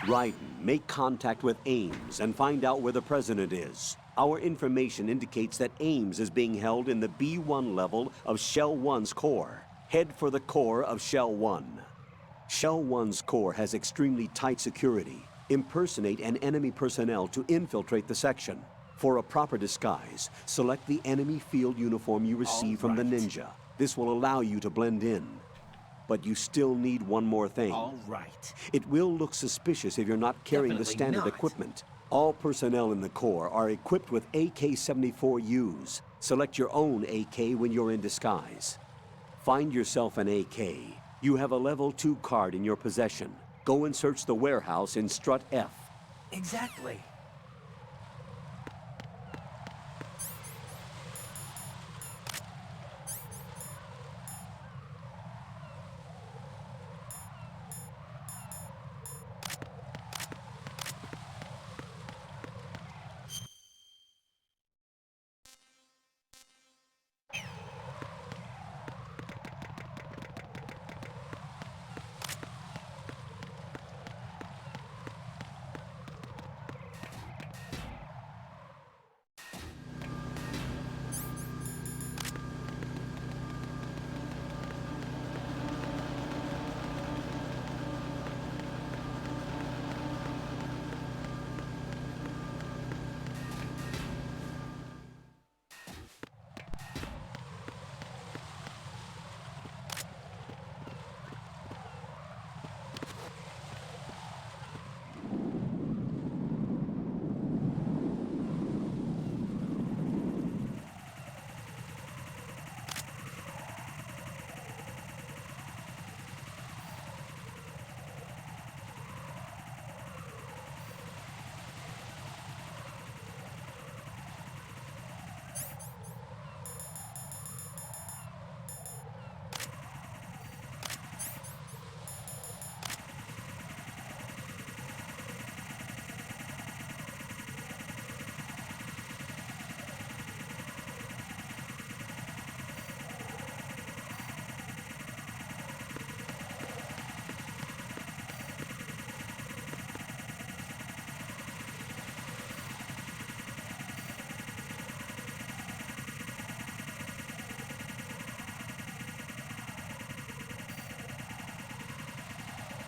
Raiden, make contact with Ames and find out where the President is. Our information indicates that Ames is being held in the B1 level of Shell 1's core. Head for the core of Shell 1. Shell 1's core has extremely tight security. Impersonate an enemy personnel to infiltrate the section. For a proper disguise, select the enemy field uniform you receive from the ninja. This will allow you to blend in. But you still need one more thing. All right. It will look suspicious if you're not carrying the standard equipment. All personnel in the Corps are equipped with AK-74Us. Select your own AK when you're in disguise. Find yourself an AK. You have a level 2 card in your possession. Go and search the warehouse in Strut F. Exactly.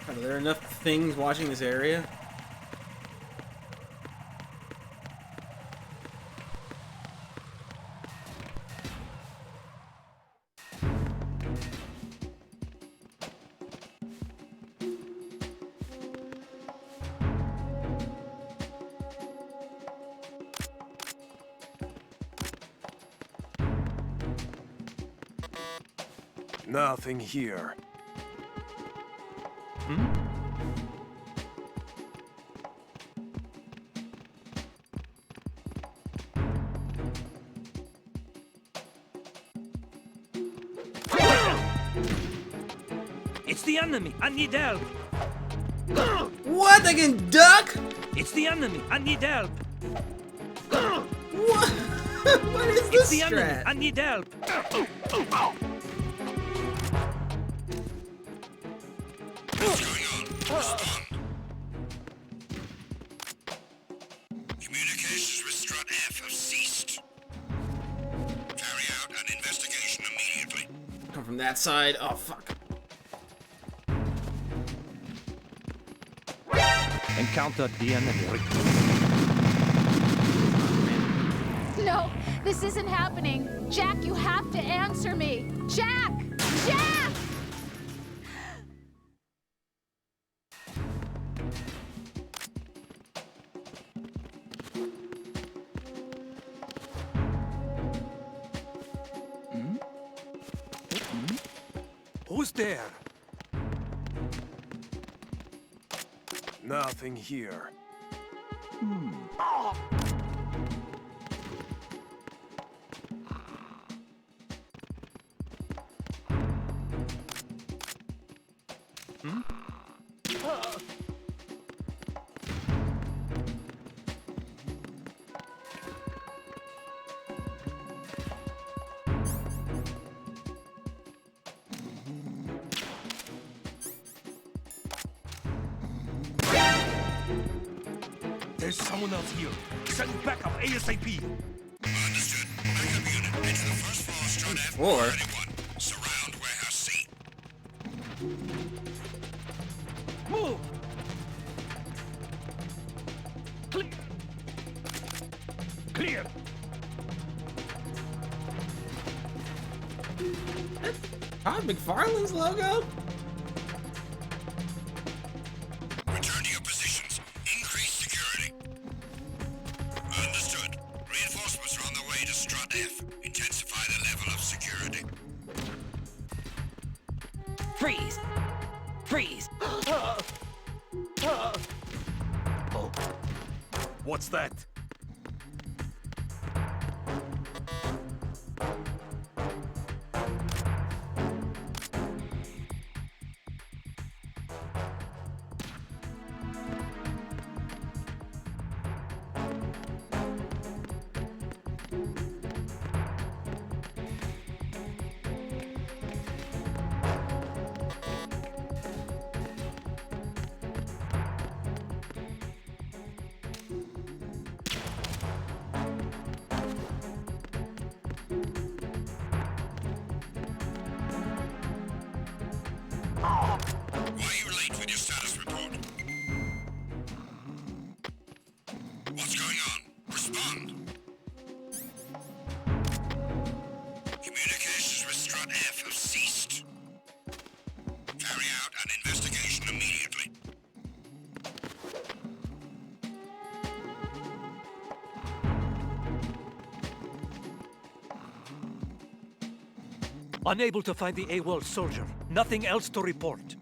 Are there enough things watching this area? Nothing here. It's the enemy. I need help. What? I can duck? It's the enemy. I need help. What? What is It's this the enemy. strat? I need help. Communications with Strut F have ceased. Carry out an investigation immediately. Come from that side. Oh, fuck. Encounter the enemy. No, this isn't happening. Jack, you have to answer me. Jack! Jack! Who's there? Nothing here. There's someone else here. Send backup ASAP. Understood. Backup unit, head to the first floor, Strut F, Floor? 31. Surround warehouse C. Move! Clear! Clear! Todd McFarlane's logo? Return to your positions. Increase security. Understood. Reinforcements are on the way to Strut F. Intensify the level of security. Freeze! Freeze! What's that? Why are you late with your status report? What's going on? Respond. Communications with Strut F have ceased. Carry out an investigation immediately. Unable to find the AWOL soldier. Nothing else to report.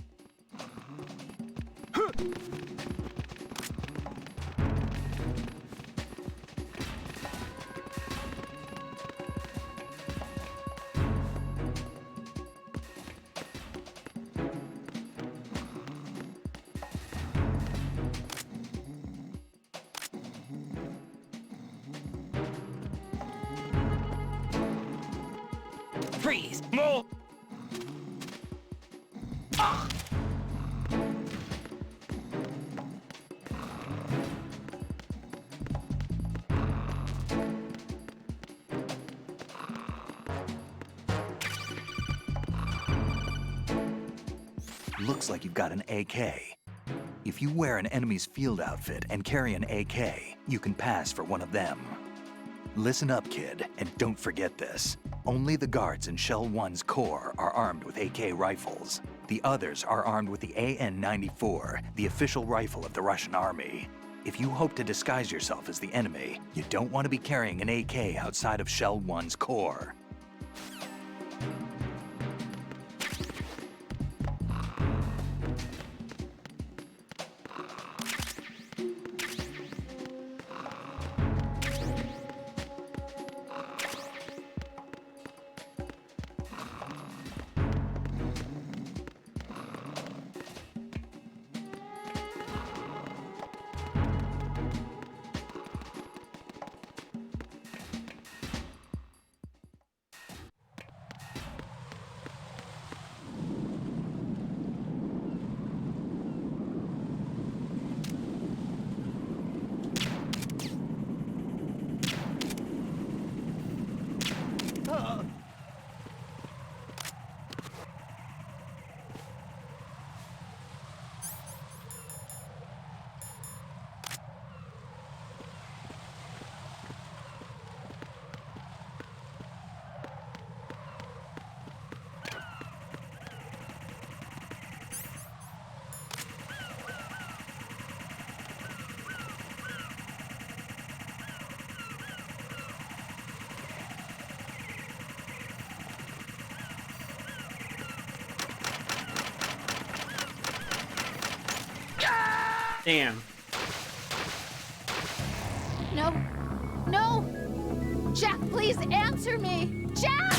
Freeze! No! Looks like you've got an AK. If you wear an enemy's field outfit and carry an AK, you can pass for one of them. Listen up, kid, and don't forget this. Only the guards in Shell 1's core are armed with AK rifles. The others are armed with the AN-94, the official rifle of the Russian army. If you hope to disguise yourself as the enemy, you don't want to be carrying an AK outside of Shell 1's core. Damn. No. No! Jack, please answer me! Jack!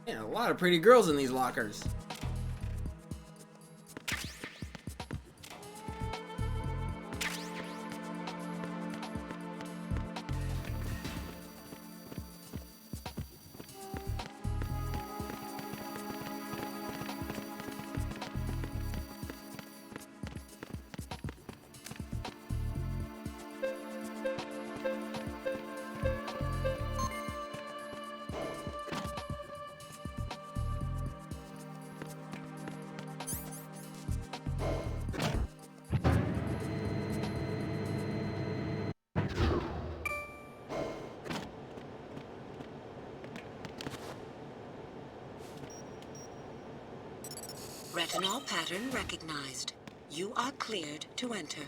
Yeah, a lot of pretty girls in these lockers. Retinol pattern recognized. You are cleared to enter.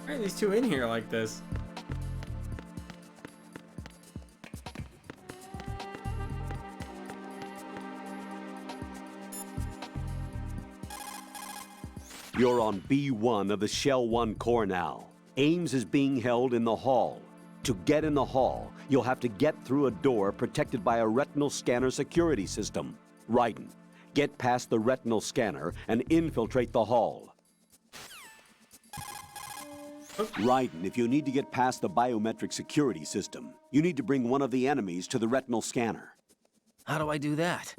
Why are these two in here like this? You're on B1 of the Shell 1 core now. Ames is being held in the hall. To get in the hall, you'll have to get through a door protected by a retinal scanner security system. Raiden, get past the retinal scanner and infiltrate the hall. Raiden, if you need to get past the biometric security system, you need to bring one of the enemies to the retinal scanner. How do I do that?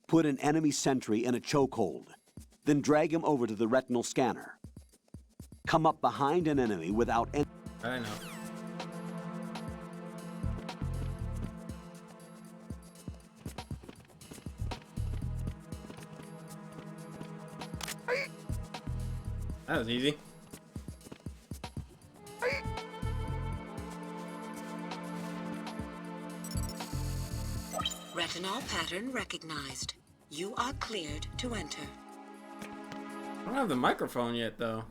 Put an enemy sentry in a chokehold, then drag him over to the retinal scanner. Come up behind an enemy without any... I know. That was easy. Retinol pattern recognized. You are cleared to enter. I don't have the microphone yet, though.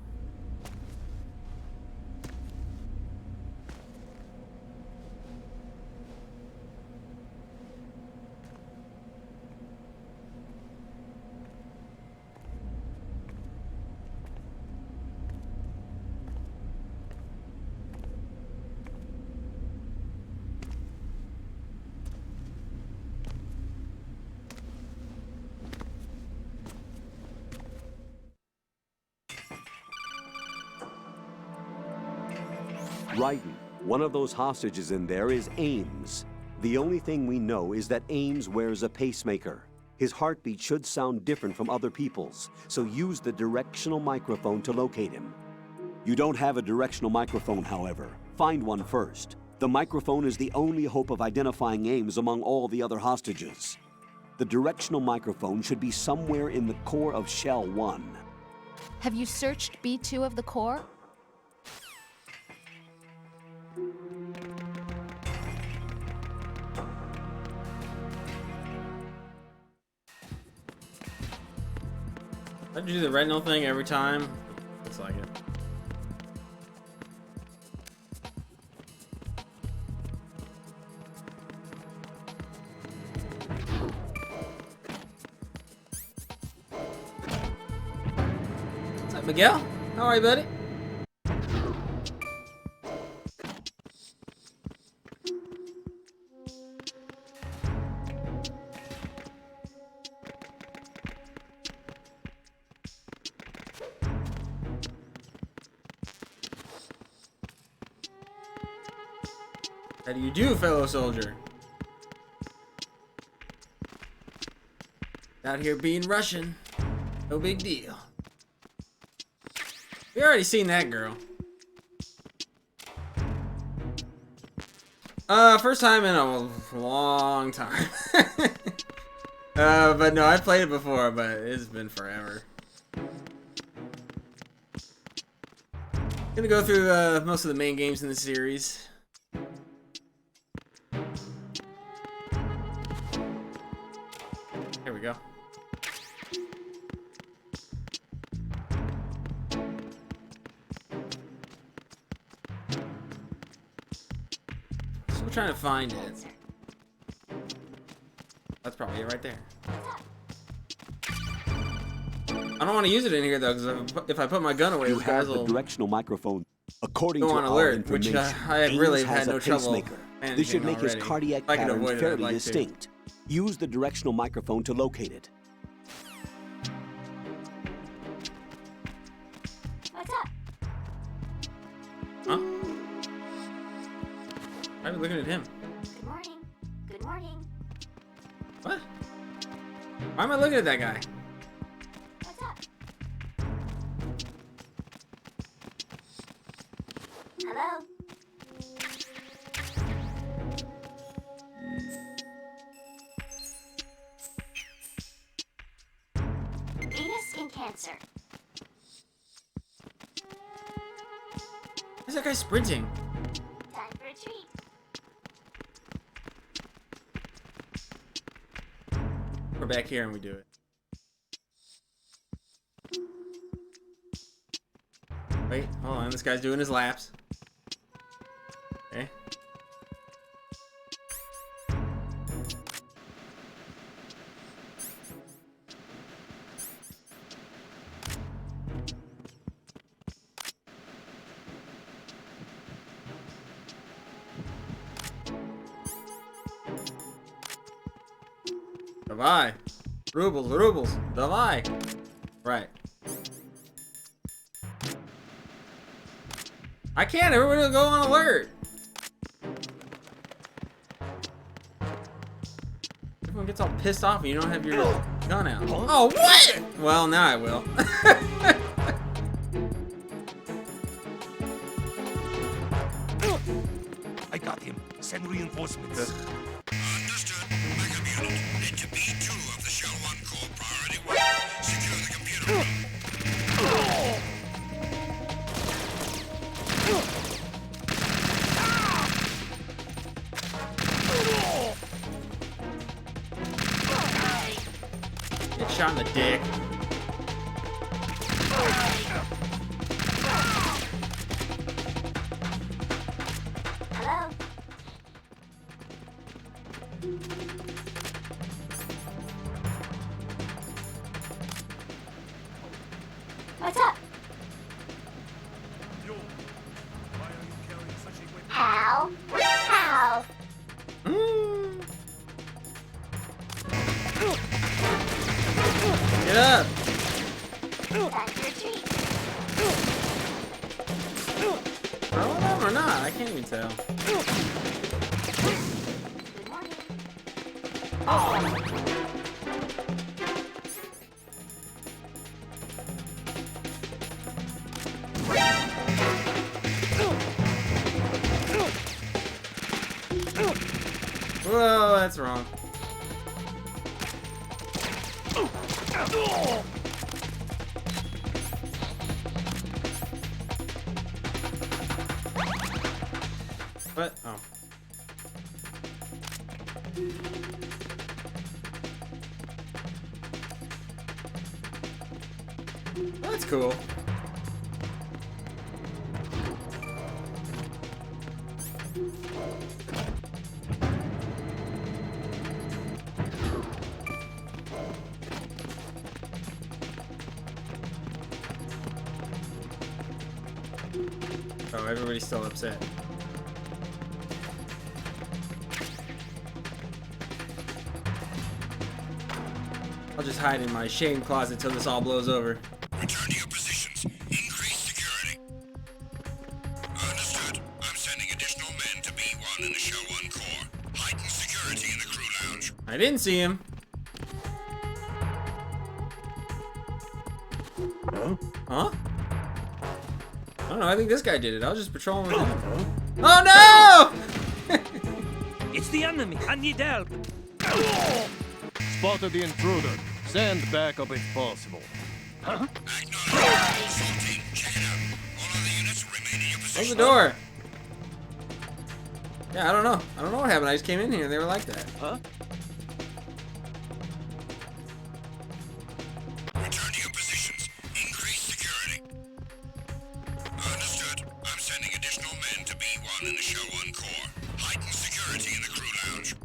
Raiden, one of those hostages in there is Ames. The only thing we know is that Ames wears a pacemaker. His heartbeat should sound different from other people's, so use the directional microphone to locate him. You don't have a directional microphone, however. Find one first. The microphone is the only hope of identifying Ames among all the other hostages. The directional microphone should be somewhere in the core of Shell 1. Have you searched B2 of the core? I do the retinal thing every time. Looks like it. What's up, Miguel? How are you, buddy? How do you do, fellow soldier? Out here being Russian. No big deal. We already seen that girl. First time in a long time. But no, I've played it before, but it's been forever. Gonna go through most of the main games in the series. Here we go. Still trying to find it. That's probably it right there. I don't want to use it in here though, because if I put my gun away, You those guys have the will directional microphone. According go to on our alert, which information, I Ames really has had no a trouble pacemaker. managing This should make his already. cardiac If I could patterns avoid it, I'd fairly like to. distinct. Use the directional microphone to locate it. What's up? Huh? Why are we looking at him? Good morning. Good morning. What? Why am I looking at that guy? What's up? Hello? Venus skin cancer. Why's that guy sprinting? Time for a treat. We're back here and we do it. Wait, hold on. This guy's doing his laps. Okay. Давай. Rubles. Давай. Right. I can't. Everybody will go on alert. Everyone gets all pissed off and you don't have your gun out. Oh, what? Well, now I will. I got him. Send reinforcements. Understood. Backup unit. Head to B2 of the Shell 1 core priority 1. Secure the computer room. Get shot in the dick. Hello? What's up? Yo, why are you carrying such a weapon? How? How? Get up. Time for a treat. Throw them or not? I can't even tell. Good morning. Whoa, that's wrong. What? Oh. That's cool. Oh, everybody's still upset. I'll just hide in my shame closet till this all blows over. Return to your positions. Increase security. Understood. I'm sending additional men to B1 in the Shell 1 core. Heighten security in the crew lounge. I didn't see him. Huh? I don't know. I think this guy did it. I was just patrolling with him. Oh no! It's the enemy. I need help. Spotted the intruder. Send backup if possible. Acknowledged. Assault team, check it out. All other units remain in your Close position. the door. Yeah, I don't know. I don't know what happened. I just came in here and they were like that. Huh? Return to your positions. Increase security. Understood. I'm sending additional men to B1 in the Show 1 core. Heighten security in the crew lounge.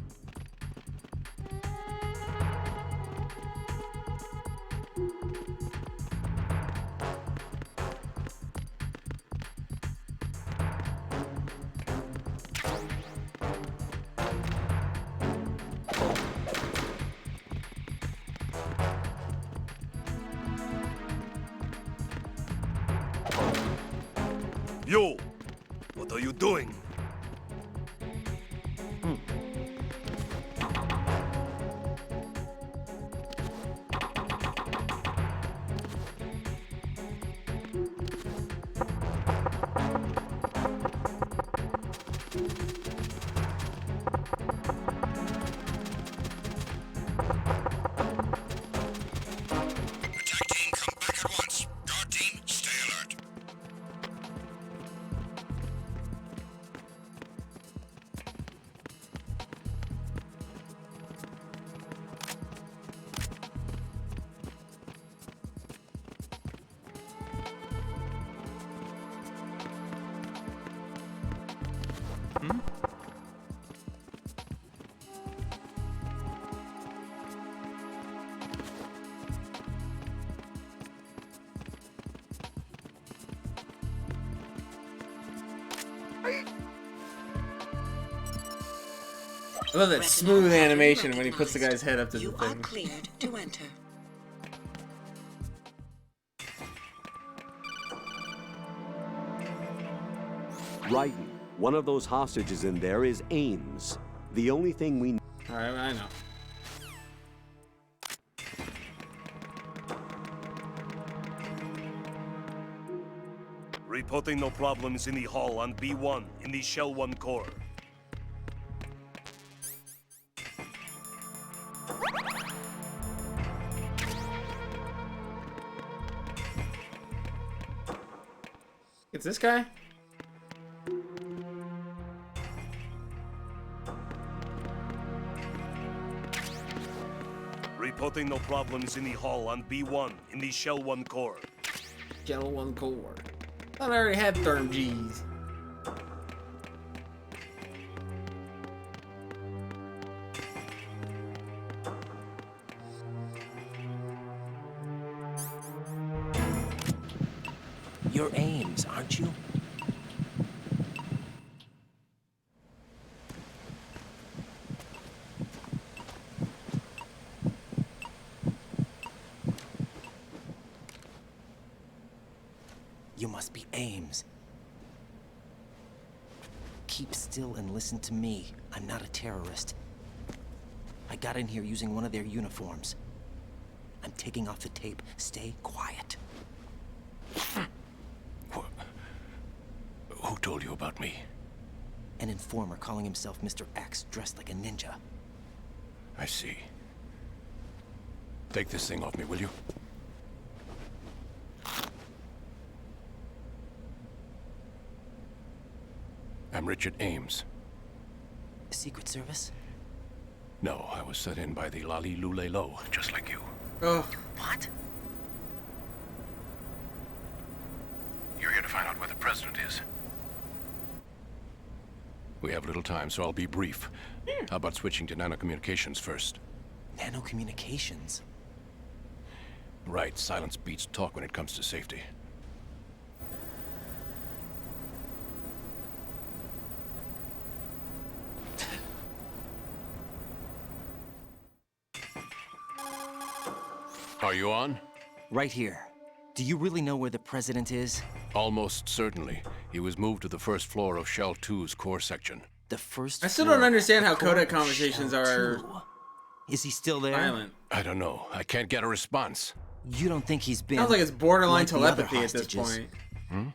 Yo, what are you doing? Attack team, come back at once. Guard team, stay alert. I love that smooth animation when he puts the guy's head up to the You are thing. cleared to enter. Raiden, one of those hostages in there is Ames. The only thing we Alright, I know. Reporting no problems in the hall on B1 in the Shell 1 core. It's this guy? Reporting no problems in the hall on B1 in the Shell 1 core. Channel 1 core. Thought I already had Therm G's. You're Ames, aren't you? You must be Ames. Keep still and listen to me. I'm not a terrorist. I got in here using one of their uniforms. I'm taking off the tape. Stay quiet. Who told you about me? An informer calling himself Mr. X, dressed like a ninja. I see. Take this thing off me, will you? I'm Richard Ames. Secret Service? No, I was set in by the Lali Lule Lo, just like you. Oh, What? You're here to find out where the president is. We have little time, so I'll be brief. How about switching to nanocommunications first? Nanocommunications? Right, silence beats talk when it comes to safety. Are you on? Right here. Do you really know where the president is? Almost certainly. He was moved to the first floor of Shell 2's core section. The first I still floor don't understand how core codec of conversations Shell are 2. Is he still there? violent. I don't know. I can't get a response. You don't think he's been Sounds like it's borderline like the other telepathy at this hostages? point.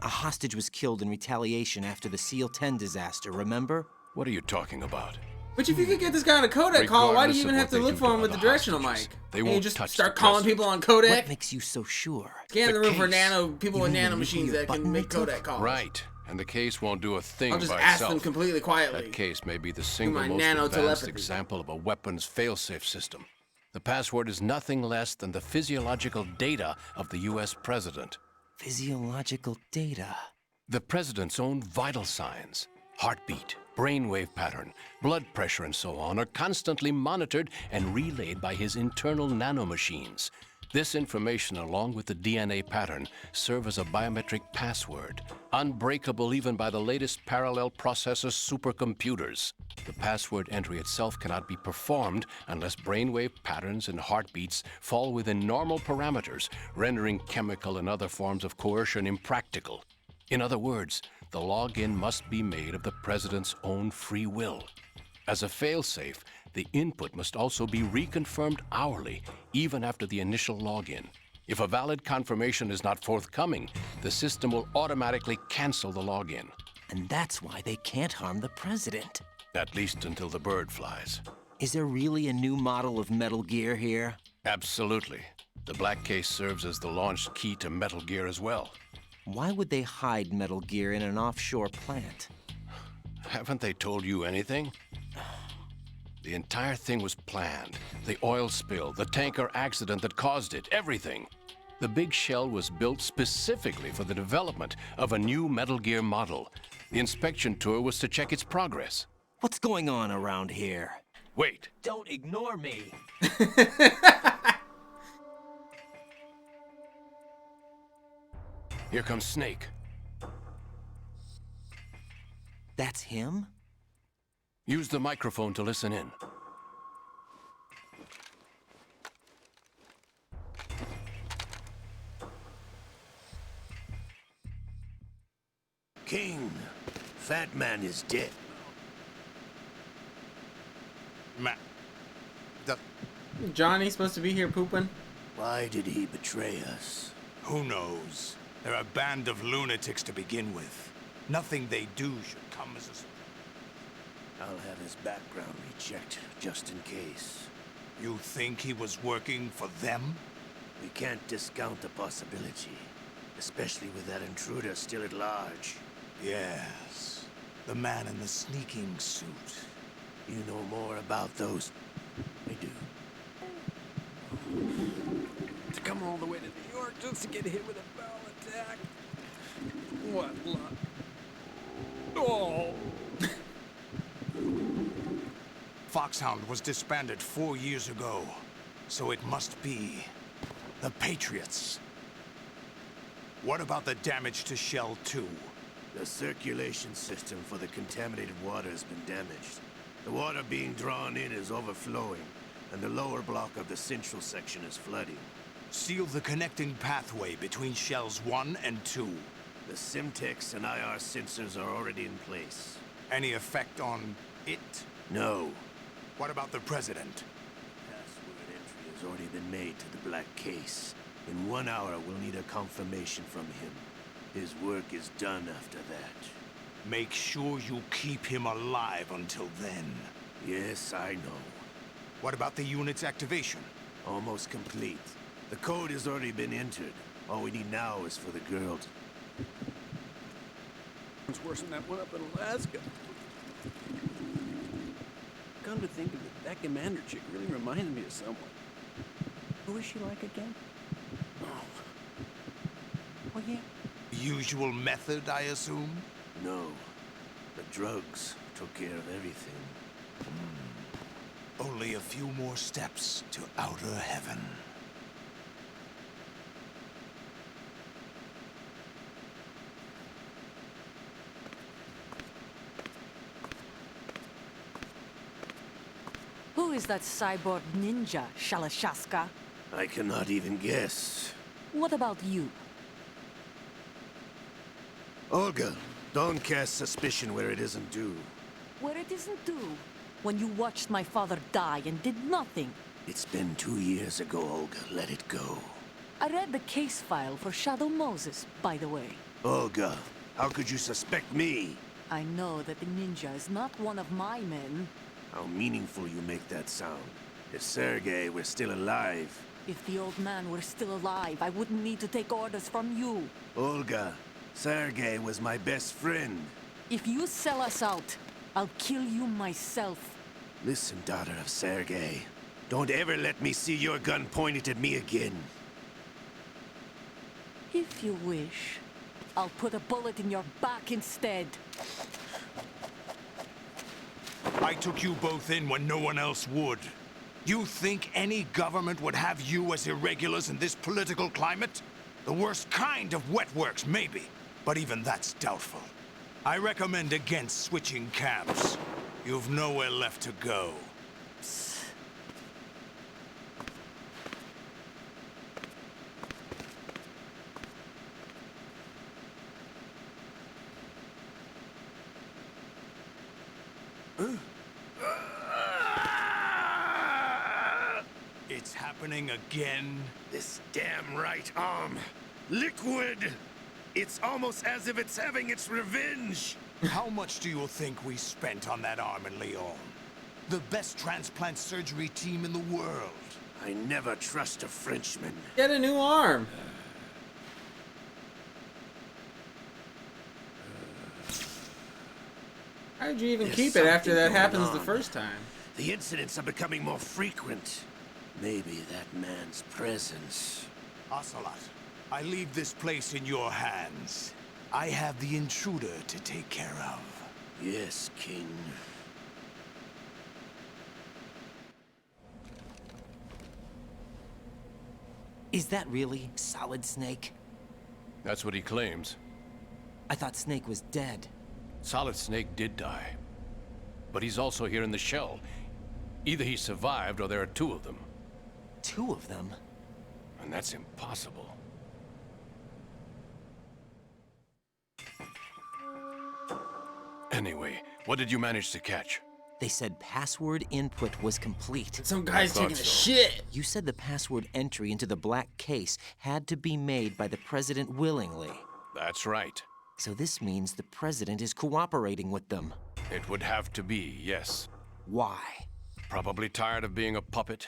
A hostage was killed in retaliation after the SEAL 10 disaster, remember? What are you talking about? Which, if you could get this guy on a codec call, why do you even have Regardless to of what look they for do him to with the other directional hostages, mic? they Hey, won't just touch start the calling president. people on codec. What makes you so sure? Scan the room for case. people You with mean the nano machines nuclear that can button make they took? codec calls. Right. And the case won't do a thing I'll just by ask itself. them completely quietly. That case may be the single my most nano advanced telepathy. example of a weapon's failsafe system. The password is nothing less than the physiological data of the U.S. president. Physiological data. The president's own vital signs, heartbeat, brainwave pattern, blood pressure, and so on, are constantly monitored and relayed by his internal nanomachines. This information, along with the DNA pattern, serve as a biometric password, unbreakable even by the latest parallel processor supercomputers. The password entry itself cannot be performed unless brainwave patterns and heartbeats fall within normal parameters, rendering chemical and other forms of coercion impractical. In other words, the login must be made of the president's own free will. As a failsafe, the input must also be reconfirmed hourly, even after the initial login. If a valid confirmation is not forthcoming, the system will automatically cancel the login. And that's why they can't harm the president. At least until the bird flies. Is there really a new model of Metal Gear here? Absolutely. The black case serves as the launch key to Metal Gear as well. Why would they hide Metal Gear in an offshore plant? Haven't they told you anything? The entire thing was planned. The oil spill, the tanker accident that caused it, everything. The big shell was built specifically for the development of a new Metal Gear model. The inspection tour was to check its progress. What's going on around here? Wait. Don't ignore me. Here comes Snake. That's him? Use the microphone to listen in. King, Fat Man is dead. Johnny supposed to be here pooping? Why did he betray us? Who knows? They're a band of lunatics to begin with. Nothing they do should come as a surprise. I'll have his background rechecked, just in case. You think he was working for them? We can't discount the possibility, especially with that intruder still at large. Yes. The man in the sneaking suit. You know more about those. I do. To come all the way to New York just to get hit with a foul attack. What luck. Oh. Foxhound was disbanded 4 years ago, so it must be the Patriots. What about the damage to Shell 2? The circulation system for the contaminated water has been damaged. The water being drawn in is overflowing, and the lower block of the central section is flooding. Seal the connecting pathway between Shells 1 and 2. The Simtex and IR sensors are already in place. Any effect on it? No. What about the President? Password entry has already been made to the black case. In 1 hour, we'll need a confirmation from him. His work is done after that. Make sure you keep him alive until then. Yes, I know. What about the unit's activation? Almost complete. The code has already been entered. All we need now is for the girl to... It's worse than that one up in Alaska. Come to think of it, that commander chick really reminds me of someone. Who is she like again? Oh. Well, yeah. Usual method, I assume? No. The drugs took care of everything. Only a few more steps to outer heaven. Who is that cyborg ninja, Shalashaska? I cannot even guess. What about you? Olga, don't cast suspicion where it isn't due. Where it isn't due? When you watched my father die and did nothing. It's been 2 years ago, Olga. Let it go. I read the case file for Shadow Moses, by the way. Olga, how could you suspect me? I know that the ninja is not one of my men. How meaningful you make that sound. If Sergei were still alive... If the old man were still alive, I wouldn't need to take orders from you. Olga, Sergei was my best friend. If you sell us out, I'll kill you myself. Listen, daughter of Sergei. Don't ever let me see your gun pointed at me again. If you wish, I'll put a bullet in your back instead. I took you both in when no one else would. You think any government would have you as irregulars in this political climate? The worst kind of wet works, maybe. But even that's doubtful. I recommend against switching camps. You've nowhere left to go. It's happening again? This damn right arm. Liquid! It's almost as if it's having its revenge. How much do you think we spent on that arm in Lyon? The best transplant surgery team in the world. I never trust a Frenchman. Get a new arm. How'd you even keep it after that happens the first time? The incidents are becoming more frequent. Maybe that man's presence. Ocelot, I leave this place in your hands. I have the intruder to take care of. Yes, King. Is that really Solid Snake? That's what he claims. I thought Snake was dead. Solid Snake did die. But he's also here in the shell. Either he survived or there are two of them. Two of them? And that's impossible. Anyway, what did you manage to catch? They said password input was complete. Some guy's taking a shit. You said the password entry into the black case had to be made by the president willingly. That's right. So this means the president is cooperating with them. It would have to be, yes. Why? Probably tired of being a puppet,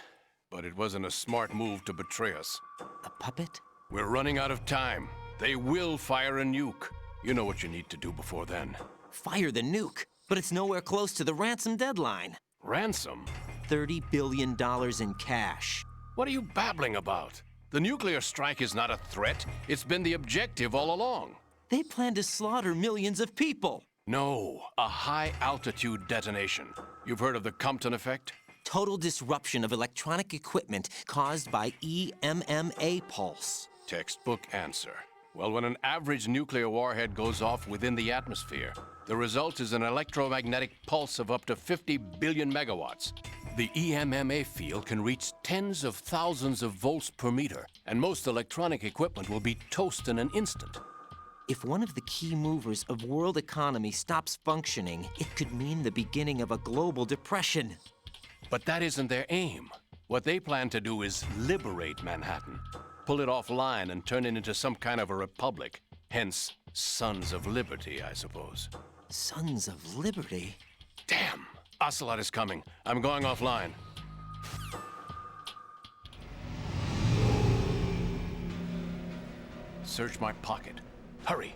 but it wasn't a smart move to betray us. A puppet? We're running out of time. They will fire a nuke. You know what you need to do before then. Fire the nuke? But it's nowhere close to the ransom deadline. Ransom? $30 billion in cash. What are you babbling about? The nuclear strike is not a threat. It's been the objective all along. They plan to slaughter millions of people. No, a high-altitude detonation. You've heard of the Compton effect? Total disruption of electronic equipment caused by EMMA pulse. Textbook answer. Well, when an average nuclear warhead goes off within the atmosphere, the result is an electromagnetic pulse of up to 50 billion megawatts. The EMMA field can reach tens of thousands of volts per meter, and most electronic equipment will be toast in an instant. If one of the key movers of world economy stops functioning, it could mean the beginning of a global depression. But that isn't their aim. What they plan to do is liberate Manhattan. Pull it offline and turn it into some kind of a republic. Hence, Sons of Liberty, I suppose. Sons of Liberty? Damn! Ocelot is coming. I'm going offline. Search my pocket. Hurry!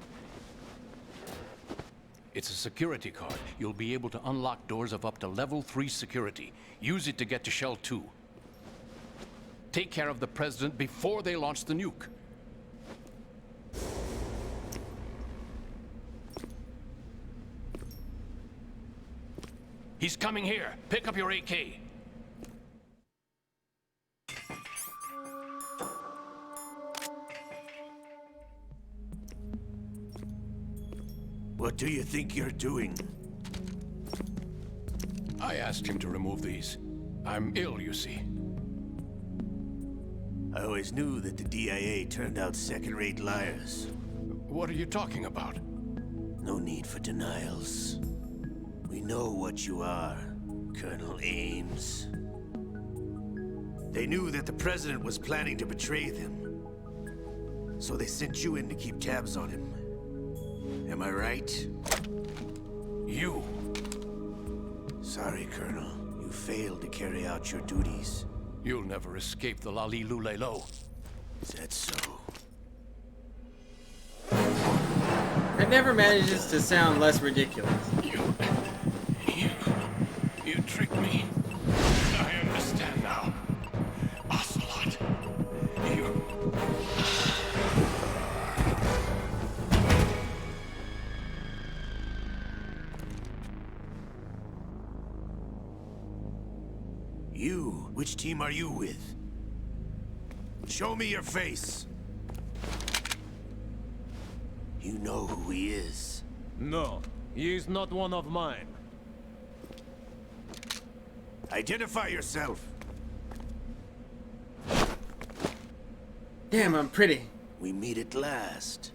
It's a security card. You'll be able to unlock doors of up to level 3 security. Use it to get to Shell 2. Take care of the president before they launch the nuke. He's coming here. Pick up your AK. What do you think you're doing? I asked him to remove these. I'm ill, you see. I always knew that the DIA turned out second-rate liars. What are you talking about? No need for denials. We know what you are, Colonel Ames. They knew that the president was planning to betray them. So they sent you in to keep tabs on him. Am I right? You. Sorry, Colonel. You failed to carry out your duties. You'll never escape the Lali Lulelo. Is that so? It never manages to sound less ridiculous. You tricked me. I understand now. Ocelot. You... You? Which team are you with? Show me your face. You know who he is. No, he is not one of mine. Identify yourself. Damn, I'm pretty. We meet at last.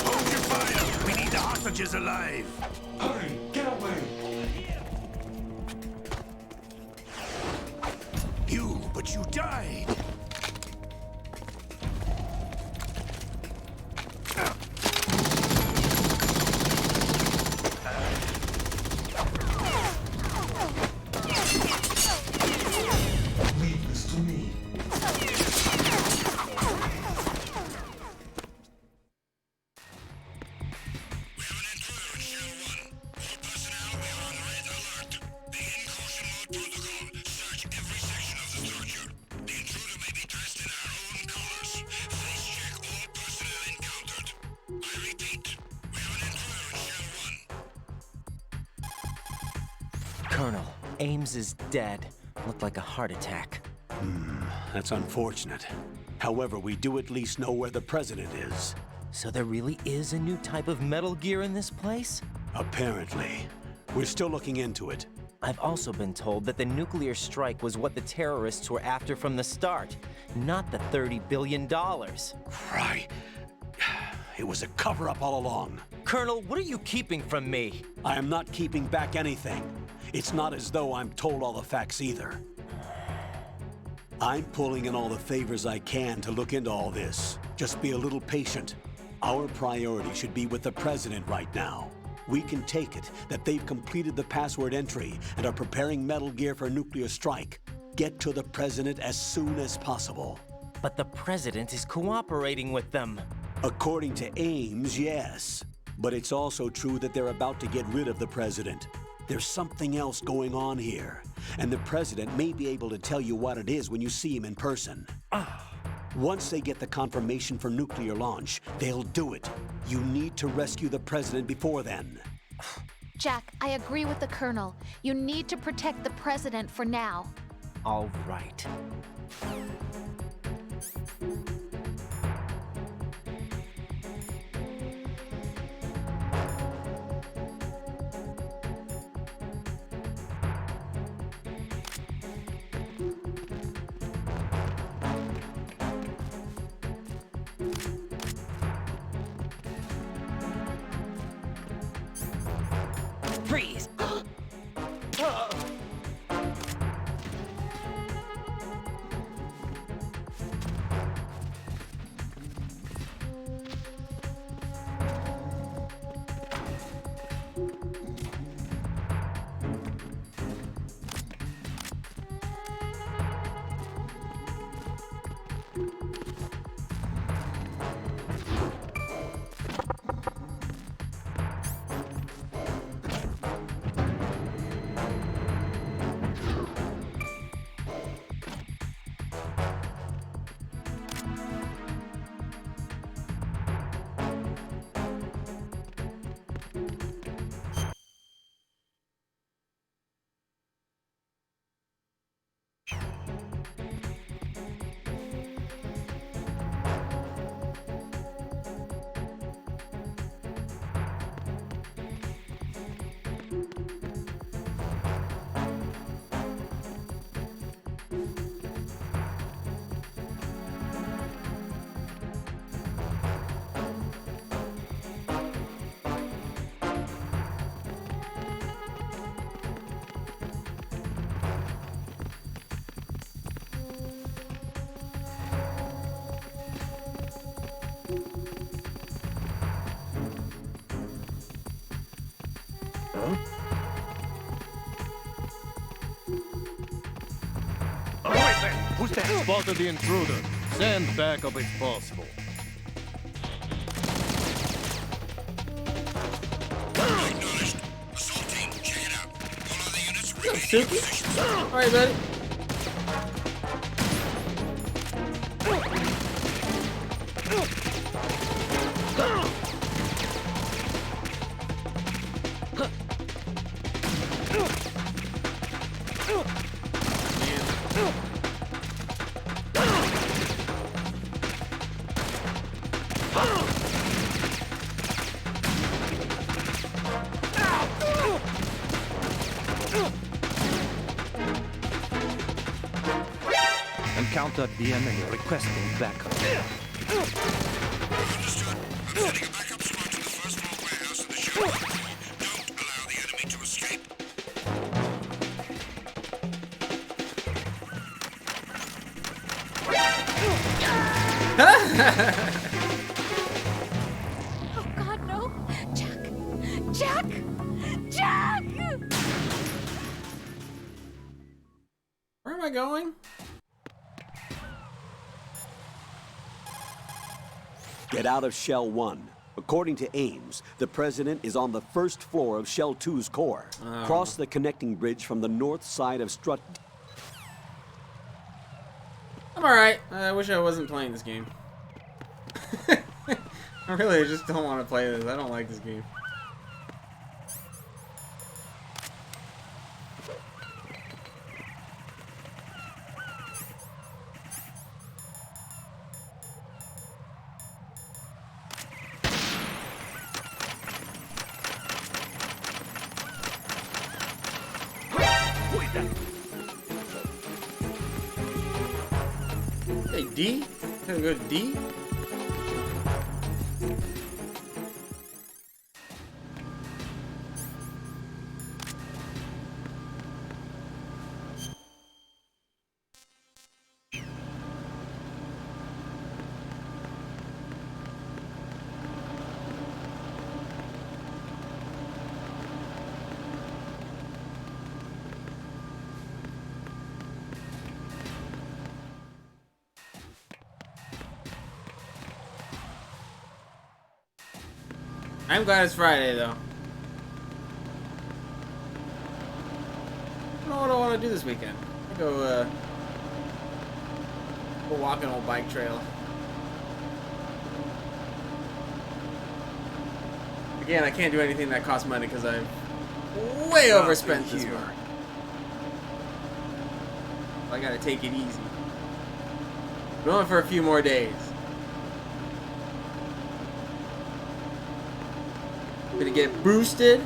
Hold your fire! We need the hostages alive! Hurry, get away! But you died! Leave this to me. Colonel, Ames is dead. Looked like a heart attack. That's unfortunate. However, we do at least know where the president is. So there really is a new type of Metal Gear in this place? Apparently. We're still looking into it. I've also been told that the nuclear strike was what the terrorists were after from the start, not the $30 billion. Right. It was a cover-up all along. Colonel, what are you keeping from me? I am not keeping back anything. It's not as though I'm told all the facts either. I'm pulling in all the favors I can to look into all this. Just be a little patient. Our priority should be with the president right now. We can take it that they've completed the password entry and are preparing Metal Gear for nuclear strike. Get to the president as soon as possible. But the president is cooperating with them. According to Ames, yes. But it's also true that they're about to get rid of the president. There's something else going on here, and the president may be able to tell you what it is when you see him in person. Once they get the confirmation for nuclear launch, they'll do it. You need to rescue the president before then. Jack, I agree with the Colonel. You need to protect the president for now. All right. Freeze! spotted the intruder. Send backup if possible. Alright, buddy. Encountered the enemy requesting backup. Understood. I'm sending a backup squad to the first floor warehouse of the shell. Don't allow the enemy to escape. Oh God, no! Jack! Jack! Jack! Where am I going? Get out of Shell 1. According to Ames, the president is on the first floor of Shell 2's core. Cross the connecting bridge from the north side of Strut. I'm alright. I wish I wasn't playing this game. I really just don't want to play this. I don't like this game. Hey, D? Gonna go to D? I'm glad it's Friday, though. I don't know what I want to do this weekend. I'll go walk an old bike trail. Again, I can't do anything that costs money because I've way overspent this month. I gotta take it easy. But only for a few more days. Gonna get boosted.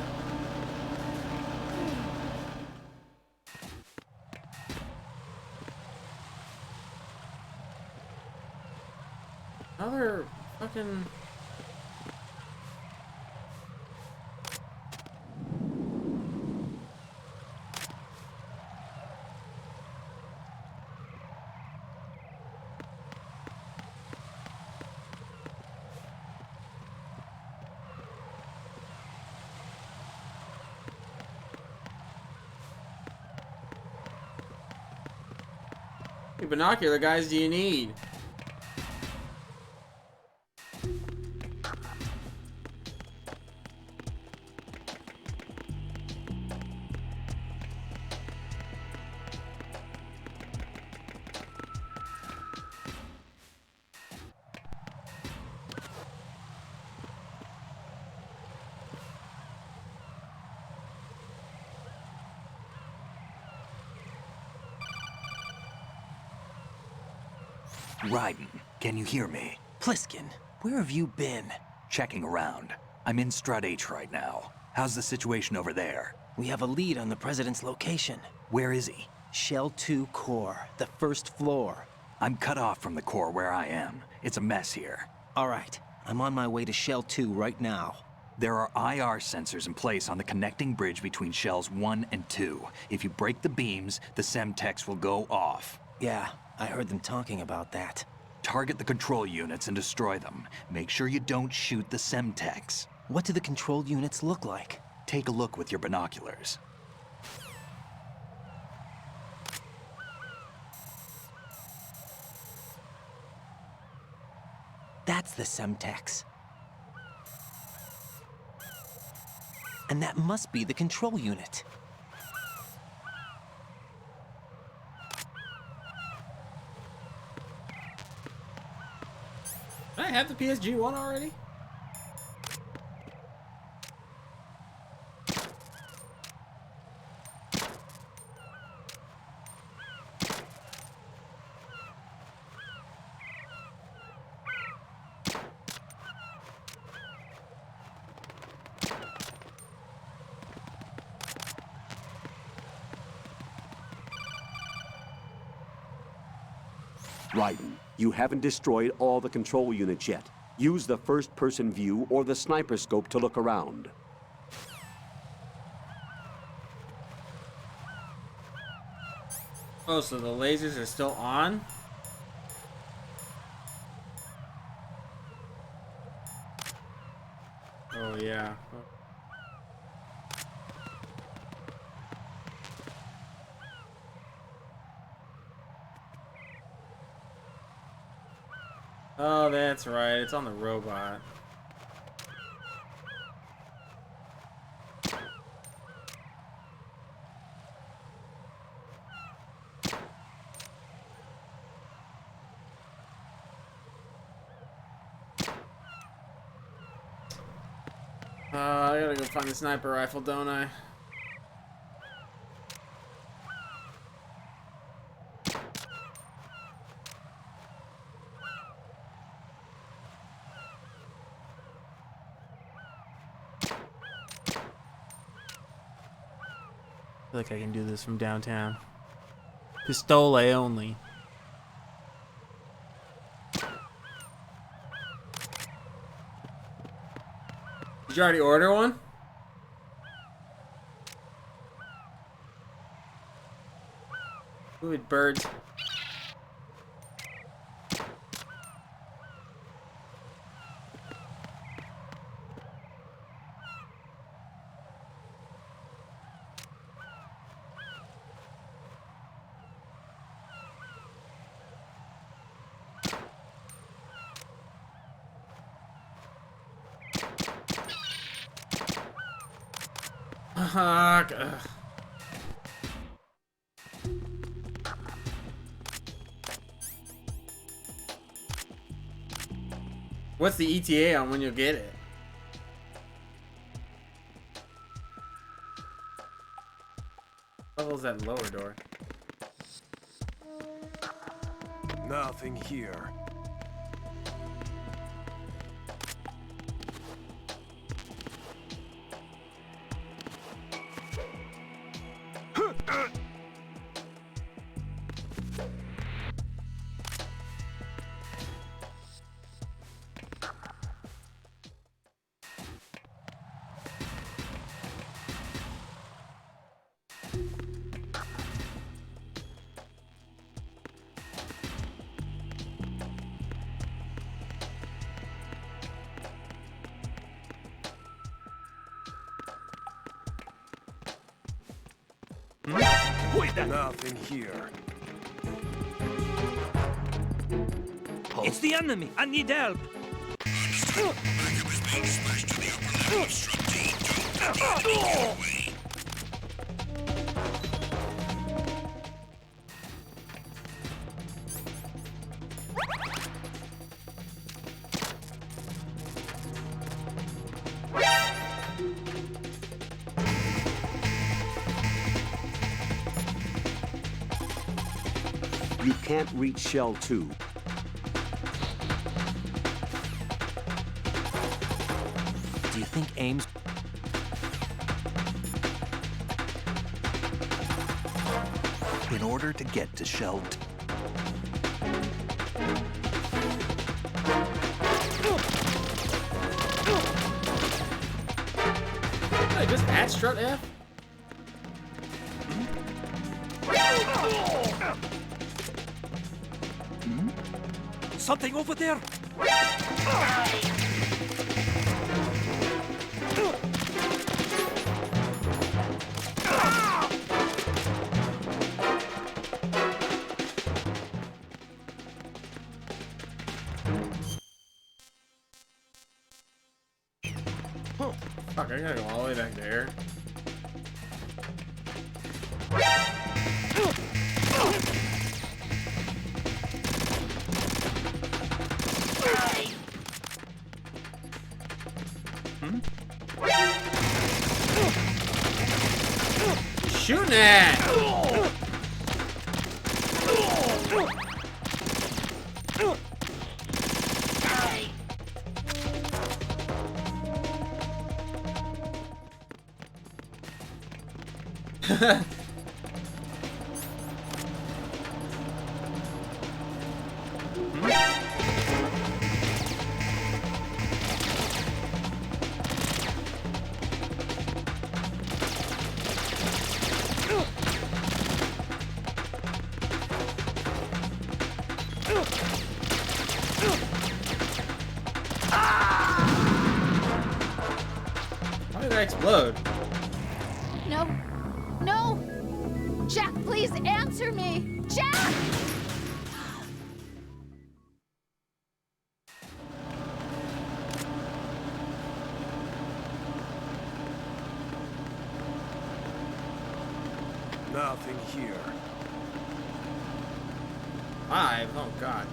Another fucking... How many binocular guys do you need? Raiden, can you hear me? Pliskin, where have you been? Checking around. I'm in Strut H right now. How's the situation over there? We have a lead on the president's location. Where is he? Shell 2 core, the first floor. I'm cut off from the core where I am. It's a mess here. All right, I'm on my way to Shell 2 right now. There are IR sensors in place on the connecting bridge between Shells 1 and 2. If you break the beams, the Semtex will go off. Yeah, I heard them talking about that. Target the control units and destroy them. Make sure you don't shoot the Semtex. What do the control units look like? Take a look with your binoculars. That's the Semtex. And that must be the control unit. Did I have the PSG one already? Raiden, you haven't destroyed all the control units yet. Use the first-person view or the sniper scope to look around. Oh, so the lasers are still on? Oh, yeah. Oh, that's right. It's on the robot. I gotta go find the sniper rifle, don't I? I feel like I can do this from downtown. Pistole only. Did you already order one? Ooh, birds. Ugh. What's the ETA on when you'll get it? What level's that lower door? Nothing here. Nothing here. It's the enemy. I need help. You can't reach Shell 2. Do you think Ames... In order to get to Shell 2... Hey, just add strut F? Something over there. Fuck, I gotta go all the way back there. Shooting at! Why did I explode? No. No! Jack, please answer me! Jack! Nothing here. 5? Oh god.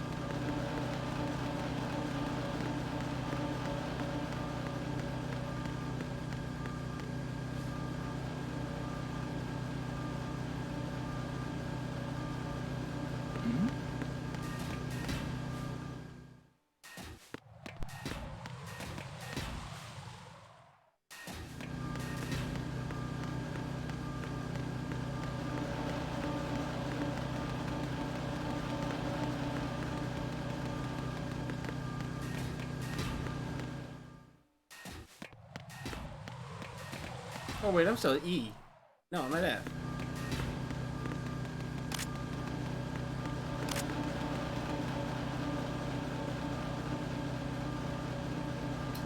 Oh wait, I'm still at E. No, I'm at F.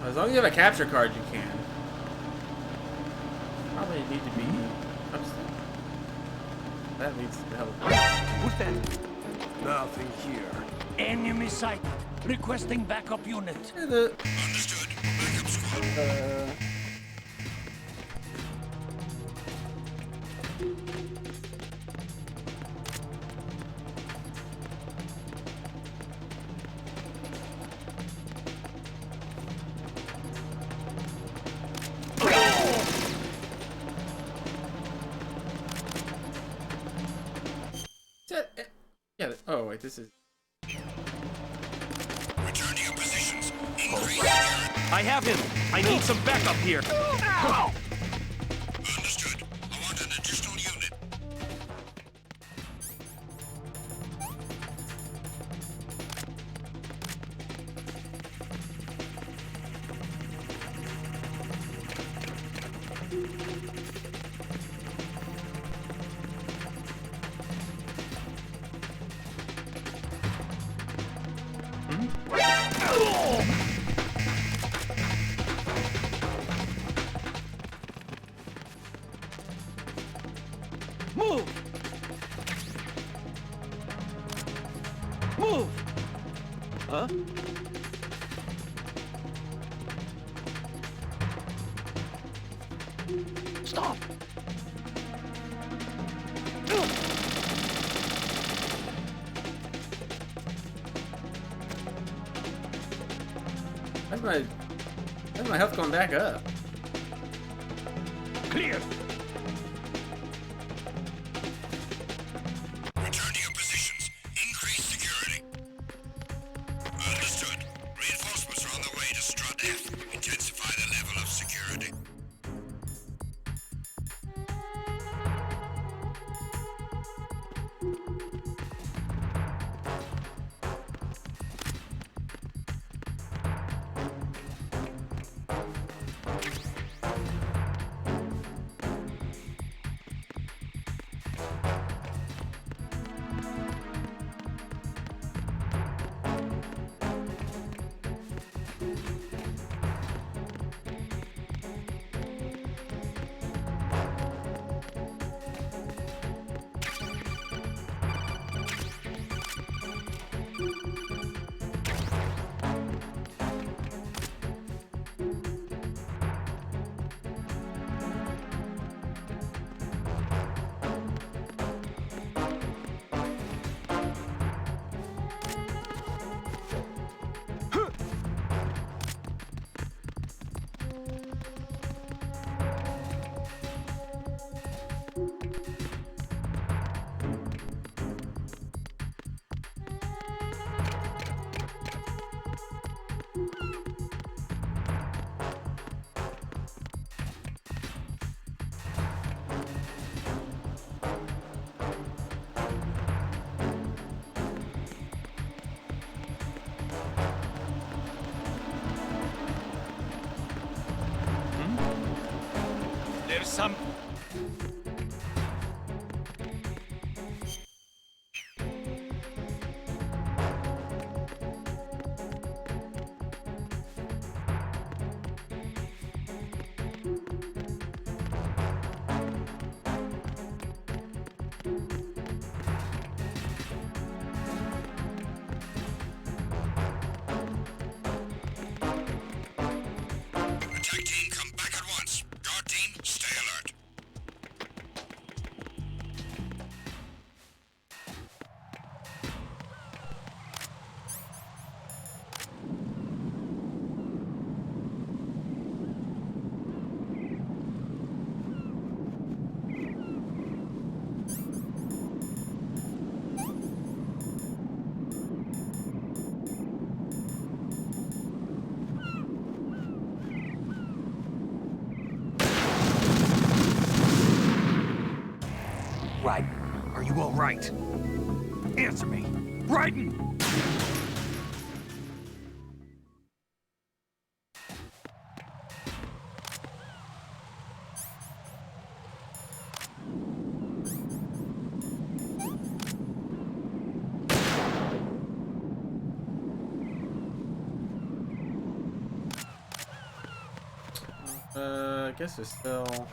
As long as you have a capture card, you can. Probably need to be upstairs. That needs to help. Who's that? Nothing here. Enemy sighted. Requesting backup unit. Understood. Backup squad. Yeah. Oh wait, this is. Return to your positions. Increase. I have him. I need some backup here. Understood. I want an additional unit. Move! Move! Huh? Stop! Where's my health going back up? Clear! Return to your positions. Increase security. Understood. Reinforcements are on the way to Strut F. Intensify the level of security. There's some... Attack team, come back at once. Guard team, stay alert. Raiden, are you all right? Answer me. Raiden! I guess it's still.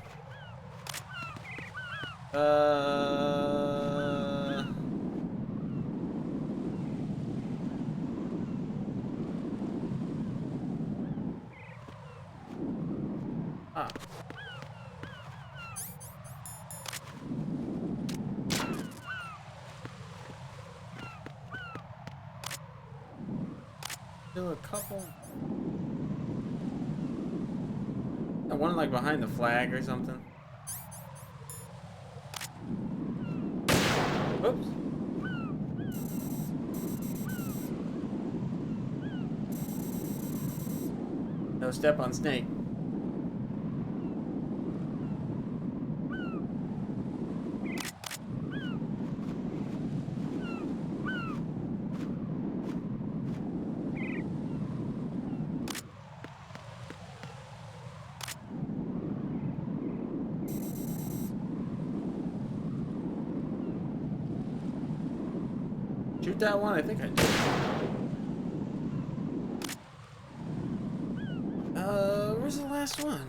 Ah. Still a couple. One like behind the flag or something. Whoops. No step on snake. Shoot that one? I think I did. Where's the last one?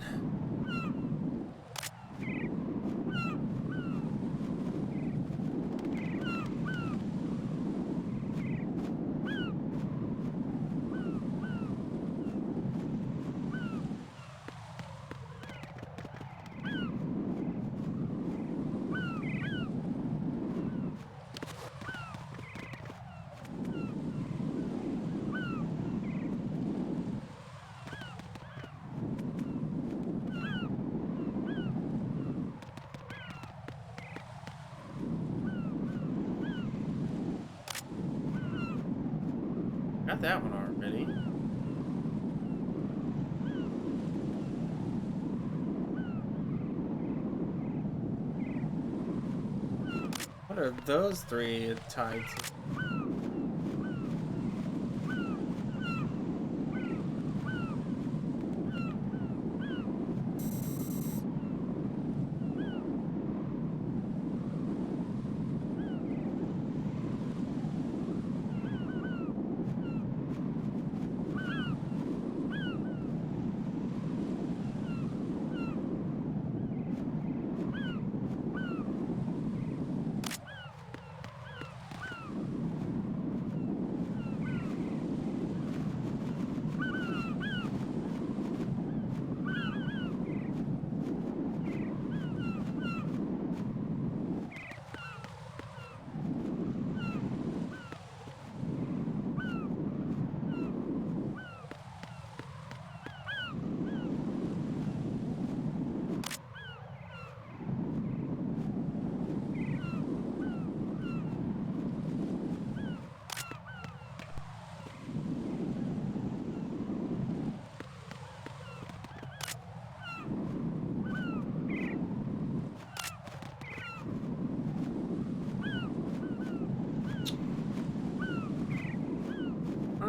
Got that one already. What are those three tied to?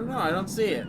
No, I don't see it.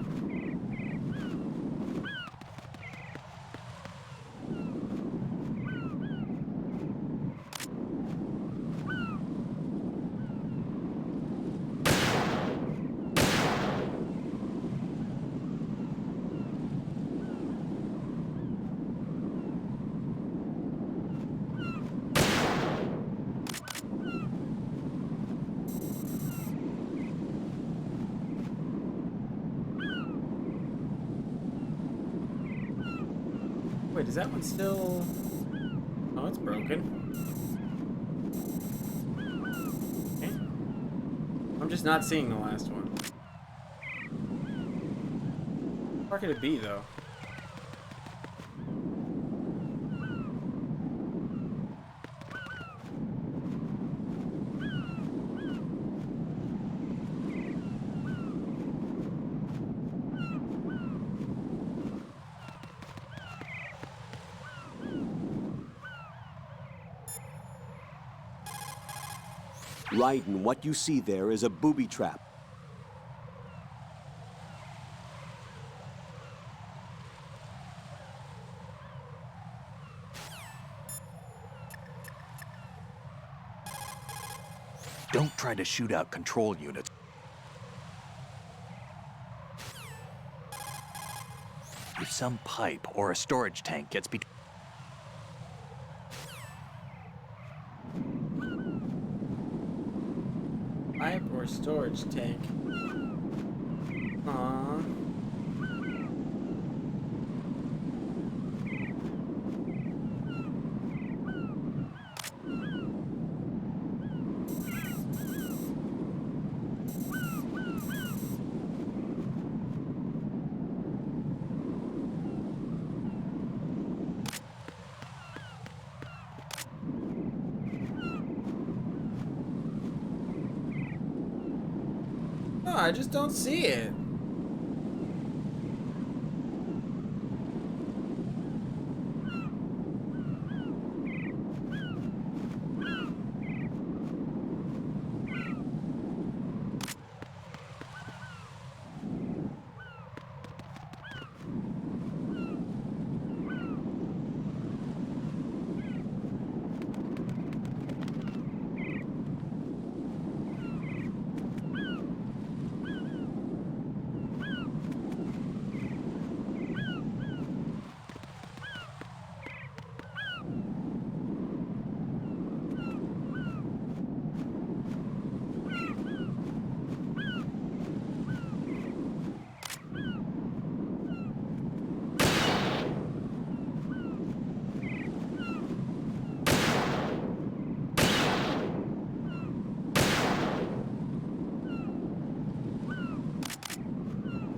Wait, is that one still... Oh, it's broken. Okay. I'm just not seeing the last one. Where could it be, though? Raiden, what you see there is a booby trap. Don't try to shoot out control units. If some pipe or a storage tank gets between... Pipe or storage tank? Aww. No, I just don't see it.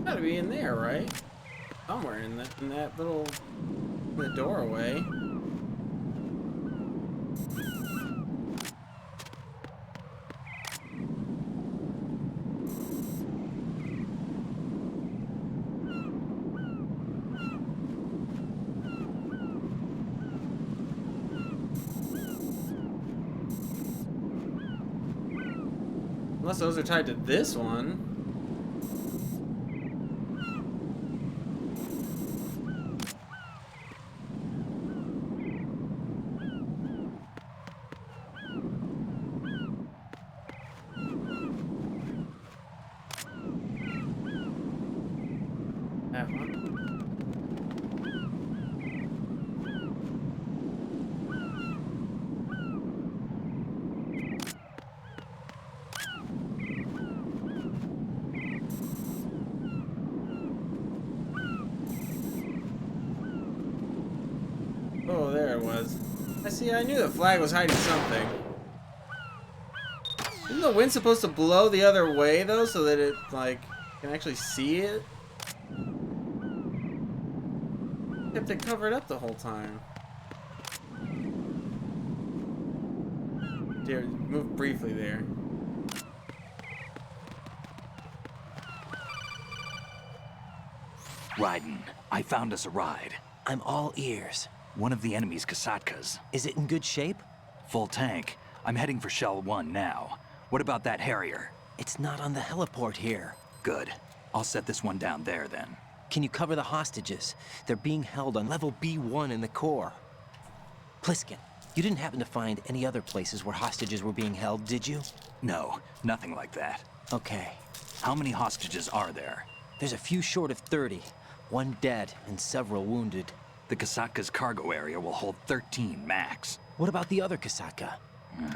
Gotta be in there, right? Somewhere in that little the doorway. Unless those are tied to this one. That one. Oh, there it was. I knew the flag was hiding something. Isn't the wind supposed to blow the other way, though, so that it, like, can actually see it? Kept it covered up the whole time. Dear, move briefly there. Raiden, I found us a ride. I'm all ears. One of the enemy's Kasatkas. Is it in good shape? Full tank. I'm heading for Shell 1 now. What about that Harrier? It's not on the heliport here. Good. I'll set this one down there then. Can you cover the hostages? They're being held on level B1 in the core. Pliskin, you didn't happen to find any other places where hostages were being held, did you? No, nothing like that. Okay. How many hostages are there? There's a few short of 30. One dead and several wounded. The Kasatka's cargo area will hold 13 max. What about the other Kasaka?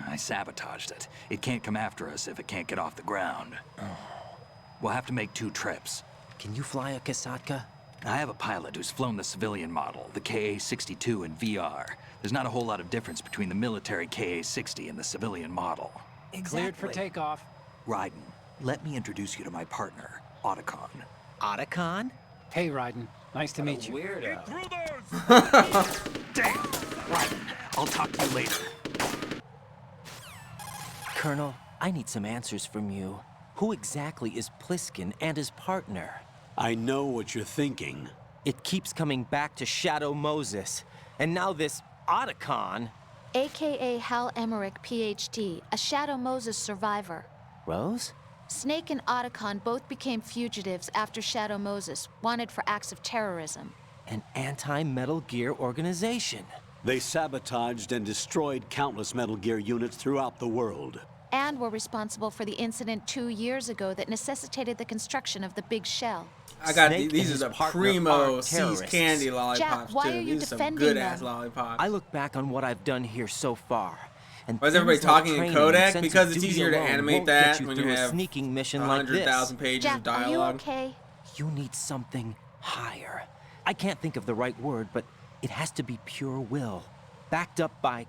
I sabotaged it. It can't come after us if it can't get off the ground. We'll have to make 2 trips. Can you fly a Kasatka? I have a pilot who's flown the civilian model, the KA-62 in VR. There's not a whole lot of difference between the military KA-60 and the civilian model. Cleared for takeoff. Raiden, let me introduce you to my partner, Otacon. Otacon? Hey, Raiden. Nice to meet you. Weirdo. Damn! Raiden, I'll talk to you later. Colonel, I need some answers from you. Who exactly is Pliskin and his partner? I know what you're thinking. It keeps coming back to Shadow Moses. And now this Otacon. AKA Hal Emmerich, PhD, a Shadow Moses survivor. Rose? Snake and Otacon both became fugitives after Shadow Moses, wanted for acts of terrorism. An anti-Metal Gear organization. They sabotaged and destroyed countless Metal Gear units throughout the world. And were responsible for the incident 2 years ago that necessitated the construction of the Big Shell. I got Snake these and are the his partner primo are Seas terrorists. candy lollipops Jack, why too. are you These are some defending good ass them? lollipops. I look back on what I've done here so far. And Why is everybody things like talking in training Kodak? and sense Because of it's duty easier to alone animate won't that get you when through you a have sneaking mission like this. 100,000 pages Jack, of dialogue. are you okay? You need something higher. I can't think of the right word, but it has to be pure will, backed up by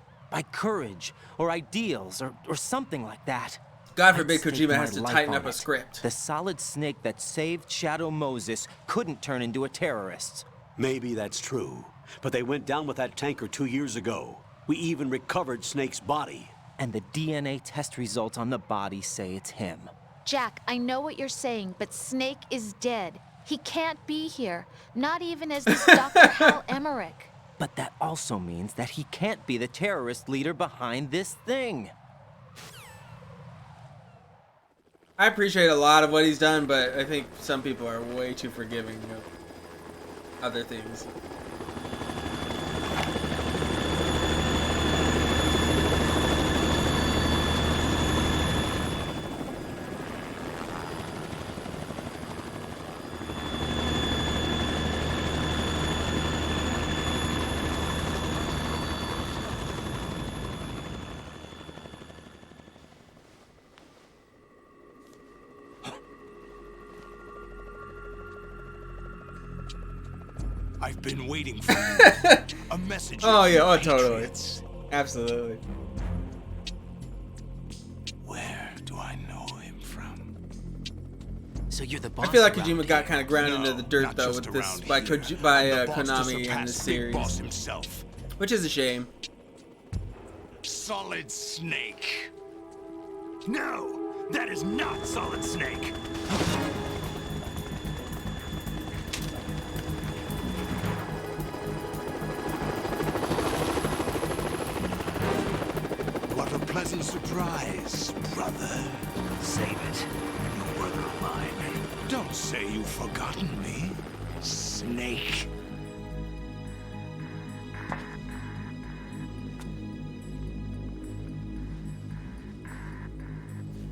courage or ideals or something like that. God I'd forbid stake Kojima my has to life tighten on up a it. script. The solid snake that saved Shadow Moses couldn't turn into a terrorist. Maybe that's true, but they went down with that tanker 2 years ago. We even recovered Snake's body. And the DNA test results on the body say it's him. Jack, I know what you're saying, but Snake is dead. He can't be here, not even as this Dr. Hal Emmerich. But that also means that he can't be the terrorist leader behind this thing. I appreciate a lot of what he's done, but I think some people are way too forgiving of other things. I've been waiting for you. A message. Oh yeah, oh totally. Absolutely. Where do I know him from? So you're the boss. I feel like around Kojima got kind of ground into the dirt not though just with this around by here. Konami The boss to in surpass this Big series, Boss himself. which is a shame. Solid Snake. No, that is not Solid Snake. What a pleasant surprise, brother. Save it. You brother of mine. Don't say you've forgotten me, Snake.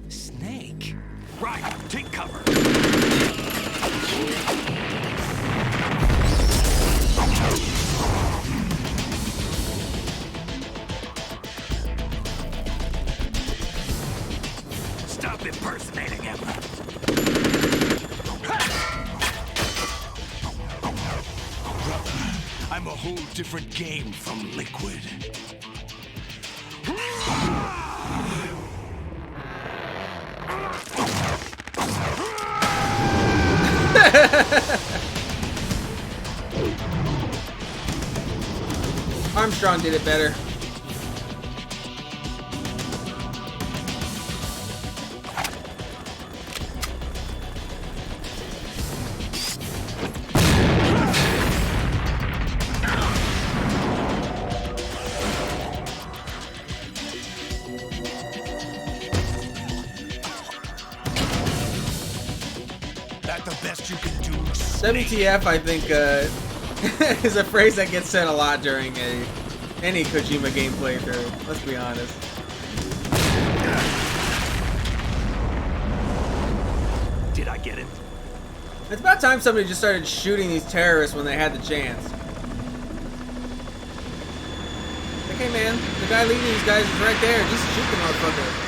Snake? Right, take cover. Stop impersonating him. Brother, I'm a whole different game from Liquid. Armstrong did it better. That the best you can do? WTF, I think, is a phrase that gets said a lot during any Kojima game playthrough. Let's be honest. Did I get it? It's about time somebody just started shooting these terrorists when they had the chance. Like, hey man, the guy leading these guys is right there. Just shoot the motherfucker.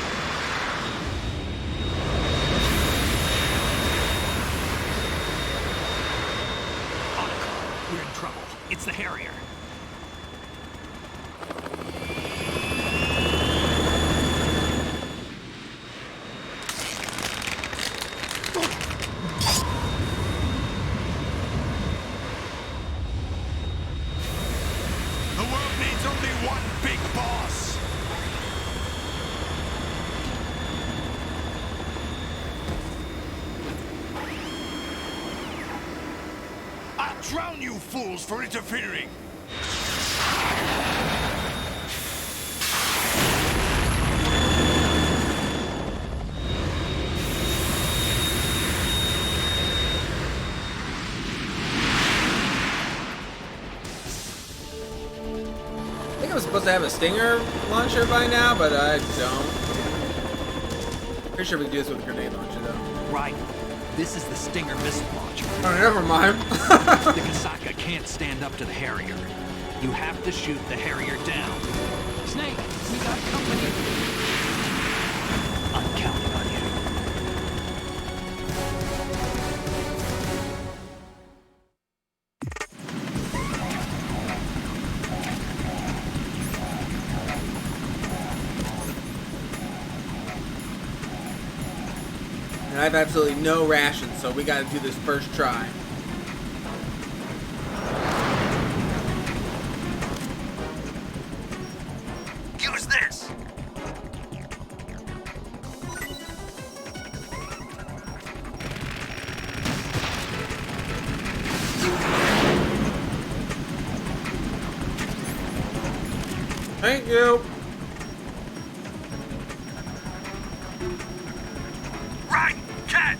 trouble. It's the Harrier. The world needs only one big boss. I'll drown you fools for interfering. I think I'm supposed to have a Stinger launcher by now, but I don't. Pretty sure we can do this with a grenade launcher, though. Right. This is the Stinger missile launcher. Oh, never mind. The Kasaka can't stand up to the Harrier. You have to shoot the Harrier down. Snake, we got company. I'm counting on you. And I have absolutely no rations, so we gotta do this first try. Use this. Thank you. Right, catch.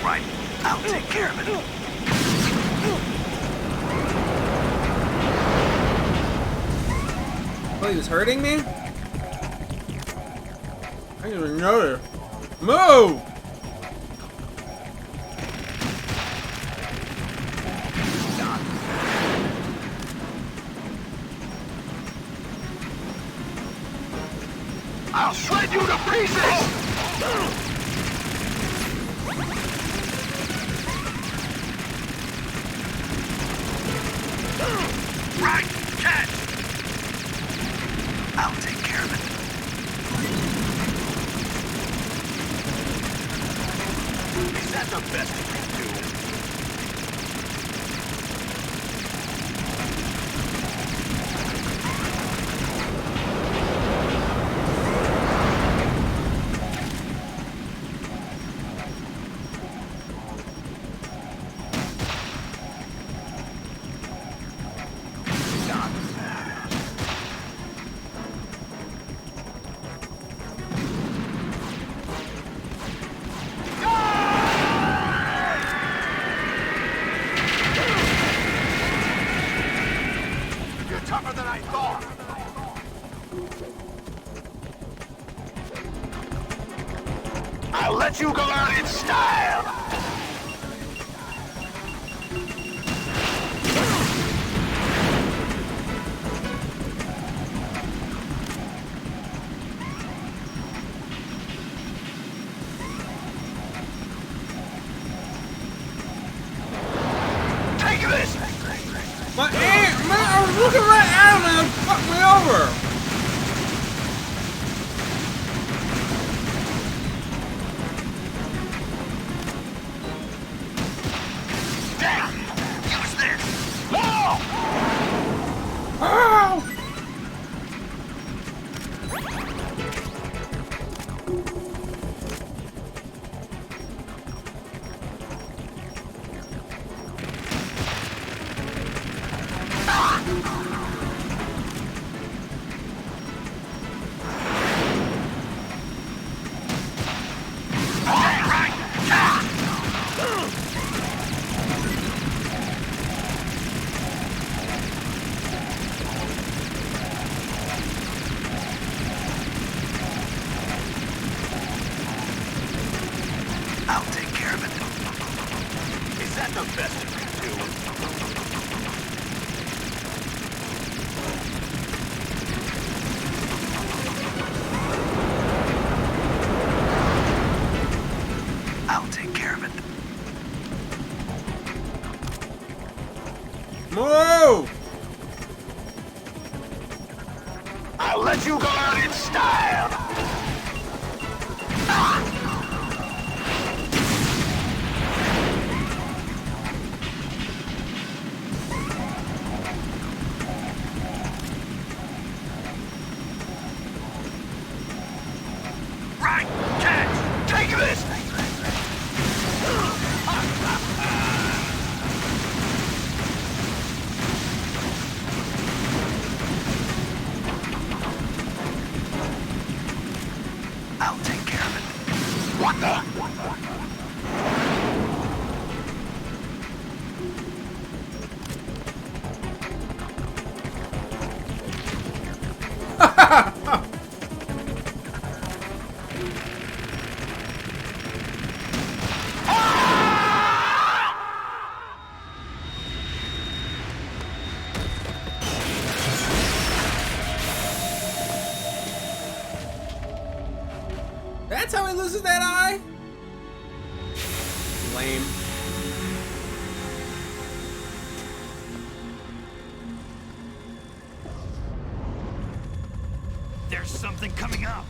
Right, I'll take care of it. Oh, he was hurting me? I didn't even notice. Move! I'll shred you to pieces! Right, catch! I'll take care of it. Is that the best you can do? Tougher than I thought. I'll let you go out in style. Take this. My aunt, man, I was looking right at him and it fucked me over. Damn! Use this. Whoa! Oh! that the best you can do? I'll take care of it. Move! I'll let you go out in style! Right! Catch! Take this! I'll take care of it. What the? That's how he loses that eye? Lame. There's something coming up.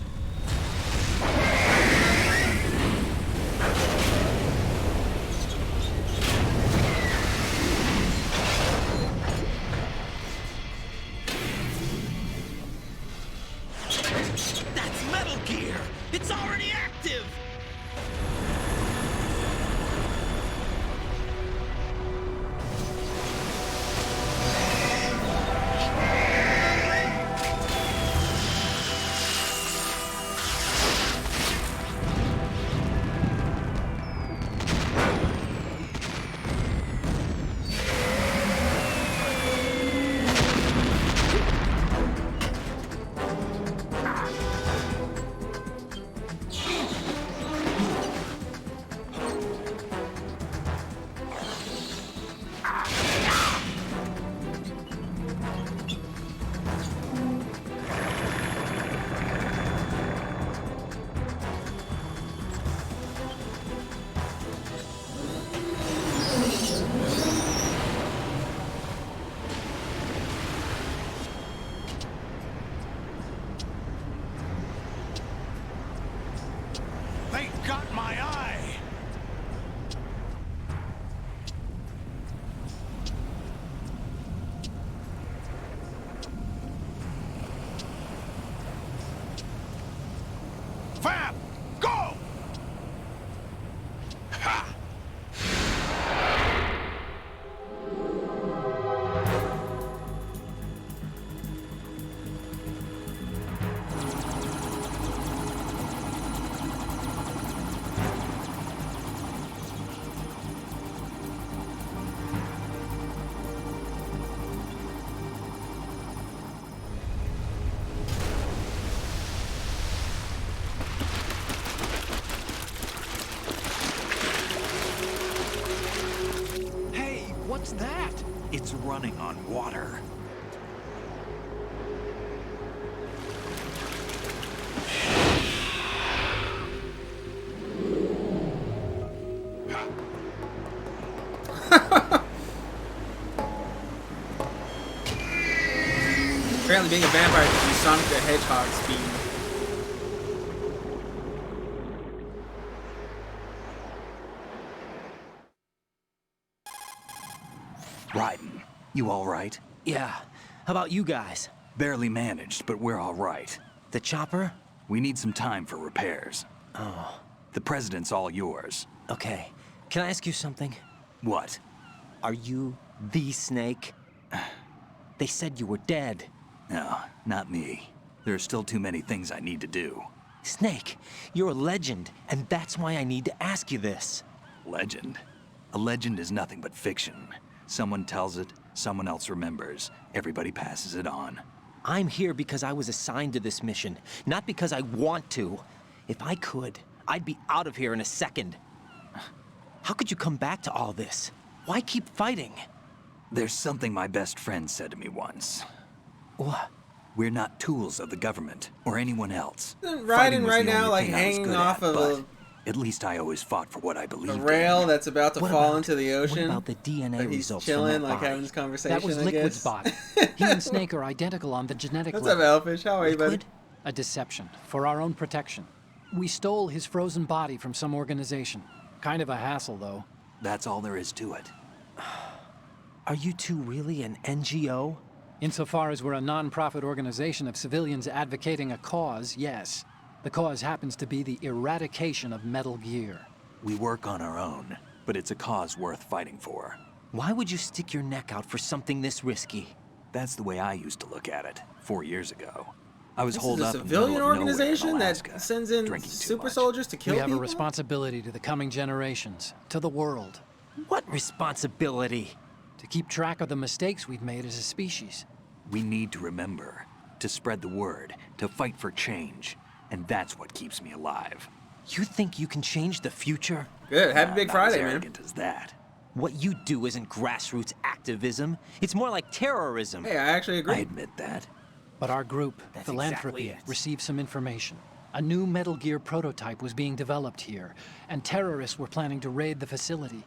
That's Metal Gear! It's already active! They got my eye! Fab! Go! Ha! Hey, what's that? It's running on water. Apparently being a vampire gives you Sonic the Hedgehog speed. Raiden, you all right? Yeah. How about you guys? Barely managed, but we're all right. The chopper? We need some time for repairs. Oh. The president's all yours. Okay. Can I ask you something? What? Are you the Snake? They said you were dead. No, not me. There are still too many things I need to do. Snake, you're a legend, and that's why I need to ask you this. Legend? A legend is nothing but fiction. Someone tells it, someone else remembers. Everybody passes it on. I'm here because I was assigned to this mission, not because I want to. If I could, I'd be out of here in a second. How could you come back to all this? Why keep fighting? There's something my best friend said to me once. What? We're not tools of the government or anyone else. Raiden Fighting was right the now, only like thing I was hanging good off at, of but at least I always fought for what I believed a rail in. that's about to What fall about- into the ocean. What about the DNA but he's results from chilling, that like body? having this conversation. That was I Liquid's guess. body. He and Snake are identical on the genetic What's up, level. Elfish? How are you, buddy? Liquid? A deception for our own protection. We stole his frozen body from some organization. Kind of a hassle, though. That's all there is to it. Are you two really an NGO? Insofar as we're a non-profit organization of civilians advocating a cause, yes. The cause happens to be the eradication of Metal Gear. We work on our own, but it's a cause worth fighting for. Why would you stick your neck out for something this risky? That's the way I used to look at it 4 years ago. I was This holed is a up in the civilian middle of nowhere in organization Alaska, that sends in drinking too super much. soldiers to kill We have people? a responsibility to the coming generations, to the world. What responsibility? To keep track of the mistakes we've made as a species. We need to remember, to spread the word, to fight for change. And that's what keeps me alive. You think you can change the future? Good. Happy Big Not Friday, as man. arrogant as that. What you do isn't grassroots activism. It's more like terrorism. Hey, I actually agree. I admit that. But our group, That's Philanthropy, exactly it. received some information. A new Metal Gear prototype was being developed here, and terrorists were planning to raid the facility.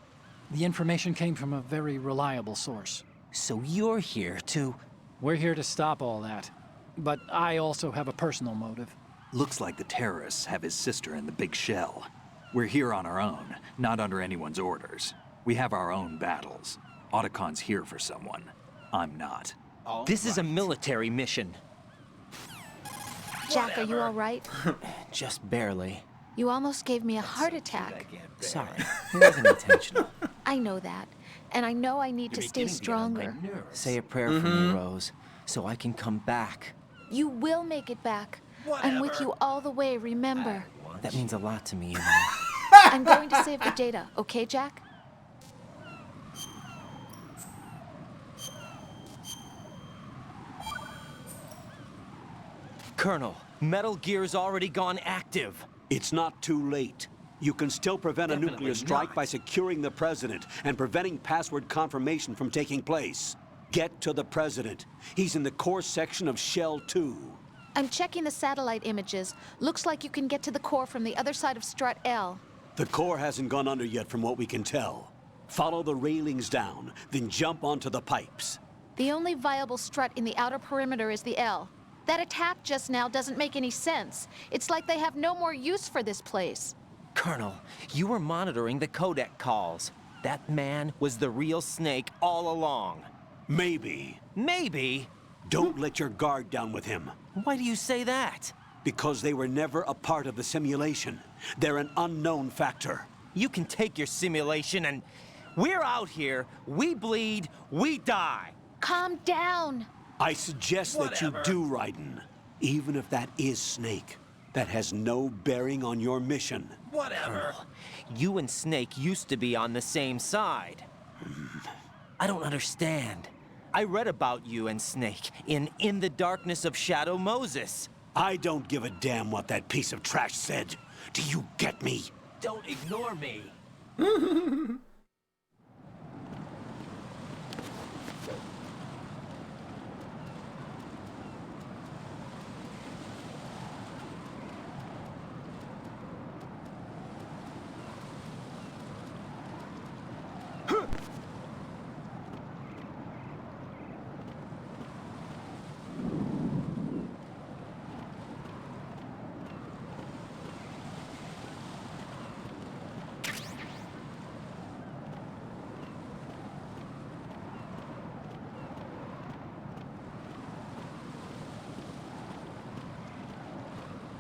The information came from a very reliable source. So you're here to... We're here to stop all that. But I also have a personal motive. Looks like the terrorists have his sister in the big shell. We're here on our own, not under anyone's orders. We have our own battles. Otacon's here for someone. I'm not. This is a military mission. Jack, are you all right? Just barely. You almost gave me a heart attack. Sorry, it wasn't intentional. I know that. And I know I need to stay stronger. Say a prayer for me, Rose, so I can come back. You will make it back. I'm with you all the way, remember. That means a lot to me, you know. I'm going to save the data, okay, Jack? Colonel, Metal Gear's already gone active. It's not too late. You can still prevent a nuclear strike by securing the president and preventing password confirmation from taking place. Get to the president. He's in the core section of Shell 2. I'm checking the satellite images. Looks like you can get to the core from the other side of Strut L. The core hasn't gone under yet from what we can tell. Follow the railings down, then jump onto the pipes. The only viable strut in the outer perimeter is the L. That attack just now doesn't make any sense. It's like they have no more use for this place. Colonel, you were monitoring the codec calls. That man was the real Snake all along. Maybe. Maybe? Don't let your guard down with him. Why do you say that? Because they were never a part of the simulation. They're an unknown factor. You can take your simulation and... We're out here, we bleed, we die. Calm down. I suggest that you do, Raiden. Even if that is Snake. That has no bearing on your mission. Colonel, you and Snake used to be on the same side. I don't understand. I read about you and Snake in the Darkness of Shadow Moses. I don't give a damn what that piece of trash said. Do you get me? Don't ignore me.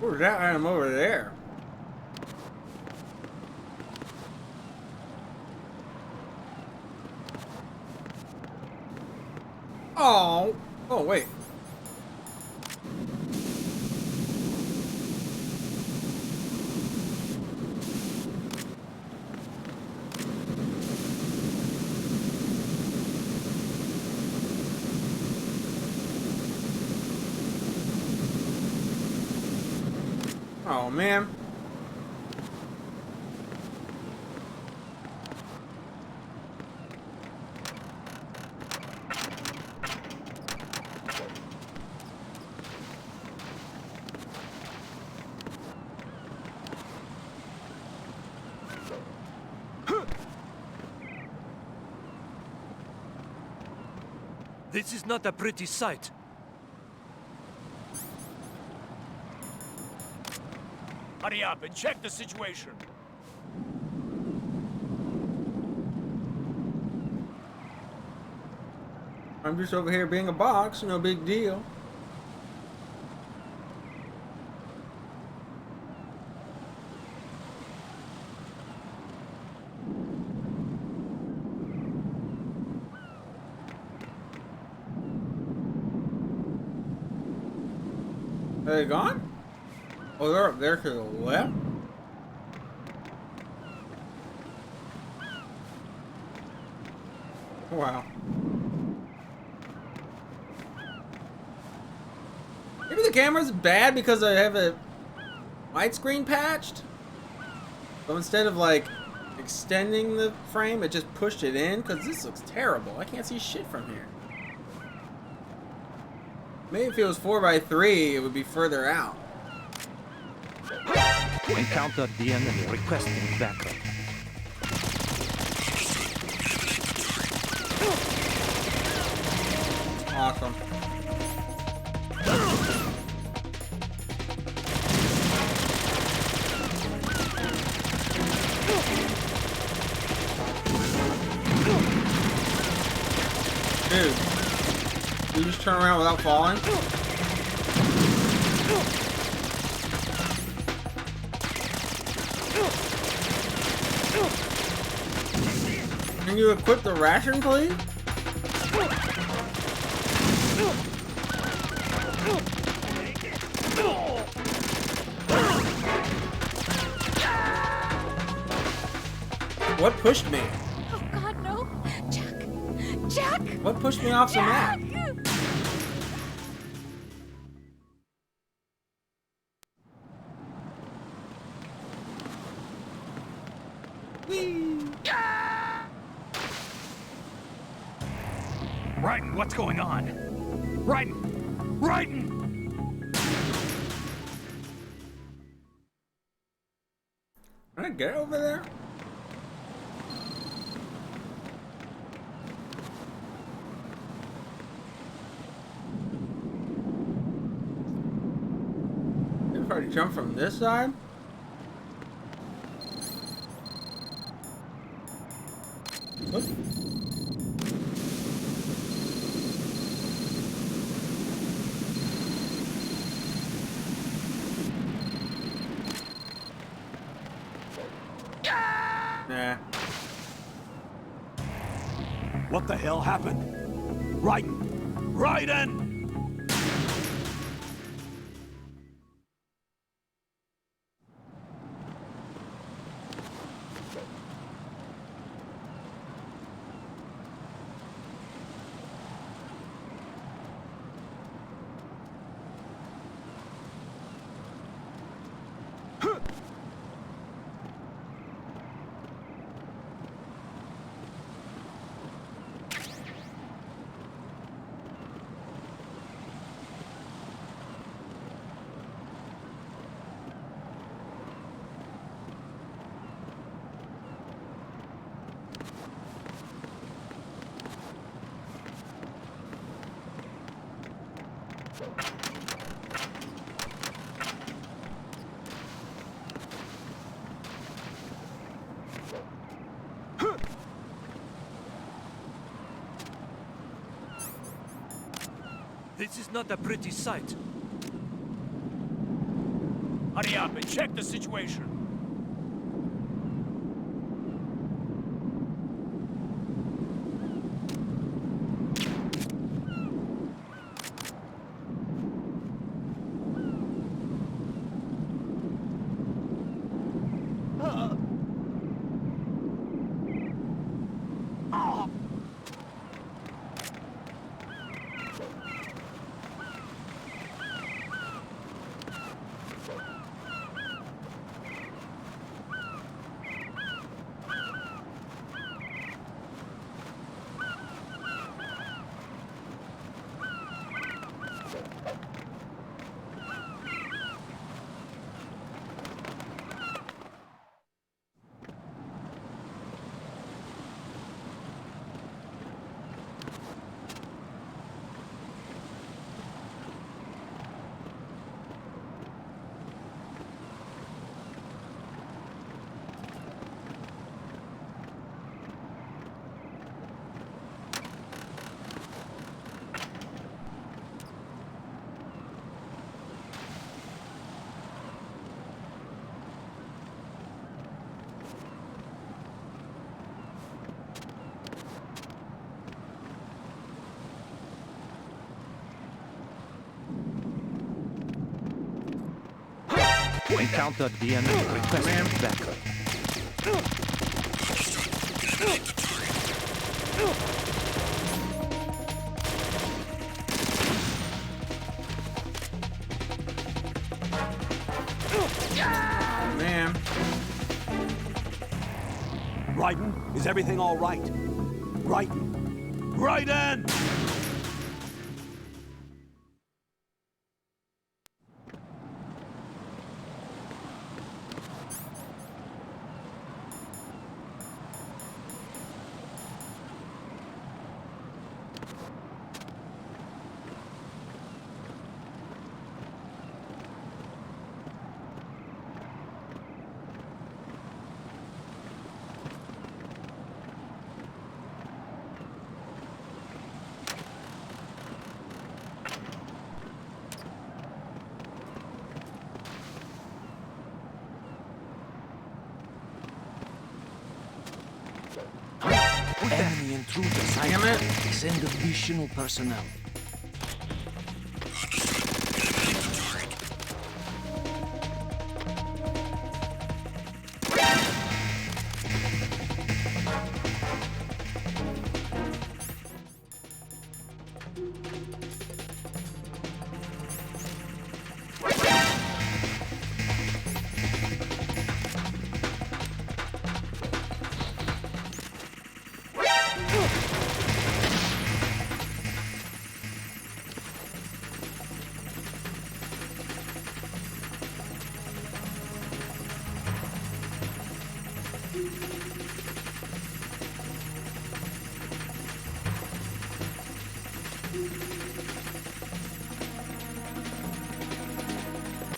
Where's that item over there? Oh. Oh, wait. Oh, man. This is not a pretty sight. Hurry up and check the situation. I'm just over here being a box, no big deal. Are they gone? Oh, they're up there to the left. Wow. Maybe the camera's bad because I have a widescreen patched. So instead of like extending the frame, it just pushed it in because this looks terrible. I can't see shit from here. Maybe if it was 4x3, it would be further out. Encountered the enemy requesting backup. Awesome. Dude, you just turn around without falling? Can you equip the ration, please? What pushed me? Oh God, no! Jack! Jack! What pushed me off the map? Raiden, what's going on? Raiden! Raiden! Can I get over there? If I jump from this side? What? Nah. What the hell happened? Raiden! Raiden! This is not a pretty sight. Hurry up and check the situation. Encountered the enemy. Requesting backup. Man. Raiden, is everything all right? Raiden! Raiden! Enemy intruders. Damn it. Send additional personnel.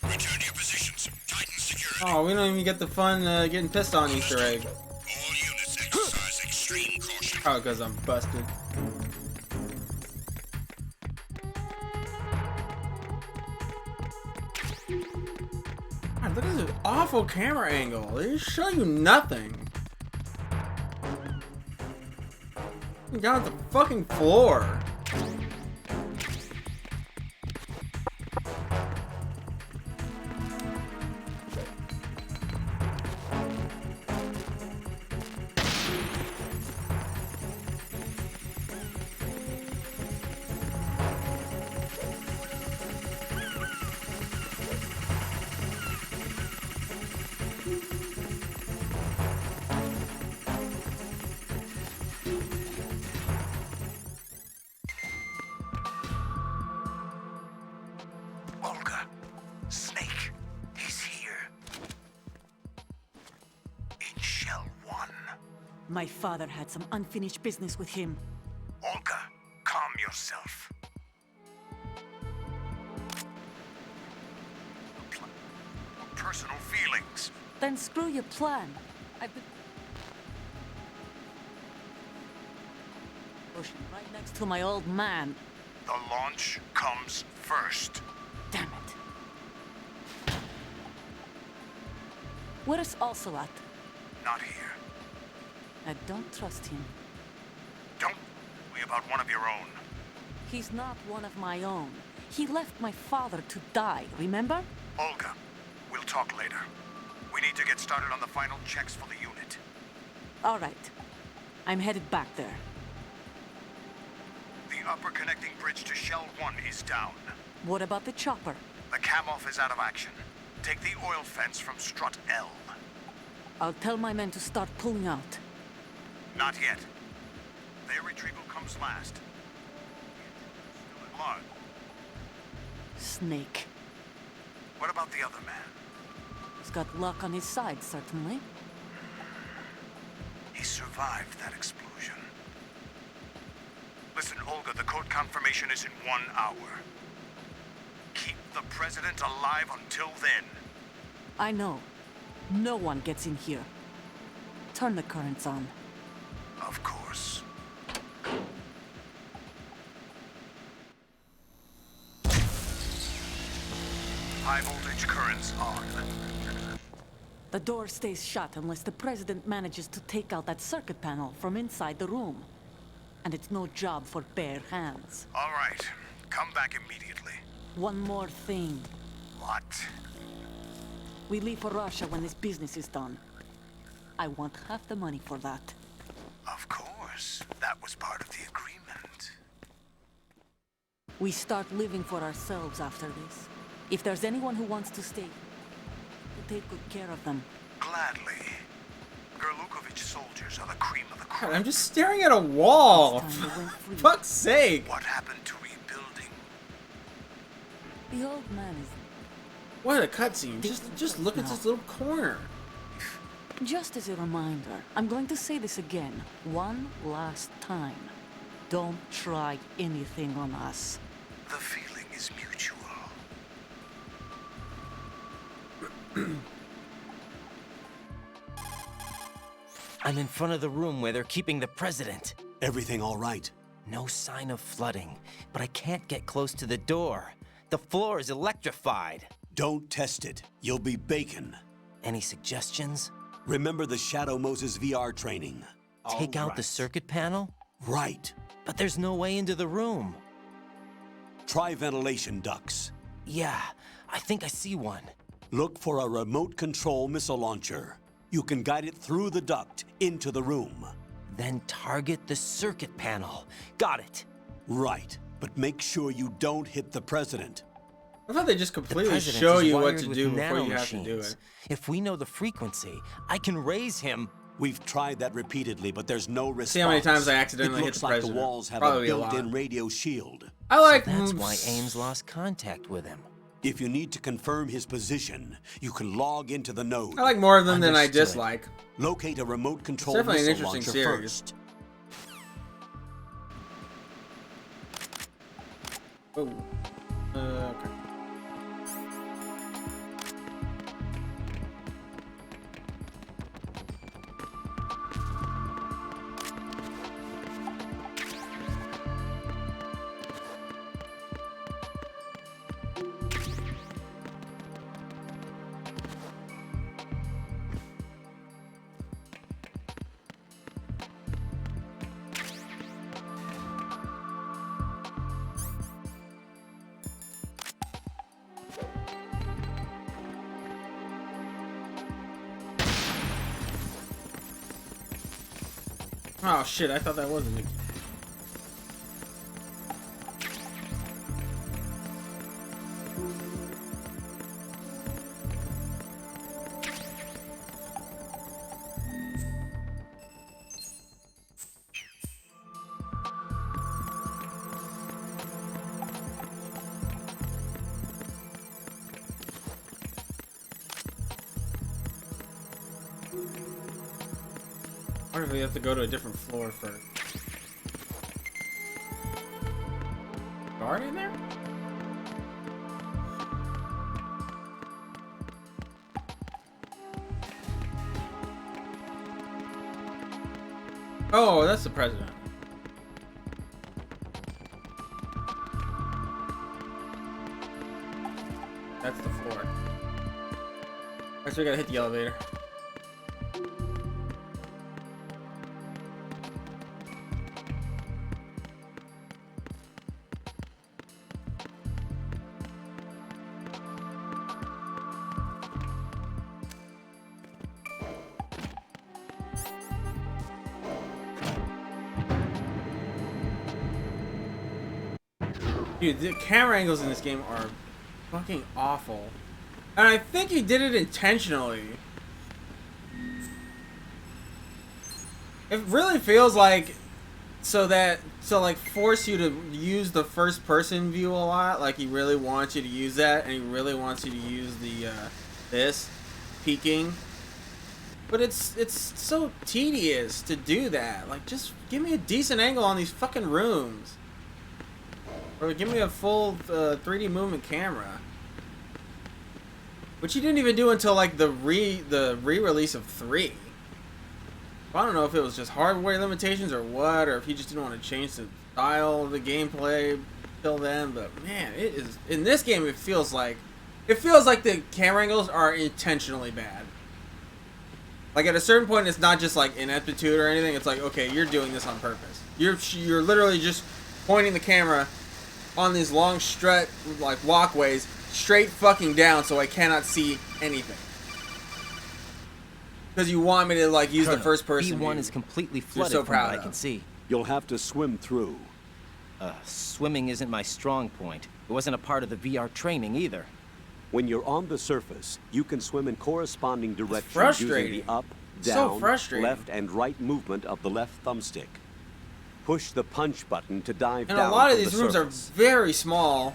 Return to your positions. Titan security. Oh, we don't even get the fun getting pissed on Easter egg. All units exercise extreme caution. Oh, because I'm busted. God, look at this awful camera angle. They just show you nothing. You're down at the fucking floor. Olga, Snake, he's here. In Shell 1. My father had some unfinished business with him. Olga, calm yourself. Personal feelings. Then screw your plan. I've been pushing right next to my old man. The launch comes first. Damn it. Where's Ocelot? Not here. I don't trust him. Don't worry about one of your own. He's not one of my own. He left my father to die, remember? Olga, we'll talk later. We need to get started on the final checks for the unit. All right. I'm headed back there. The upper connecting bridge to Shell 1 is down. What about the chopper? The cam-off is out of action. Take the oil fence from strut L. I'll tell my men to start pulling out. Not yet. Their retrieval comes last. Still at large. Snake. What about the other man? He's got luck on his side, certainly. He survived that explosion. Listen, Olga, the code confirmation is in 1 hour. Keep the president alive until then. I know. No one gets in here. Turn the currents on. Of course. High voltage currents on. The door stays shut unless the president manages to take out that circuit panel from inside the room. And it's no job for bare hands. All right. Come back immediately. One more thing. What? We leave for Russia when this business is done. I want half the money for that. Of course. That was part of the agreement. We start living for ourselves after this. If there's anyone who wants to stay, we'll take good care of them. Gladly. Gerlukovich soldiers are the cream of the crop. God, I'm just staring at a wall. For fuck's sake. What happened to rebuilding? The old man is... What a cutscene. Just look at this little corner. Just as a reminder, I'm going to say this again, one last time. Don't try anything on us. The feeling is mutual. I'm in front of the room where they're keeping the president. Everything all right? No sign of flooding, but I can't get close to the door. The floor is electrified. Don't test it. You'll be bacon. Any suggestions? Remember the Shadow Moses VR training. Take out the circuit panel? Right. But there's no way into the room. Try ventilation ducts. Yeah, I think I see one. Look for a remote control missile launcher. You can guide it through the duct into the room. Then target the circuit panel. Got it. Right, but make sure you don't hit the president. I thought they just completely president show is you what wired to with do before you have to nanomachines. do it. If we know the frequency, I can raise him. We've tried that repeatedly, but there's no response. See how many times I accidentally it hit looks the like president. the walls have Probably a a lot. built-in radio shield. I like... So that's why Ames lost contact with him. If you need to confirm his position, you can log into the node. I like more of them than I Understood. dislike. Locate a remote control It's definitely an missile interesting launcher series. first. Oh. Okay. Oh shit, I thought that was a Mickey. I wonder if we have to go to a different floor first. Guard in there? Oh, that's the president. That's the floor. Alright, so we gotta hit the elevator. Dude, the camera angles in this game are fucking awful. And I think he did it intentionally. It really feels like like force you to use the first person view a lot. Like he really wants you to use that, and he really wants you to use the this peeking. But it's so tedious to do that. Like just give me a decent angle on these fucking rooms. Or give me a full 3D movement camera. Which he didn't even do until like the re-release of 3. I don't know if it was just hardware limitations or what, or if he just didn't want to change the style of the gameplay till then, but man, it is in this game it feels like the camera angles are intentionally bad. Like at a certain point it's not just like ineptitude or anything, it's like, okay, you're doing this on purpose. You're literally just pointing the camera on these long strut like walkways straight fucking down so I cannot see anything. Because you want me to like use the Colonel, first person B1 view. is completely You're flooded so from proud what I of. can see. You'll have to swim through. Swimming isn't my strong point. It wasn't a part of the VR training either. When you're on the surface, you can swim in corresponding directions using frustrating. the up, So down, frustrating. left, and right movement of the left thumbstick. Push the punch button to dive And down a lot of from these the rooms surface. are very small,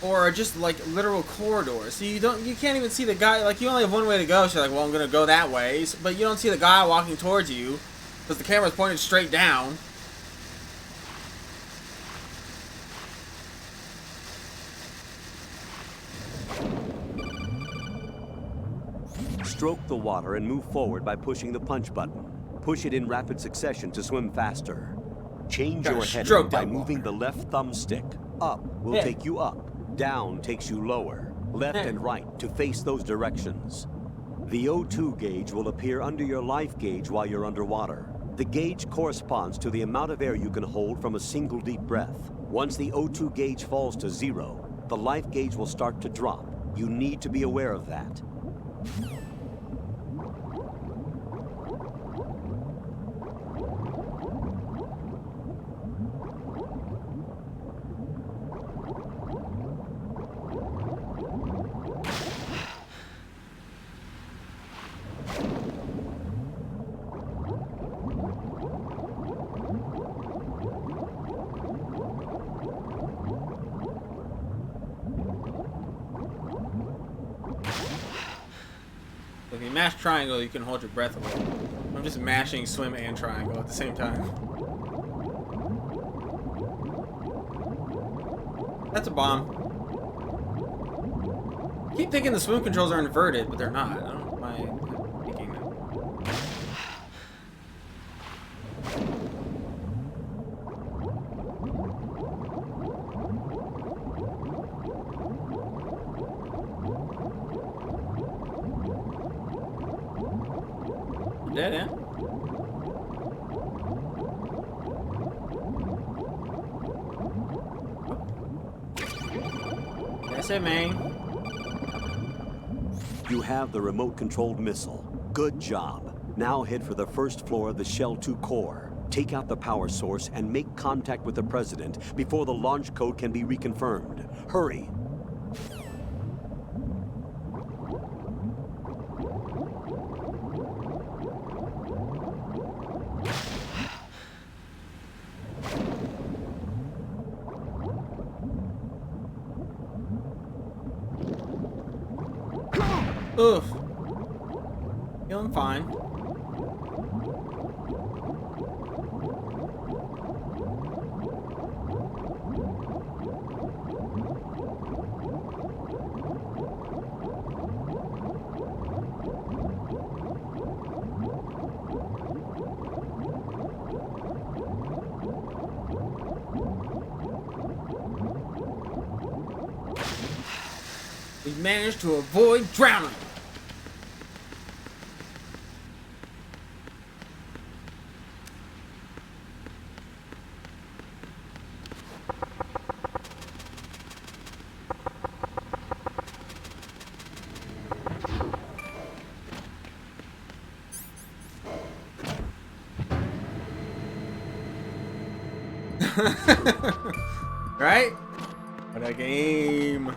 or are just like literal corridors. So you can't even see the guy. Like you only have one way to go. So you're like, well, I'm gonna go that way. But you don't see the guy walking towards you because the camera's pointed straight down. Stroke the water and move forward by pushing the punch button. Push it in rapid succession to swim faster. Change Gotta your heading stroke by that moving the left thumbstick. Up will Yeah. take you up. Down takes you lower. Left Yeah. and right to face those directions. The O2 gauge will appear under your life gauge while you're underwater. The gauge corresponds to the amount of air you can hold from a single deep breath. Once the O2 gauge falls to 0, the life gauge will start to drop. You need to be aware of that. If you mash triangle, you can hold your breath away. I'm just mashing swim and triangle at the same time. That's a bomb. I keep thinking the swim controls are inverted, but they're not. I don't know why I'm thinking that. Dead end. That's it, man. You have the remote-controlled missile. Good job. Now head for the first floor of the Shell 2 core. Take out the power source and make contact with the President before the launch code can be reconfirmed. Hurry. Oof. Feeling fine. We managed to avoid drowning. Right? What a game.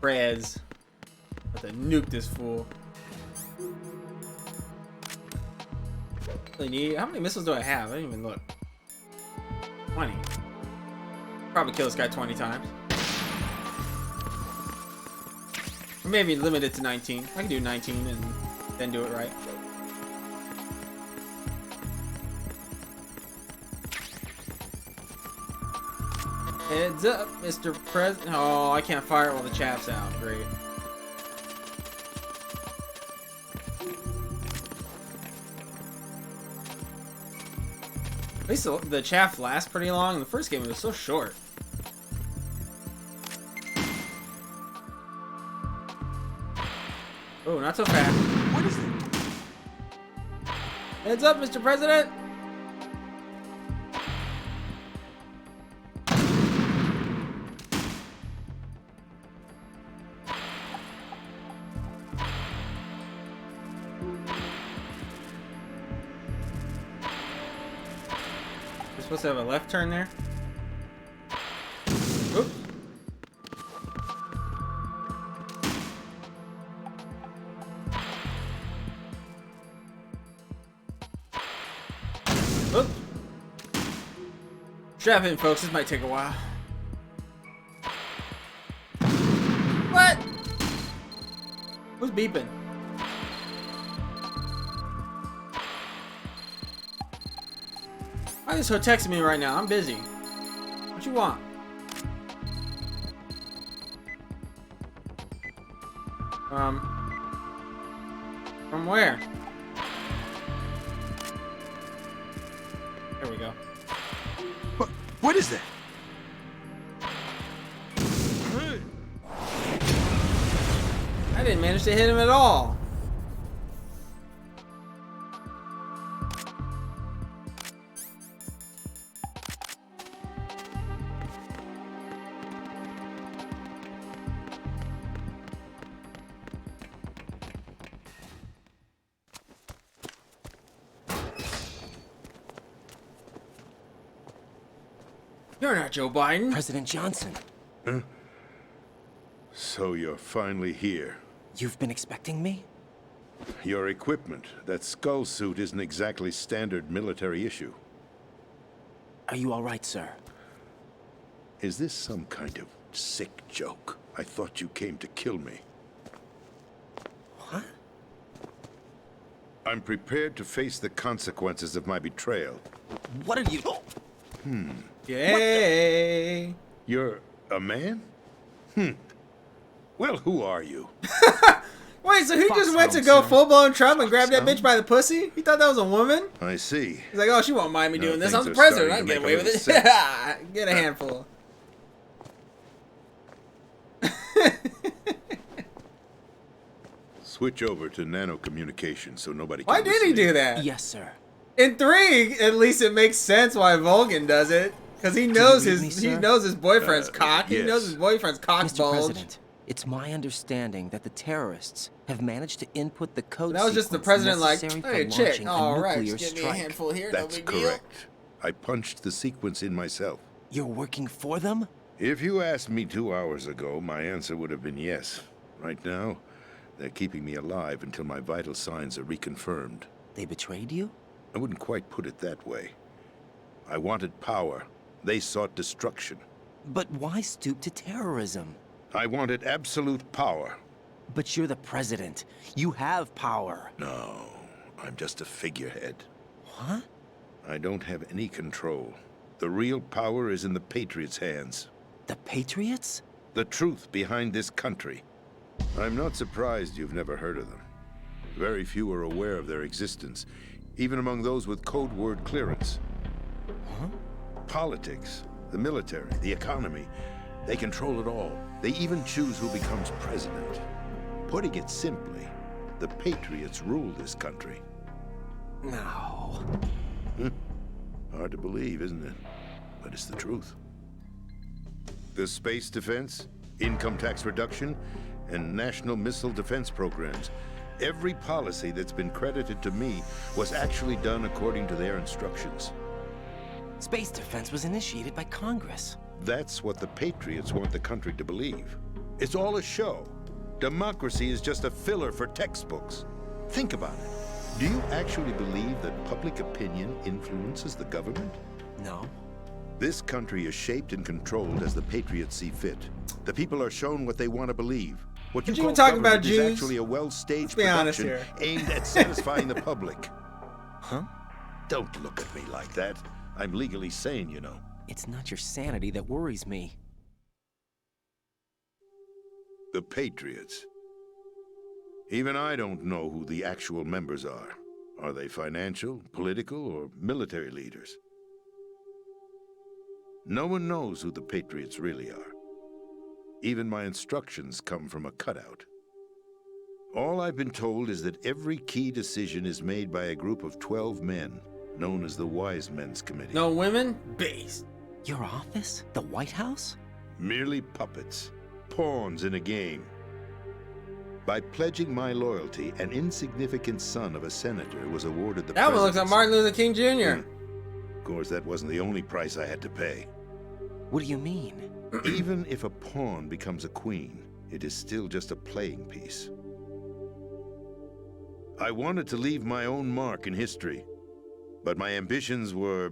Prez. About to nuke this fool. Really neat. How many missiles do I have? I didn't even look. 20. Probably kill this guy 20 times. Or maybe limit it to 19. I can do 19 and then do it right. Heads up, Mr. President. Oh, I can't fire it while the chaff's out. Great. At least the chaff lasts pretty long. In the first game, it was so short. Oh, not so fast. What is it? Heads up, Mr. President. You're supposed to have a left turn there. Oops. Oops. Strap in, folks. This might take a while. What? Who's beeping? Why is this texting me right now? I'm busy. What you want? From where? There we go. What is that? I didn't manage to hit him at all. You're not Joe Biden. President Johnson. Huh? So you're finally here. You've been expecting me? Your equipment, that skull suit, isn't exactly standard military issue. Are you all right, sir? Is this some kind of sick joke? I thought you came to kill me. What? I'm prepared to face the consequences of my betrayal. What are you... Yay! You're a man? Well, who are you? Wait, so he just went to go full-blown Trump and grab that bitch by the pussy? He thought that was a woman? I see. He's like, oh, she won't mind me doing this. I'm things the are president. I starting can to get make away a with little it. Get a handful. Switch over to nano communication so nobody can Why did he do that? Yes, sir. In 3, at least it makes sense why Vulcan does it. Because he knows he knows his boyfriend's cock. He yes. knows his boyfriend's cock Mr. bulge. President, it's my understanding that the terrorists have managed to input the code That was just the sequence president like, necessary hey, for chick, launching a all right, nuclear just give me a strike. handful here, That's no big deal. correct. I punched the sequence in myself. You're working for them? If you asked me 2 hours ago, my answer would have been yes. Right now, they're keeping me alive until my vital signs are reconfirmed. They betrayed you? I wouldn't quite put it that way. I wanted power. They sought destruction. But why stoop to terrorism? I wanted absolute power. But you're the president. You have power. No, I'm just a figurehead. What? I don't have any control. The real power is in the Patriots' hands. The Patriots? The truth behind this country. I'm not surprised you've never heard of them. Very few are aware of their existence, even among those with code word clearance. Huh? Politics, the military, the economy, they control it all. They even choose who becomes president. Putting it simply, the Patriots rule this country. No. Hard to believe, isn't it? But it's the truth. The space defense, income tax reduction, and national missile defense programs. Every policy that's been credited to me was actually done according to their instructions. Space defense was initiated by Congress. That's what the Patriots want the country to believe. It's all a show. Democracy is just a filler for textbooks. Think about it. Do you actually believe that public opinion influences the government? No. This country is shaped and controlled as the Patriots see fit. The people are shown what they want to believe. What you Did you call even talk about government is Jews? actually a well-staged Let's be honest production here. aimed at satisfying the public. Huh? Don't look at me like that. I'm legally sane, you know. It's not your sanity that worries me. The Patriots. Even I don't know who the actual members are. Are they financial, political, or military leaders? No one knows who the Patriots really are. Even my instructions come from a cutout. All I've been told is that every key decision is made by a group of 12 men, known as the Wise Men's Committee. No women? Based. Your office? The White House? Merely puppets, pawns in a game. By pledging my loyalty, an insignificant son of a senator was awarded the That one looks like presidency. Martin Luther King Jr. Of course, that wasn't the only price I had to pay. What do you mean? Even if a pawn becomes a queen, it is still just a playing piece. I wanted to leave my own mark in history, but my ambitions were...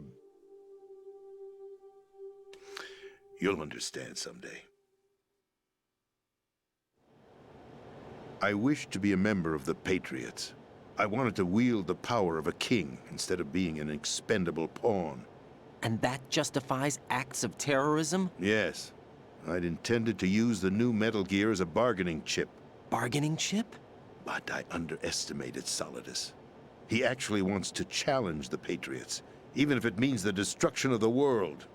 You'll understand someday. I wished to be a member of the Patriots. I wanted to wield the power of a king instead of being an expendable pawn. And that justifies acts of terrorism? Yes. I'd intended to use the new Metal Gear as a bargaining chip. Bargaining chip? But I underestimated Solidus. He actually wants to challenge the Patriots, even if it means the destruction of the world.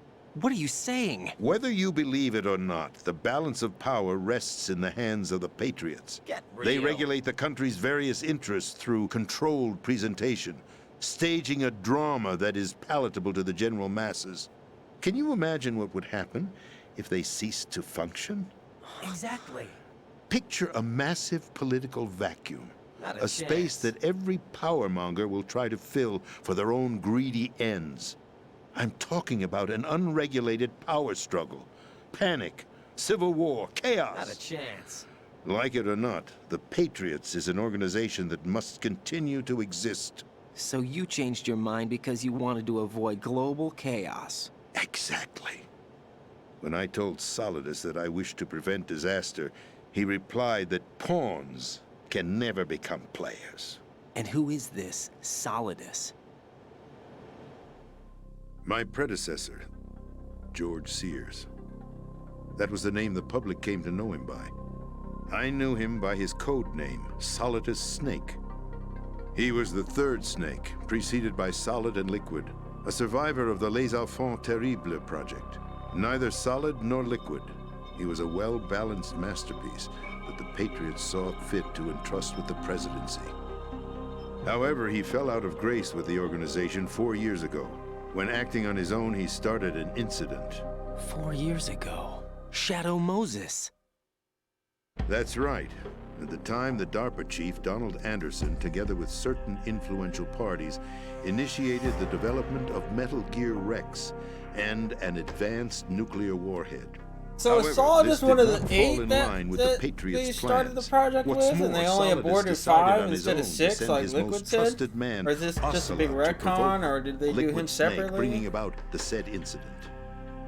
What are you saying? Whether you believe it or not, the balance of power rests in the hands of the Patriots. Get real. They regulate the country's various interests through controlled presentation, staging a drama that is palatable to the general masses. Can you imagine what would happen if they ceased to function? Exactly. Picture a massive political vacuum. Not A space that every powermonger will try to fill for their own greedy ends. I'm talking about an unregulated power struggle. Panic, civil war, chaos. Not a chance. Like it or not, the Patriots is an organization that must continue to exist. So you changed your mind because you wanted to avoid global chaos. Exactly. When I told Solidus that I wished to prevent disaster, he replied that pawns can never become players. And who is this Solidus? My predecessor, George Sears. That was the name the public came to know him by. I knew him by his code name, Solidus Snake. He was the third Snake, preceded by Solid and Liquid, a survivor of the Les Enfants Terribles project. Neither solid nor liquid, he was a well-balanced masterpiece that the Patriots saw fit to entrust with the presidency. However, he fell out of grace with the organization 4 years ago. When acting on his own, he started an incident. 4 years ago. Shadow Moses. That's right. At the time, the DARPA chief, Donald Anderson, together with certain influential parties, initiated the development of Metal Gear Rex and an advanced nuclear warhead. So However, is Solidus this one did of not the fall 8 in that, line with that the Patriots' they started plans. the project What's with, more, and they only Solidus aborted decided 5 on his instead own of to 6 send like his Liquid most said? trusted man, Or is this just a big Ocelot, to provoke retcon, or did they do Liquid him Snake, separately? bringing about the said incident.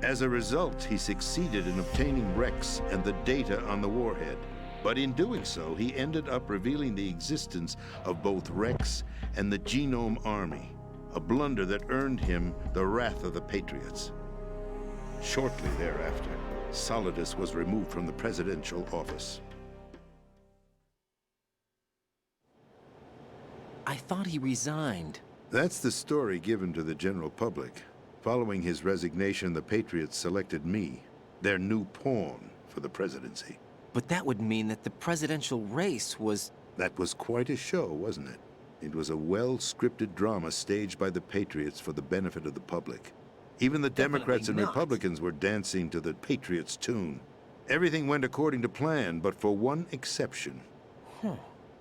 As a result, he succeeded in obtaining Rex and the data on the warhead. But in doing so, he ended up revealing the existence of both Rex and the Genome Army, a blunder that earned him the wrath of the Patriots. Shortly thereafter, Solidus was removed from the presidential office. I thought he resigned. That's the story given to the general public. Following his resignation, the Patriots selected me, their new pawn, for the presidency. But that would mean that the presidential race was... That was quite a show, wasn't it? It was a well-scripted drama staged by the Patriots for the benefit of the public. Even the Democrats and not. Republicans were dancing to the Patriots' tune. Everything went according to plan, but for one exception.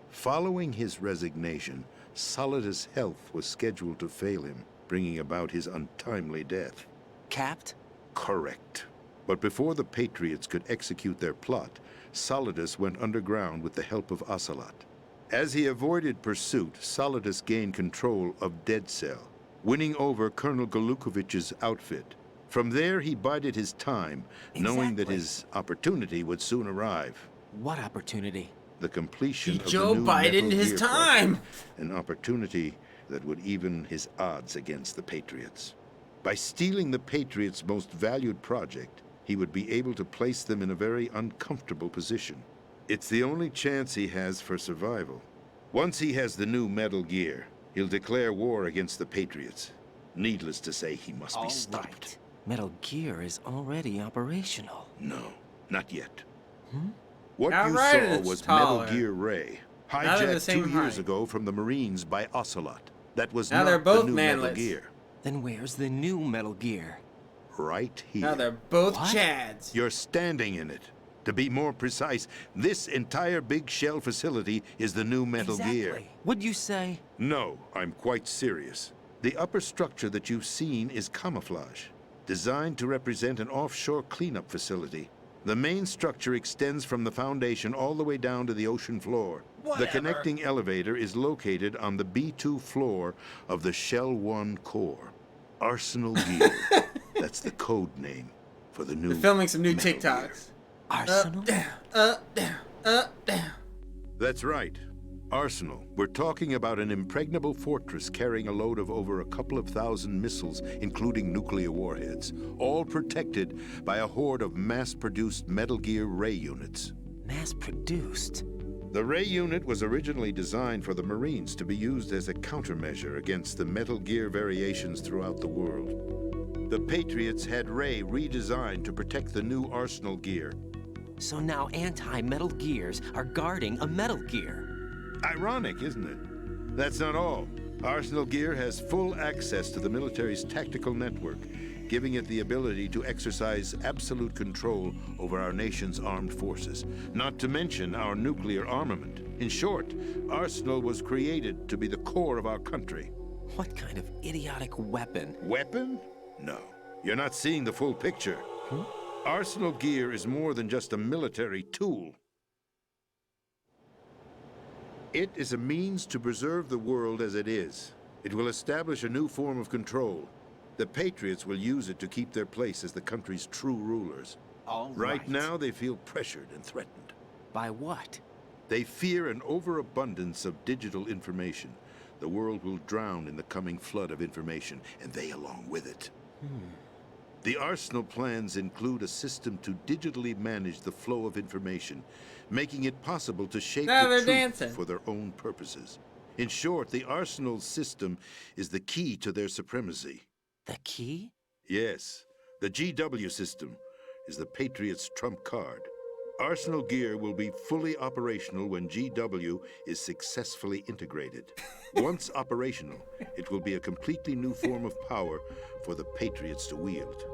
Following his resignation, Solidus' health was scheduled to fail him, bringing about his untimely death. Capped? Correct. But before the Patriots could execute their plot, Solidus went underground with the help of Ocelot. As he avoided pursuit, Solidus gained control of Dead Cell, winning over Colonel Golukovich's outfit. From there, he bided his time, knowing that his opportunity would soon arrive. What opportunity? The completion of Joe the new Biden Metal his Gear time. project, an opportunity that would even his odds against the Patriots. By stealing the Patriots' most valued project, he would be able to place them in a very uncomfortable position. It's the only chance he has for survival. Once he has the new Metal Gear, he'll declare war against the Patriots. Needless to say, he must be stopped. Right. Metal Gear is already operational. No, not yet. Hmm? What Not you right, saw it's was taller. Metal Gear Ray, Now they're the hijacked same 2 years height. ago from the Marines by Ocelot. That was Now not they're both the new Metal manlets. Gear. Then where's the new Metal Gear? Right here. Now they're both What? Chads. You're standing in it. To be more precise, this entire big shell facility is the new Metal Gear. What'd you say? No, I'm quite serious. The upper structure that you've seen is camouflage, designed to represent an offshore cleanup facility. The main structure extends from the foundation all the way down to the ocean floor. Whatever. The connecting elevator is located on the B2 floor of the Shell 1 core. Arsenal Gear. That's the code name for the new. They're filming some new Metal TikToks. Arsenal? That's right. Arsenal. We're talking about an impregnable fortress carrying a load of over a couple of thousand missiles, including nuclear warheads, all protected by a horde of mass-produced Metal Gear Ray units. Mass-produced? The Ray unit was originally designed for the Marines to be used as a countermeasure against the Metal Gear variations throughout the world. The Patriots had Ray redesigned to protect the new Arsenal Gear. So now anti-Metal Gears are guarding a Metal Gear. Ironic, isn't it? That's not all. Arsenal Gear has full access to the military's tactical network, giving it the ability to exercise absolute control over our nation's armed forces, not to mention our nuclear armament. In short, Arsenal was created to be the core of our country. What kind of idiotic weapon? Weapon? No. You're not seeing the full picture. Arsenal Gear is more than just a military tool. It is a means to preserve the world as it is. It will establish a new form of control. The Patriots will use it to keep their place as the country's true rulers. All right now, they feel pressured and threatened. By what? They fear an overabundance of digital information. The world will drown in the coming flood of information, and they along with it. The Arsenal plans include a system to digitally manage the flow of information, making it possible to shape the truth for their own purposes. In short, the Arsenal system is the key to their supremacy. The key? Yes. The GW system is the Patriots' trump card. Arsenal Gear will be fully operational when GW is successfully integrated. Once operational, it will be a completely new form of power for the Patriots to wield.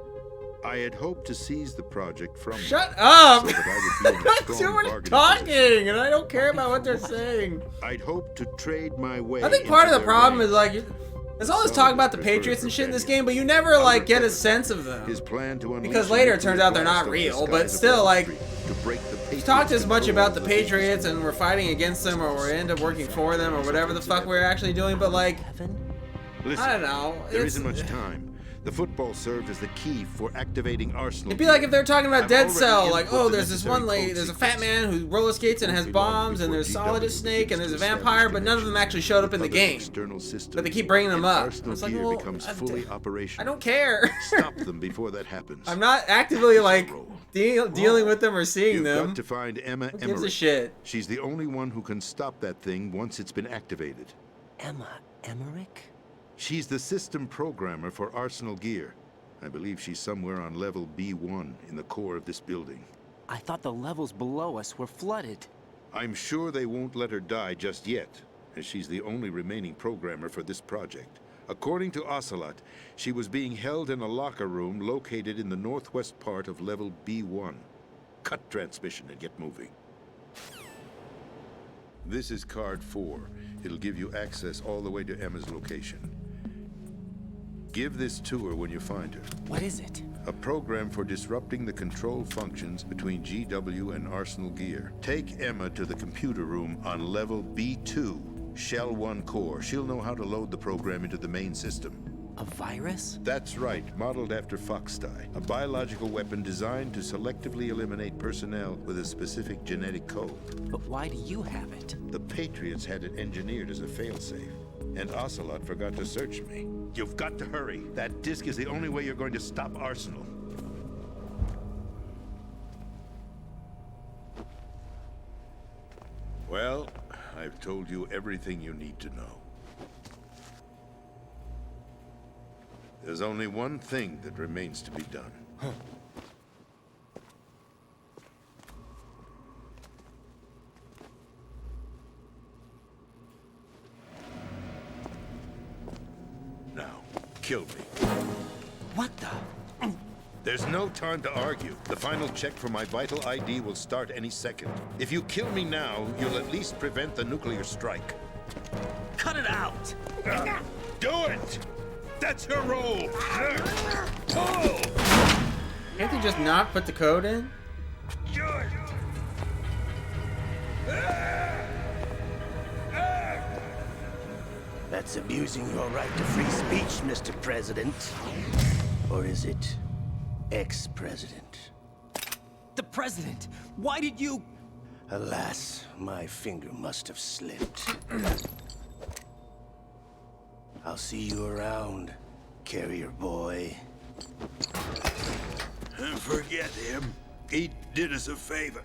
I had hoped to seize the project from them. Shut up! So that I would be in a strong Too much bargaining talking, position. and I don't care about what they're saying. I'd hoped to trade my way. I think part of into the their problem ranks. is like, there's all this talk about the Patriots and shit in this game, but you never like get a sense of them. His plan to Because later it turns out they're not real, but still like, we talked as much about the Patriots and we're fighting against them or we end up working for them or whatever the fuck we're actually doing, but like, Listen, I don't know. There isn't much time. The football served as the key for activating Arsenal. It'd be like if they're talking about I've Dead already Cell, like, input oh, the there's this necessary one lady, code there's a fat man who roller skates and has bombs, and there's Solid as Snake, and there's a vampire, but none of them actually showed up in the game. But they keep bringing them up. Arsenal It's like, Gear well, becomes fully operational. I don't care. Stop them before that happens. I'm not actively like dealing with them or seeing You've them. got to find Emma Who Emmerich. gives a shit? She's the only one who can stop that thing once it's been activated. Emma Emmerich? She's the system programmer for Arsenal Gear. I believe she's somewhere on level B1 in the core of this building. I thought the levels below us were flooded. I'm sure they won't let her die just yet, as she's the only remaining programmer for this project. According to Ocelot, she was being held in a locker room located in the northwest part of level B1. Cut transmission and get moving. This is card 4. It'll give you access all the way to Emma's location. Give this to her when you find her. What is it? A program for disrupting the control functions between GW and Arsenal Gear. Take Emma to the computer room on level B2, Shell 1 core. She'll know how to load the program into the main system. A virus? That's right, modeled after Foxdie, a biological weapon designed to selectively eliminate personnel with a specific genetic code. But why do you have it? The Patriots had it engineered as a failsafe, and Ocelot forgot to search me. You've got to hurry. That disk is the only way you're going to stop Arsenal. Well, I've told you everything you need to know. There's only one thing that remains to be done. Now, kill me. What the? There's no time to argue. The final check for my vital ID will start any second. If you kill me now, you'll at least prevent the nuclear strike. Cut it out! Do it! That's her role! Can't they just not put the code in? That's abusing your right to free speech, Mr. President. Or is it ex-president? The president! Why did you... Alas, my finger must have slipped. I'll see you around, carrier boy. Forget him. He did us a favor.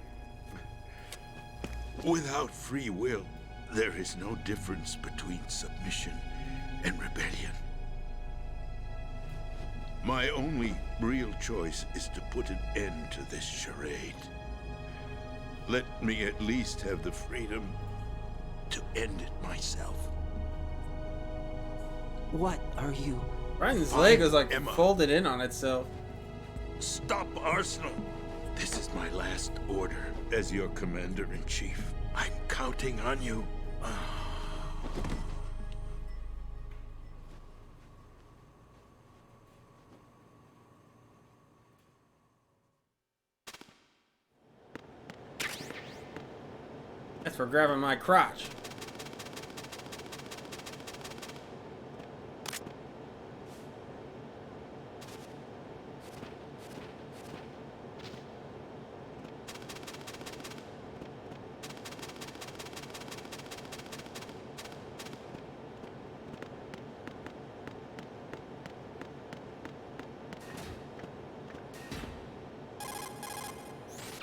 Without free will, there is no difference between submission and rebellion. My only real choice is to put an end to this charade. Let me at least have the freedom to end it myself. What are you... Ryan's leg was like folded in on itself. Stop Arsenal! This is my last order as your commander-in-chief. I'm counting on you. That's for grabbing my crotch.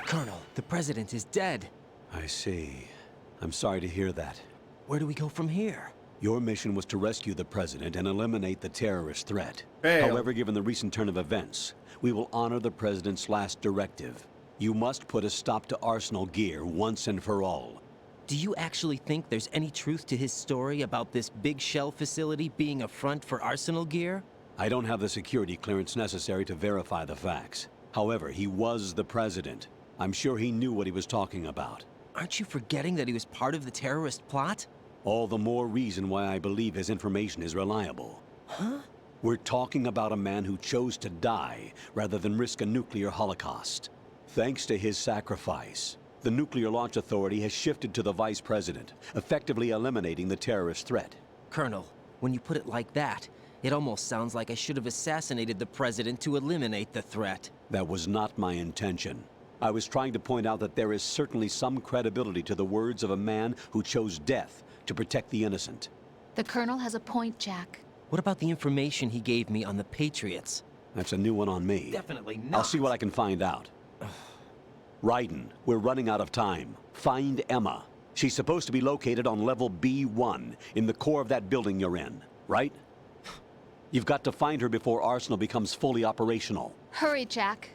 Colonel, the president is dead. I see. I'm sorry to hear that. Where do we go from here? Your mission was to rescue the president and eliminate the terrorist threat. Failed. However, given the recent turn of events, we will honor the president's last directive. You must put a stop to Arsenal Gear once and for all. Do you actually think there's any truth to his story about this big shell facility being a front for Arsenal Gear? I don't have the security clearance necessary to verify the facts. However, he was the president. I'm sure he knew what he was talking about. Aren't you forgetting that he was part of the terrorist plot? All the more reason why I believe his information is reliable. Huh? We're talking about a man who chose to die rather than risk a nuclear holocaust. Thanks to his sacrifice, the Nuclear Launch Authority has shifted to the vice president, effectively eliminating the terrorist threat. Colonel, when you put it like that, it almost sounds like I should have assassinated the president to eliminate the threat. That was not my intention. I was trying to point out that there is certainly some credibility to the words of a man who chose death to protect the innocent. The Colonel has a point, Jack. What about the information he gave me on the Patriots? That's a new one on me. Definitely not. I'll see what I can find out. Raiden, we're running out of time. Find Emma. She's supposed to be located on level B1, in the core of that building you're in, right? You've got to find her before Arsenal becomes fully operational. Hurry, Jack.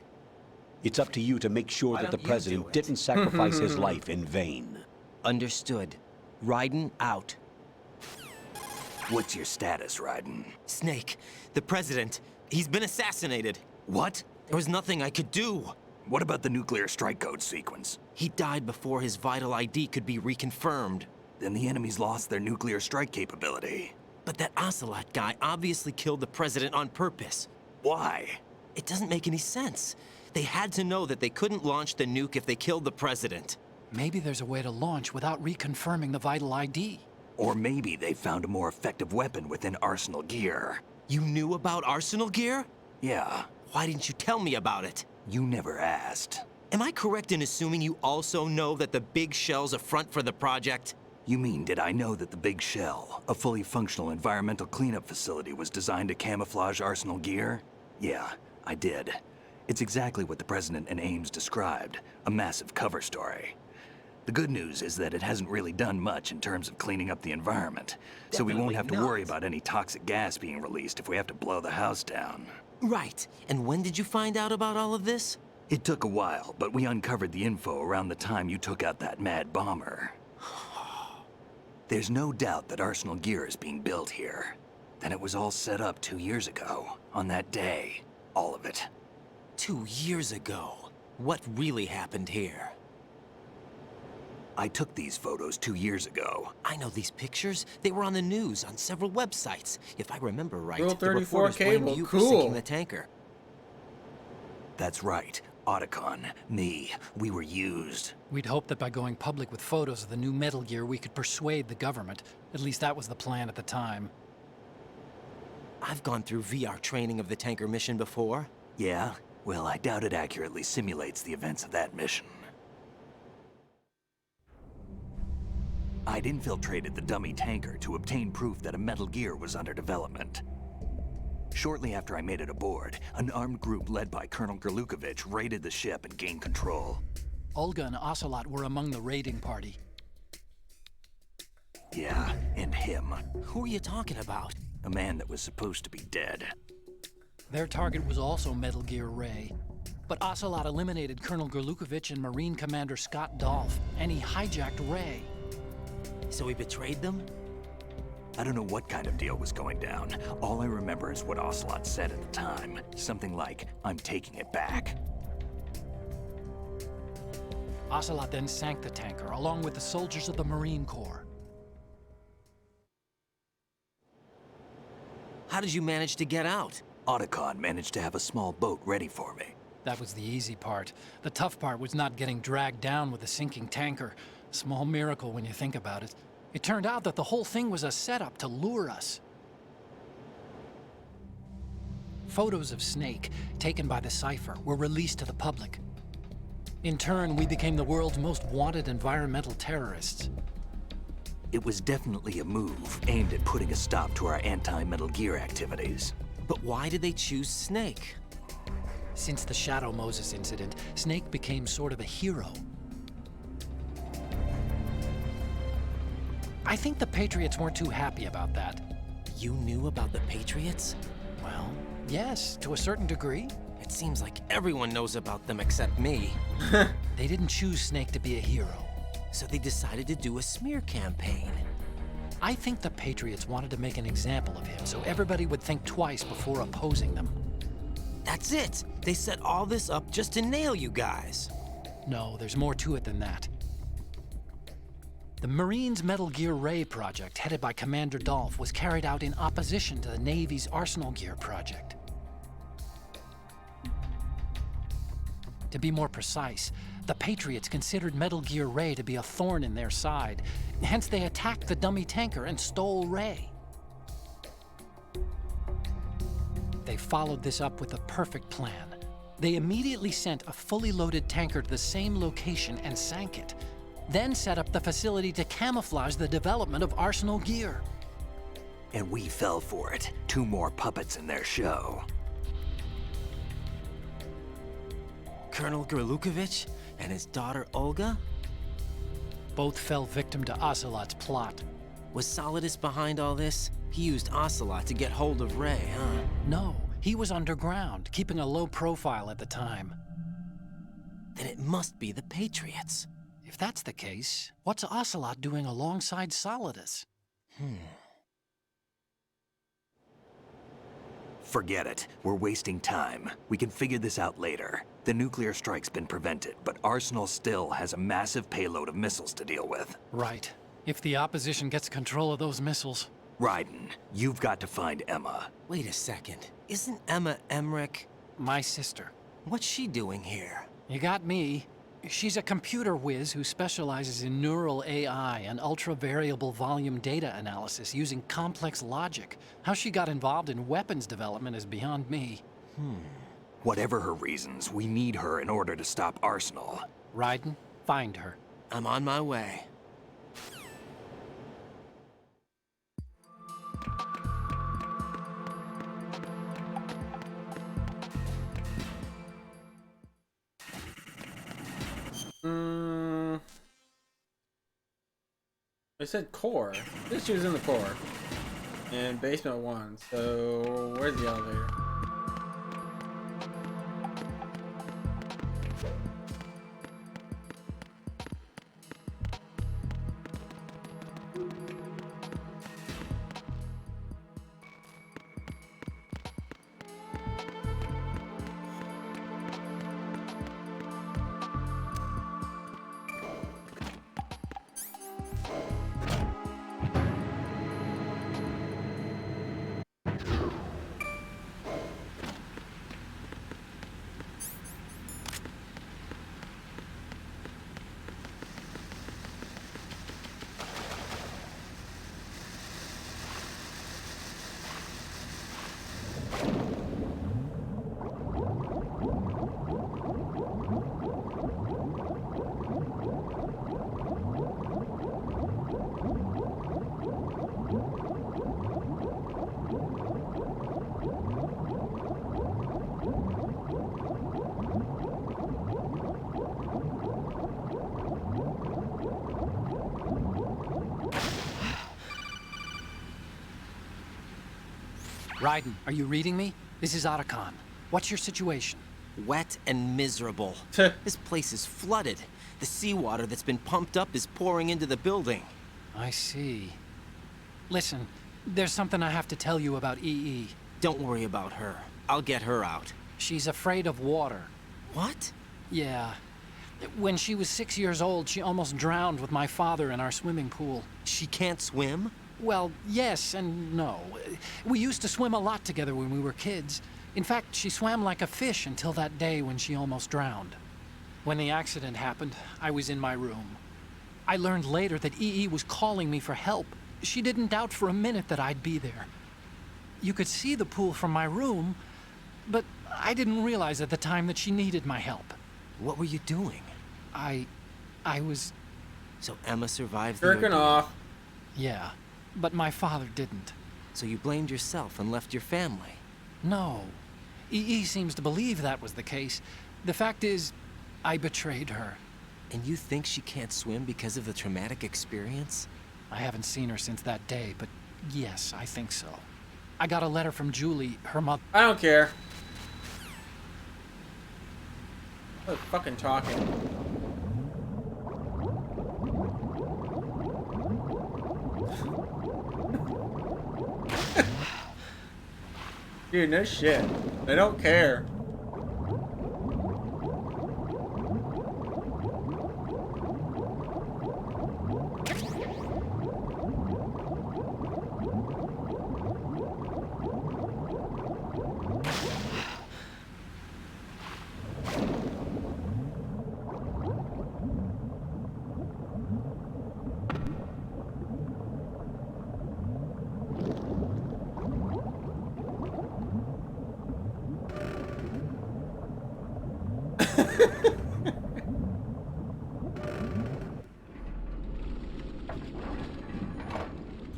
It's up to you to make sure that the president didn't sacrifice his life in vain. Understood. Raiden out. What's your status, Raiden? Snake, the president, he's been assassinated. What? There was nothing I could do. What about the nuclear strike code sequence? He died before his vital ID could be reconfirmed. Then the enemy's lost their nuclear strike capability. But that Ocelot guy obviously killed the president on purpose. Why? It doesn't make any sense. They had to know that they couldn't launch the nuke if they killed the president. Maybe there's a way to launch without reconfirming the vital ID. Or maybe they found a more effective weapon within Arsenal Gear. You knew about Arsenal Gear? Yeah. Why didn't you tell me about it? You never asked. Am I correct in assuming you also know that the Big Shell's a front for the project? You mean, did I know that the Big Shell, a fully functional environmental cleanup facility, was designed to camouflage Arsenal Gear? Yeah, I did. It's exactly what the President and Ames described, a massive cover story. The good news is that it hasn't really done much in terms of cleaning up the environment, so we won't have to worry about any toxic gas being released if we have to blow the house down. Right. And when did you find out about all of this? It took a while, but we uncovered the info around the time you took out that mad bomber. There's no doubt that Arsenal Gear is being built here. Then it was all set up 2 years ago, on that day. All of it. 2 years ago. What really happened here? I took these photos 2 years ago. I know these pictures. They were on the news on several websites. If I remember right, Rule the 34 reporters blamed cable. you for Cool. sinking the tanker. That's right. Otacon, me, we were used. We'd hoped that by going public with photos of the new Metal Gear, we could persuade the government. At least that was the plan at the time. I've gone through VR training of the tanker mission before. Yeah? Well, I doubt it accurately simulates the events of that mission. I'd infiltrated the dummy tanker to obtain proof that a Metal Gear was under development. Shortly after I made it aboard, an armed group led by Colonel Gerlukovich raided the ship and gained control. Olga and Ocelot were among the raiding party. Yeah, and him. Who are you talking about? A man that was supposed to be dead. Their target was also Metal Gear Ray. But Ocelot eliminated Colonel Gerlukovich and Marine Commander Scott Dolph, and he hijacked Ray. So he betrayed them? I don't know what kind of deal was going down. All I remember is what Ocelot said at the time. Something like, "I'm taking it back." Ocelot then sank the tanker, along with the soldiers of the Marine Corps. How did you manage to get out? Otacon managed to have a small boat ready for me. That was the easy part. The tough part was not getting dragged down with a sinking tanker. A small miracle when you think about it. It turned out that the whole thing was a setup to lure us. Photos of Snake, taken by the Cypher, were released to the public. In turn, we became the world's most wanted environmental terrorists. It was definitely a move aimed at putting a stop to our anti-Metal Gear activities. But why did they choose Snake? Since the Shadow Moses incident, Snake became sort of a hero. I think the Patriots weren't too happy about that. You knew about the Patriots? Well, yes, to a certain degree. It seems like everyone knows about them except me. They didn't choose Snake to be a hero. So they decided to do a smear campaign. I think the Patriots wanted to make an example of him so everybody would think twice before opposing them. That's it! They set all this up just to nail you guys. No, there's more to it than that. The Marines' Metal Gear Ray project, headed by Commander Dolph, was carried out in opposition to the Navy's Arsenal Gear project. To be more precise, the Patriots considered Metal Gear Ray to be a thorn in their side. Hence, they attacked the dummy tanker and stole Ray. They followed this up with a perfect plan. They immediately sent a fully loaded tanker to the same location and sank it. Then set up the facility to camouflage the development of Arsenal Gear. And we fell for it. 2 more puppets in their show. Colonel Gerlukovich and his daughter Olga? Both fell victim to Ocelot's plot. Was Solidus behind all this? He used Ocelot to get hold of Ray, huh? No, he was underground, keeping a low profile at the time. Then it must be the Patriots. If that's the case, what's Ocelot doing alongside Solidus? Forget it. We're wasting time. We can figure this out later. The nuclear strike's been prevented, but Arsenal still has a massive payload of missiles to deal with. Right. If the opposition gets control of those missiles. Raiden, you've got to find Emma. Wait a second. Isn't Emma Emmerich my sister? What's she doing here? You got me. She's a computer whiz who specializes in neural AI and ultra-variable volume data analysis using complex logic. How she got involved in weapons development is beyond me. Whatever her reasons, we need her in order to stop Arsenal. Raiden, find her. I'm on my way. I said core. This she was in the core. And basement 1. So where's the elevator? Raiden, are you reading me? This is Otacon. What's your situation? Wet and miserable. This place is flooded. The seawater that's been pumped up is pouring into the building. I see. Listen, there's something I have to tell you about EE. Don't worry about her. I'll get her out. She's afraid of water. What? Yeah. When she was 6 years old, she almost drowned with my father in our swimming pool. She can't swim? Well, yes and no. We used to swim a lot together when we were kids. In fact, she swam like a fish until that day when she almost drowned. When the accident happened, I was in my room. I learned later that EE was calling me for help. She didn't doubt for a minute that I'd be there. You could see the pool from my room, but I didn't realize at the time that she needed my help. What were you doing? I was... So Emma survived the Jerking off. Yeah, but my father didn't. So you blamed yourself and left your family? No. EE seems to believe that was the case. The fact is, I betrayed her. And you think she can't swim because of the traumatic experience? I haven't seen her since that day, but yes, I think so. I got a letter from Julie, her mother. I don't care. Quit fucking talking. Dude, no shit. They don't care.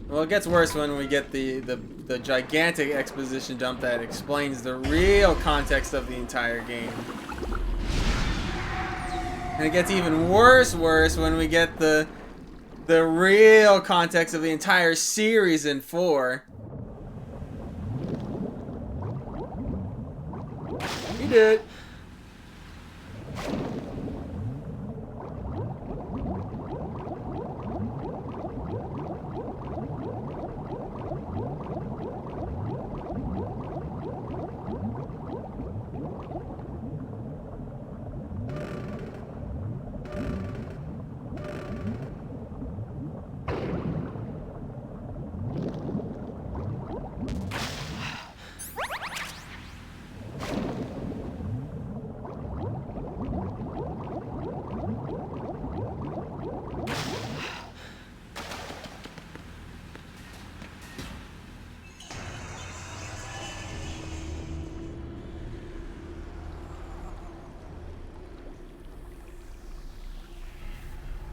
Well, it gets worse when we get the gigantic exposition dump that explains the real context of the entire game. And it gets even worse when we get the real context of the entire series in 4. He did.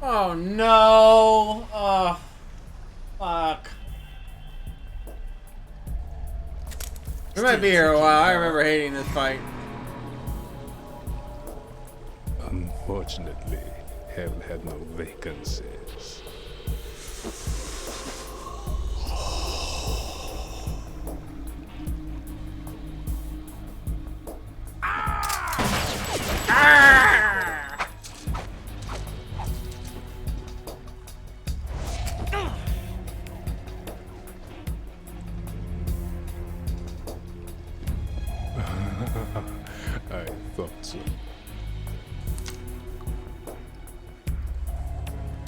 Oh no! Oh, fuck. We might be here a while. I remember hating this fight. Unfortunately, hell had no vacancies. I thought so.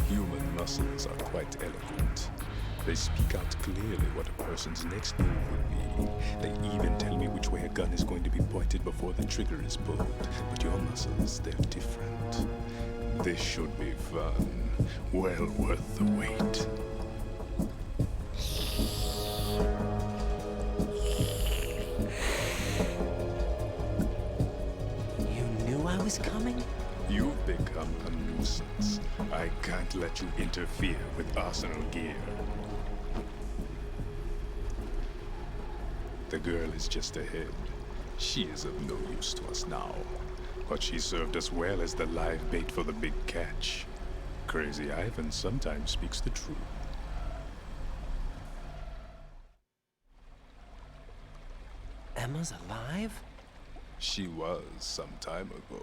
Human muscles are quite eloquent. They speak out clearly what a person's next move will be. They even tell me which way a gun is going to be pointed before the trigger is pulled. But your muscles, they're different. This should be fun. Well worth the wait. Coming? You've become a nuisance. I can't let you interfere with Arsenal gear. The girl is just ahead. She is of no use to us now, but she served us well as the live bait for the big catch. Crazy Ivan sometimes speaks the truth. Emma's alive? She was some time ago.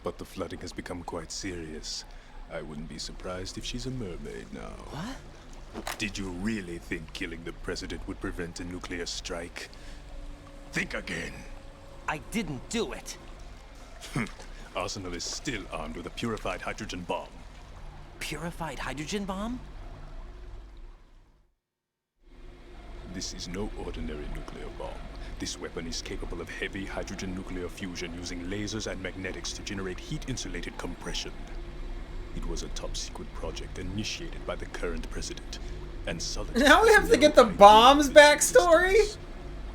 But the flooding has become quite serious. I wouldn't be surprised if she's a mermaid now. What? Did you really think killing the president would prevent a nuclear strike? Think again. I didn't do it. Arsenal is still armed with a purified hydrogen bomb. Purified hydrogen bomb? This is no ordinary nuclear bomb. This weapon is capable of heavy hydrogen nuclear fusion using lasers and magnetics to generate heat-insulated compression. It was a top-secret project initiated by the current president, and Sullivan. Now we have to get the bomb's backstory?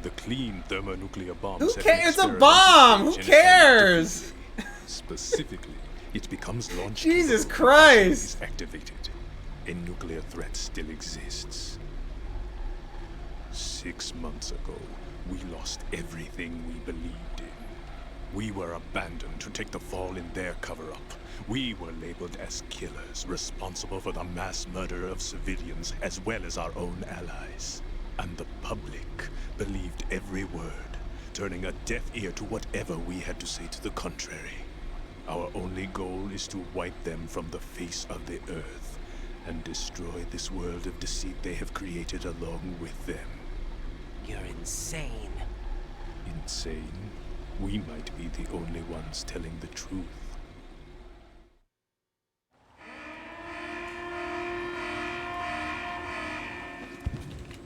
The clean thermonuclear bomb. Who cares? It's a bomb! Who cares? Specifically, it becomes launched. Jesus Christ! Is activated. A nuclear threat still exists. 6 months ago, we lost everything we believed in. We were abandoned to take the fall in their cover-up. We were labeled as killers, responsible for the mass murder of civilians as well as our own allies. And the public believed every word, turning a deaf ear to whatever we had to say to the contrary. Our only goal is to wipe them from the face of the earth and destroy this world of deceit they have created along with them. You're insane. Insane? We might be the only ones telling the truth.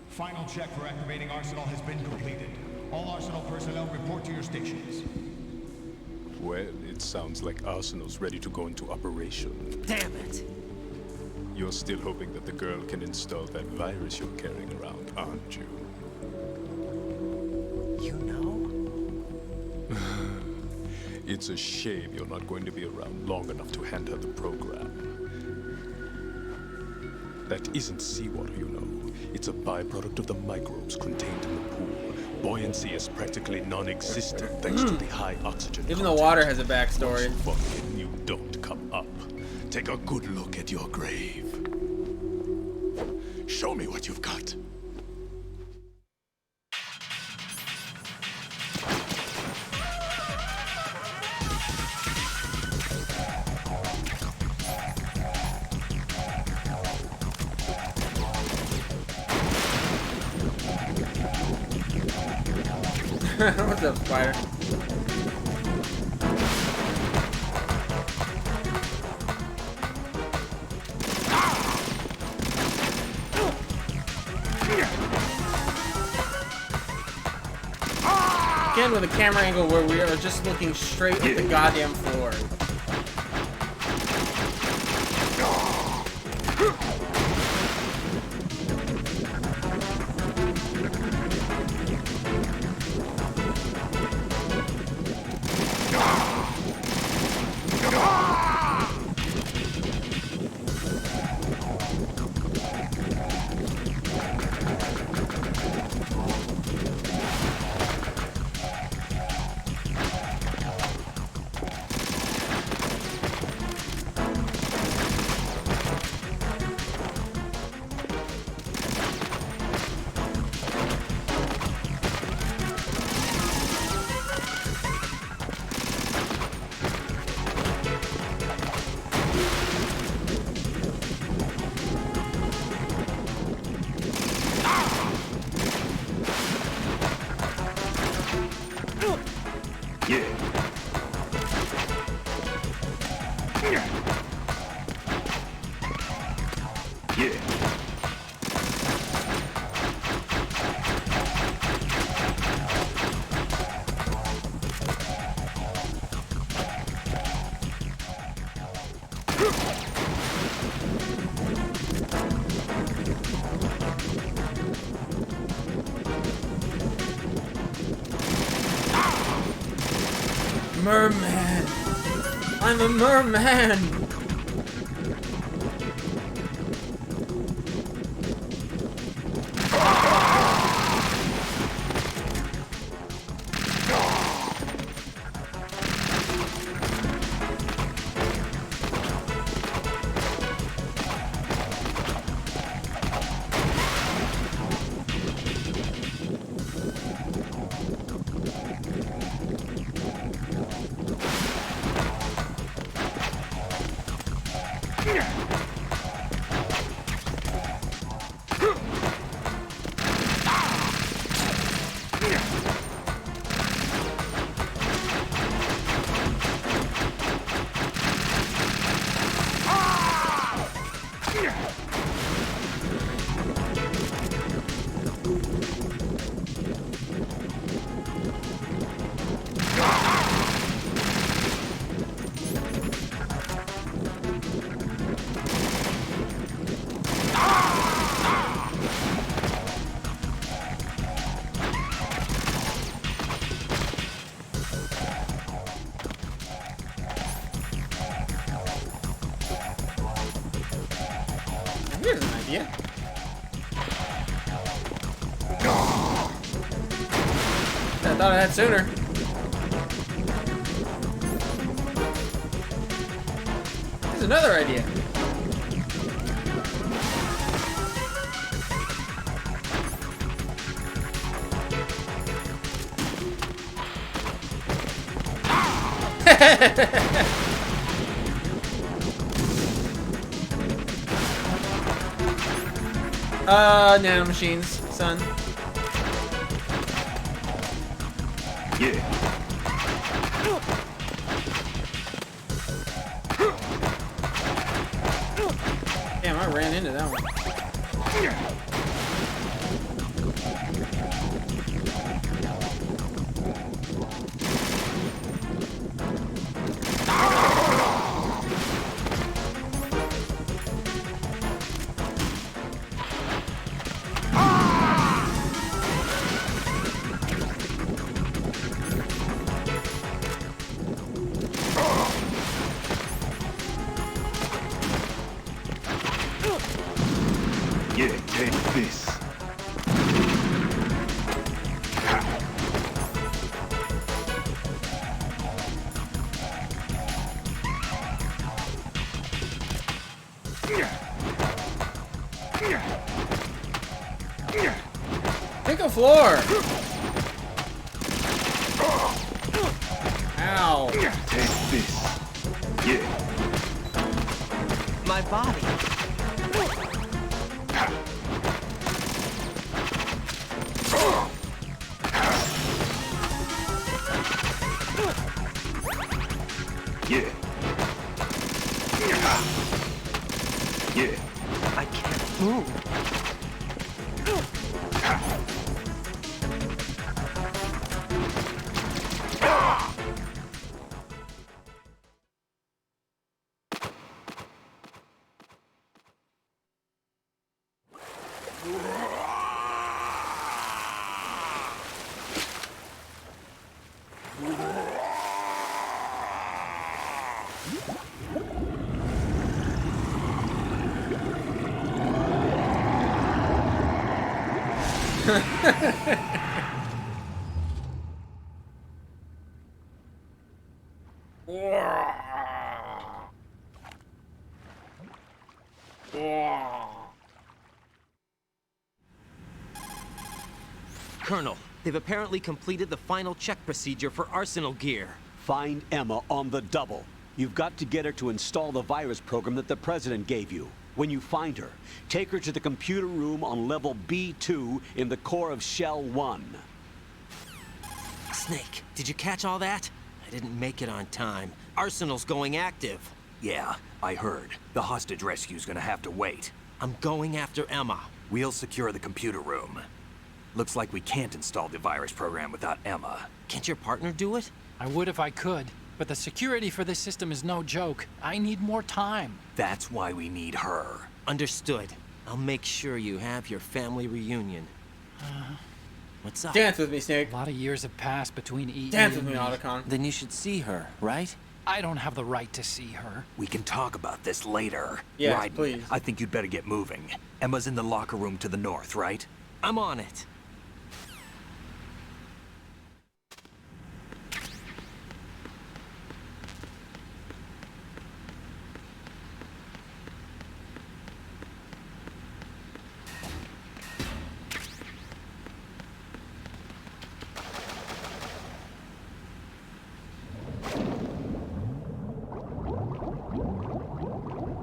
Final check for activating Arsenal has been completed. All Arsenal personnel report to your stations. Well, it sounds like Arsenal's ready to go into operation. Damn it! You're still hoping that the girl can install that virus you're carrying around, aren't you? You know? It's a shame you're not going to be around long enough to hand her the program. That isn't seawater, you know. It's a byproduct of the microbes contained in the pool. Buoyancy is practically non-existent thanks to the high oxygen Even the water has a backstory. Once you don't come up. Take a good look at your grave. Show me what you've got. What's up, spider? Again with a camera angle where we are just looking straight at the goddamn floor. Merman! I'm a merman! idea. I thought I had sooner. Here's another idea. Nanomachines, son. Yeah. Damn, I ran into that one. Yeah, take this. Pick a floor. Ow. Take this. Yeah. My body. Yeah. Yeah. I can't move. Colonel, they've apparently completed the final check procedure for arsenal gear. Find Emma on the double. You've got to get her to install the virus program that the President gave you. When you find her, take her to the computer room on level B2 in the core of Shell 1. Snake, did you catch all that? I didn't make it on time. Arsenal's going active. Yeah, I heard. The hostage rescue's gonna have to wait. I'm going after Emma. We'll secure the computer room. Looks like we can't install the virus program without Emma. Can't your partner do it? I would if I could, but the security for this system is no joke. I need more time. That's why we need her. Understood. I'll make sure you have your family reunion. What's up? Dance with me, Snake. A lot of years have passed between E. Dance with me, Otacon. Then you should see her, right? I don't have the right to see her. We can talk about this later. Yes, Raiden, please. I think you'd better get moving. Emma's in the locker room to the north, right? I'm on it.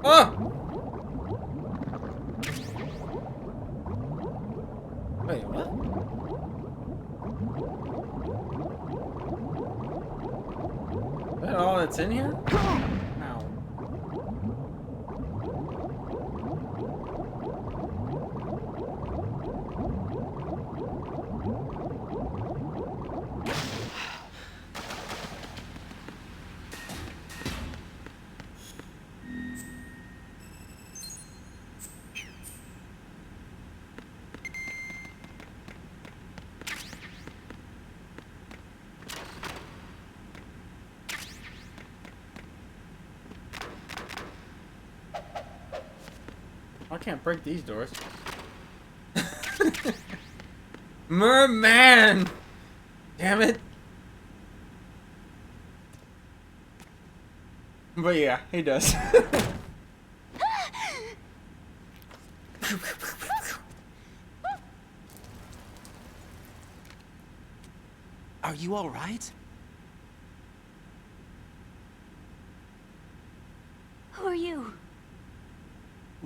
Oh! Wait, what? Is that all that's in here? Ow. can't break these doors. Merman! Damn it. But yeah, he does. Are you all right? Who are you?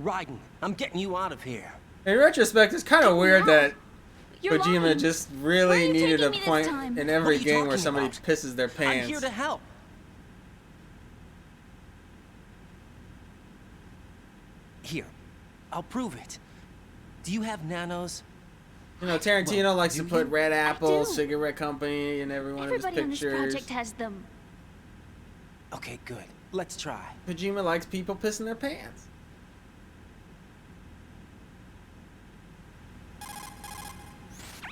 Raiden, I'm getting you out of here. In retrospect, it's kind of weird that You're Kojima lying. just really needed a taking me this point time? in What every are you game where talking somebody about? pisses their pants. I'm here to help. Here, I'll prove it. Do you have nanos? You know, Tarantino likes to do put you? Red Apple, do. Cigarette Company, in every one Everybody of on his this pictures. project has them. Okay, good. Let's try. Kojima likes people pissing their pants.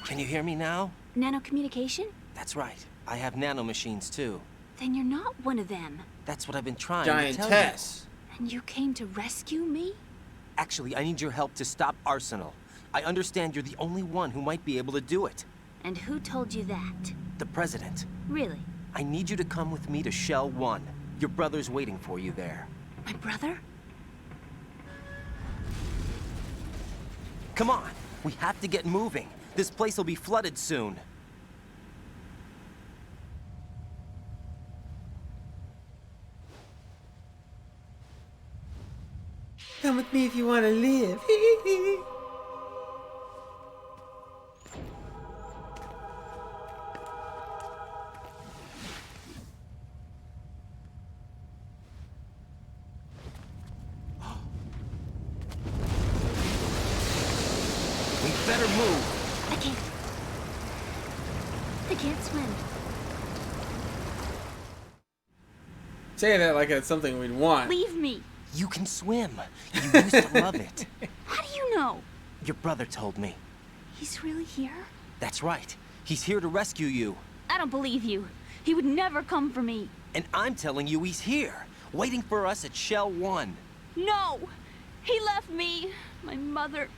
Can you hear me now? Nanocommunication? That's right. I have nanomachines too. Then you're not one of them. That's what I've been trying to tell you. Giantess. And you came to rescue me? Actually, I need your help to stop Arsenal. I understand you're the only one who might be able to do it. And who told you that? The President. Really? I need you to come with me to Shell 1. Your brother's waiting for you there. My brother? Come on, we have to get moving. This place will be flooded soon. Come with me if you want to live. We better move. I can't. I can't swim. Say that like it's something we'd want. Leave me. You can swim. You used to love it. How do you know? Your brother told me. He's really here? That's right. He's here to rescue you. I don't believe you. He would never come for me. And I'm telling you he's here, waiting for us at Shell 1. No! He left me. My mother.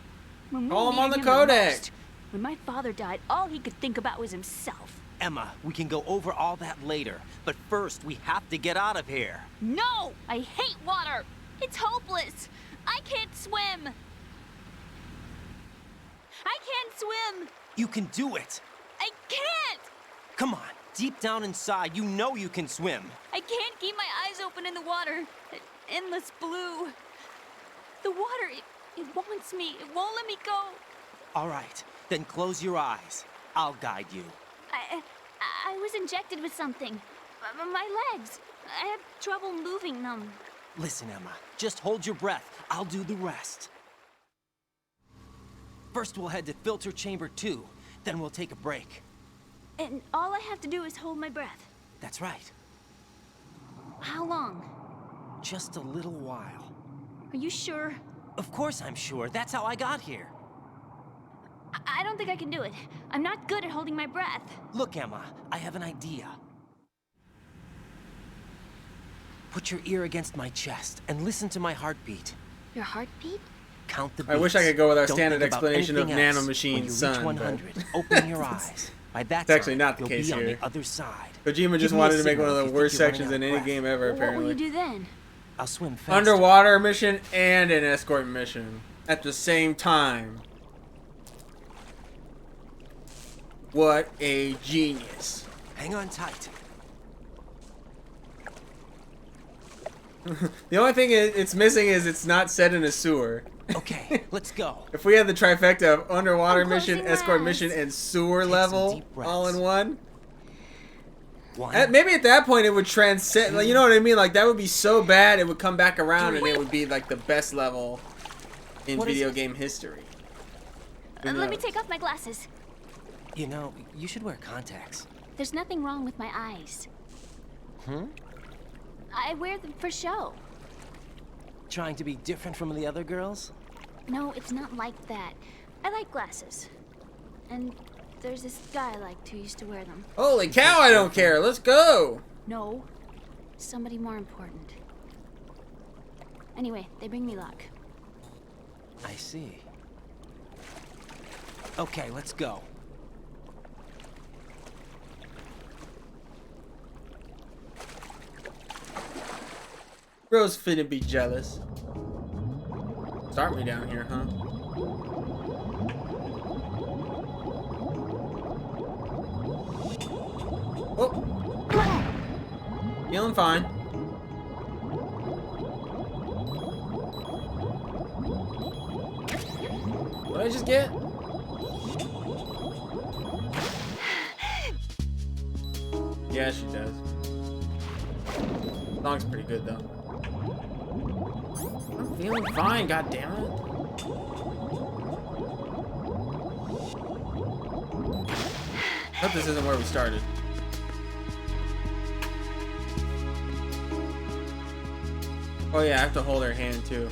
When we Call him on needed the him codec. most. When my father died, all he could think about was himself. Emma, we can go over all that later. But first, we have to get out of here. No! I hate water! It's hopeless! I can't swim! I can't swim! You can do it. I can't! Come on, deep down inside, you know you can swim. I can't keep my eyes open in the water. Endless blue. The water, it wants me. It won't let me go. All right, then close your eyes. I'll guide you. I was injected with something. My legs. I have trouble moving them. Listen, Emma, just hold your breath. I'll do the rest. First, we'll head to filter chamber 2. Then we'll take a break. And all I have to do is hold my breath. That's right. How long? Just a little while. Are you sure? Of course I'm sure. That's how I got here. I don't think I can do it. I'm not good at holding my breath. Look, Emma, I have an idea. Put your ear against my chest and listen to my heartbeat. Your heartbeat? Count the beats. I wish I could go with our Don't standard think about explanation of anything else. nanomachines, When you reach son, 100, but- open your eyes. By that It's actually time, not the you'll case be on here. the other side. Kojima Give just me a wanted to make signal one of if the you worst think you're sections running in out any of game breath. ever, What will apparently. you do then? I'll swim faster. Underwater mission and an escort mission at the same time. What a genius. Hang on tight. The only thing it's missing is it's not set in a sewer. Okay, let's go. If we had the trifecta of underwater I'm mission, closing my escort eyes. mission, and sewer Take some level deep breaths. all in one. One. Maybe at that point it would transcend, like, you know what I mean? Like, that would be so bad it would come back around and it would be like the best level in What is video it? game history. Who Let me knows? take off my glasses. You know, you should wear contacts. There's nothing wrong with my eyes. Hmm? I wear them for show. Trying to be different from the other girls? No, it's not like that. I like glasses. And there's this guy I liked who used to wear them. Holy cow, I don't care. Let's go. No, somebody more important. Anyway, they bring me luck. I see. Okay, let's go. Bro's finna be jealous. Start me down here, huh? Oh. Feeling fine. What did I just get? Yeah, she does. Song's pretty good though. I'm feeling fine, goddammit. I hope this isn't where we started. Oh yeah, I have to hold her hand too.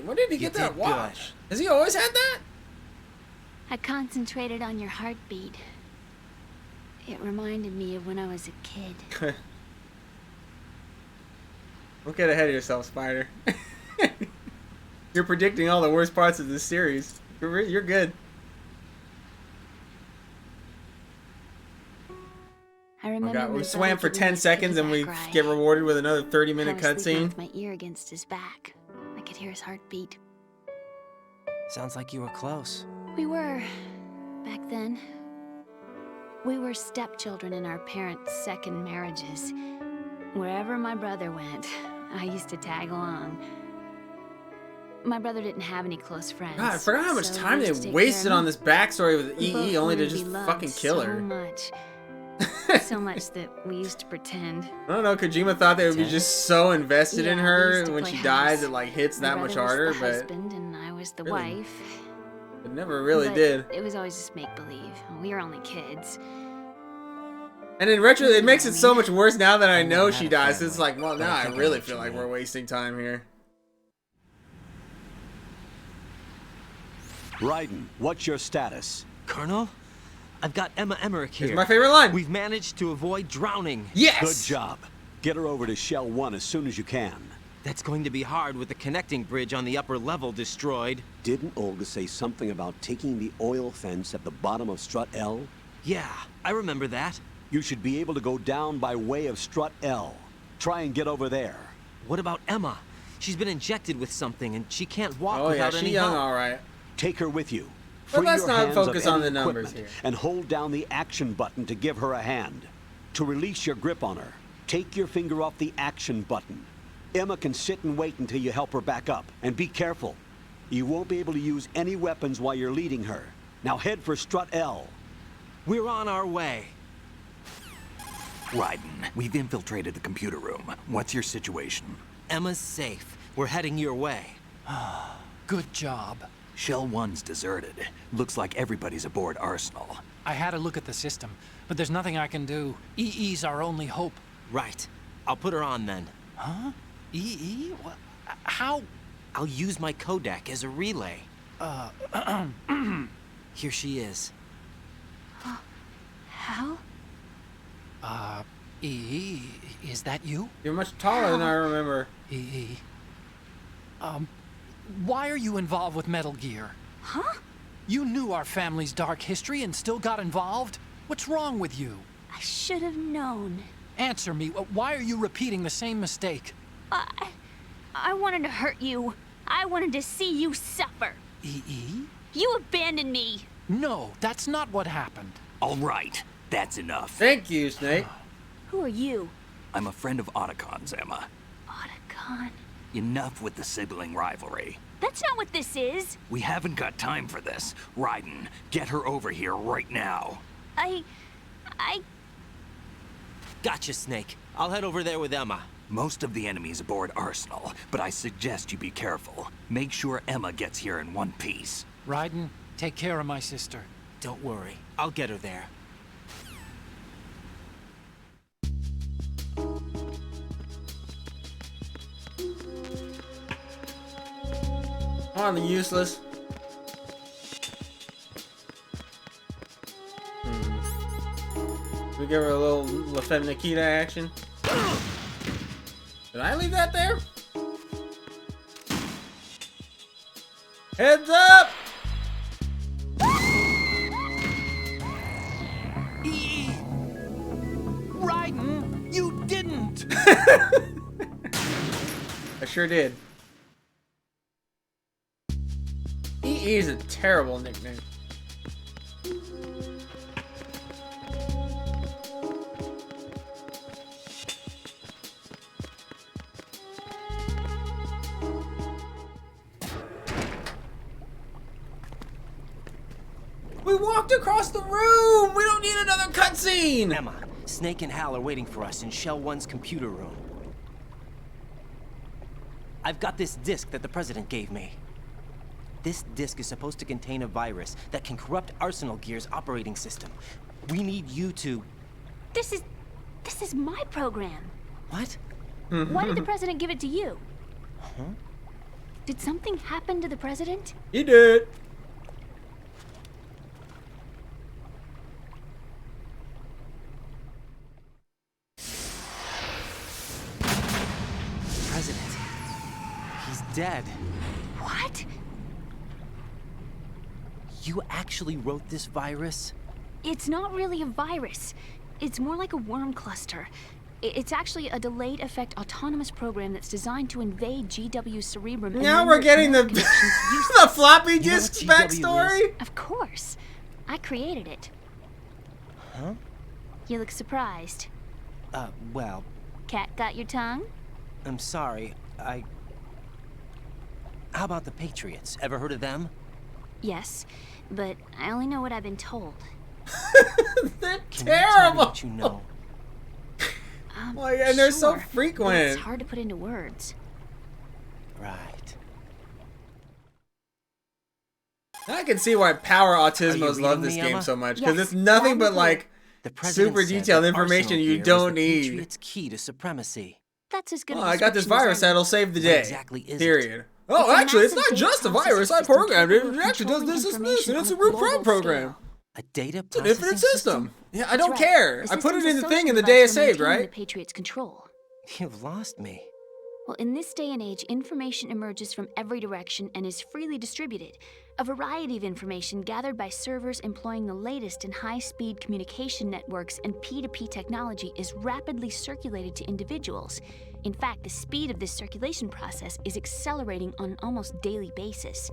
Where did he get that watch? Has he always had that? I concentrated on your heartbeat. It reminded me of when I was a kid. Don't get ahead of yourself, Spider. You're predicting all the worst parts of this series. You're good. I remember. Oh God, we swam for 10 seconds and we get rewarded with another 30-minute cutscene. With my ear against his back. I could hear his heartbeat. Sounds like you were close. We were, back then. We were stepchildren in our parents' second marriages. Wherever my brother went, I used to tag along. My brother didn't have any close friends. God, I forgot how much time they wasted on this backstory with EE only to just fucking kill her. So much. So much that we used to pretend. I don't know, Kojima thought they would be just so invested in her, and when she dies it like hits that much harder, but husband and I was the wife. It never really did. It was always just make-believe. We were only kids. And in retro, it makes it so much worse now that I know she dies. It's like, well, now I really feel like we're wasting time here. Raiden, what's your status? Colonel? I've got Emma Emmerich here. Here's my favorite line. We've managed to avoid drowning. Yes! Good job. Get her over to Shell 1 as soon as you can. That's going to be hard with the connecting bridge on the upper level destroyed. Didn't Olga say something about taking the oil fence at the bottom of Strut L? Yeah, I remember that. You should be able to go down by way of Strut L. Try and get over there. What about Emma? She's been injected with something and she can't walk without any help. Oh yeah, she's young, alright. Take her with you. But Free let's your not hands focus of on any the numbers equipment here. and hold down the action button to give her a hand. To release your grip on her, take your finger off the action button. Emma can sit and wait until you help her back up. And be careful. You won't be able to use any weapons while you're leading her. Now head for Strut L. We're on our way. Raiden, we've infiltrated the computer room. What's your situation? Emma's safe. We're heading your way. Good job. Shell 1's deserted. Looks like everybody's aboard Arsenal. I had a look at the system, but there's nothing I can do. EE's our only hope. Right. I'll put her on then. Huh? EE? What? How? I'll use my Kodak as a relay. Here she is. How? EE, is that you? You're much taller than I remember. EE. Why are you involved with Metal Gear? Huh? You knew our family's dark history and still got involved? What's wrong with you? I should have known. Answer me. Why are you repeating the same mistake? I wanted to hurt you. I wanted to see you suffer. EE? You abandoned me. No, that's not what happened. All right, that's enough. Thank you, Snake. Who are you? I'm a friend of Otacon's, Emma. Otacon? Enough with the sibling rivalry. That's not what this is. We haven't got time for this. Raiden, get her over here right now. I... Gotcha, Snake. I'll head over there with Emma. Most of the enemy's aboard Arsenal, but I suggest you be careful. Make sure Emma gets here in one piece. Raiden, Take care of my sister. Don't worry. I'll get her there. On the useless. We give her a little La Femme Nikita action. Did I leave that there? Heads up! Raiden, you didn't! I sure did. EE is a terrible nickname. We walked across the room! We don't need another cutscene! Emma, Snake and Hal are waiting for us in Shell 1's computer room. I've got this disk that the President gave me. This disk is supposed to contain a virus that can corrupt Arsenal Gear's operating system. We need you to... This is my program. What? Why did the President give it to you? Huh? Did something happen to the President? He did. President. He's dead. What? You actually wrote this virus? It's not really a virus. It's more like a worm cluster. It's actually a delayed effect autonomous program that's designed to invade GW's cerebrum. Now we're getting the the floppy disk backstory? Of course. I created it. Huh? You look surprised. Well... Cat got your tongue? I'm sorry, How about the Patriots? Ever heard of them? Yes, but I only know what I've been told. They're Can terrible! You tell me what you know? Like, and they're so Sure, frequent. but it's hard to put into words. Right. I can see why Power Autismos love reading this me, game Emma? so much, because Yes, it's nothing loud and but like The President super said detailed that information Arsenal you Gear was don't the need. Patriots' key to supremacy. That's as good Oh, a I got this description as virus I- that'll save the What day. exactly is it? Period. It's Oh, a actually, it's massive not data just a processing virus. I system programmed it. capable It of actually does controlling this and this, and information it's a on real global program. scale. A data It's an infinite system. Yeah, I don't That's right. care. The I put it system's in a the thing social and the device day is for saved, maintaining right? The Patriots' control. You've lost me. Well, in this day and age, information emerges from every direction and is freely distributed. A variety of information gathered by servers employing the latest in high-speed communication networks and P2P technology is rapidly circulated to individuals. In fact, the speed of this circulation process is accelerating on an almost daily basis.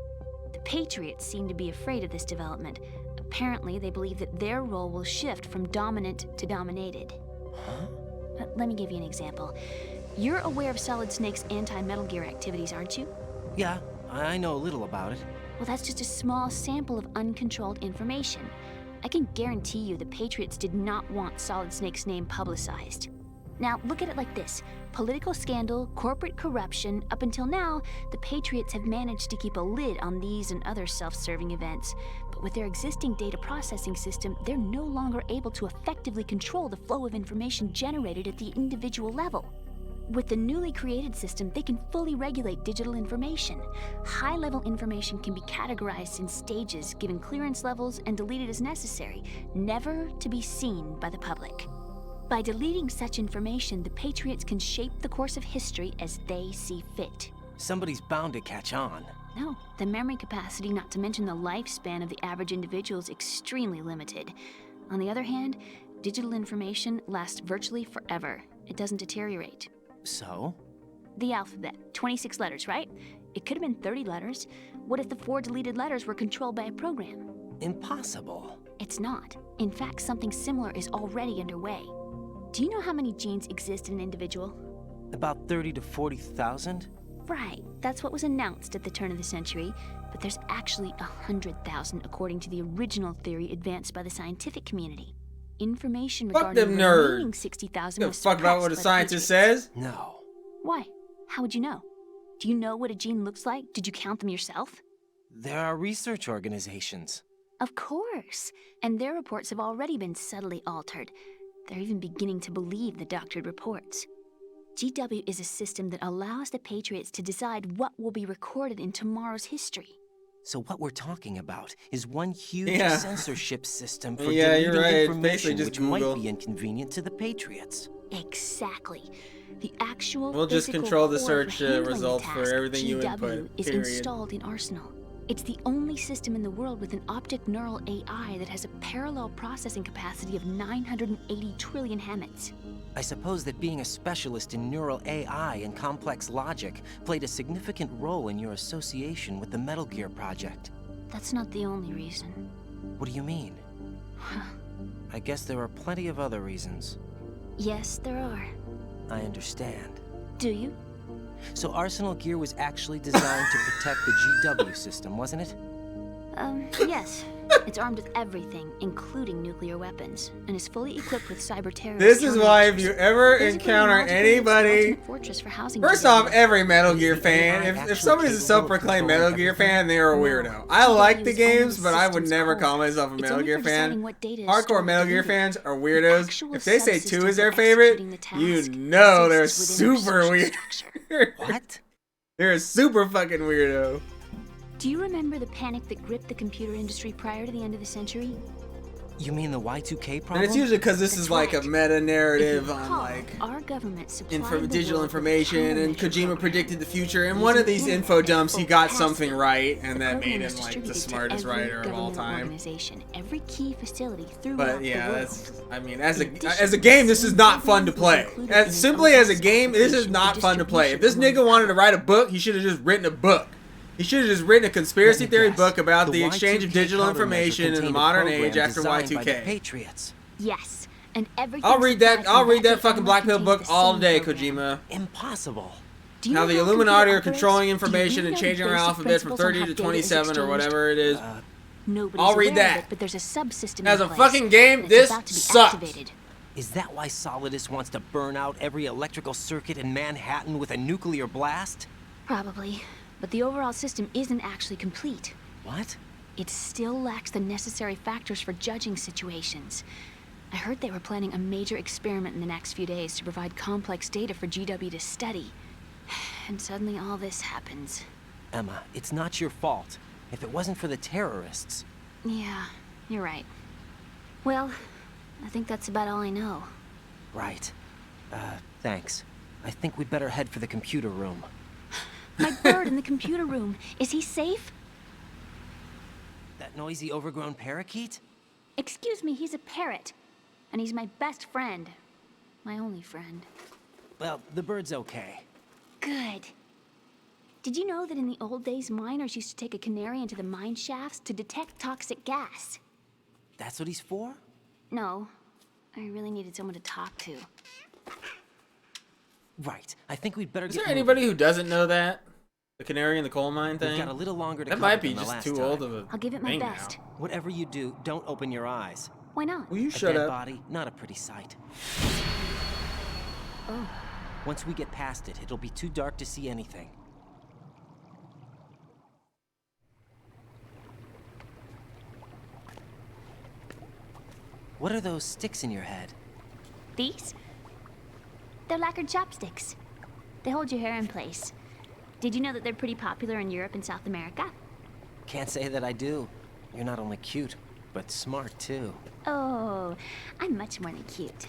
The Patriots seem to be afraid of this development. Apparently, they believe that their role will shift from dominant to dominated. Huh? Let me give you an example. You're aware of Solid Snake's anti-Metal Gear activities, aren't you? Yeah, I know a little about it. Well, that's just a small sample of uncontrolled information. I can guarantee you the Patriots did not want Solid Snake's name publicized. Now, look at it like this. Political scandal, corporate corruption, up until now, the Patriots have managed to keep a lid on these and other self-serving events. But with their existing data processing system, they're no longer able to effectively control the flow of information generated at the individual level. With the newly created system, they can fully regulate digital information. High-level information can be categorized in stages, given clearance levels, and deleted as necessary, never to be seen by the public. By deleting such information, the Patriots can shape the course of history as they see fit. Somebody's bound to catch on. No, the memory capacity, not to mention the lifespan of the average individual, is extremely limited. On the other hand, digital information lasts virtually forever. It doesn't deteriorate. So? The alphabet, 26 letters, right? It could have been 30 letters. What if the 4 deleted letters were controlled by a program? Impossible. It's not. In fact, something similar is already underway. Do you know how many genes exist in an individual? About 30 to 40,000? Right. That's what was announced at the turn of the century. But there's actually 100,000 according to the original theory advanced by the scientific community. Information Fuck regarding them the nerds. remaining 60,000 Give a was fuck about what a suppressed by the scientist Patriots. says? No. Why? How would you know? Do you know what a gene looks like? Did you count them yourself? There are research organizations. Of course. And their reports have already been subtly altered. They're even beginning to believe the doctored reports. GW is a system that allows the Patriots to decide what will be recorded in tomorrow's history. So what we're talking about is one huge Yeah. censorship system for Yeah, you're deleting right. It's information basically just which Google. might be inconvenient to the Patriots. Exactly. The actual We'll just physical control the core search for handling the results for task, everything you GW, input, is period. installed in Arsenal. It's the only system in the world with an optic neural AI that has a parallel processing capacity of 980 trillion Hammets. I suppose that being a specialist in neural AI and complex logic played a significant role in your association with the Metal Gear project. That's not the only reason. What do you mean? I guess there are plenty of other reasons. Yes, there are. I understand. Do you? So Arsenal Gear was actually designed to protect the GW system, wasn't it? Yes. It's armed with everything, including nuclear weapons, and is fully equipped with cyber terrorist. This is why if you ever Basically, encounter Logic is the anybody, ultimate fortress for housing first design. off, every Metal Gear fan, if somebody's a self-proclaimed Metal Gear fan, they're a weirdo. I like the games, but I would never call myself a Metal Gear fan. Hardcore Metal Gear fans are weirdos. If they say 2 is their favorite, you know they're super weird. What? They're a super fucking weirdo. Do you remember the panic that gripped the computer industry prior to the end of the century? You mean the Y2K problem? And it's usually because this is like a meta narrative If you on recall, like our government supplied the digital world with information, and Kojima predicted the future. And one of these info dumps, he got something right, and that made him like the smartest writer of all time. Organization, every key facility throughout But yeah, the world. that's. I mean, as a game, this is not fun to play. Simply as a game, this is not fun to play. If this nigga wanted to write a book, he should have just written a book. He should have just written a conspiracy theory book about the exchange of digital information in the modern age after Y2K. Patriots. Yes, and everything. I'll read that fucking Black Pill book all day, Kojima. Impossible. How the Illuminati are controlling information and changing our alphabet from 30 to 27 or whatever it is. I'll read that. But there's a subsystem. As a fucking game, this sucks. Is that why Solidus wants to burn out every electrical circuit in Manhattan with a nuclear blast? Probably. But the overall system isn't actually complete. What? It still lacks the necessary factors for judging situations. I heard they were planning a major experiment in the next few days to provide complex data for GW to study. And suddenly all this happens. Emma, it's not your fault. If it wasn't for the terrorists... Yeah, you're right. Well, I think that's about all I know. Right. Thanks. I think we'd better head for the computer room. My bird in the computer room. Is he safe? That noisy, overgrown parakeet? Excuse me, he's a parrot. And he's my best friend. My only friend. Well, the bird's okay. Good. Did you know that in the old days, miners used to take a canary into the mine shafts to detect toxic gas? That's what he's for? No. I really needed someone to talk to. Right. I think we'd better Is get there anybody who doesn't know that? The canary in the coal mine thing? We've got a little longer to that cover might be than the just last too time. old of a I'll give it my thing best. now. Whatever you do, don't open your eyes. Why not? Will you A shut dead up? body, not a pretty sight. Oh. Once we get past it, it'll be too dark to see anything. What are those sticks in your head? These? They're lacquered chopsticks. They hold your hair in place. Did you know that they're pretty popular in Europe and South America? Can't say that I do. You're not only cute, but smart too. Oh, I'm much more than cute.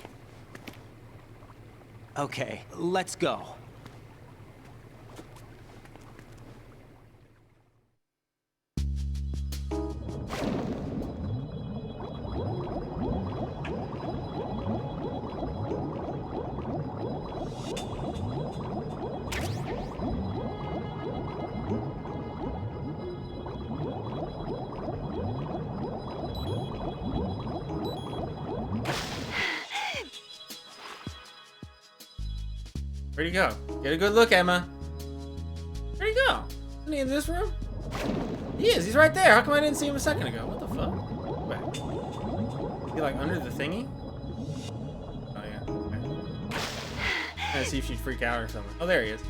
Okay, let's go. Where'd he go? Get a good look, Emma. Where'd he go? Isn't he in this room? He is. He's right there. How come I didn't see him a second ago? What the fuck? Go back. Is he like under the thingy? Oh yeah. Okay. Trying to see if she'd freak out or something. Oh, there he is.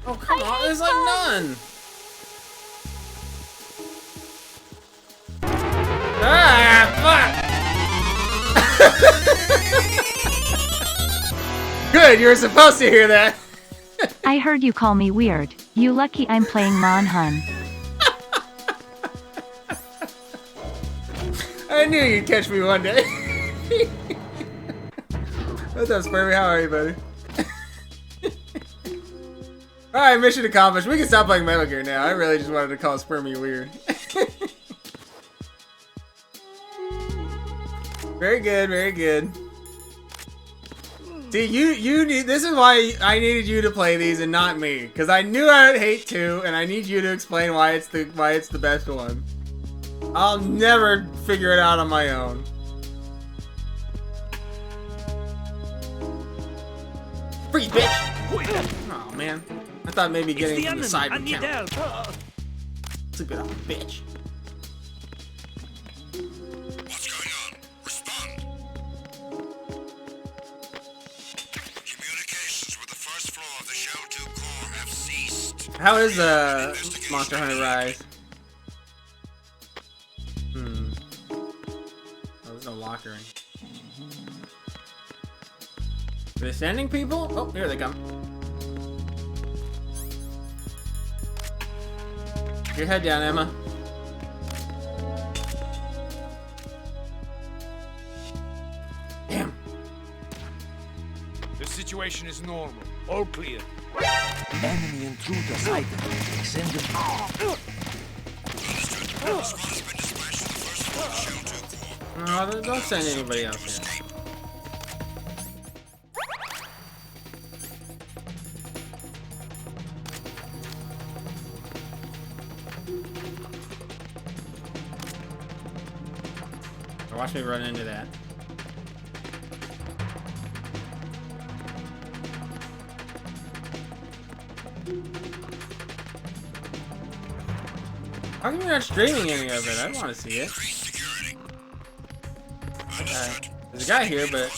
Oh, come on. There's like none. Ah, fuck! Good, you were supposed to hear that. I heard you call me weird. You lucky I'm playing Mon Hun. I knew you'd catch me one day. What's up, Spermy? How are you, buddy? Alright, mission accomplished. We can stop playing Metal Gear now. I really just wanted to call Spermy weird. Very good, very good. See, you need. This is why I needed you to play these and not me, because I knew I would hate 2, and I need you to explain why it's the best one. I'll never figure it out on my own. Freeze, bitch! Oh man, I thought maybe getting from the side would count. It's a good old bitch. What's going on? Respond. Communications with the first floor of the Shell 2 core have ceased. How is Monster Hunter Rise? Oh, there's no lockering. Are they sending people? Oh, here they come. Get your head down, Emma. Damn. The situation is normal. All clear. Enemy intruder sighted. Send them. No, don't send anybody else in. Watch me run into that. How come you're not streaming any of it? I want to see it. There's a guy here, but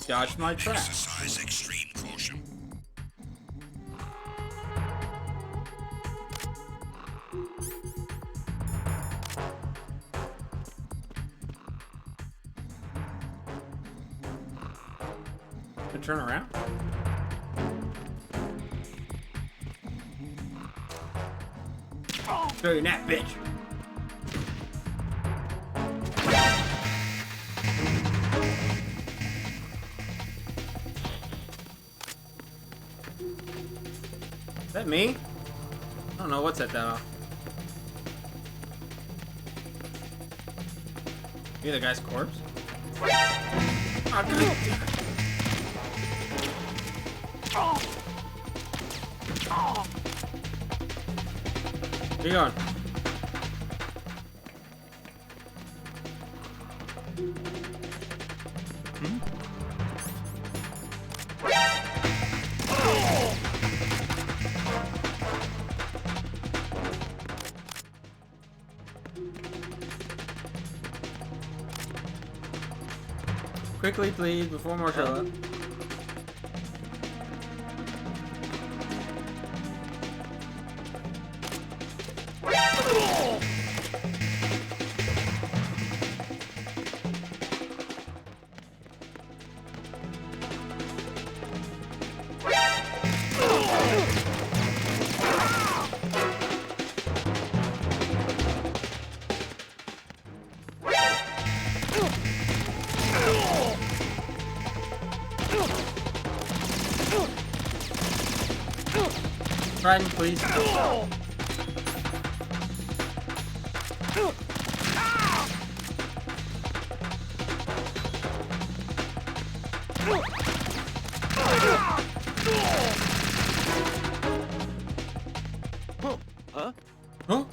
dodged my trap. Turn around. Throw your net, bitch. Is that me? I don't know. What's that off? You the guy's corpse? Oh, God. Where you going? Quickly, please, before more show up. Trident, please. Huh? Huh? Huh?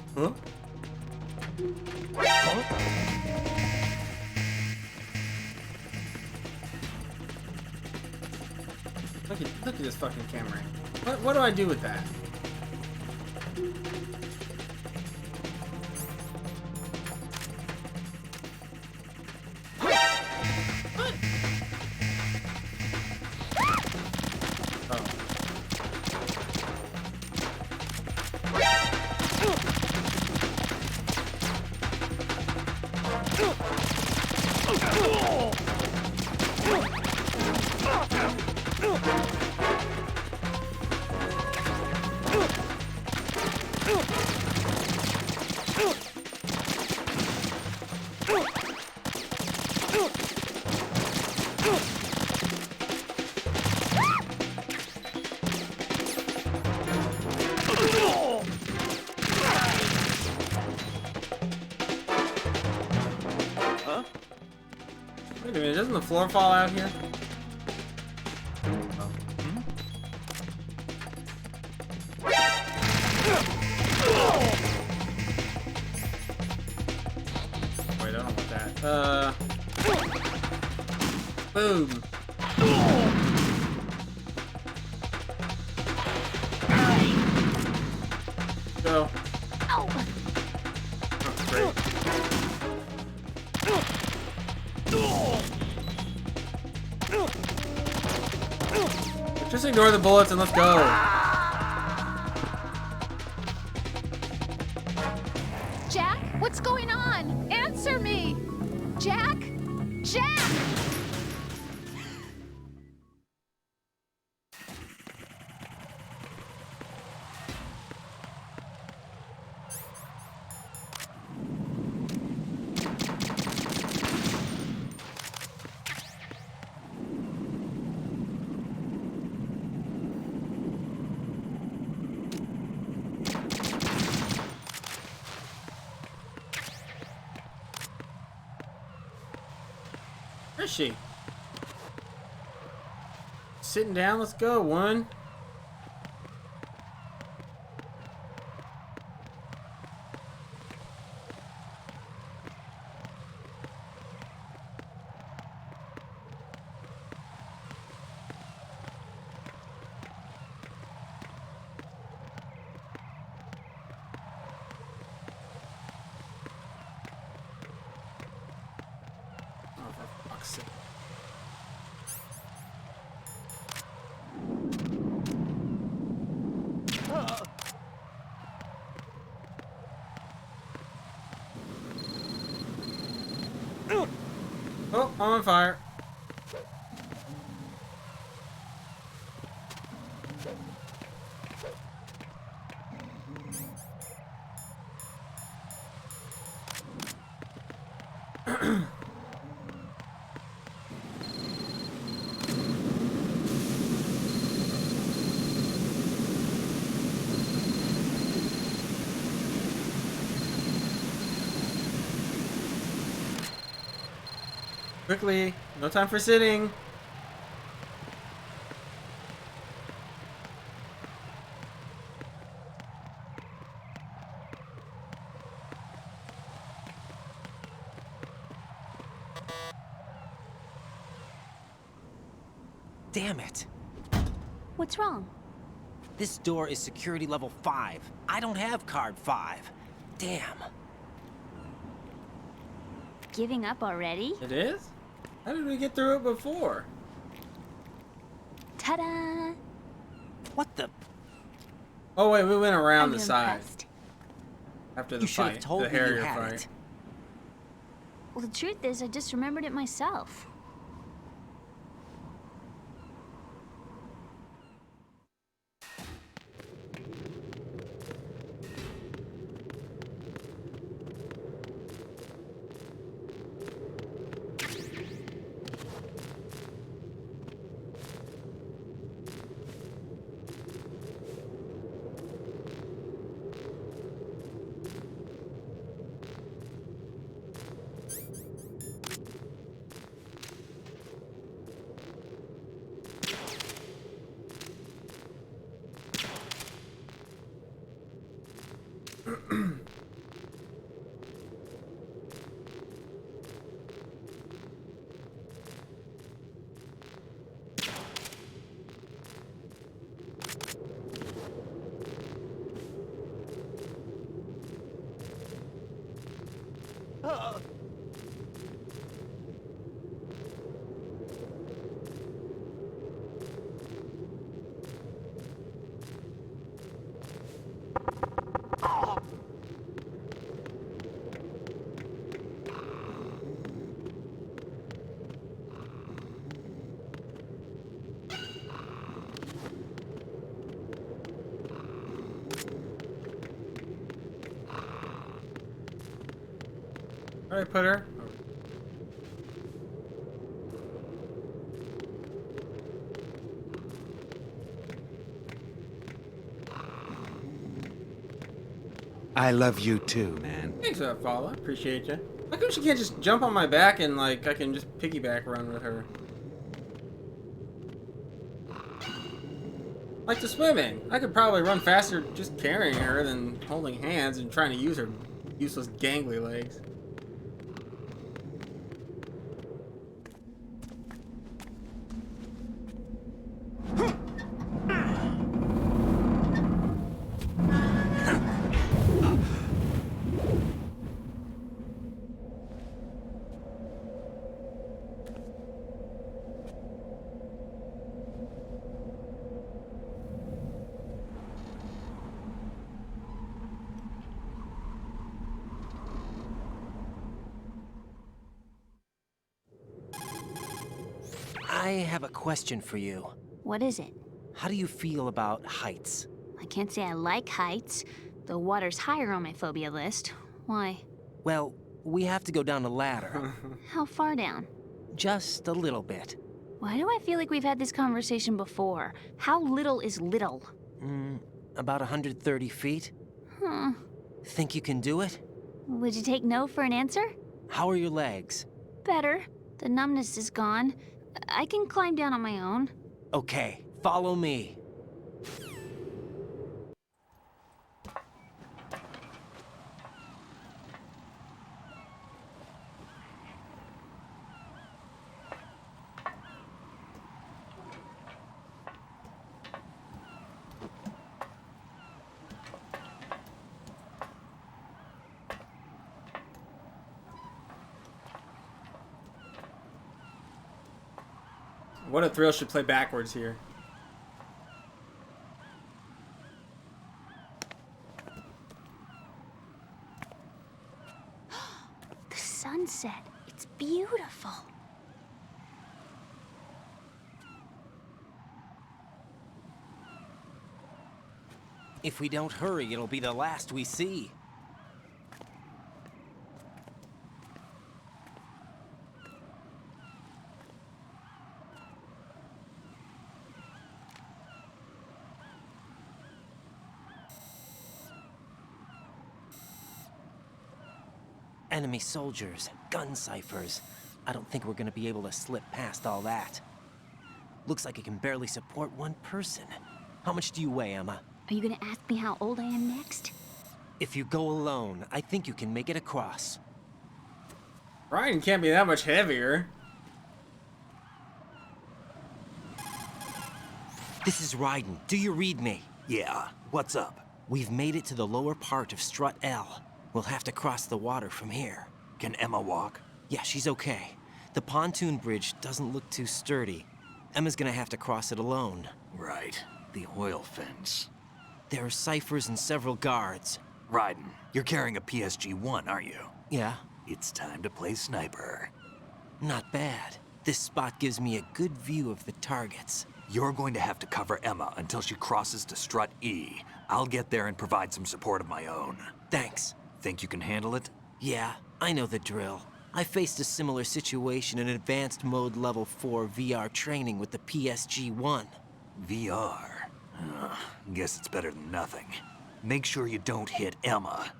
Look at this fucking camera. What do I do with that? Huh? Wait a minute, doesn't the floor fall out here? Wait, I don't want that. Boom. Go. Oh, great. Just ignore the bullets and let's go. Jack, what's going on? Answer me! Jack? Jack! Where is she? Sitting down, let's go. One. Oh, for fuck's sake. Oh, I'm on fire. Quickly, no time for sitting. Damn it. What's wrong? This door is security level 5. I don't have card 5. Damn. Giving up already? It is? How did we get through it before? Ta-da! What the? Oh wait, we went around Are the you side. impressed? After the You should have fight, told the me you Harrier had fight. it. Well, the truth is, I just remembered it myself. Where did I put her? I love you too, man. Thanks for that follow. I appreciate you. How come she can't just jump on my back and like I can just piggyback run with her? Like the swimming. I could probably run faster just carrying her than holding hands and trying to use her useless gangly legs. I have a question for you. What is it? How do you feel about heights? I can't say I like heights. The water's higher on my phobia list. Why? Well, we have to go down a ladder. How far down? Just a little bit. Why do I feel like we've had this conversation before? How little is little? About 130 feet. Huh. Think you can do it? Would you take no for an answer? How are your legs? Better. The numbness is gone. I can climb down on my own. Okay, follow me. What a thrill should play backwards here. The sunset. It's beautiful. If we don't hurry, it'll be the last we see. Enemy soldiers, gun ciphers. I don't think we're gonna be able to slip past all that. Looks like it can barely support one person. How much do you weigh, Emma? Are you gonna ask me how old I am next? If you go alone, I think you can make it across. Ryan can't be that much heavier. This is Raiden. Do you read me? Yeah, what's up? We've made it to the lower part of Strut L. We'll have to cross the water from here. Can Emma walk? Yeah, she's okay. The pontoon bridge doesn't look too sturdy. Emma's gonna have to cross it alone. Right. The oil fence. There are ciphers and several guards. Raiden, you're carrying a PSG-1, aren't you? Yeah. It's time to play sniper. Not bad. This spot gives me a good view of the targets. You're going to have to cover Emma until she crosses to Strut E. I'll get there and provide some support of my own. Thanks. Think you can handle it? Yeah, I know the drill. I faced a similar situation in Advanced Mode Level 4 VR training with the PSG-1. VR? Guess it's better than nothing. Make sure you don't hit Emma.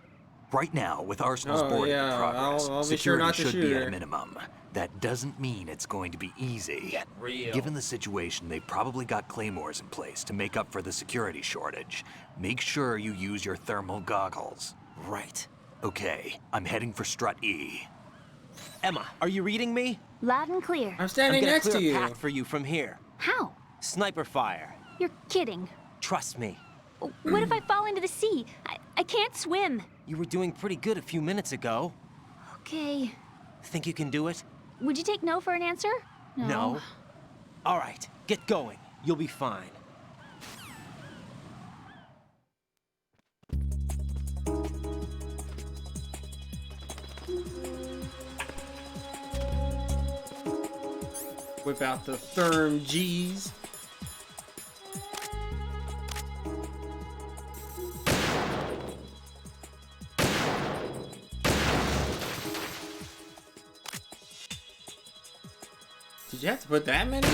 Right now, with Arsenal's boarding in progress, I'll be security sure not to should shoot be her. at a minimum. That doesn't mean it's going to be easy. Get real. Given the situation, they've probably got claymores in place to make up for the security shortage. Make sure you use your thermal goggles. Right. Okay, I'm heading for Strut E. Emma, are you reading me? Loud and clear. I'm standing gonna next to clear you. a path for you from here. How? Sniper fire. You're kidding. Trust me. What if I fall into the sea? I can't swim. You were doing pretty good a few minutes ago. Okay. Think you can do it? Would you take no for an answer? No. All right, get going. You'll be fine. Whip out the Therm G's. Did you have to put that many?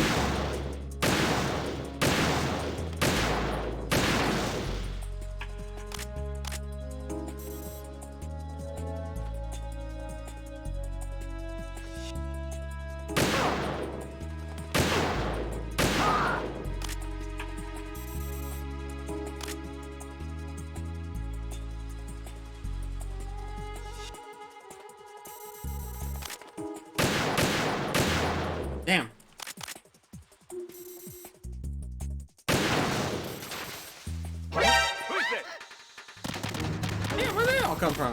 Damn. Who's this? Yeah, where they all come from?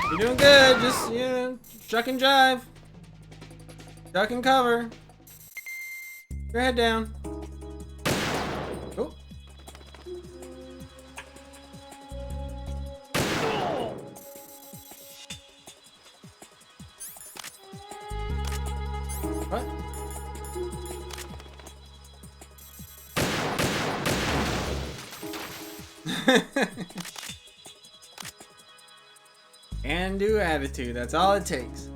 You're doing good. Just, duck and jive. Duck and cover. Keep your head down. Oh. What? Can-do attitude, that's all it takes.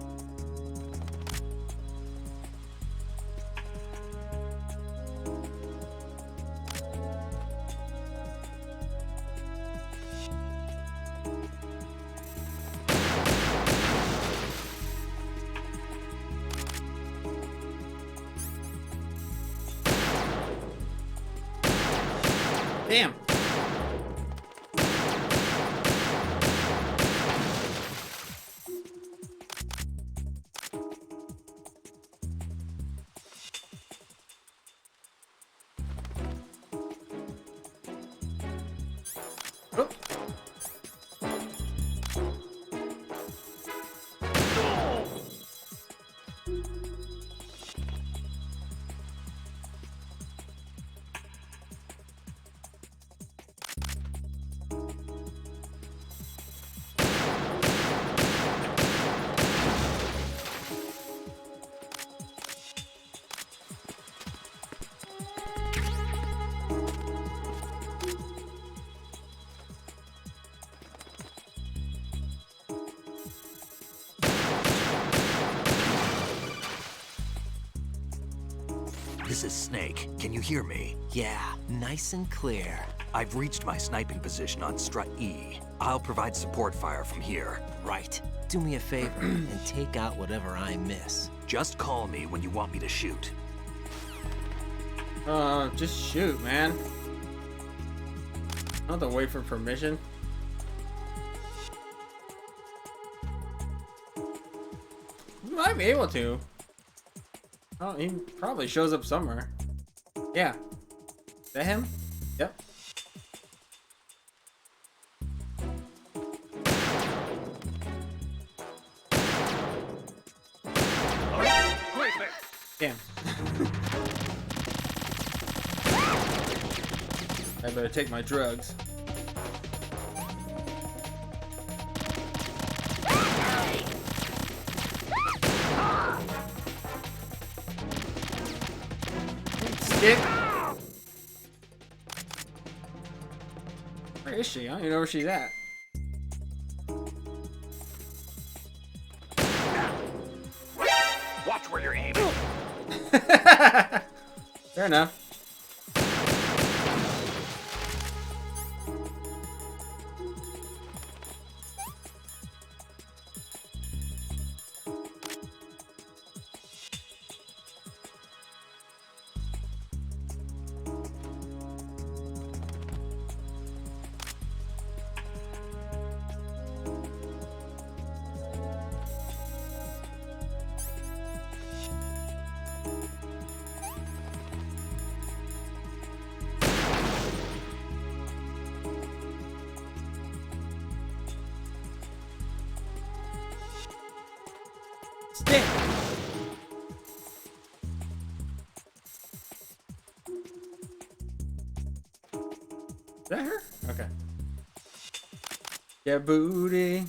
Damn. Oh. This is Snake. Can you hear me? Yeah, nice and clear. I've reached my sniping position on Strut E. I'll provide support fire from here. Right. Do me a favor and take out whatever I miss. Just call me when you want me to shoot. Just shoot, man. I don't have to wait for permission. You might be able to. Oh, he probably shows up somewhere. Yeah. Is that him? Yep. Damn. I better take my drugs. Stick. Where is she? I don't even know where she's at. Watch where you're aiming. Fair enough. Stick. Is that her? Okay. Yeah, booty.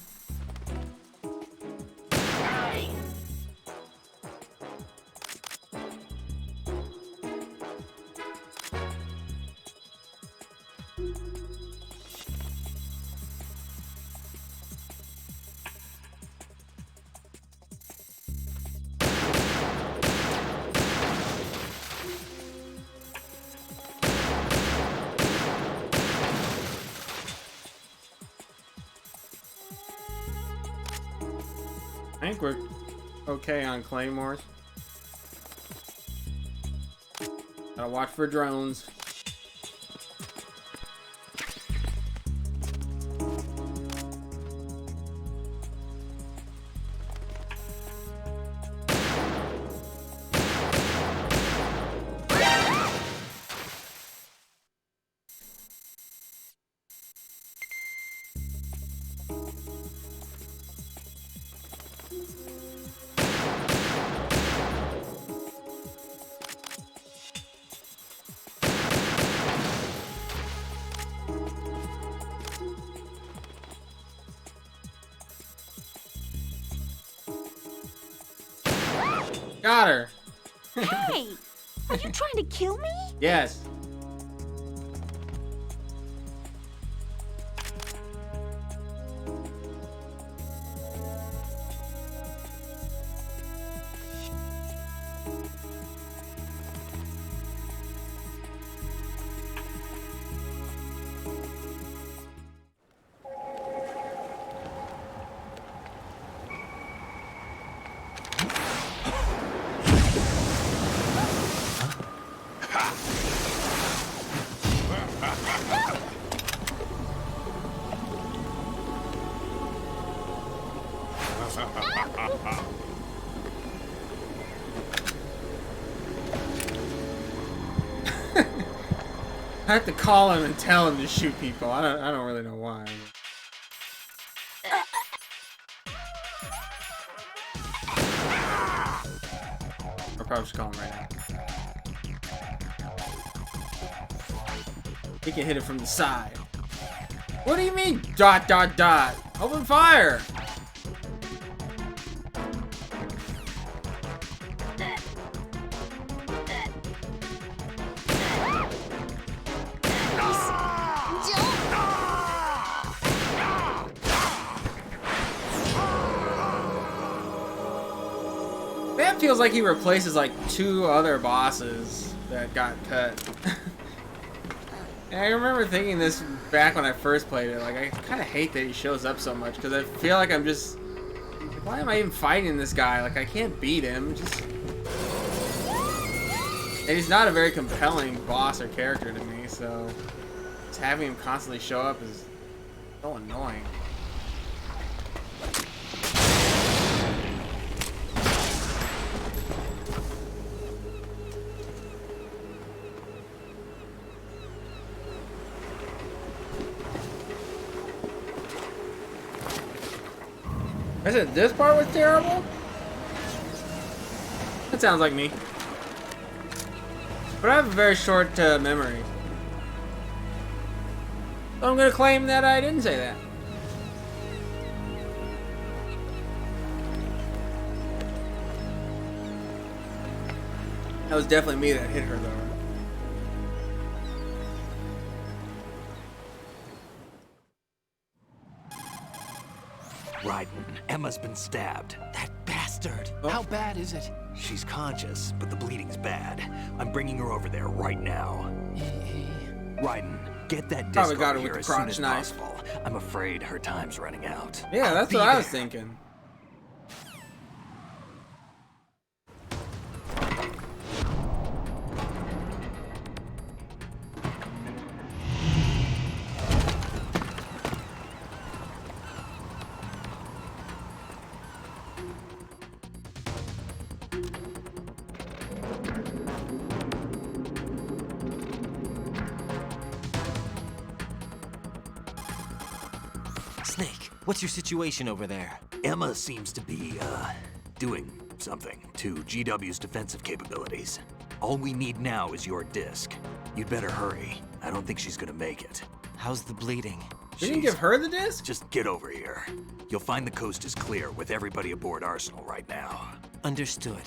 I think we're okay on claymores. Gotta watch for drones. Got her. Hey, are you trying to kill me? Yes. I have to call him and tell him to shoot people. I don't really know why. I'll probably just call him right now. He can hit it from the side. What do you mean, dot, dot, dot? Open fire! That feels like he replaces like 2 other bosses that got cut. And I remember thinking this back when I first played it. Like, I kind of hate that he shows up so much because I feel like I'm just. Like, why am I even fighting this guy? Like, I can't beat him. Just. And he's not a very compelling boss or character to me, so just having him constantly show up is so annoying. I said this part was terrible? That sounds like me. But I have a very short memory. So I'm gonna claim that I didn't say that. That was definitely me that hit her though. Raiden, Emma's been stabbed. That bastard. Oh. How bad is it? She's conscious, but the bleeding's bad. I'm bringing her over there right now. Raiden, get that disc Probably got over her with here the as soon crotch as knife. possible. I'm afraid her time's running out. Yeah, that's what I was thinking. Snake, what's your situation over there? Emma seems to be, doing something to GW's defensive capabilities. All we need now is your disc. You'd better hurry. I don't think she's gonna make it. How's the bleeding? You didn't give her the disc? Just get over here. You'll find the coast is clear with everybody aboard Arsenal right now. Understood.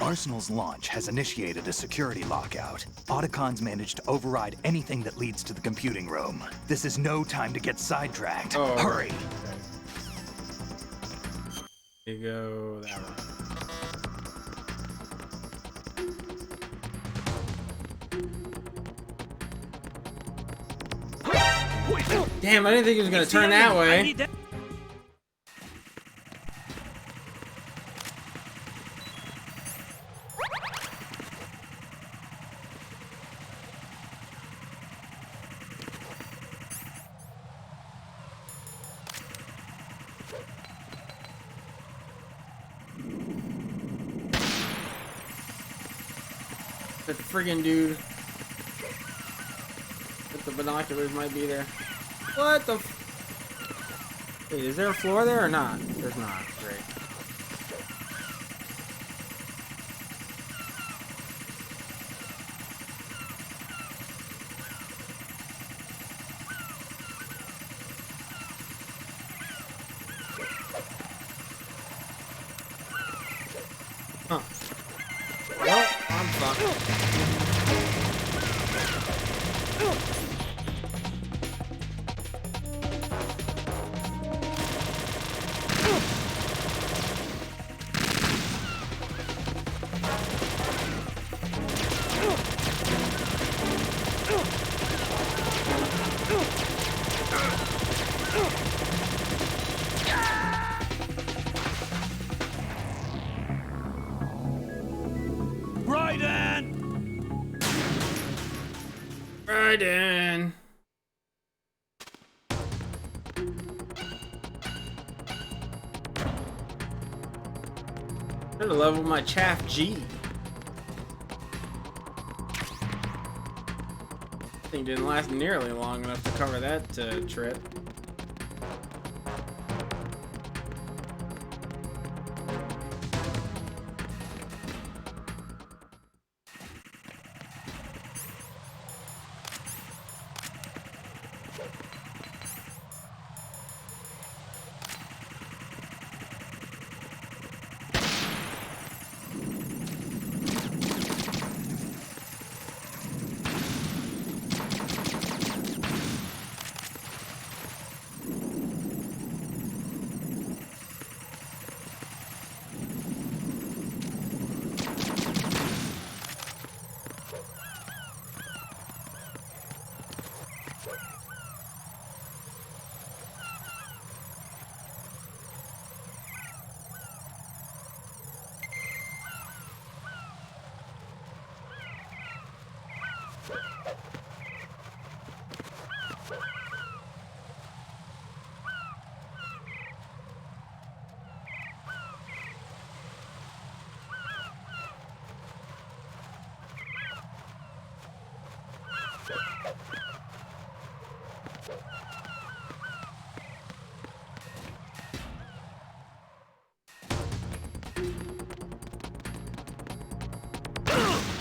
Arsenal's launch has initiated a security lockout. Otacons managed to override anything that leads to the computing room. This is no time to get sidetracked. Oh, Hurry! Here you go, that one. Damn, I didn't think he was gonna turn that way. That friggin' dude with the binoculars might be there. What the? Wait, is there a floor there or not? There's not. Great. Huh. Well, I'm fucked. Raiden! Should have leveled my chaff G. Thing didn't last nearly long enough to cover that trip.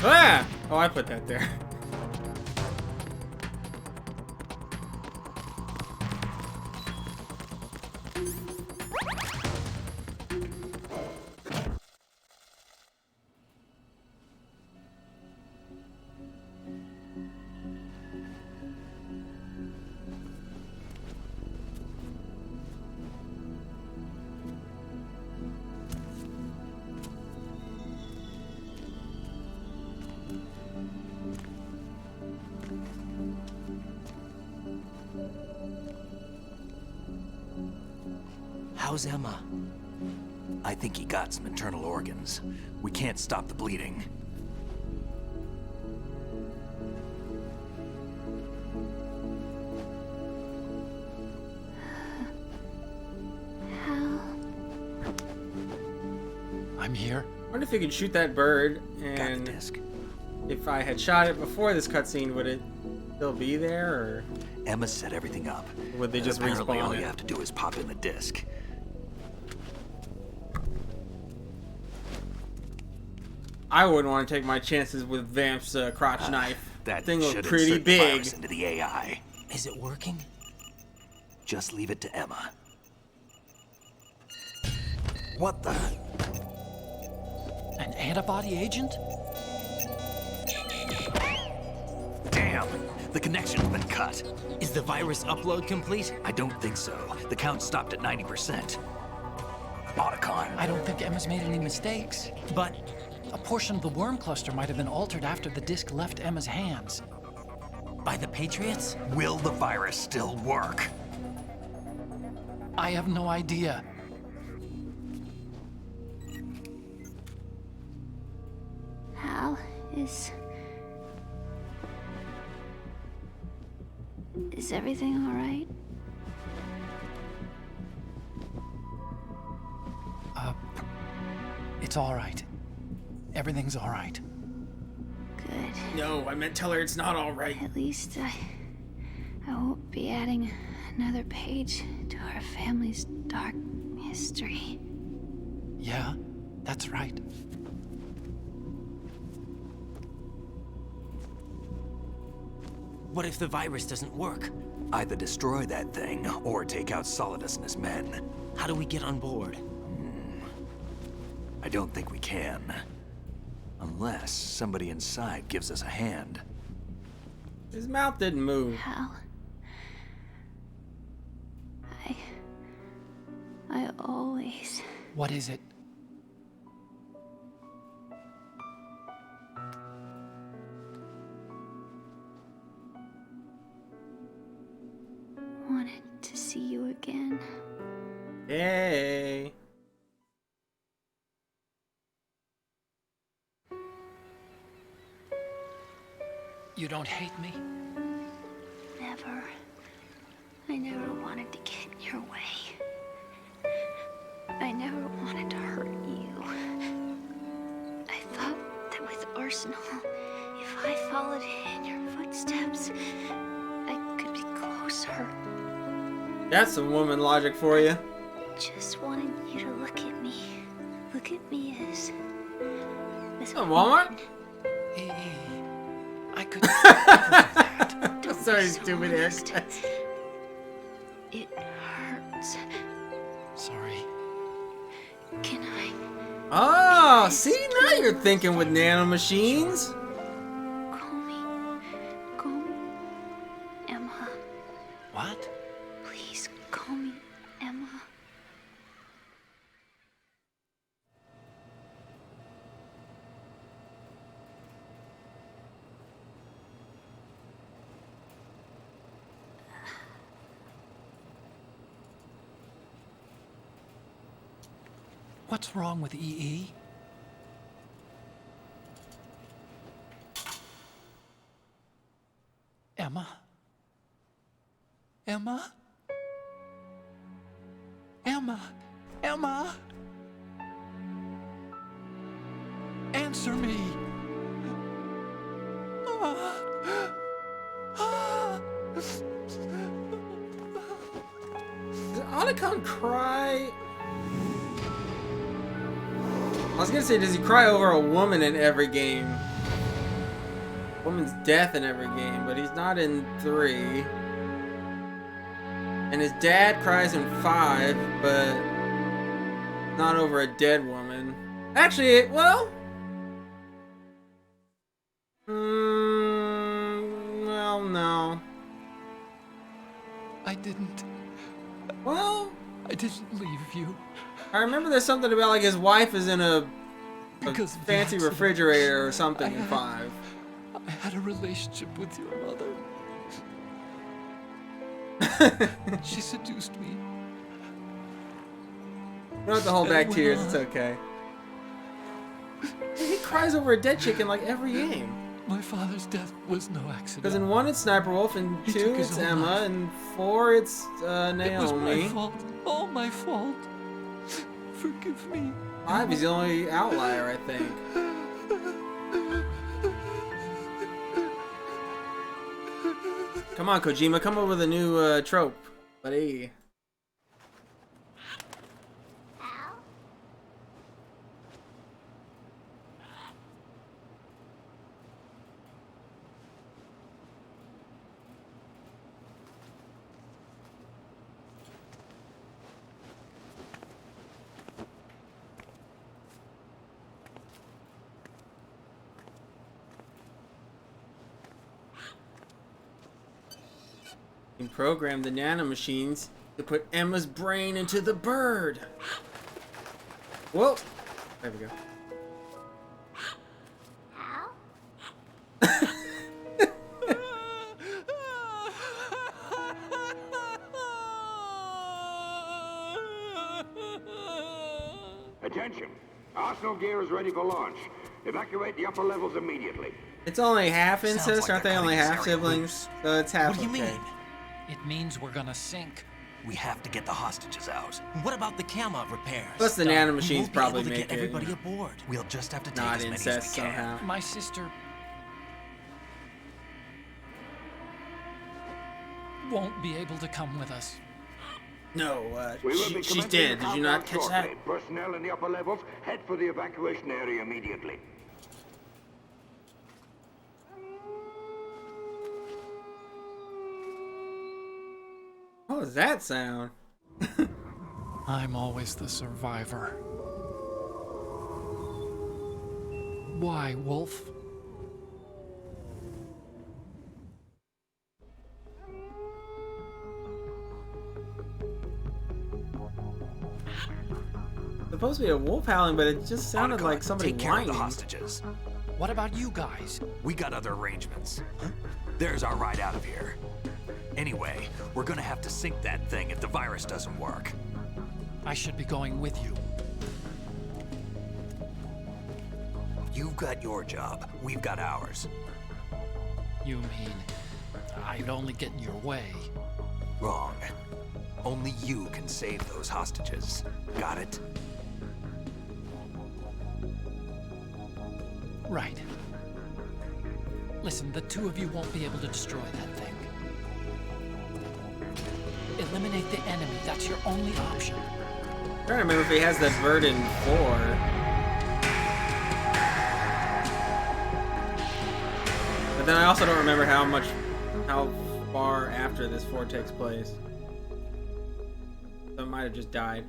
Ah! Oh, I put that there. How's Emma? I think he got some internal organs. We can't stop the bleeding. I'm here. I wonder if you could shoot that bird, and if I had shot it before this cutscene, would it still be there, or? Emma set everything up. Would they just Apparently respawn all it? you have to do is pop in the disc. I wouldn't want to take my chances with Vamp's crotch knife. That thing looked should pretty insert the big. virus into the AI. Is it working? Just leave it to Emma. What the? An antibody agent? Damn! The connection's been cut. Is the virus upload complete? I don't think so. The count stopped at 90%. Otacon. I don't think Emma's made any mistakes. But a portion of the worm cluster might have been altered after the disc left Emma's hands. By the Patriots? Will the virus still work? I have no idea. Hal, is everything all right? It's all right. Everything's all right. Good. No, I meant tell her it's not all right. At least I won't be adding another page to our family's dark history. Yeah, that's right. What if the virus doesn't work? Either destroy that thing, or take out Solidus and his men. How do we get on board? I don't think we can. Unless somebody inside gives us a hand. His mouth didn't move. Hal. I always... What is it? wanted to see you again. Hey. You don't hate me? Never. I never wanted to get in your way. I never wanted to hurt you. I thought that with Arsenal, if I followed in your footsteps, I could be closer. That's some woman logic for you. Just wanted you to look at me. Look at me as Oh, Walmart? I could. Sorry, stupid haircut. It hurts. Sorry. Can I? Oh, see, now you're thinking with nanomachines. Call me Emma. What? Please call me Emma. What's wrong with EE? Emma? Emma? Emma? Emma? Answer me! Did Otacon cry? I was gonna say, does he cry over a woman in every game? Woman's death in every game, but he's not in 3. And his dad cries in 5, but not over a dead woman. Actually, well... well, no. I didn't. Well... I didn't leave you. I remember there's something about like his wife is in a Because of the fancy accident. refrigerator or something in 5. I had a relationship with your mother. She seduced me. You don't have to hold back tears, it's okay. He cries over a dead chick in like every game. My father's death was no accident. Because in 1 it's Sniper Wolf, in He 2 took his it's own Emma, life. and 4 it's Naomi. It was my fault. All my fault. Forgive me. 5 he's the only outlier, I think. Come on, Kojima, come up with a new trope, buddy. You can program the nanomachines to put Emma's brain into the bird. Whoa. There we go. Attention. Arsenal gear is ready for launch. Evacuate the upper levels immediately. It's only half incest, like aren't they they're only cutting half serial siblings? So it's half. What do you okay. mean? It means we're gonna sink. We have to get the hostages out. What about the camo repairs? Plus the We nanomachines won't be probably able to make get it. everybody aboard. We'll just have to take Not as many as incest we can. somehow. My sister won't be able to come with us. No, We will be she's commencing dead. the Did you not countdown catch that? shortly. Personnel in the upper levels, head for the evacuation area immediately. What was that sound? I'm always the survivor. Why, Wolf? Supposed to be a wolf howling, but it just sounded like somebody Take care of the whining. hostages. What about you guys? We got other arrangements. There's our ride out of here. Anyway, we're gonna have to sink that thing if the virus doesn't work. I should be going with you. You've got your job. We've got ours. You mean I'd only get in your way? Wrong. Only you can save those hostages. Got it? Right. Listen, the two of you won't be able to destroy that thing. Eliminate the enemy. That's your only option. I'm trying to remember if he has that bird in 4. But then I also don't remember how far after this 4 takes place. So it might have just died.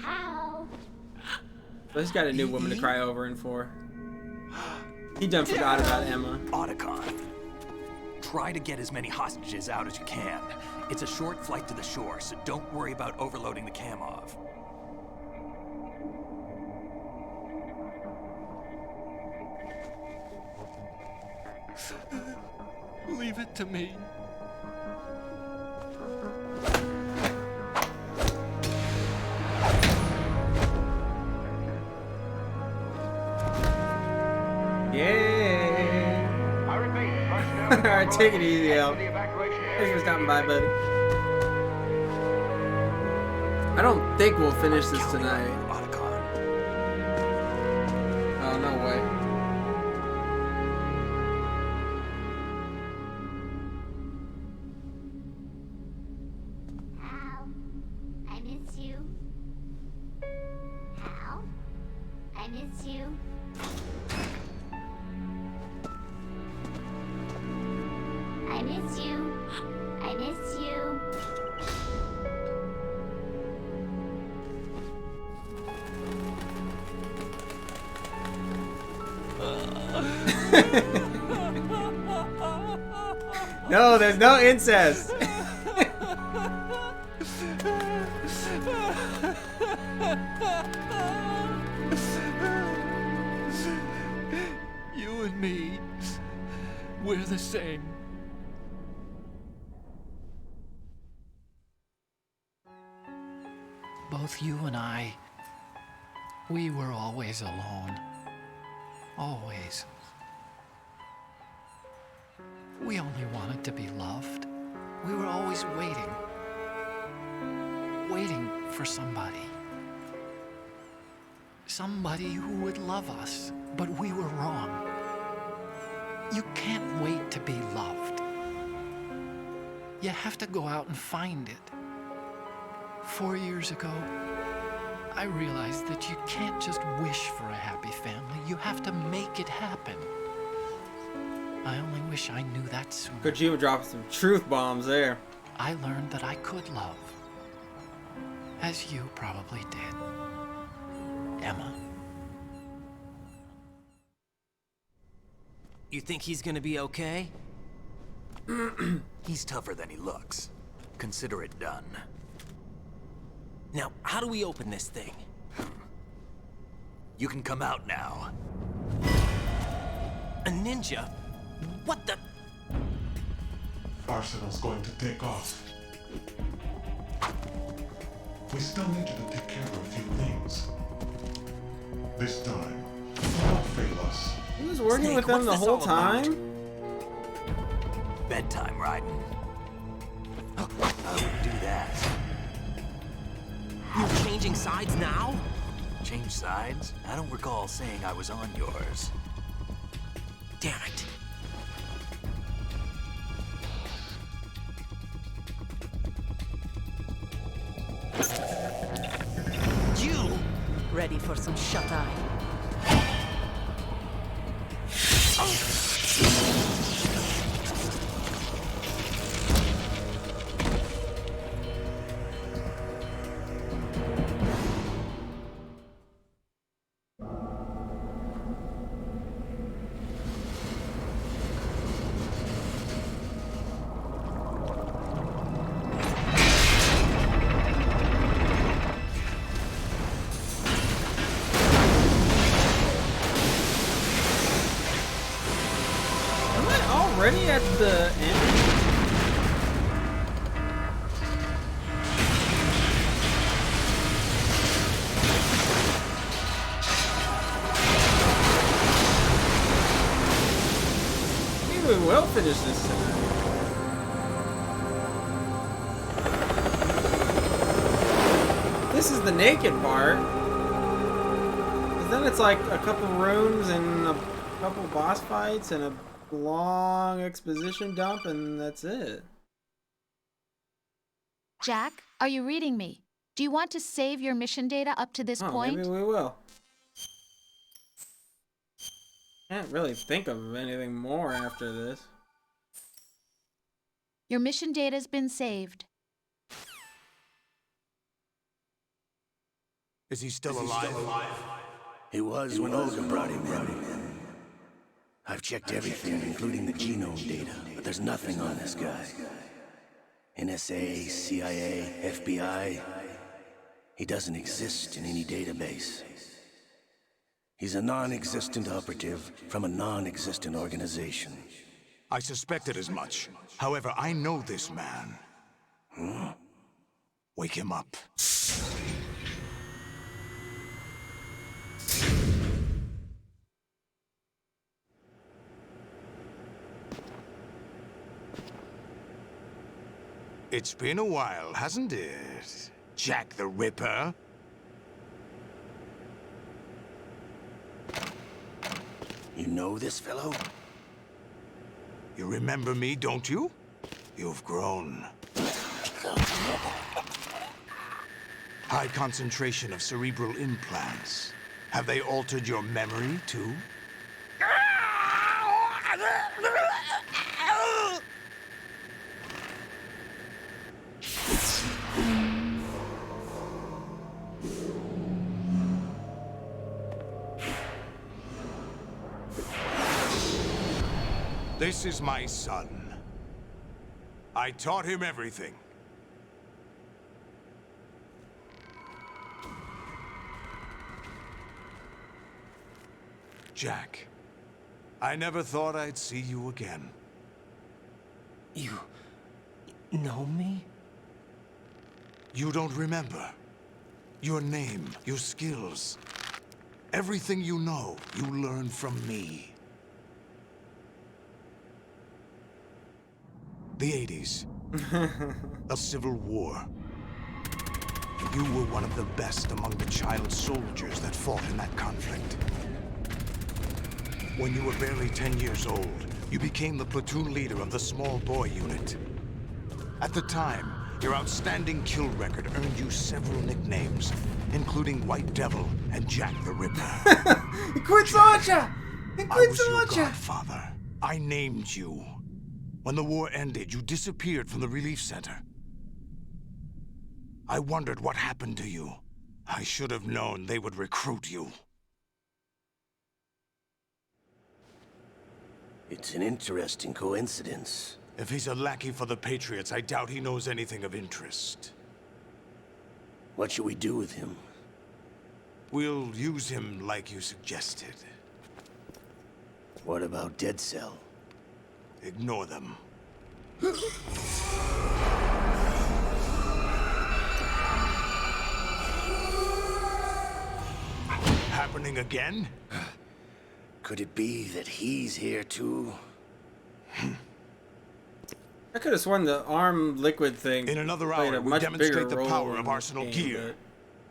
How? So he's got a new woman to cry over in 4. He done forgot about Emma. Otacon. Try to get as many hostages out as you can. It's a short flight to the shore, so don't worry about overloading the Kamov. Leave it to me. Yeah. I repeat, personnel. Alright, take it easy, Al. The evacuation Thanks area for stopping by, buddy. I don't think we'll finish this tonight. Oh, no way. Hal, I miss you. Hal, I miss you. I miss you. I miss you. No, there's no incest. You and me, we're the same. Both you and I, we were always alone. Always. We only wanted to be loved. We were always waiting. Waiting for somebody. Somebody who would love us, but we were wrong. You can't wait to be loved. You have to go out and find it. 4 years ago, I realized that you can't just wish for a happy family. You have to make it happen. I only wish I knew that sooner. Kojima dropped some truth bombs there. I learned that I could love. As you probably did. Emma. You think he's gonna be okay? He's tougher than he looks. Consider it done. Now, how do we open this thing? You can come out now. A ninja? What the? Arsenal's going to take off. We still need you to take care of a few things. This time, don't fail us. He was working with them the whole time? Bedtime, Raiden. I wouldn't do that. You're changing sides now? Change sides? I don't recall saying I was on yours. Damn it. You! Ready for some shut-eye? Already at the end? Maybe we will finish this tonight. This is the naked part. 'Cause then it's like a couple rooms and a couple boss fights and a long exposition dump, and that's it. Jack, are you reading me? Do you want to save your mission data up to this point? Maybe we will. Can't really think of anything more after this. Your mission data's been saved. Is he still alive? He was when Olga brought him in. I've checked everything, including the genome data, but there's nothing on this guy. NSA, CIA, FBI. He doesn't exist in any database. He's a non-existent operative from a non-existent organization. I suspected as much. However, I know this man. Wake him up. It's been a while, hasn't it, Jack the Ripper? You know this fellow? You remember me, don't you? You've grown. High concentration of cerebral implants. Have they altered your memory, too? This is my son. I taught him everything. Jack, I never thought I'd see you again. You know me? You don't remember. Your name, your skills. Everything you know, you learned from me. The 80s. A civil war. You were one of the best among the child soldiers that fought in that conflict. When you were barely 10 years old, you became the platoon leader of the small boy unit. At the time, your outstanding kill record earned you several nicknames, including White Devil and Jack the Ripper. He quit Sancha! He I quit was your Sancha! godfather. I named you. When the war ended, you disappeared from the relief center. I wondered what happened to you. I should have known they would recruit you. It's an interesting coincidence. If he's a lackey for the Patriots, I doubt he knows anything of interest. What should we do with him? We'll use him like you suggested. What about Dead Cell? Ignore them. Happening again? Could it be that he's here too? I could have sworn the arm liquid thing. In another played hour, a we much demonstrate bigger the role power in of the Arsenal game, gear.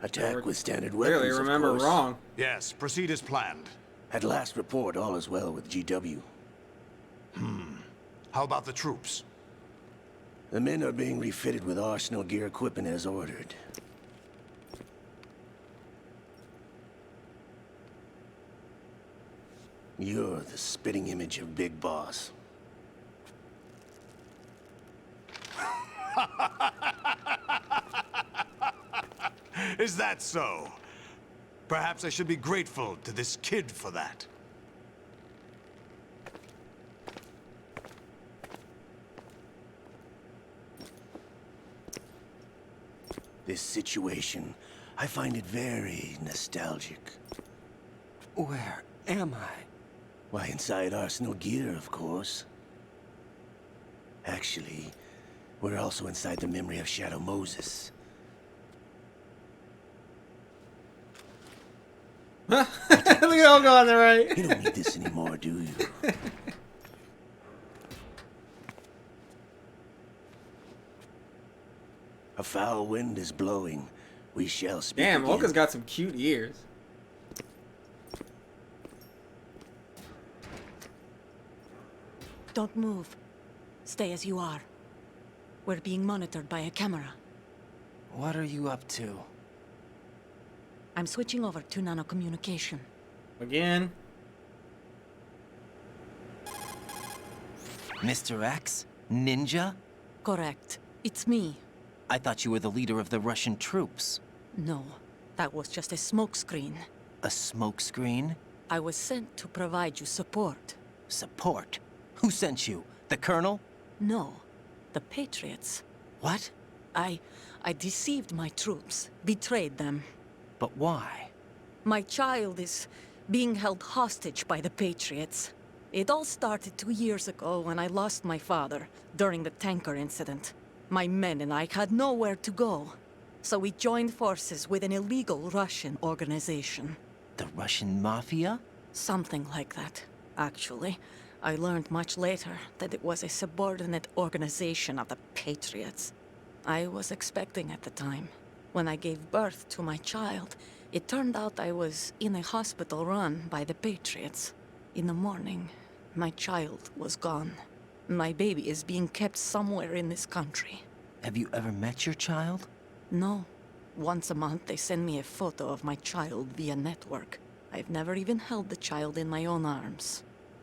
Attack with standard Clearly weapons, of remember course. wrong. Yes, proceed as planned. At last report, all is well with GW. How about the troops? The men are being refitted with Arsenal gear equipment as ordered. You're the spitting image of Big Boss. Is that so? Perhaps I should be grateful to this kid for that. This situation, I find it very nostalgic. Where am I? Why, inside Arsenal gear, of course. Actually, we're also inside the memory of Shadow Moses. Look at all go on the right. You don't need this anymore, do you? A foul wind is blowing. We shall speak Damn, again. Olga's got some cute ears. Don't move. Stay as you are. We're being monitored by a camera. What are you up to? I'm switching over to nanocommunication. Again? Mr. X? Ninja? Correct. It's me. I thought you were the leader of the Russian troops. No, that was just a smokescreen. A smokescreen? I was sent to provide you support. Support? Who sent you? The Colonel? No, the Patriots. What? I deceived my troops, betrayed them. But why? My child is being held hostage by the Patriots. It all started 2 years ago when I lost my father during the tanker incident. My men and I had nowhere to go, so we joined forces with an illegal Russian organization. The Russian Mafia? Something like that, actually. I learned much later that it was a subordinate organization of the Patriots. I was expecting at the time. When I gave birth to my child, it turned out I was in a hospital run by the Patriots. In the morning, my child was gone. My baby is being kept somewhere in this country. Have you ever met your child? No. Once a month, they send me a photo of my child via network. I've never even held the child in my own arms.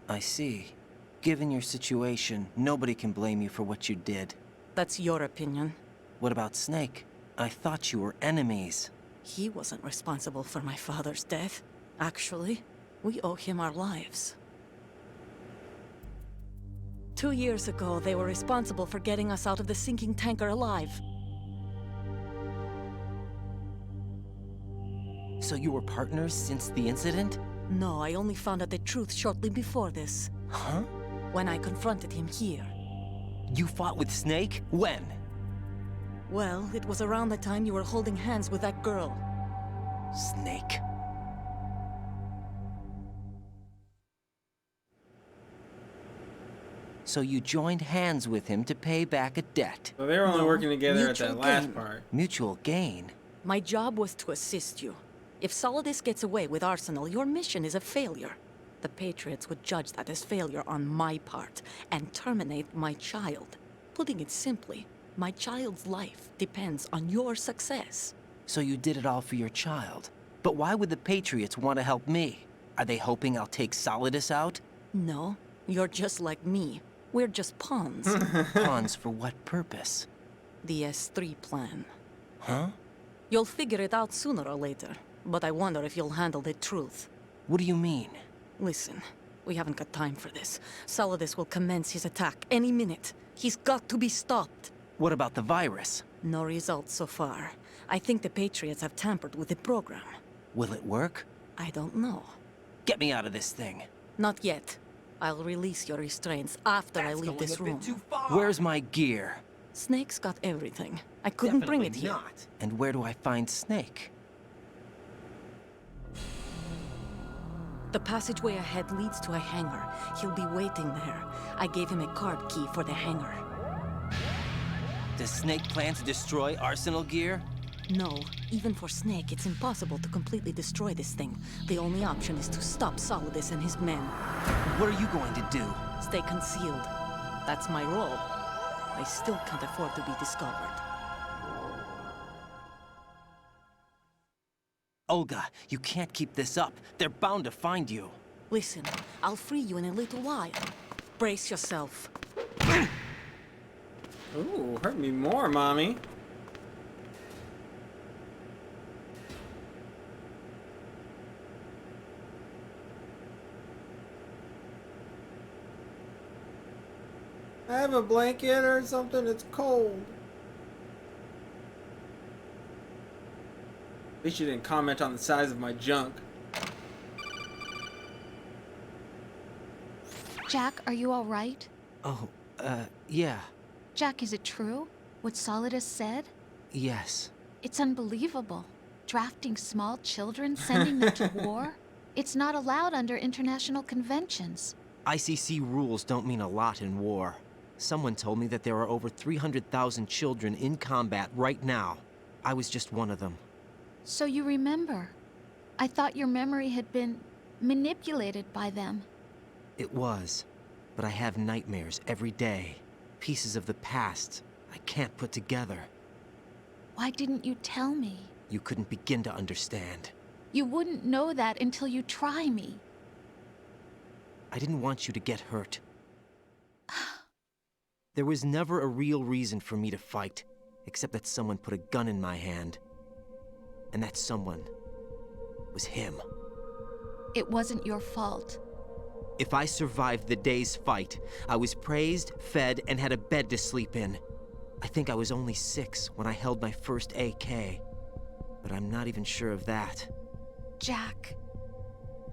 I see. Given your situation, nobody can blame you for what you did. That's your opinion. What about Snake? I thought you were enemies. He wasn't responsible for my father's death. Actually, we owe him our lives. 2 years ago, they were responsible for getting us out of the sinking tanker alive. So you were partners since the incident? No, I only found out the truth shortly before this. Huh? When I confronted him here. You fought with Snake? When? Well, it was around the time you were holding hands with that girl. Snake. So you joined hands with him to pay back a debt. So they were only working together at mutual that last gain. part. Mutual gain? My job was to assist you. If Solidus gets away with Arsenal, your mission is a failure. The Patriots would judge that as failure on my part and terminate my child. Putting it simply, my child's life depends on your success. So you did it all for your child. But why would the Patriots want to help me? Are they hoping I'll take Solidus out? No, you're just like me. We're just pawns. Pawns for what purpose? The S3 plan. Huh? You'll figure it out sooner or later, but I wonder if you'll handle the truth. What do you mean? Listen, We haven't got time for this. Solidus will commence his attack any minute. He's got to be stopped. What about the virus? No results so far. I think the Patriots have tampered with the program. Will it work? I don't know. Get me out of this thing. Not yet. I'll release your restraints after I leave this room. Where's my gear? Snake's got everything. I couldn't bring it here. Not. And where do I find Snake? The passageway ahead leads to a hangar. He'll be waiting there. I gave him a card key for the hangar. Does Snake plan to destroy Arsenal gear? No. Even for Snake, it's impossible to completely destroy this thing. The only option is to stop Solidus and his men. What are you going to do? Stay concealed. That's my role. I still can't afford to be discovered. Olga, you can't keep this up. They're bound to find you. Listen, I'll free you in a little while. Brace yourself. Ooh, hurt me more, Mommy. I have a blanket or something. It's cold. At least you didn't comment on the size of my junk. Jack, are you all right? Oh, yeah. Jack, is it true? What Solidus said? Yes. It's unbelievable. Drafting small children, sending them to war? It's not allowed under international conventions. ICC rules don't mean a lot in war. Someone told me that there are over 300,000 children in combat right now. I was just one of them. So you remember. I thought your memory had been manipulated by them. It was. But I have nightmares every day. Pieces of the past I can't put together. Why didn't you tell me? You couldn't begin to understand. You wouldn't know that until you try me. I didn't want you to get hurt. There was never a real reason for me to fight, except that someone put a gun in my hand. And that someone was him. It wasn't your fault. If I survived the day's fight, I was praised, fed, and had a bed to sleep in. I think I was only 6 when I held my first AK. But I'm not even sure of that. Jack.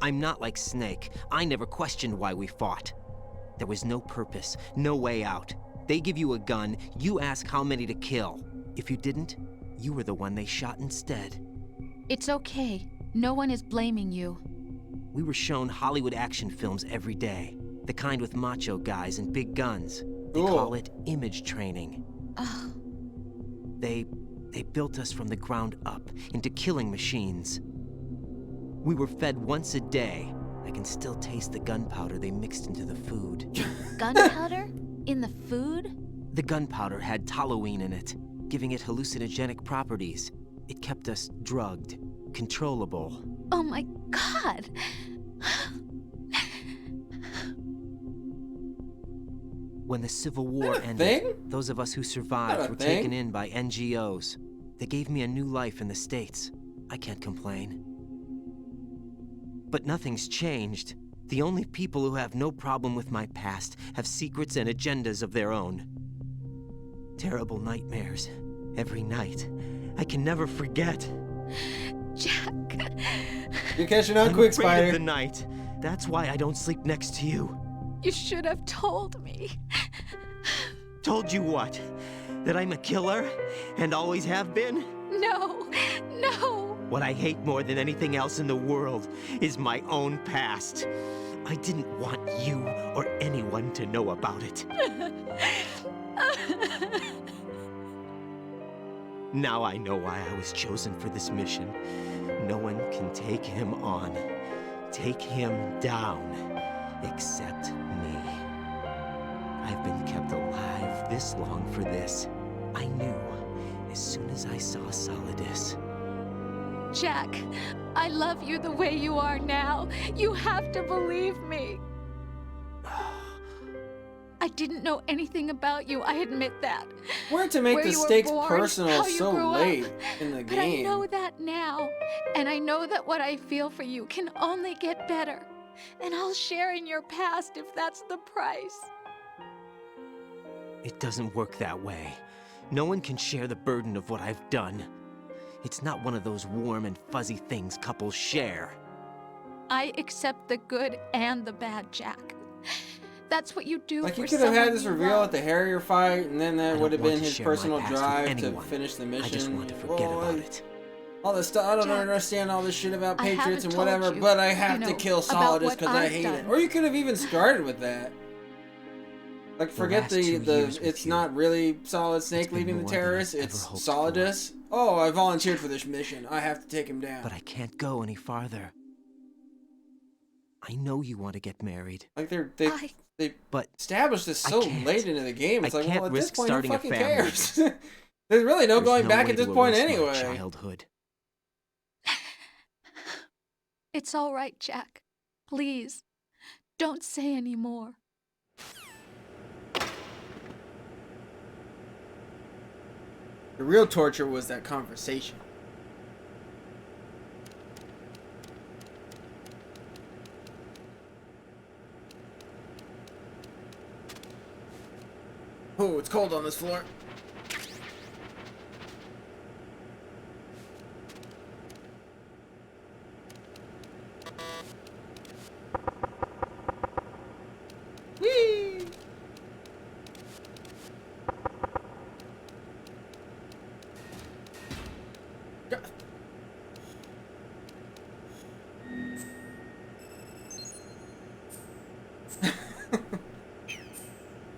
I'm not like Snake. I never questioned why we fought. There was no purpose, no way out. They give you a gun, you ask how many to kill. If you didn't, you were the one they shot instead. It's okay. No one is blaming you. We were shown Hollywood action films every day. The kind with macho guys and big guns. They call it image training. They built us from the ground up into killing machines. We were fed once a day. I can still taste the gunpowder they mixed into the food. Gunpowder? In the food? The gunpowder had toluene in it, giving it hallucinogenic properties. It kept us drugged, controllable. Oh my God! When the Civil War ended, those of us who survived were taken in by NGOs. They gave me a new life in the States. I can't complain. But nothing's changed. The only people who have no problem with my past have secrets and agendas of their own. Terrible nightmares. Every night. I can never forget. Jack. You're catching on quick, Spider. I'm afraid of the night. That's why I don't sleep next to you. You should have told me. Told you what? That I'm a killer? And always have been? No, no. What I hate more than anything else in the world is my own past. I didn't want you or anyone to know about it. Now I know why I was chosen for this mission. No one can take him on, take him down, except me. I've been kept alive this long for this. I knew as soon as I saw Solidus. Jack, I love you the way you are now. You have to believe me. I didn't know anything about you, I admit that. Where to make Where the you were stakes born, personal how you so grew up. late in the But I game? know that now. And I know that what I feel for you can only get better. and I'll share in your past if that's the price. It doesn't work that way. No one can share the burden of what I've done. It's not one of those warm and fuzzy things couples share. I accept the good and the bad, Jack. That's what you do Like, for you could have had someone this you reveal love. at the Harrier fight, and then that would have been want to his share my personal past with drive to anyone. finish the mission. I just want to forget about it. All this stuff. I don't Jack, understand all this shit about I Patriots haven't and whatever, told you, but I have you to know, kill about Solidus what because I I've hate it. done. Or you could have even started with that. Like, forget last 2 years with it's you, not really Solid Snake been leaving the more than I've terrorists, ever it's hoped Solidus. Oh, I volunteered for this mission. I have to take him down. But I can't go any farther. I know you want to get married. Like, they But established this I so can't. late into the game. It's I like, can't well, at this risk point, who starting a fucking family. cares? There's really no There's going no back way at this to point erase my anyway. childhood. It's all right, Jack. Please, don't say any more. The real torture was that conversation. Oh, it's cold on this floor. Whee!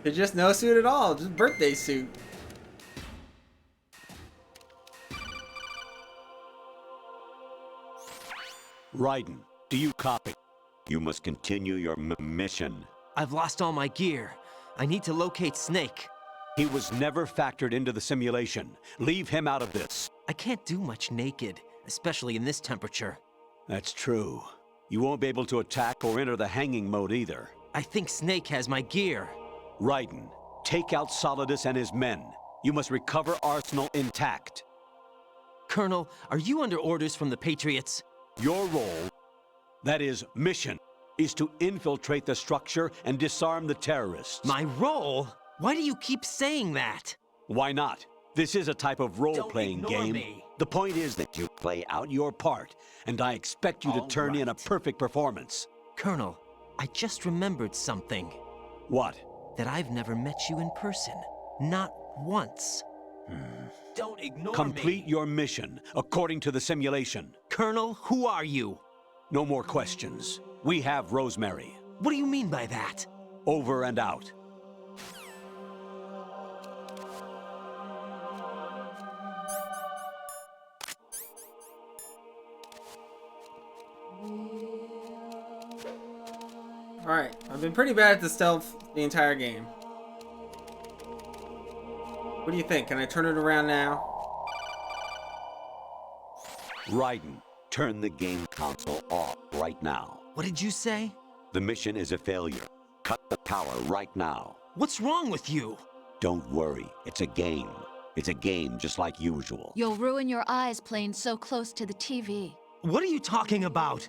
It's just no suit at all, just birthday suit. Raiden, do you copy? You must continue your mission. I've lost all my gear. I need to locate Snake. He was never factored into the simulation. Leave him out of this. I can't do much naked, especially in this temperature. That's true. You won't be able to attack or enter the hanging mode either. I think Snake has my gear. Raiden, take out Solidus and his men. You must recover Arsenal intact. Colonel, are you under orders from the Patriots? Your role, that is, mission, is to infiltrate the structure and disarm the terrorists. My role? Why do you keep saying that? Why not? This is a type of role-playing Don't ignore game. me. The point is that you play out your part, and I expect you to turn in a perfect performance. Colonel, I just remembered something. What? That I've never met you in person. Not once. Don't ignore Complete your mission, according to the simulation. Colonel, who are you? No more questions. We have Rosemary. What do you mean by that? Over and out. Alright, I've been pretty bad at the stealth the entire game. What do you think? Can I turn it around now? Raiden, turn the game console off right now. What did you say? The mission is a failure. Cut the power right now. What's wrong with you? Don't worry, it's a game. It's a game just like usual. You'll ruin your eyes playing so close to the TV. What are you talking about?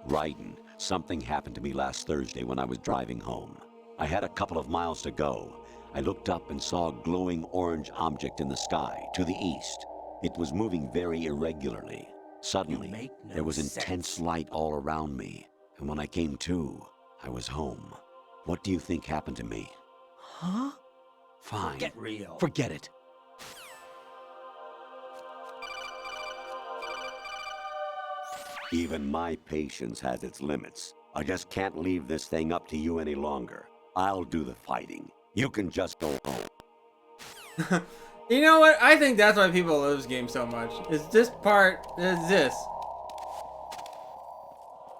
Raiden, something happened to me last Thursday when I was driving home. I had a couple of miles to go. I looked up and saw a glowing orange object in the sky, to the east. It was moving very irregularly. Suddenly, there was intense light all around me. And when I came to, I was home. What do you think happened to me? Huh? Fine. Get real. Forget it. Even my patience has its limits. I just can't leave this thing up to you any longer. I'll do the fighting. You can just go home. You know what? I think that's why people love this game so much. It's this part, it's this.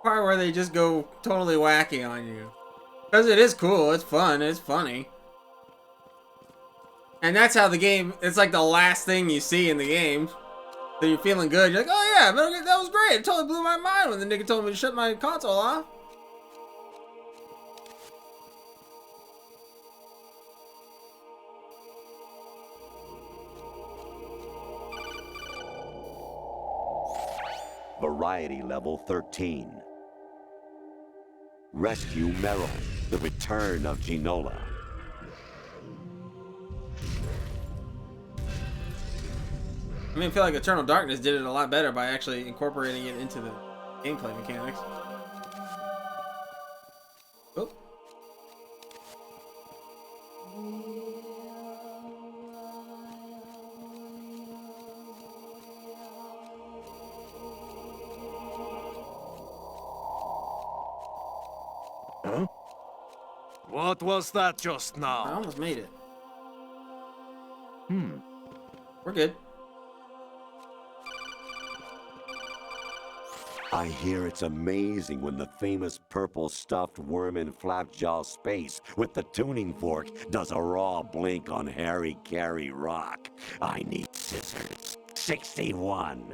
Part where they just go totally wacky on you. Because it is cool, it's fun, it's funny. And that's how the game, it's like the last thing you see in the game. So you're feeling good, you're like, oh yeah, that was great. It totally blew my mind when the nigga told me to shut my console off. Variety level 13. Rescue Meryl, the return of Ginola. I mean, I feel like Eternal Darkness did it a lot better by actually incorporating it into the gameplay mechanics. Oh. Huh? What was that just now? I almost made it. Hmm. We're good. I hear it's amazing when the famous purple stuffed worm in Flapjaw space with the tuning fork does a raw blink on Harry Carey Rock. I need scissors. 61.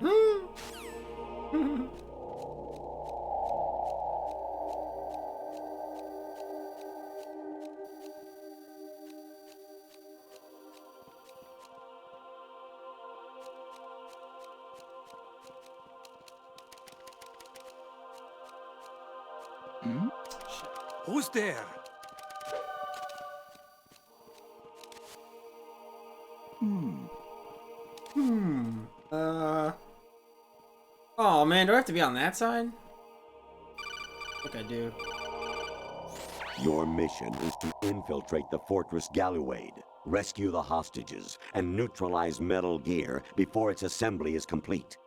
Who's there? Oh man, do I have to be on that side? I think I do. Your mission is to infiltrate the Fortress Galluade, rescue the hostages, and neutralize Metal Gear before its assembly is complete.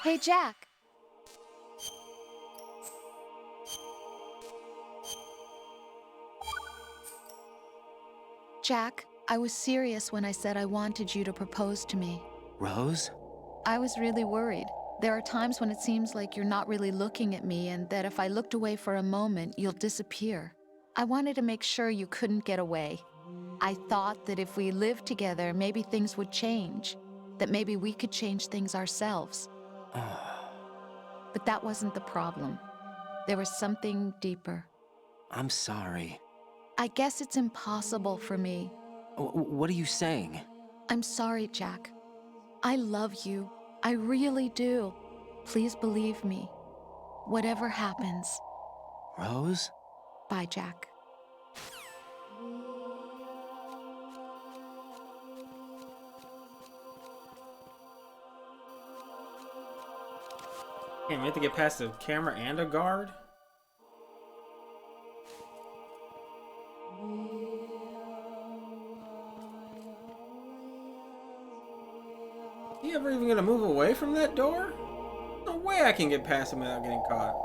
Hey, Jack. Jack, I was serious when I said I wanted you to propose to me. Rose? I was really worried. There are times when it seems like you're not really looking at me and that if I looked away for a moment, you'll disappear. I wanted to make sure you couldn't get away. I thought that if we lived together, maybe things would change. That maybe we could change things ourselves. But that wasn't the problem. There was something deeper. I'm sorry. I guess it's impossible for me. What are you saying? I'm sorry, Jack. I love you. I really do. Please believe me. Whatever happens. Rose? Bye, Jack. Damn, we have to get past the camera and a guard? You ever even gonna move away from that door? No way I can get past him without getting caught.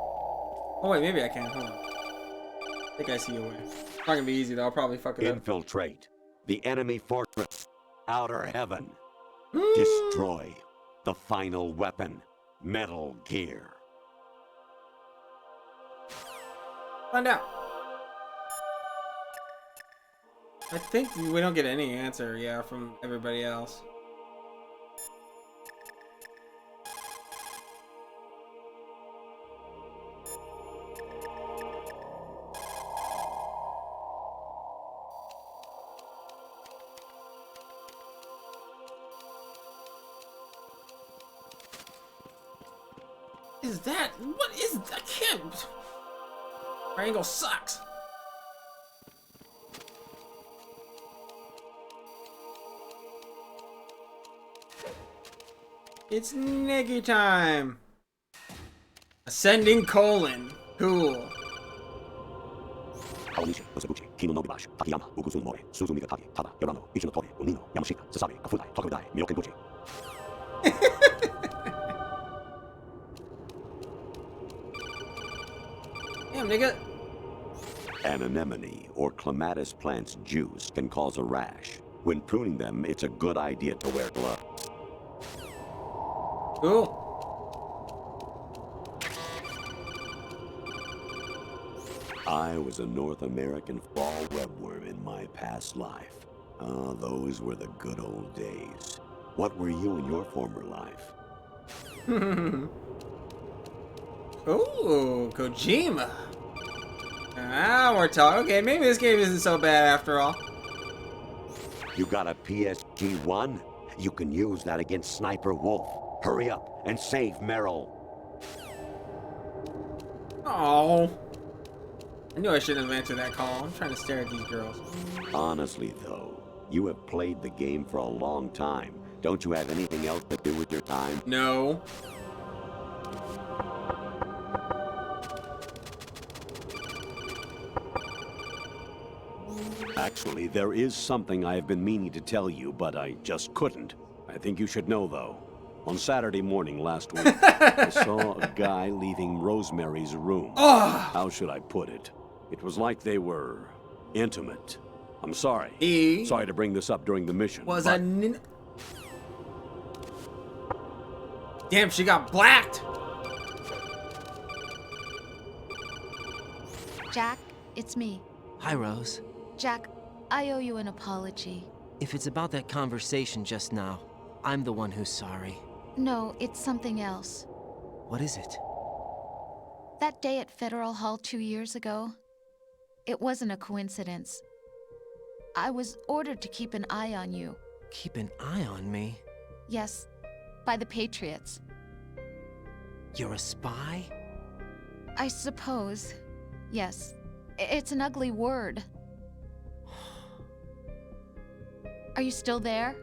Oh wait, maybe I can. Hold on. I think I see a way. It's not gonna be easy though. I'll probably fuck it up. Infiltrate the enemy fortress. Outer Heaven. Destroy the final weapon. Metal Gear. Find out. I think we don't get any answer, yeah, from everybody else. Is that? What is that? I can't. Triangle sucks. It's Niggy time. Ascending colon. Cool. Damn, nigga. An anemone or clematis plant's juice can cause a rash. When pruning them, it's a good idea to wear gloves. Cool. I was a North American fall webworm in my past life. Ah, those were the good old days. What were you in your former life? Ooh, Kojima. Ah, we're talking. Okay, maybe this game isn't so bad after all. You got a PSG-1? You can use that against Sniper Wolf. Hurry up and save Meryl. Oh. I knew I shouldn't have answered that call. I'm trying to stare at these girls. Honestly, though, you have played the game for a long time. Don't you have anything else to do with your time? No. Actually, there is something I have been meaning to tell you, but I just couldn't. I think you should know, though. On Saturday morning last week, I saw a guy leaving Rosemary's room. Oh. How should I put it? It was like they were intimate. I'm sorry. Sorry to bring this up during the mission. Was but... a Damn, she got blacked. Jack, it's me. Hi, Rose. Jack, I owe you an apology. If it's about that conversation just now, I'm the one who's sorry. No, it's something else. What is it? That day at Federal Hall 2 years ago, it wasn't a coincidence. I was ordered to keep an eye on you. Keep an eye on me? Yes, by the Patriots. You're a spy? I suppose. Yes. It's an ugly word. Are you still there?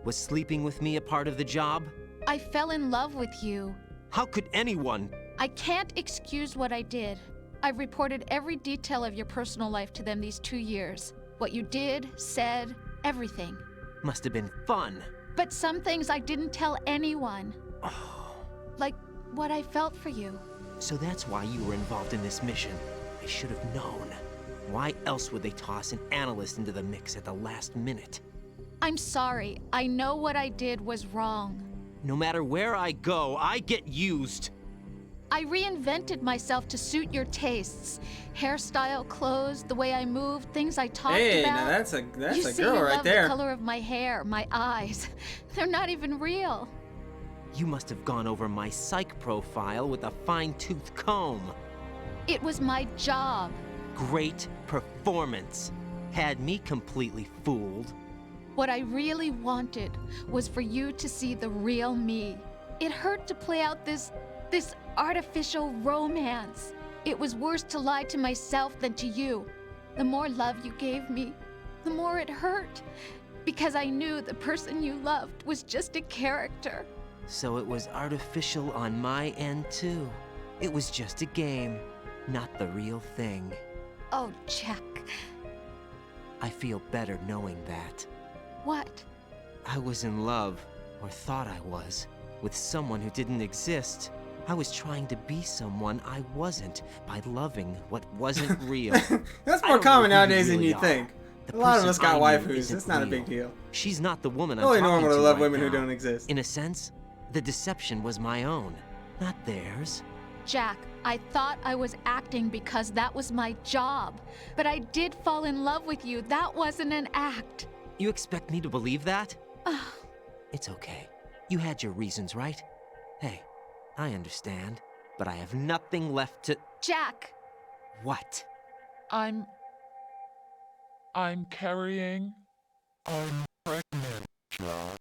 Was sleeping with me a part of the job? I fell in love with you. How could anyone? I can't excuse what I did. I've reported every detail of your personal life to them these 2 years. What you did, said, everything. Must have been fun. But some things I didn't tell anyone. Like what I felt for you. So that's why you were involved in this mission. I should have known. Why else would they toss an analyst into the mix at the last minute? I'm sorry. I know what I did was wrong. No matter where I go, I get used. I reinvented myself to suit your tastes. Hairstyle, clothes, the way I moved, things I talked about. Hey, now that's a you girl say you right love there. The color of my hair, my eyes. They're not even real. You must have gone over my psych profile with a fine-tooth comb. It was my job. Great performance. Had me completely fooled. What I really wanted was for you to see the real me. It hurt to play out this artificial romance. It was worse to lie to myself than to you. The more love you gave me, the more it hurt. Because I knew the person you loved was just a character. So it was artificial on my end, too. It was just a game, not the real thing. Oh, Jack. I feel better knowing that. What? I was in love, or thought I was, with someone who didn't exist. I was trying to be someone I wasn't by loving what wasn't real. That's more common nowadays than you are. think. The A lot of person us got I knew waifus. isn't It's not a real. big deal. She's not the woman I'm Totally talking normal to to love right women who now. don't exist. In a sense, the deception was my own, not theirs. Jack, I thought I was acting because that was my job. But I did fall in love with you. That wasn't an act. You expect me to believe that? It's okay. You had your reasons, right? Hey, I understand, but I have nothing left to... Jack! What? I'm carrying. I'm pregnant, Jack.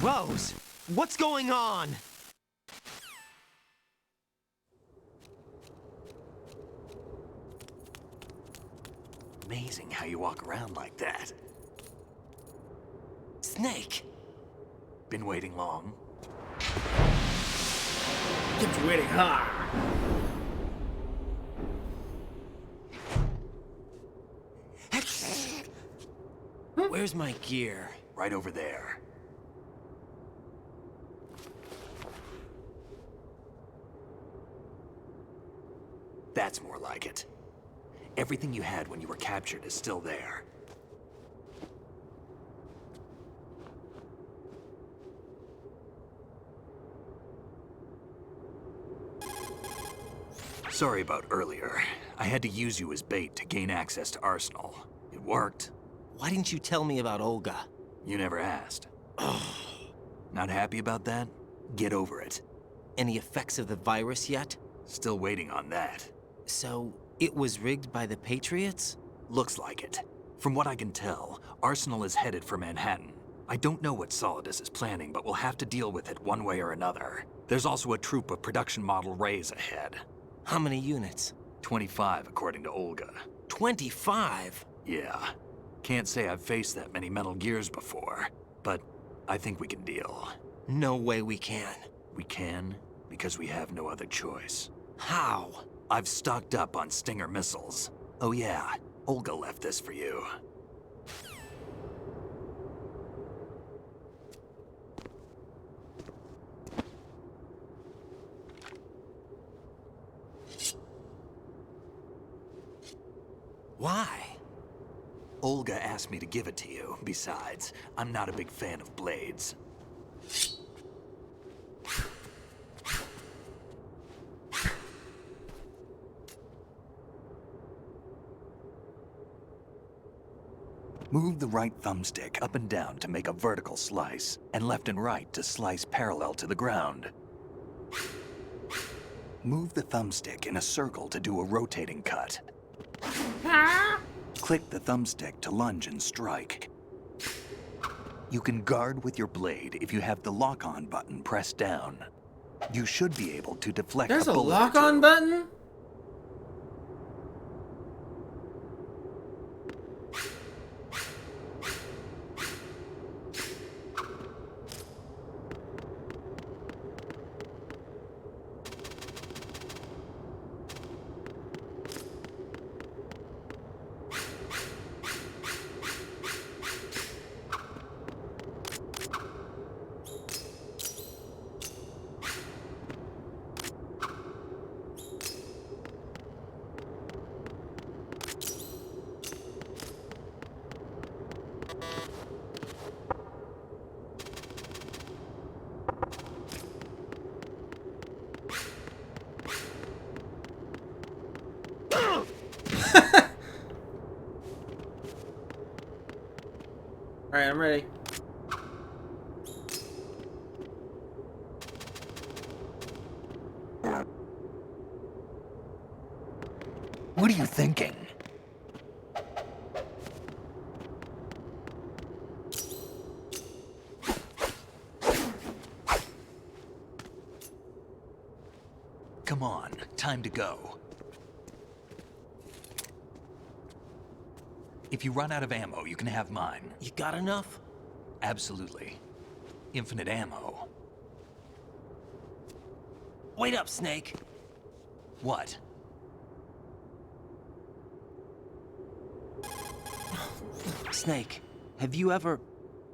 Rose, what's going on? Amazing how you walk around like that. Snake! Been waiting long? Kept you waiting, huh? Where's my gear? Right over there. That's more like it. Everything you had when you were captured is still there. Sorry about earlier. I had to use you as bait to gain access to Arsenal. It worked. Why didn't you tell me about Olga? You never asked. Not happy about that? Get over it. Any effects of the virus yet? Still waiting on that. So, it was rigged by the Patriots? Looks like it. From what I can tell, Arsenal is headed for Manhattan. I don't know what Solidus is planning, but we'll have to deal with it one way or another. There's also a troop of production model Rays ahead. How many units? 25, according to Olga. 25? Yeah. Can't say I've faced that many Metal Gears before, but I think we can deal. No way we can. We can, because we have no other choice. How? I've stocked up on Stinger missiles. Oh yeah, Olga left this for you. Why? Olga asked me to give it to you. Besides, I'm not a big fan of blades. Move the right thumbstick up and down to make a vertical slice, and left and right to slice parallel to the ground. Move the thumbstick in a circle to do a rotating cut. Click the thumbstick to lunge and strike. You can guard with your blade if you have the lock-on button pressed down. You should be able to deflect There's a a bullet. lock-on button? Alright, I'm ready. What are you thinking? Come on, time to go. If you run out of ammo, you can have mine. You got enough? Absolutely. Infinite ammo. Wait up, Snake. What? Snake, have you ever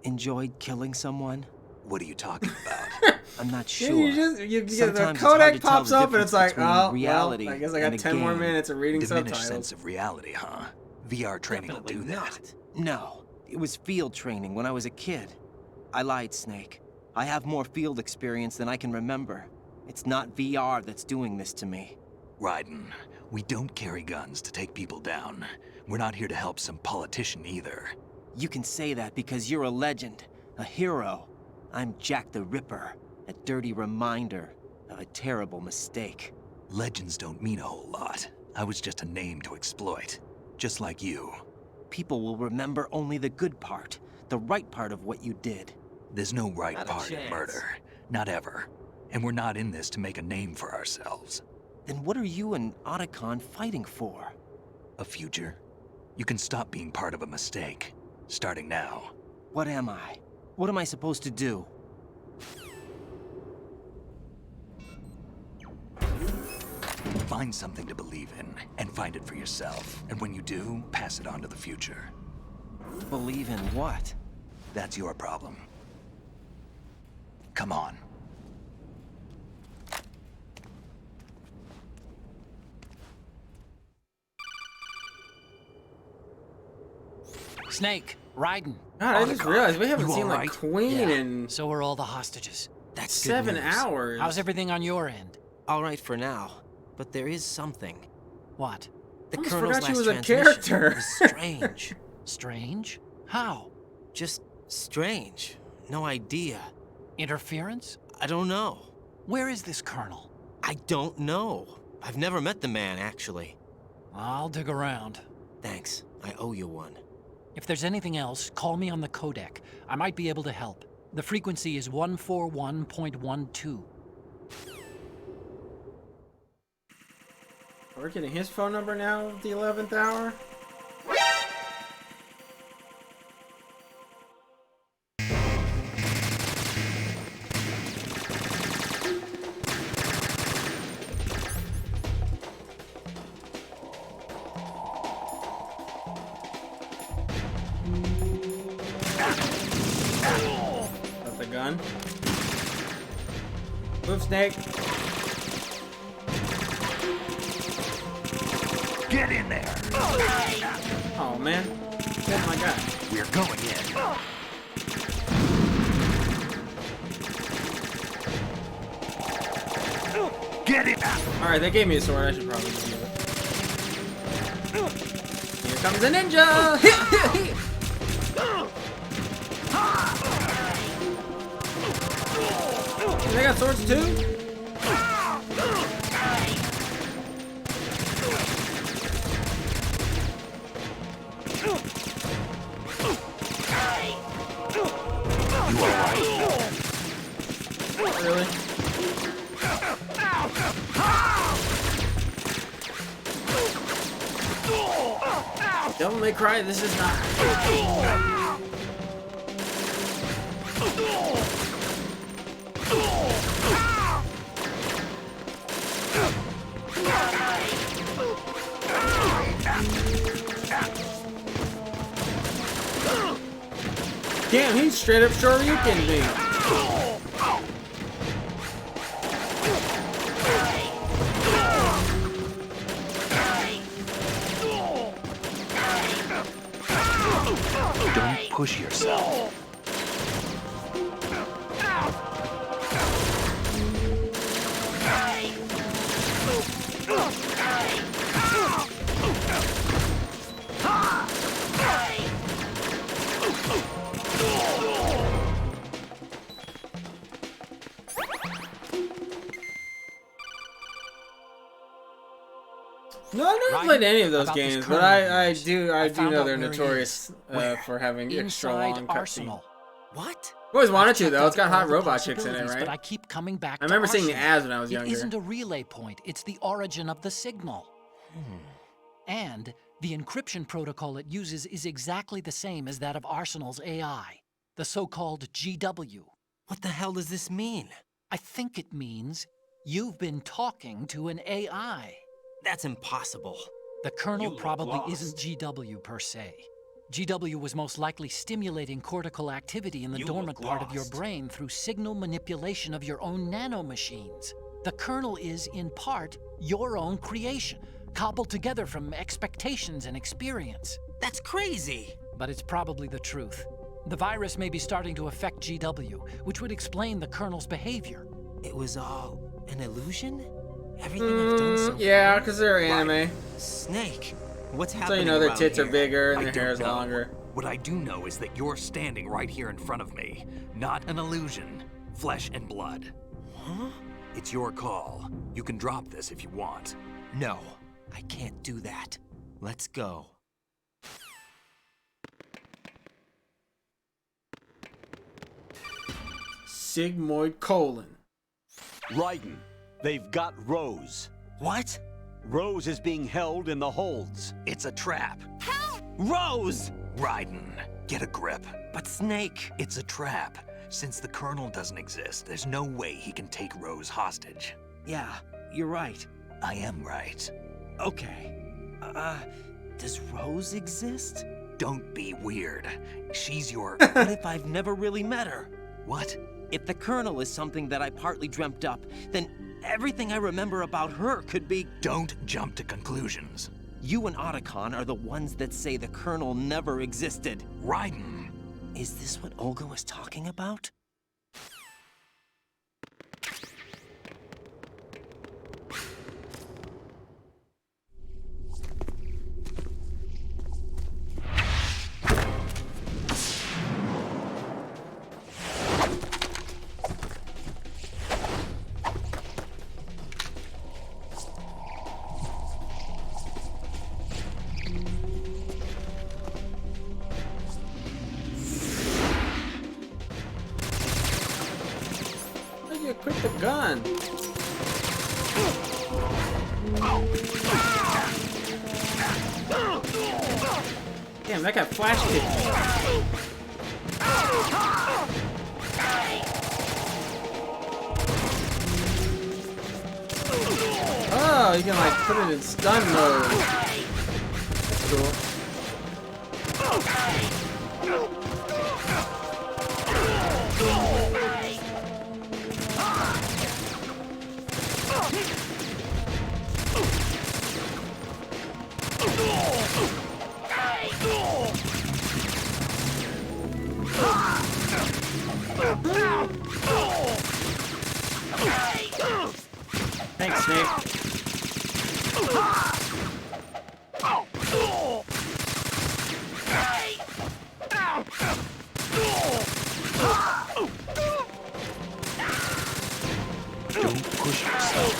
enjoyed killing someone? What are you talking about? I'm not sure. The Sometimes it's hard codec to tell pops the up and it's like, difference between oh, reality well, I guess I got and a 10 more game. minutes of reading Diminished subtitles. sense of reality, huh? VR training Definitely will do that. not. No, it was field training when I was a kid. I lied, Snake. I have more field experience than I can remember. It's not VR that's doing this to me. Raiden, we don't carry guns to take people down. We're not here to help some politician either. You can say that because you're a legend, a hero. I'm Jack the Ripper, a dirty reminder of a terrible mistake. Legends don't mean a whole lot. I was just a name to exploit, just like you. People will remember only the good part, the right part of what you did. There's no right Not a part in chance. murder. Not ever. And we're not in this to make a name for ourselves. Then what are you and Otacon fighting for? A future? You can stop being part of a mistake. Starting now. What am I? What am I supposed to do? Find something to believe in, and find it for yourself. And when you do, pass it on to the future. Believe in what? That's your problem. Come on. Snake, Raiden. God, I just realized we haven't You seen all like right? Queen Yeah, in so are all the hostages. That's good 7 news. hours. How's everything on your end? All right for now, but there is something. What? The almost Colonel's forgot she last was a transmission character. was strange. Strange? How? Just strange. No idea. Interference? I don't know. Where is this colonel? I don't know. I've never met the man, actually. I'll dig around. Thanks. I owe you one. If there's anything else, call me on the codec. I might be able to help. The frequency is 141.12. We're getting his phone number now at the 11th hour? That's a gun. Move, Snake. Get in there! Oh man. Oh my god. We're going in. Get it! Alright, they gave me a sword. I should probably use it. Here comes the ninja! They got swords too? Really? Devil May Cry, this is not. Damn, he's straight up Shoryuken me. Don't push yourself. No, I've never played any of those games, but I do know they're notorious for having extra long cutscenes. What? I always wanted to though. It's got hot robot chicks in it, right? But I keep coming back. I remember to seeing the Arsenal. ads when I was younger. It isn't a relay point. It's the origin of the signal. And the encryption protocol it uses is exactly the same as that of Arsenal's AI, the so-called GW. What the hell does this mean? I think it means you've been talking to an AI. That's impossible. The kernel You probably lost. isn't GW per se. GW was most likely stimulating cortical activity in the You dormant look part of your lost. brain through signal manipulation of your own nanomachines. The kernel is, in part, your own creation, cobbled together from expectations and experience. That's crazy. But it's probably the truth. The virus may be starting to affect GW, which would explain the kernel's behavior. It was all an illusion? Everything I've done so Yeah, far? because they're anime. Snake, what's So happening you know their around tits are here? bigger and I their hair don't is know. longer. What I do know is that you're standing right here in front of me. Not an illusion. Flesh and blood. Huh? It's your call. You can drop this if you want. No, I can't do that. Let's go. Sigmoid colon. Raiden, they've got Rose. What? Rose is being held in the holds. It's a trap. Rose! Raiden, get a grip. But Snake... It's a trap. Since the Colonel doesn't exist, there's no way he can take Rose hostage. Yeah, you're right. I am right. Okay. Does Rose exist? Don't be weird. She's your... What if I've never really met her? What? If the Colonel is something that I partly dreamt up, then everything I remember about her could be... Don't jump to conclusions. You and Otacon are the ones that say the Colonel never existed. Raiden. Is this what Olga was talking about? the gun. Damn, that guy flash kicked me. Oh, you can like put it in stun mode. That's cool. Thanks, Snake. Don't push yourself.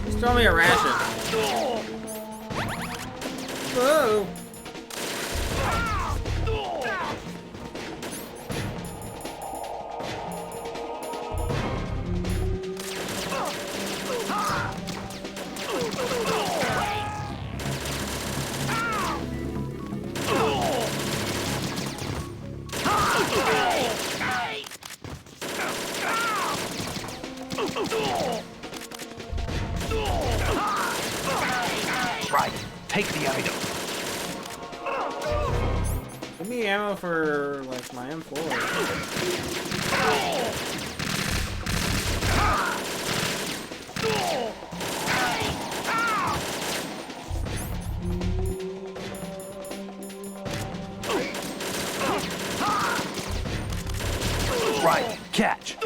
Just throw me a ration. Whoa. Right, take the item. Give me ammo for like my M4. Right, catch.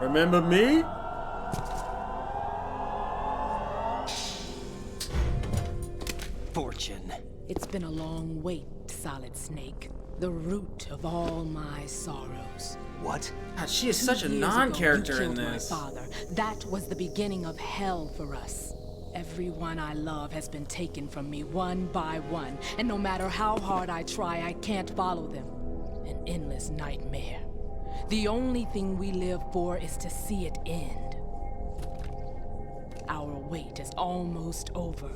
Remember me? Fortune. It's been a long wait, Solid Snake. The root of all my sorrows. What? God, she is such a 2 years non-character ago, you in killed this. My father. That was the beginning of hell for us. Everyone I love has been taken from me one by one, and no matter how hard I try, I can't follow them. An endless nightmare. The only thing we live for is to see it end. Our wait is almost over.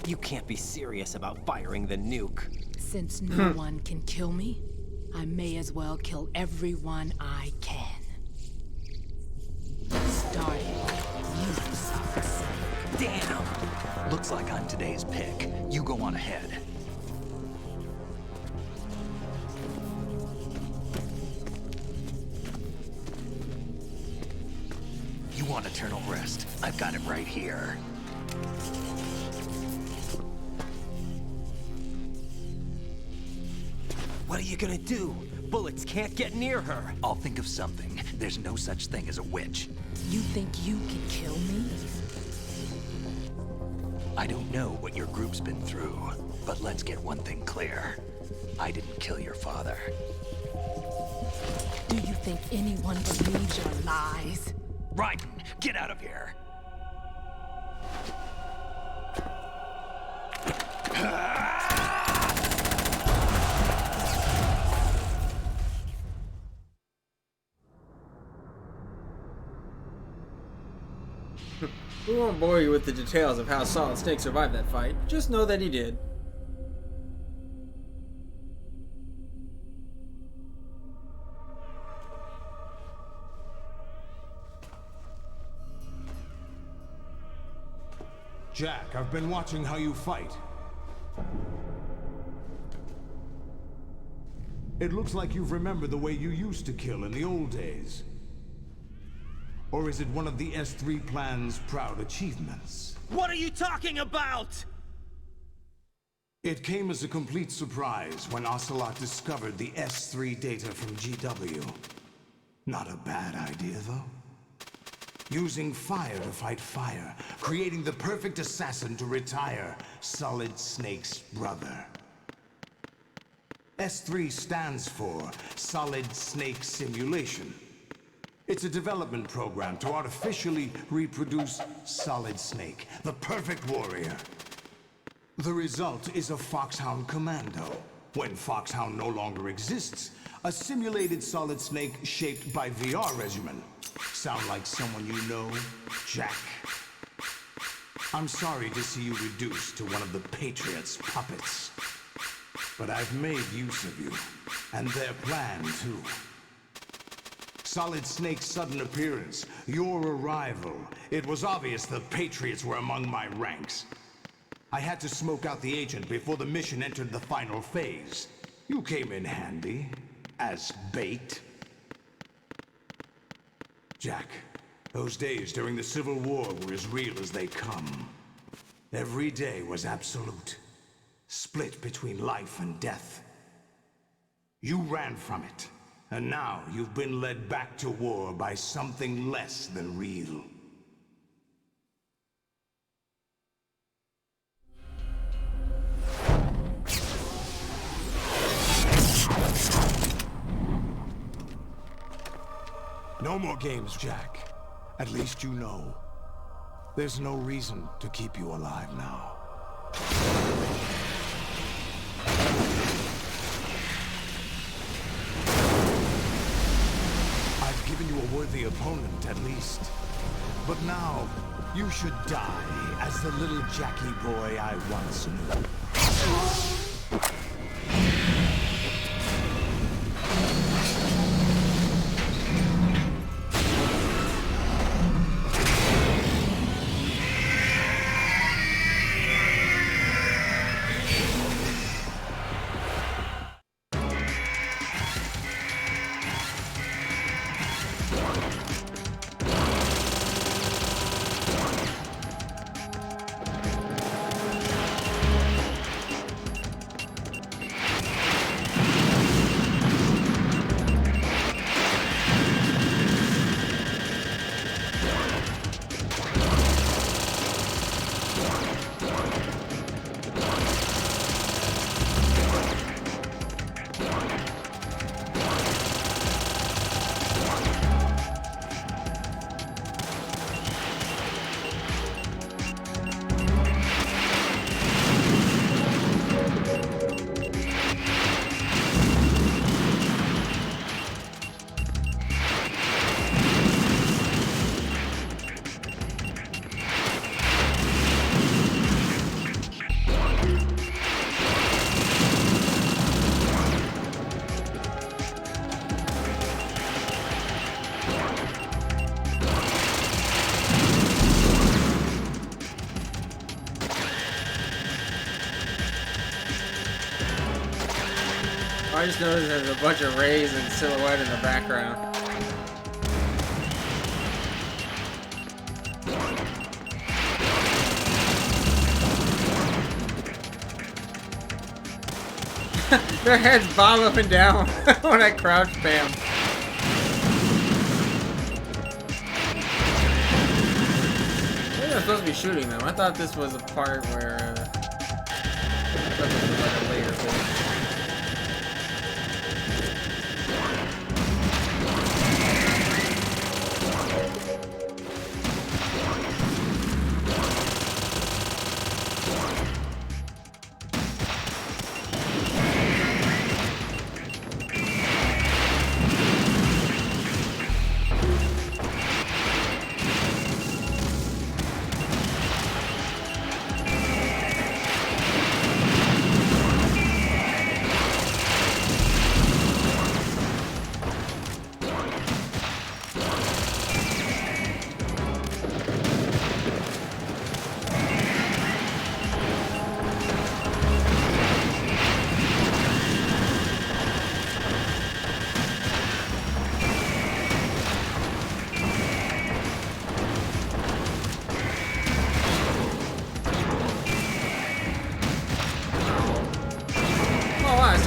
You can't be serious about firing the nuke. Since no one can kill me, I may as well kill everyone I can. Starting you, Solid Snake. Damn! Looks like I'm today's pick. You go on ahead. You want eternal rest? I've got it right here. What are you gonna do? Bullets can't get near her. I'll think of something. There's no such thing as a witch. You think you can kill me? I don't know what your group's been through, but let's get one thing clear. I didn't kill your father. Do you think anyone believes your lies? Raiden, get out of here! We won't bore you with the details of how Solid Snake survived that fight. Just know that he did. Jack, I've been watching how you fight. It looks like you've remembered the way you used to kill in the old days. Or is it one of the S3 plan's proud achievements? What are you talking about? It came as a complete surprise when Ocelot discovered the S3 data from GW. Not a bad idea, though. Using fire to fight fire, creating the perfect assassin to retire Solid Snake's brother. S3 stands for Solid Snake Simulation. It's a development program to artificially reproduce Solid Snake, the perfect warrior. The result is a Foxhound Commando. When Foxhound no longer exists, a simulated Solid Snake shaped by VR regimen. Sound like someone you know, Jack? I'm sorry to see you reduced to one of the Patriots' puppets. But I've made use of you, and their plan too. Solid Snake's sudden appearance, your arrival, it was obvious the Patriots were among my ranks. I had to smoke out the agent before the mission entered the final phase. You came in handy, as bait. Jack, those days during the Civil War were as real as they come. Every day was absolute, split between life and death. You ran from it, and now you've been led back to war by something less than real. No more games, Jack. At least you know. There's no reason to keep you alive now. I've given you a worthy opponent, at least. But now, you should die as the little Jackie boy I once knew. I just noticed there's a bunch of rays and silhouette in the background. Their heads bob up and down when I crouch spam. I think I'm supposed to be shooting them. I thought this was a part where I thought this was like a later thing.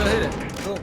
Hit it. Cool.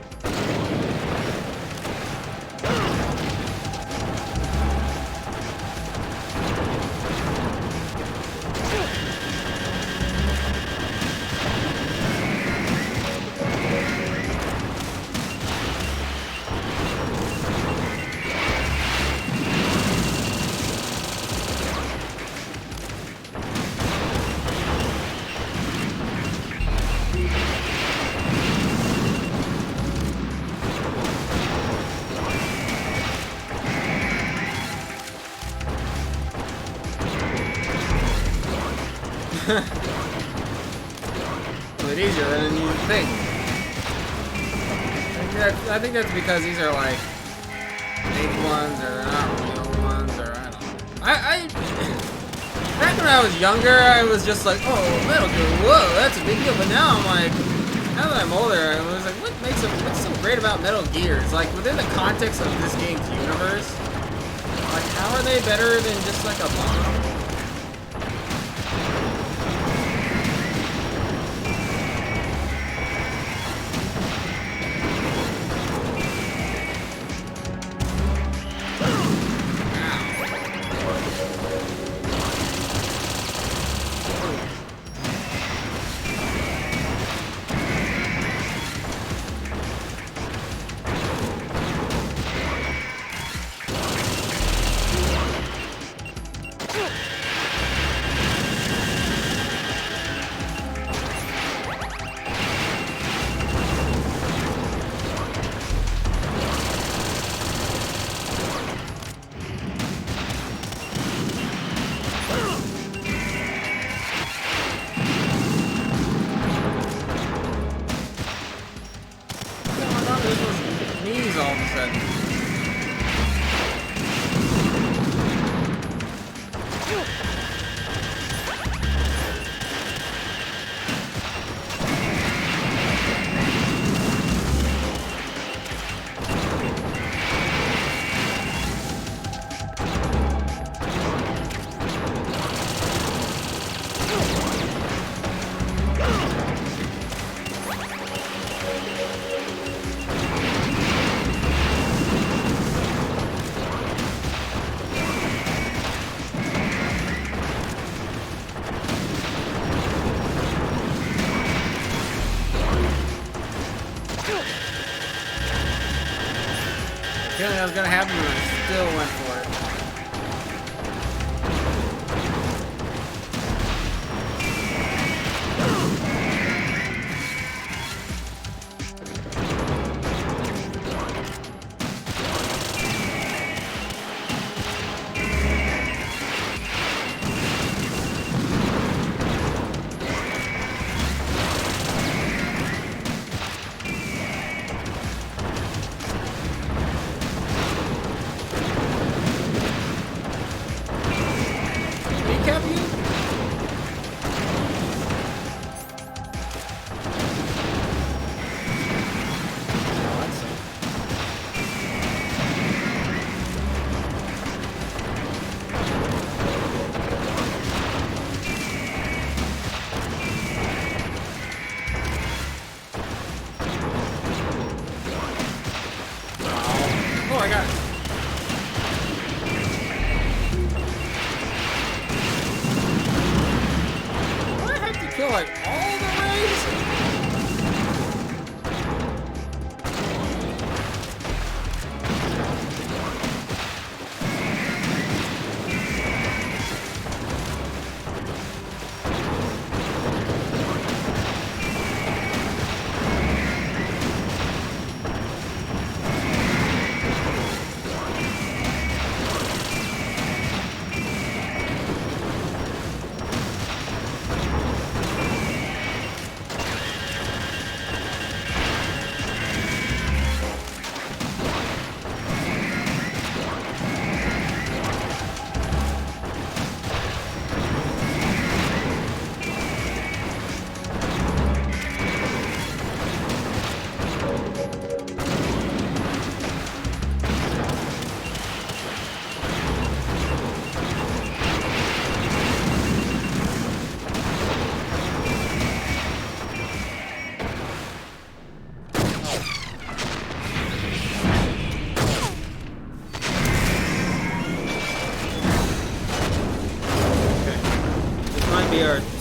bit easier than you think. I think that's because these are like fake ones or they're not real ones or I don't know. Back when I was younger, I was just like, oh, Metal Gear, whoa, that's a big deal. But now I'm like, now that I'm older, I was like, what's so great about Metal Gear? It's like within the context of this game's universe, like how are they better than just like a bomb? Feeling that was gonna happen, but I still went for it.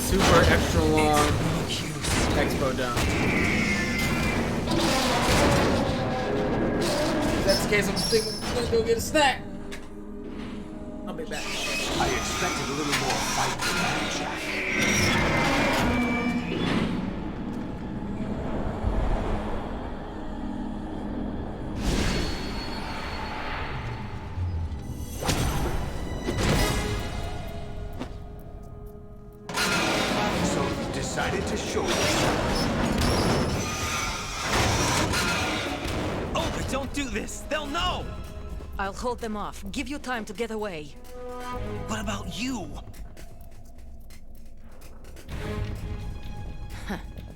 Super extra long expo down. If that's the case, I'm gonna go get a snack. I'll be back. I expected a little more fight than that, Jack. decided to show you. Oh, but don't do this! They'll know! I'll hold them off. Give you time to get away. What about you?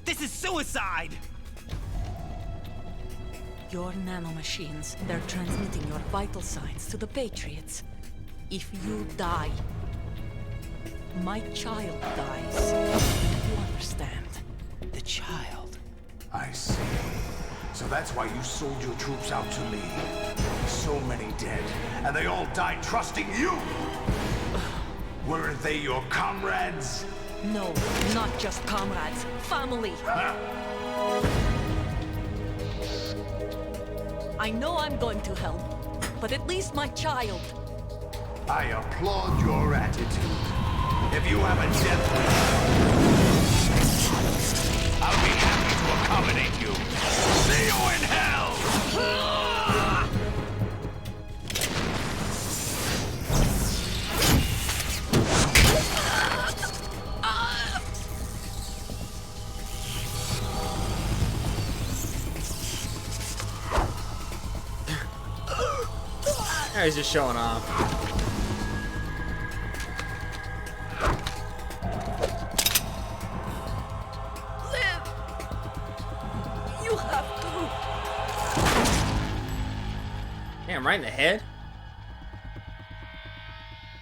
This is suicide! Your nanomachines, they're transmitting your vital signs to the Patriots. If you die, my child dies. You understand? The child. I see. So that's why you sold your troops out to me. So many dead, and they all died trusting you! Weren't they your comrades? No, not just comrades. Family! I know I'm going to help, but at least my child. I applaud your attitude. If you have a death wish, I'll be happy to accommodate you. See you in hell! Yeah, he's just showing off. Live! You have to. Damn, right in the head.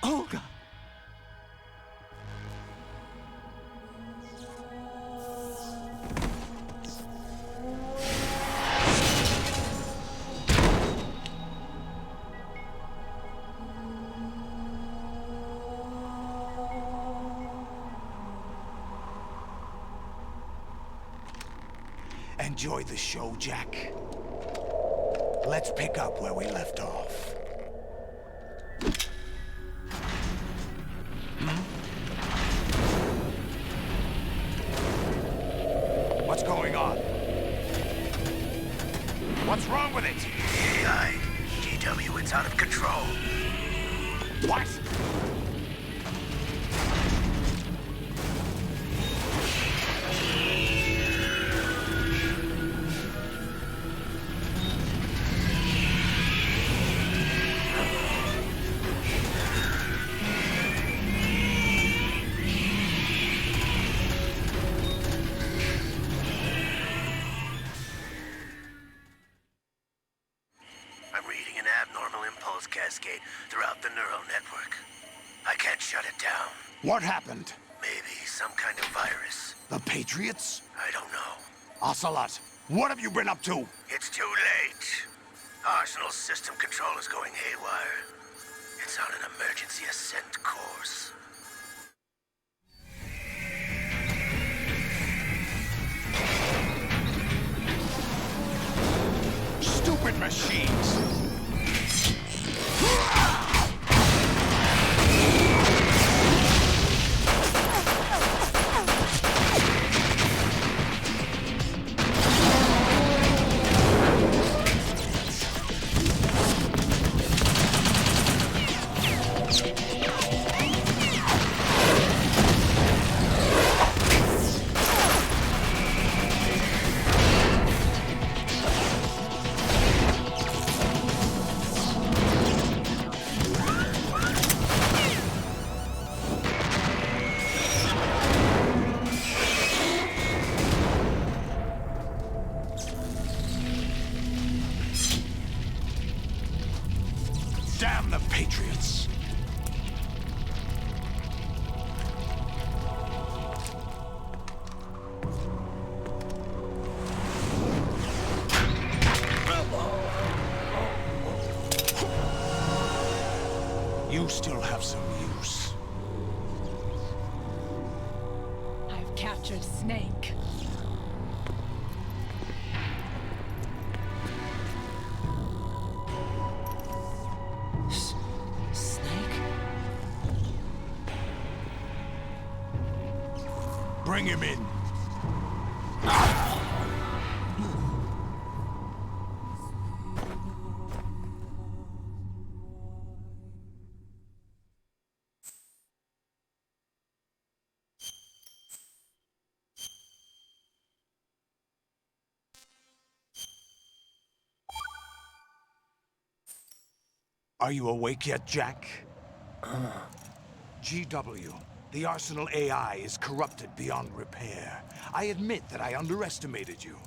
Oh, God. Enjoy the show, Jack. Let's pick up where we left off. What's going on? What's wrong with it? AI, GW, it's out of control. What? I'm reading an abnormal impulse cascade throughout the neural network. I can't shut it down. What happened? Maybe some kind of virus. The Patriots? I don't know. Ocelot, what have you been up to? It's too late. Arsenal's system control is going haywire. It's on an emergency ascent course. Stupid machines! Damn the Patriots! You still have some use. I've captured Snake. Bring him in. Are you awake yet, Jack? GW, the Arsenal AI is corrupted beyond repair. I admit that I underestimated you.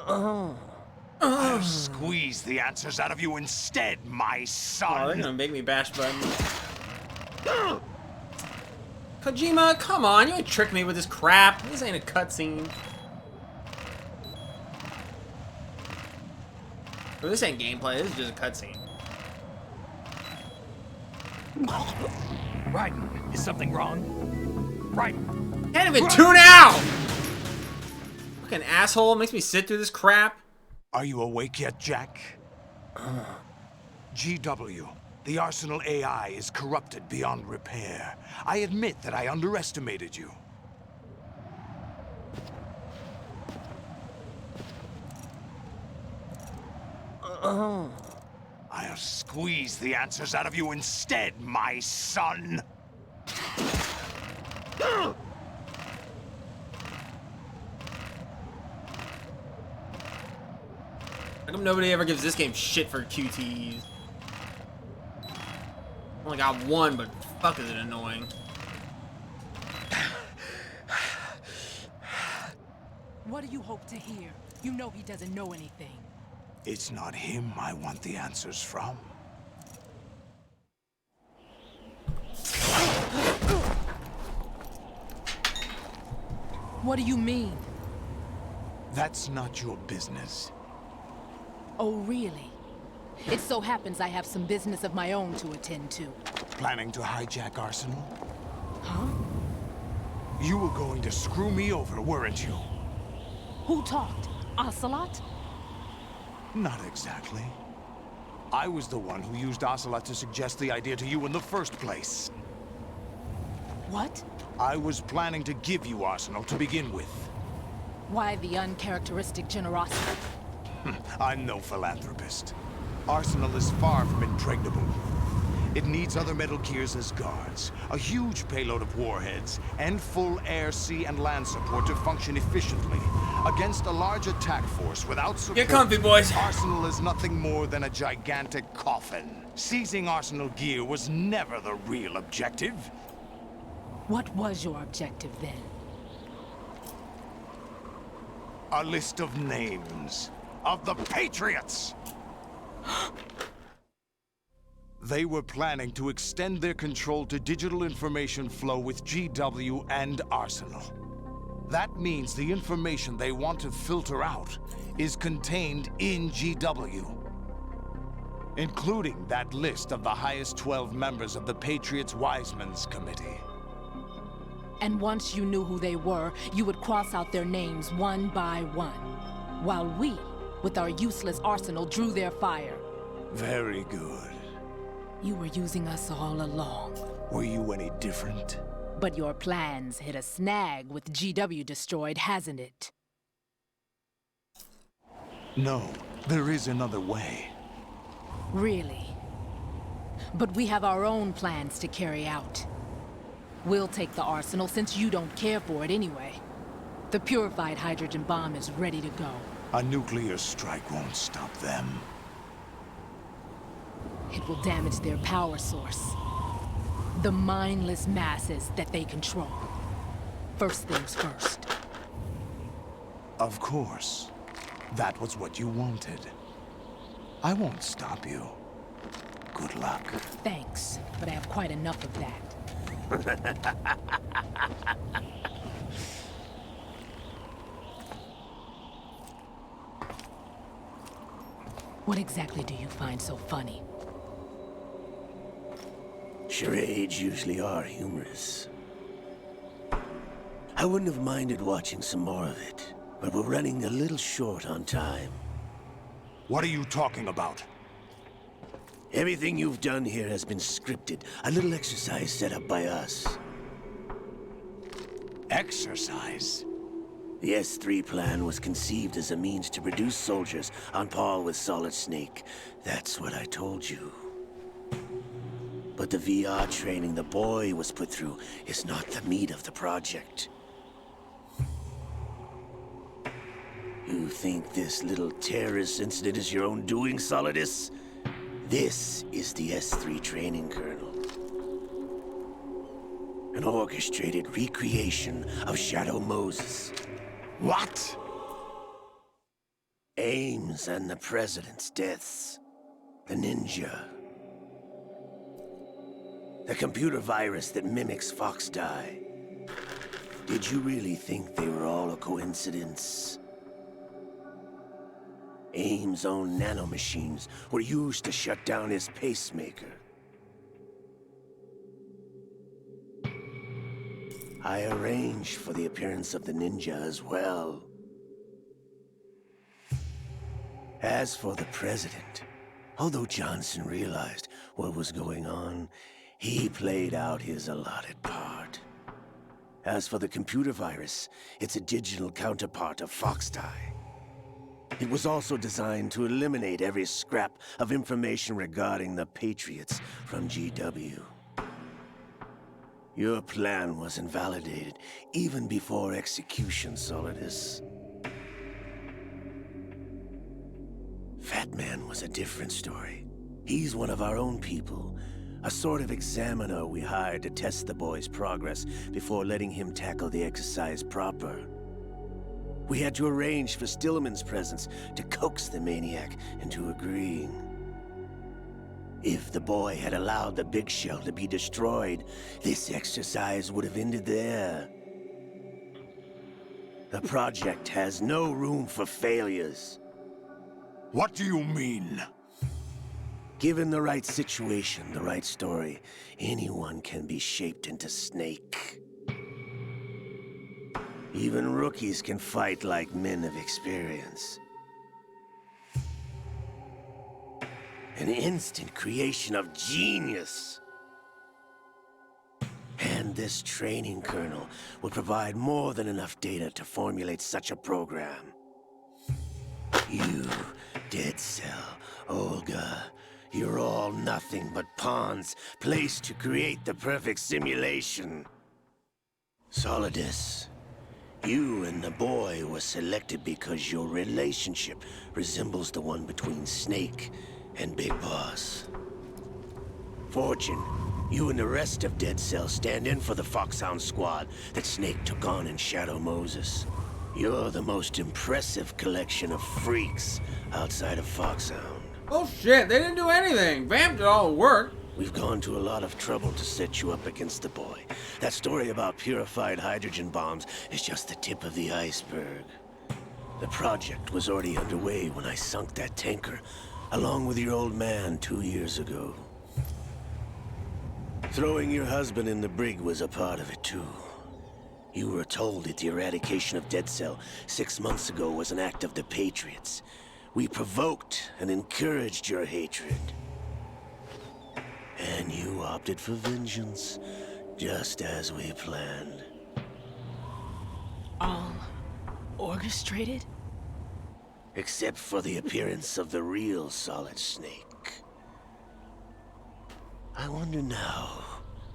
I'll squeeze the answers out of you instead, my son. Oh, they're gonna make me bash buttons. Kojima, come on, you ain't tricked me with this crap. This ain't a cutscene. Well, this ain't gameplay, this is just a cutscene. Raiden, is something wrong? Raiden. Can't even tune out! Fucking asshole, makes me sit through this crap. Are you awake yet, Jack? GW, the Arsenal AI is corrupted beyond repair. I admit that I underestimated you. I'll squeeze the answers out of you instead, my son. How come nobody ever gives this game shit for QTEs? Only got one, but fuck is it annoying. What do you hope to hear? You know he doesn't know anything. It's not him I want the answers from. What do you mean? That's not your business. Oh, really? It so happens I have some business of my own to attend to. Planning to hijack Arsenal? Huh? You were going to screw me over, weren't you? Who talked? Ocelot? Not exactly. I was the one who used Ocelot to suggest the idea to you in the first place. What? I was planning to give you Arsenal to begin with. Why the uncharacteristic generosity? I'm no philanthropist. Arsenal is far from impregnable. It needs other Metal Gears as guards, a huge payload of warheads, and full air, sea, and land support to function efficiently. Against a large attack force without support... Get comfy, boys! Arsenal is nothing more than a gigantic coffin. Seizing Arsenal gear was never the real objective. What was your objective, then? A list of names of the Patriots! They were planning to extend their control to digital information flow with GW and Arsenal. That means the information they want to filter out is contained in GW, including that list of the highest 12 members of the Patriots Wiseman's Committee. And once you knew who they were, you would cross out their names one by one, while we, with our useless arsenal, drew their fire. Very good. You were using us all along. Were you any different? But your plans hit a snag with GW destroyed, hasn't it? No, there is another way. Really? But we have our own plans to carry out. We'll take the arsenal since you don't care for it anyway. The purified hydrogen bomb is ready to go. A nuclear strike won't stop them. It will damage their power source. The mindless masses that they control. First things first. Of course. That was what you wanted. I won't stop you. Good luck. Thanks, but I have quite enough of that. What exactly do you find so funny? Charades usually are humorous. I wouldn't have minded watching some more of it, but we're running a little short on time. What are you talking about? Everything you've done here has been scripted. A little exercise set up by us. Exercise? The S3 plan was conceived as a means to produce soldiers on par with Solid Snake. That's what I told you. But the VR training the boy was put through is not the meat of the project. think this little terrorist incident is your own doing, Solidus? This is the S3 training kernel. An orchestrated recreation of Shadow Moses. What? Ames and the President's deaths. The ninja. The computer virus that mimics Foxdie. Did you really think they were all a coincidence? Ames' own nanomachines were used to shut down his pacemaker. I arranged for the appearance of the ninja as well. As for the President, although Johnson realized what was going on, he played out his allotted part. As for the computer virus, it's a digital counterpart of Foxdie. It was also designed to eliminate every scrap of information regarding the Patriots from GW. Your plan was invalidated even before execution, Solidus. Fat Man was a different story. He's one of our own people. A sort of examiner we hired to test the boy's progress before letting him tackle the exercise proper. We had to arrange for Stillman's presence to coax the maniac into agreeing. If the boy had allowed the big shell to be destroyed, this exercise would have ended there. The project has no room for failures. What do you mean? Given the right situation, the right story, anyone can be shaped into Snake. Even rookies can fight like men of experience. An instant creation of genius. And this training kernel would provide more than enough data to formulate such a program. You, Dead Cell, Olga, you're all nothing but pawns placed to create the perfect simulation. Solidus, you and the boy were selected because your relationship resembles the one between Snake and Big Boss. Fortune, you and the rest of Dead Cell stand in for the Foxhound squad that Snake took on in Shadow Moses. You're the most impressive collection of freaks outside of Foxhound. Oh shit, they didn't do anything. Vamp did all the work. We've gone to a lot of trouble to set you up against the boy. That story about purified hydrogen bombs is just the tip of the iceberg. The project was already underway when I sunk that tanker, along with your old man 2 years ago. Throwing your husband in the brig was a part of it too. You were told that the eradication of Dead Cell 6 months ago was an act of the Patriots. We provoked and encouraged your hatred. And you opted for vengeance, just as we planned. All orchestrated? Except for the appearance of the real Solid Snake. I wonder now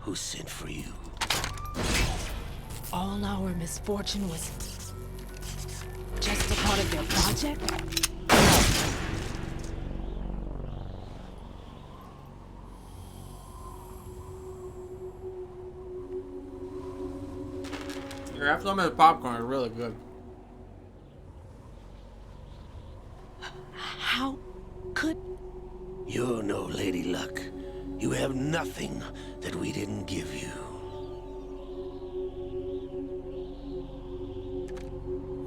who sent for you. All our misfortune was just a part of their project? Your after popcorn is really good. How could... You're no Lady Luck. You have nothing that we didn't give you.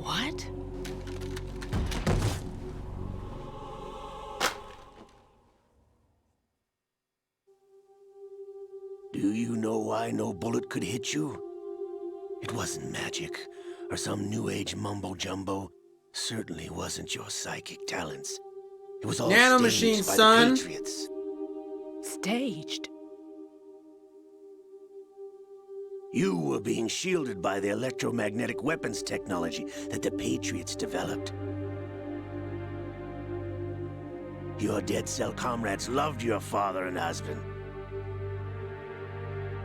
What? Do you know why no bullet could hit you? It wasn't magic, or some new age mumbo-jumbo. Certainly wasn't your psychic talents. It was all nanomachine, staged by son. the Patriots. Staged? You were being shielded by the electromagnetic weapons technology that the Patriots developed. Your Dead Cell comrades loved your father and husband.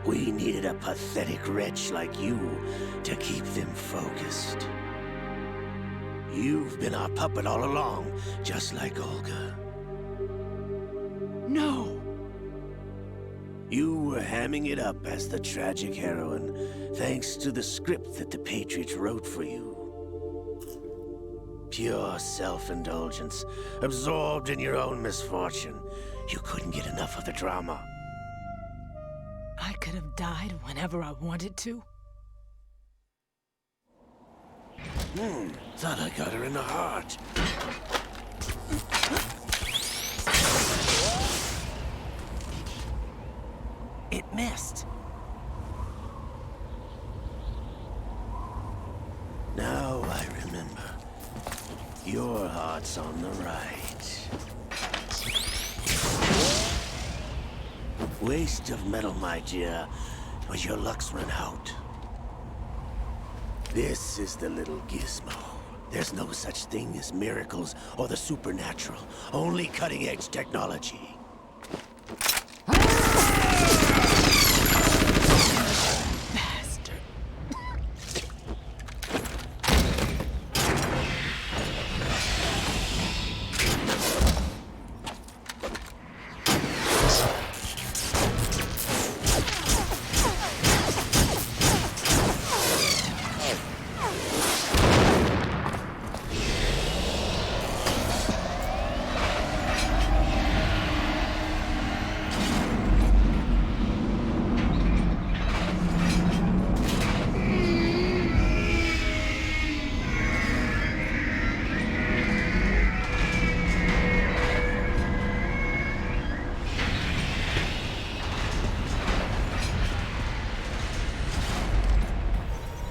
We needed a pathetic wretch like you to keep them focused. You've been our puppet all along, just like Olga. No! You were hamming it up as the tragic heroine, thanks to the script that the Patriots wrote for you. Pure self-indulgence, absorbed in your own misfortune. You couldn't get enough of the drama. I could have died whenever I wanted to. Thought I got her in the heart. It missed. Now I remember. Your heart's on the right. Waste of metal, my dear, but your luck's run out. This is the little gizmo. There's no such thing as miracles or the supernatural, only cutting-edge technology.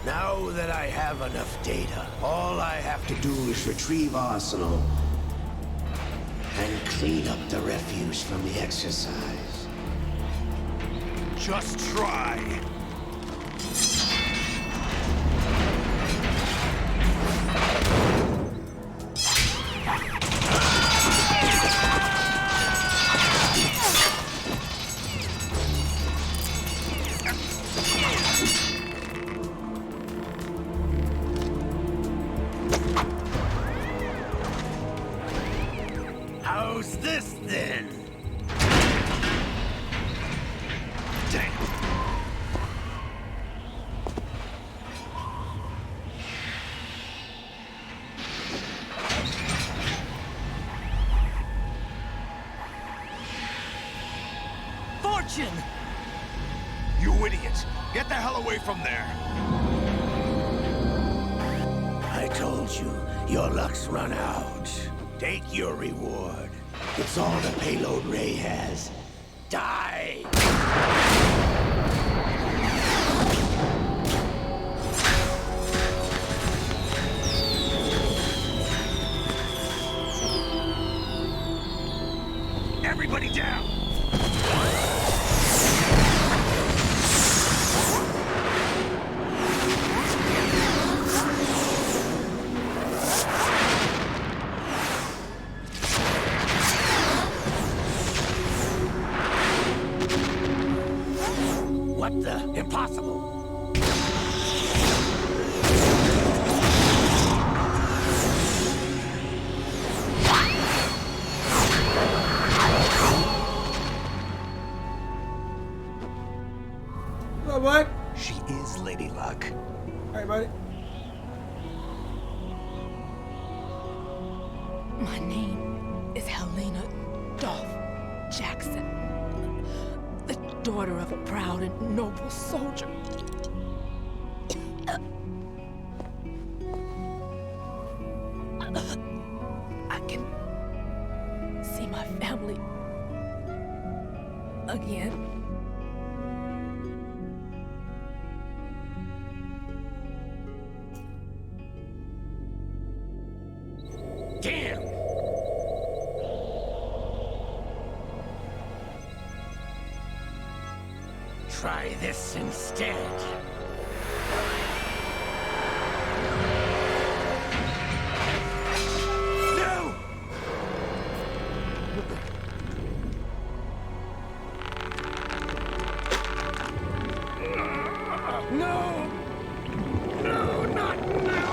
Now that I have enough data, all I have to do is retrieve Arsenal and clean up the refuse from the exercise. Just try. How's this then? Damn. Fortune! You idiot! Get the hell away from there! I told you, your luck's run out. Take your reward. It's all the payload Ray has. Die! Everybody down! What the? Impossible! What? She is Lady Luck. Alright, buddy. My name is Helena Dolph Jackson, the daughter of a proud and noble soldier. I can see my family again. Damn! Try this instead. No! No! No, not now!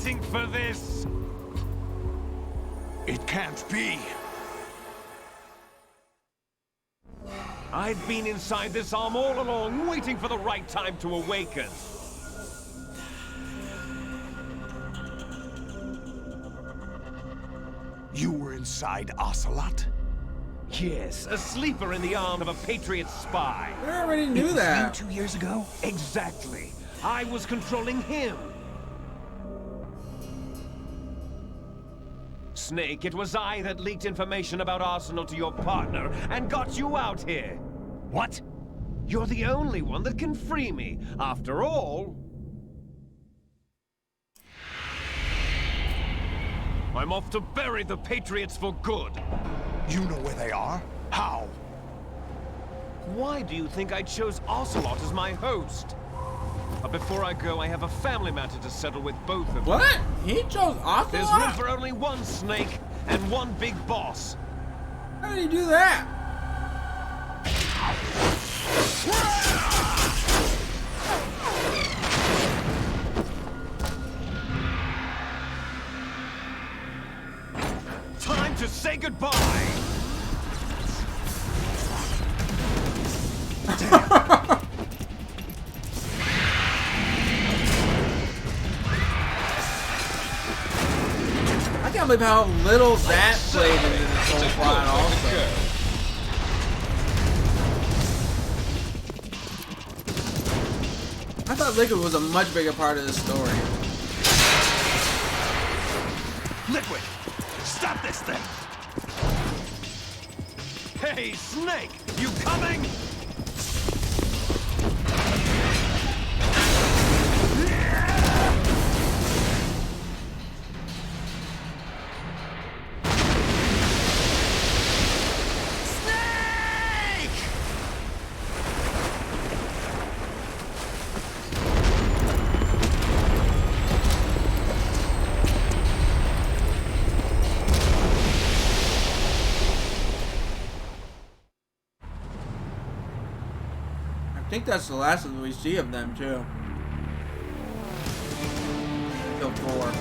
waiting for this! It can't be. I've been inside this arm all along, waiting for the right time to awaken. You were inside Ocelot? Yes, a sleeper in the arm of a Patriot spy. I already knew that. 2 years ago? Exactly. I was controlling him. Snake, it was I that leaked information about Arsenal to your partner and got you out here. What? You're the only one that can free me. After all, I'm off to bury the Patriots for good. You know where they are? How? Why do you think I chose Ocelot as my host? But before I go, I have a family matter to settle with both of them. What? He chose Ocelot? There's room for only one Snake and one big boss. How did he do that? Time to say goodbye! I can't believe how little that played into this whole plot also. I thought Liquid was a much bigger part of the story. Liquid! Stop this thing! Hey, Snake! You coming? I think that's the last of we see of them too. Until 4.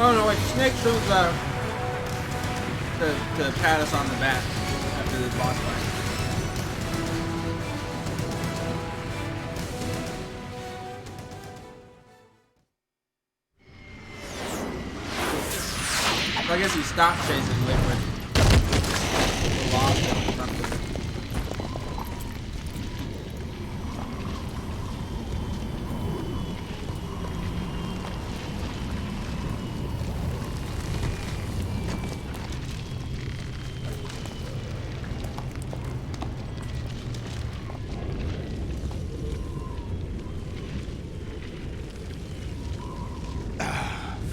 Oh no, wait, Snake shows up to pat us on the back after the boss fight. I guess he stopped chasing Liquid. Lost him or something.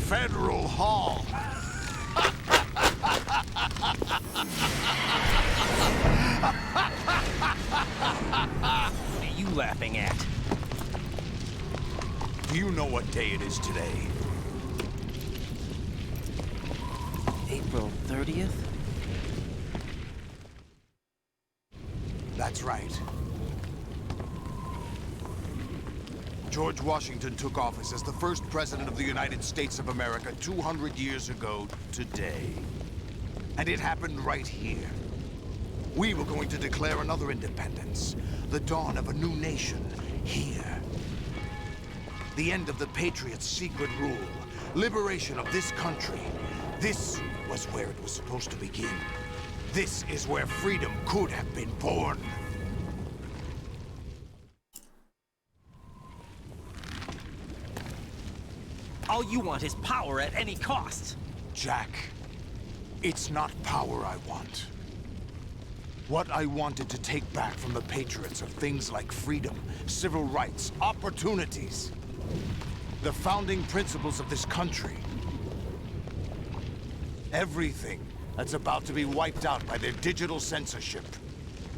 Federal Hall. What are you laughing at? Do you know what day it is today? April 30th? That's right. George Washington took office as the first president of the United States of America 200 years ago today. And it happened right here. We were going to declare another independence, the dawn of a new nation, here. The end of the Patriots' secret rule, liberation of this country. This was where it was supposed to begin. This is where freedom could have been born. All you want is power at any cost. Jack, it's not power I want. What I wanted to take back from the Patriots are things like freedom, civil rights, opportunities. The founding principles of this country. Everything that's about to be wiped out by their digital censorship.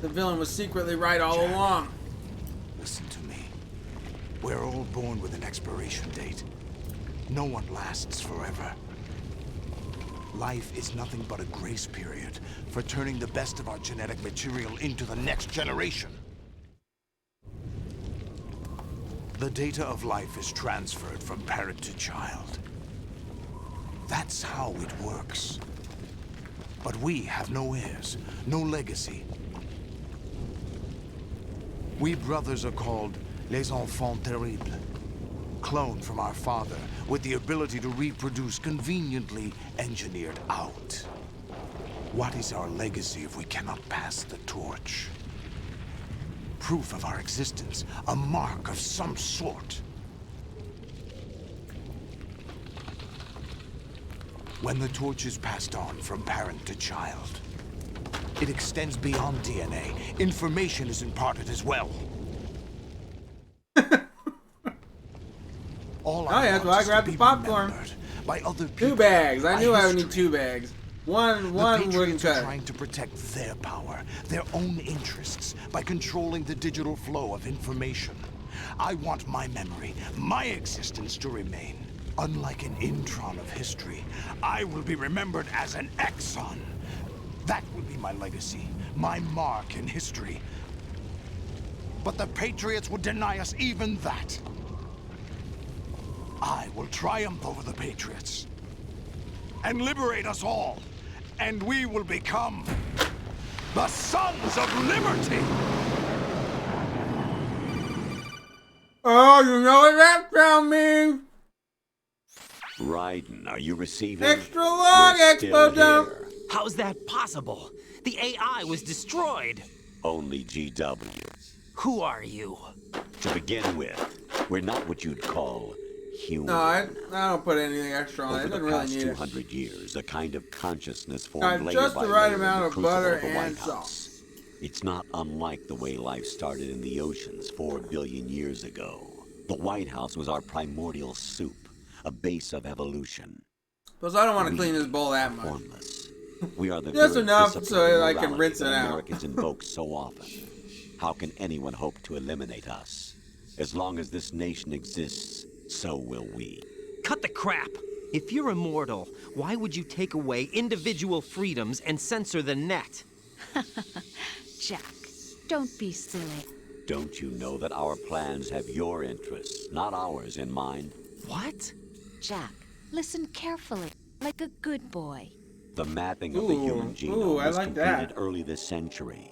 The villain was secretly right all along. Listen to me. We're all born with an expiration date. No one lasts forever. Life is nothing but a grace period for turning the best of our genetic material into the next generation. The data of life is transferred from parent to child. That's how it works. But we have no heirs, no legacy. We brothers are called les enfants terribles, cloned from our father with the ability to reproduce conveniently engineered out. What is our legacy if we cannot pass the torch? Proof of our existence, a mark of some sort. When the torch is passed on from parent to child, it extends beyond DNA. Information is imparted as well. All Oh yeah, that's why I grabbed the popcorn. By other people, 2 bags. I knew I would need history. 2 bags. One The wouldn't Patriots are cut. trying to protect their power, their own interests, by controlling the digital flow of information. I want my memory, my existence to remain. Unlike an intron of history, I will be remembered as an exon. That will be my legacy, my mark in history. But the Patriots would deny us even that. I will triumph over the Patriots and liberate us all, and we will become the Sons of Liberty! Oh, you know what that sound means? Raiden, are you receiving? Extra long, We're still Expo Jump. here. How's that possible? The AI was destroyed. Only GW. Who are you? To begin with, we're not what you'd call human. No, I don't put anything extra on it. Over It the doesn't really past need it. 200 years, a kind of consciousness Got formed layer just by the right layer in amount the of crucible butter of the and White House. salt. It's not unlike the way life started in the oceans 4 billion years ago. The White House was our primordial soup, a base of evolution. Plus, I don't want to clean this bowl that much. Formless. We are the Just very enough so discipline and I can morality rinse it that out. Americans invoke so often. How can anyone hope to eliminate us? As long as this nation exists, so will we. Cut the crap! If you're immortal, why would you take away individual freedoms and censor the net? Jack, don't be silly. Don't you know that our plans have your interests, not ours, in mind? What? Jack, listen carefully, like a good boy. The mapping of the human genome I was like that. completed early this century.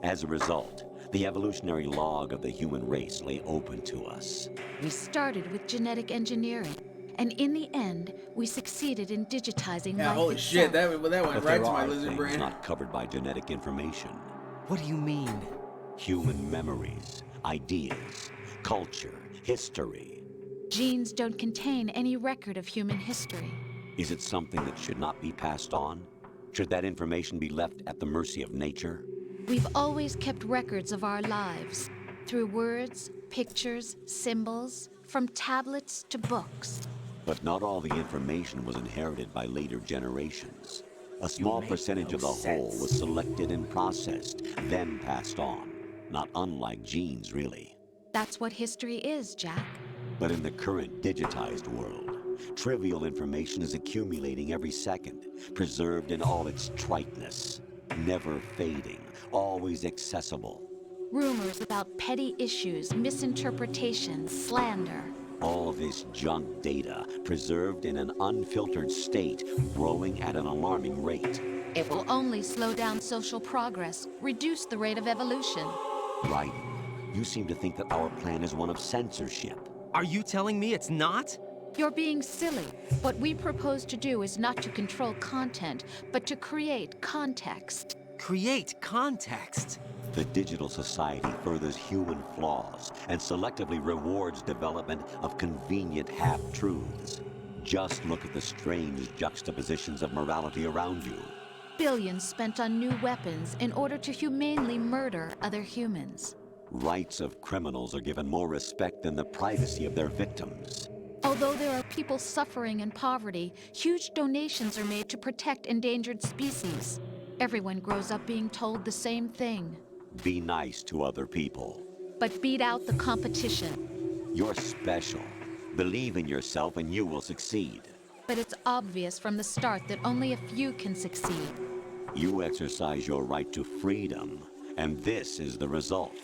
As a result, the evolutionary log of the human race lay open to us. We started with genetic engineering, and in the end, we succeeded in digitizing Yeah, life holy itself. shit, that went But right there to my are lizard things brain. not covered by genetic information. What do you mean? Human memories, ideas, culture, history. Genes don't contain any record of human history. Is it something that should not be passed on? Should that information be left at the mercy of nature? We've always kept records of our lives, through words, pictures, symbols, from tablets to books. But not all the information was inherited by later generations. A small percentage of the whole was selected and processed, then passed on. Not unlike genes, really. That's what history is, Jack. But in the current digitized world, trivial information is accumulating every second, preserved in all its triteness, never fading, always accessible. Rumors about petty issues, misinterpretations, slander. All this junk data, preserved in an unfiltered state, growing at an alarming rate. It will only slow down social progress, reduce the rate of evolution. Right. You seem to think that our plan is one of censorship. Are you telling me it's not? You're being silly. What we propose to do is not to control content, but to create context. Create context? The digital society furthers human flaws and selectively rewards development of convenient half-truths. Just look at the strange juxtapositions of morality around you. Billions spent on new weapons in order to humanely murder other humans. Rights of criminals are given more respect than the privacy of their victims. Although there are people suffering in poverty, huge donations are made to protect endangered species. Everyone grows up being told the same thing. Be nice to other people. But beat out the competition. You're special. Believe in yourself and you will succeed. But it's obvious from the start that only a few can succeed. You exercise your right to freedom, and this is the result.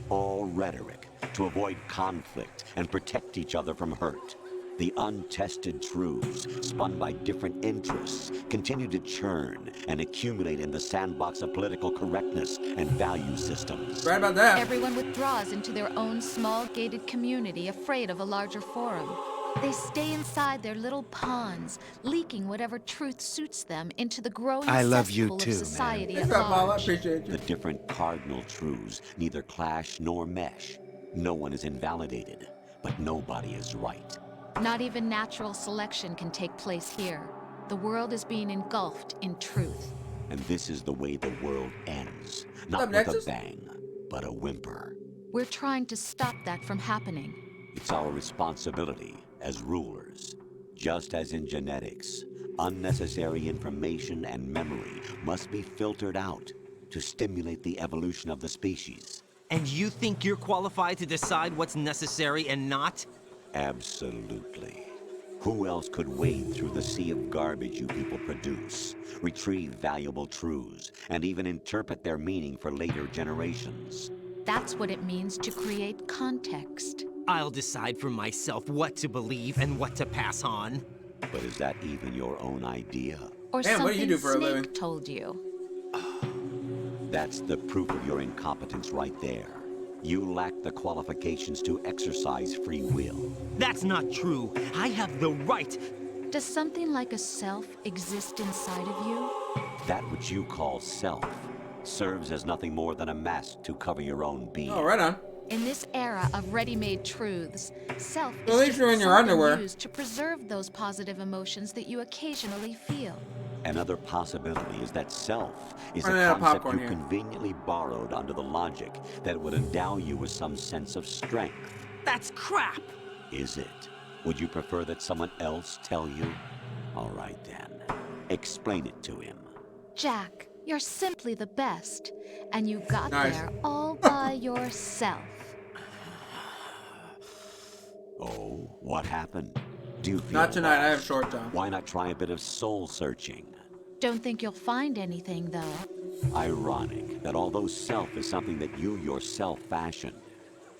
All rhetoric to avoid conflict and protect each other from hurt. The untested truths, spun by different interests, continue to churn and accumulate in the sandbox of political correctness and value systems. Right about that. Everyone withdraws into their own small gated community, afraid of a larger forum. They stay inside their little ponds, leaking whatever truth suits them into the growing I love you cesspool too, of society man. at large. The different cardinal truths neither clash nor mesh. No one is invalidated, but nobody is right. Not even natural selection can take place here. The world is being engulfed in truth. And this is the way the world ends. Not with a bang, but a whimper. We're trying to stop that from happening. It's our responsibility as rulers. Just as in genetics, unnecessary information and memory must be filtered out to stimulate the evolution of the species. And you think you're qualified to decide what's necessary and not? Absolutely. Who else could wade through the sea of garbage you people produce, retrieve valuable truths, and even interpret their meaning for later generations? That's what it means to create context. I'll decide for myself what to believe and what to pass on. But is that even your own idea? Or Man, something what do you do for a Snake living? told you. That's the proof of your incompetence right there. You lack the qualifications to exercise free will. That's not true. I have the right. Does something like a self exist inside of you? That which you call self serves as nothing more than a mask to cover your own being. Oh, right on. In this era of ready-made truths, self At least is you're in just your something underwear. used to preserve those positive emotions that you occasionally feel. Another possibility is that self is Running a out of concept popcorn you here. conveniently borrowed under the logic that would endow you with some sense of strength. That's crap! Is it? Would you prefer that someone else tell you? All right then. Explain it to him. Jack, you're simply the best, and you got Nice. there all by yourself. Oh, what happened? Do you feel Not tonight, I have lost? short time. Why not try a bit of soul searching? Don't think you'll find anything, though. Ironic that although self is something that you yourself fashioned,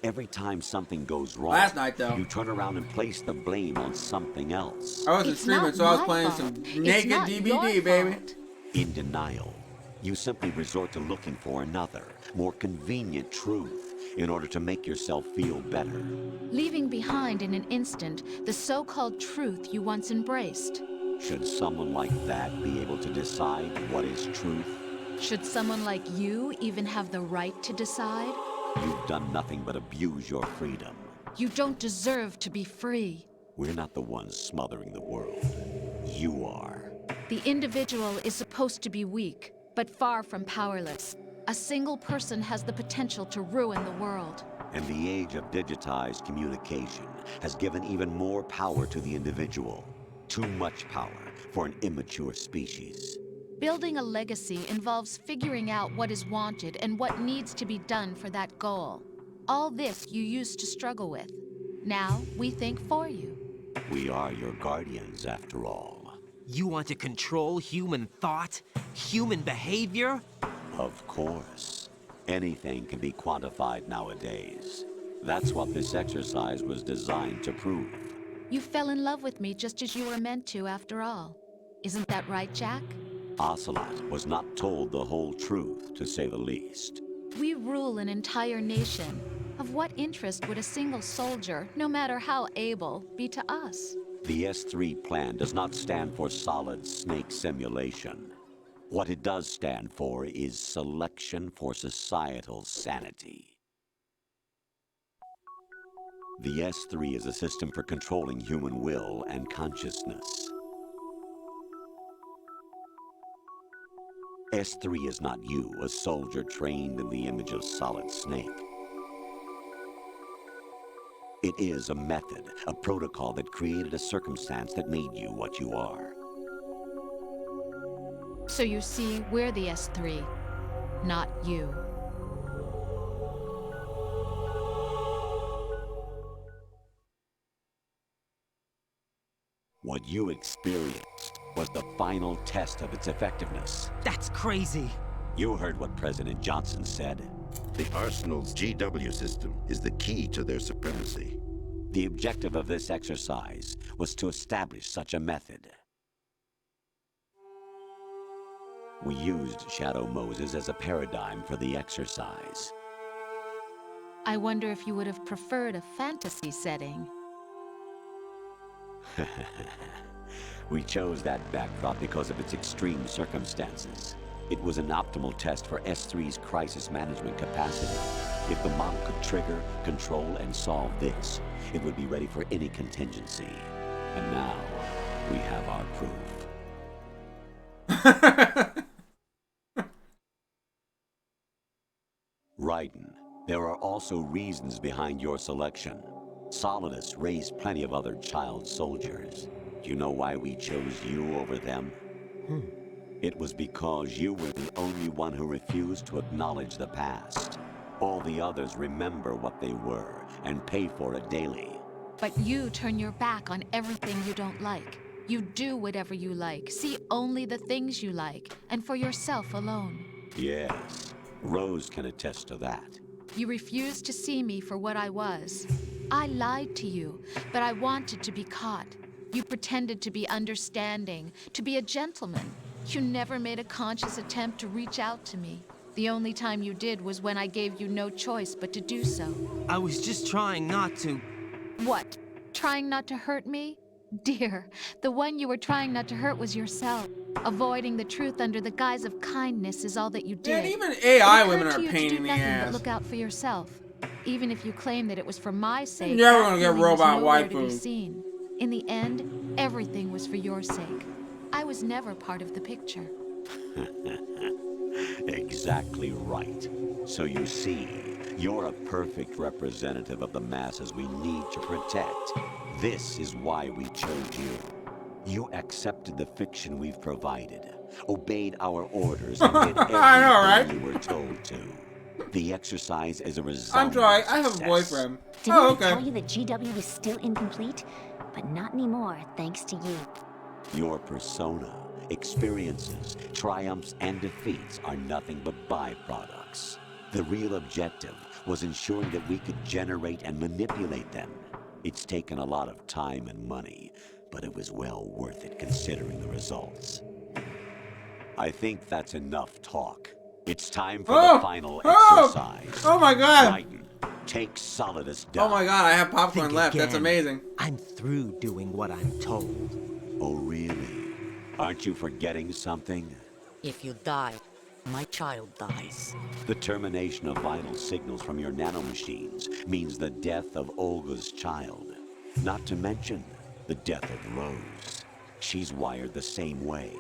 every time something goes wrong, Last night, though. you turn around and place the blame on something else. I wasn't It's streaming, not so I was my playing fault. some It's naked not DVD, your baby. fault. In denial, you simply resort to looking for another, more convenient truth in order to make yourself feel better. Leaving behind in an instant the so-called truth you once embraced. Should someone like that be able to decide what is truth? Should someone like you even have the right to decide? You've done nothing but abuse your freedom. You don't deserve to be free. We're not the ones smothering the world. You are. The individual is supposed to be weak, but far from powerless. A single person has the potential to ruin the world. And the age of digitized communication has given even more power to the individual. Too much power for an immature species. Building a legacy involves figuring out what is wanted and what needs to be done for that goal. All this you used to struggle with. Now we think for you. We are your guardians, after all. You want to control human thought? Human behavior? Of course. Anything can be quantified nowadays. That's what this exercise was designed to prove. You fell in love with me just as you were meant to, after all. Isn't that right, Jack? Ocelot was not told the whole truth, to say the least. We rule an entire nation. Of what interest would a single soldier, no matter how able, be to us? The S3 plan does not stand for solid snake simulation. What it does stand for is selection for societal sanity. The S3 is a system for controlling human will and consciousness. S3 is not you, a soldier trained in the image of Solid Snake. It is a method, a protocol that created a circumstance that made you what you are. So you see, we're the S3, not you. What you experienced was the final test of its effectiveness. That's crazy. You heard what President Johnson said. The Arsenal's GW system is the key to their supremacy. The objective of this exercise was to establish such a method. We used Shadow Moses as a paradigm for the exercise. I wonder if you would have preferred a fantasy setting. We chose that backdrop because of its extreme circumstances. It was an optimal test for S3's crisis management capacity. If the model could trigger, control, and solve this, it would be ready for any contingency. And now, we have our proof. Raiden, there are also reasons behind your selection. Solidus raised plenty of other child soldiers. Do you know why we chose you over them? It was because you were the only one who refused to acknowledge the past. All the others remember what they were and pay for it daily. But you turn your back on everything you don't like. You do whatever you like, see only the things you like, and for yourself alone. Yes, Rose can attest to that. You refused to see me for what I was. I lied to you, but I wanted to be caught. You pretended to be understanding, to be a gentleman. You never made a conscious attempt to reach out to me. The only time you did was when I gave you no choice but to do so. I was just trying not to. What? Trying not to hurt me? Dear, the one you were trying not to hurt was yourself. Avoiding the truth under the guise of kindness is all that you did. Man, even AI It women occurred are to you a pain to in do the nothing ass. but look out for yourself. Even if you claim that it was for my sake, You're never that gonna get feeling was robot nowhere to be waifu. seen. In the end, everything was for your sake. I was never part of the picture. Exactly right. So you see, you're a perfect representative of the masses we need to protect. This is why we chose you. You accepted the fiction we've provided, obeyed our orders, and did everything I know, right? you were told to. The exercise is a result. I'm trying. I have a boyfriend. Didn't Oh, I okay. tell you that GW is still incomplete? But not anymore, thanks to you. Your persona, experiences, triumphs, and defeats are nothing but byproducts. The real objective was ensuring that we could generate and manipulate them. It's taken a lot of time and money, but it was well worth it considering the results. I think that's enough talk. It's time for the final exercise. Oh my god! Raiden, take Solidus down. Oh my god, I have popcorn Think left. That's again. amazing. I'm through doing what I'm told. Oh really? Aren't you forgetting something? If you die, my child dies. The termination of vital signals from your nanomachines means the death of Olga's child. Not to mention the death of Rose. She's wired the same way.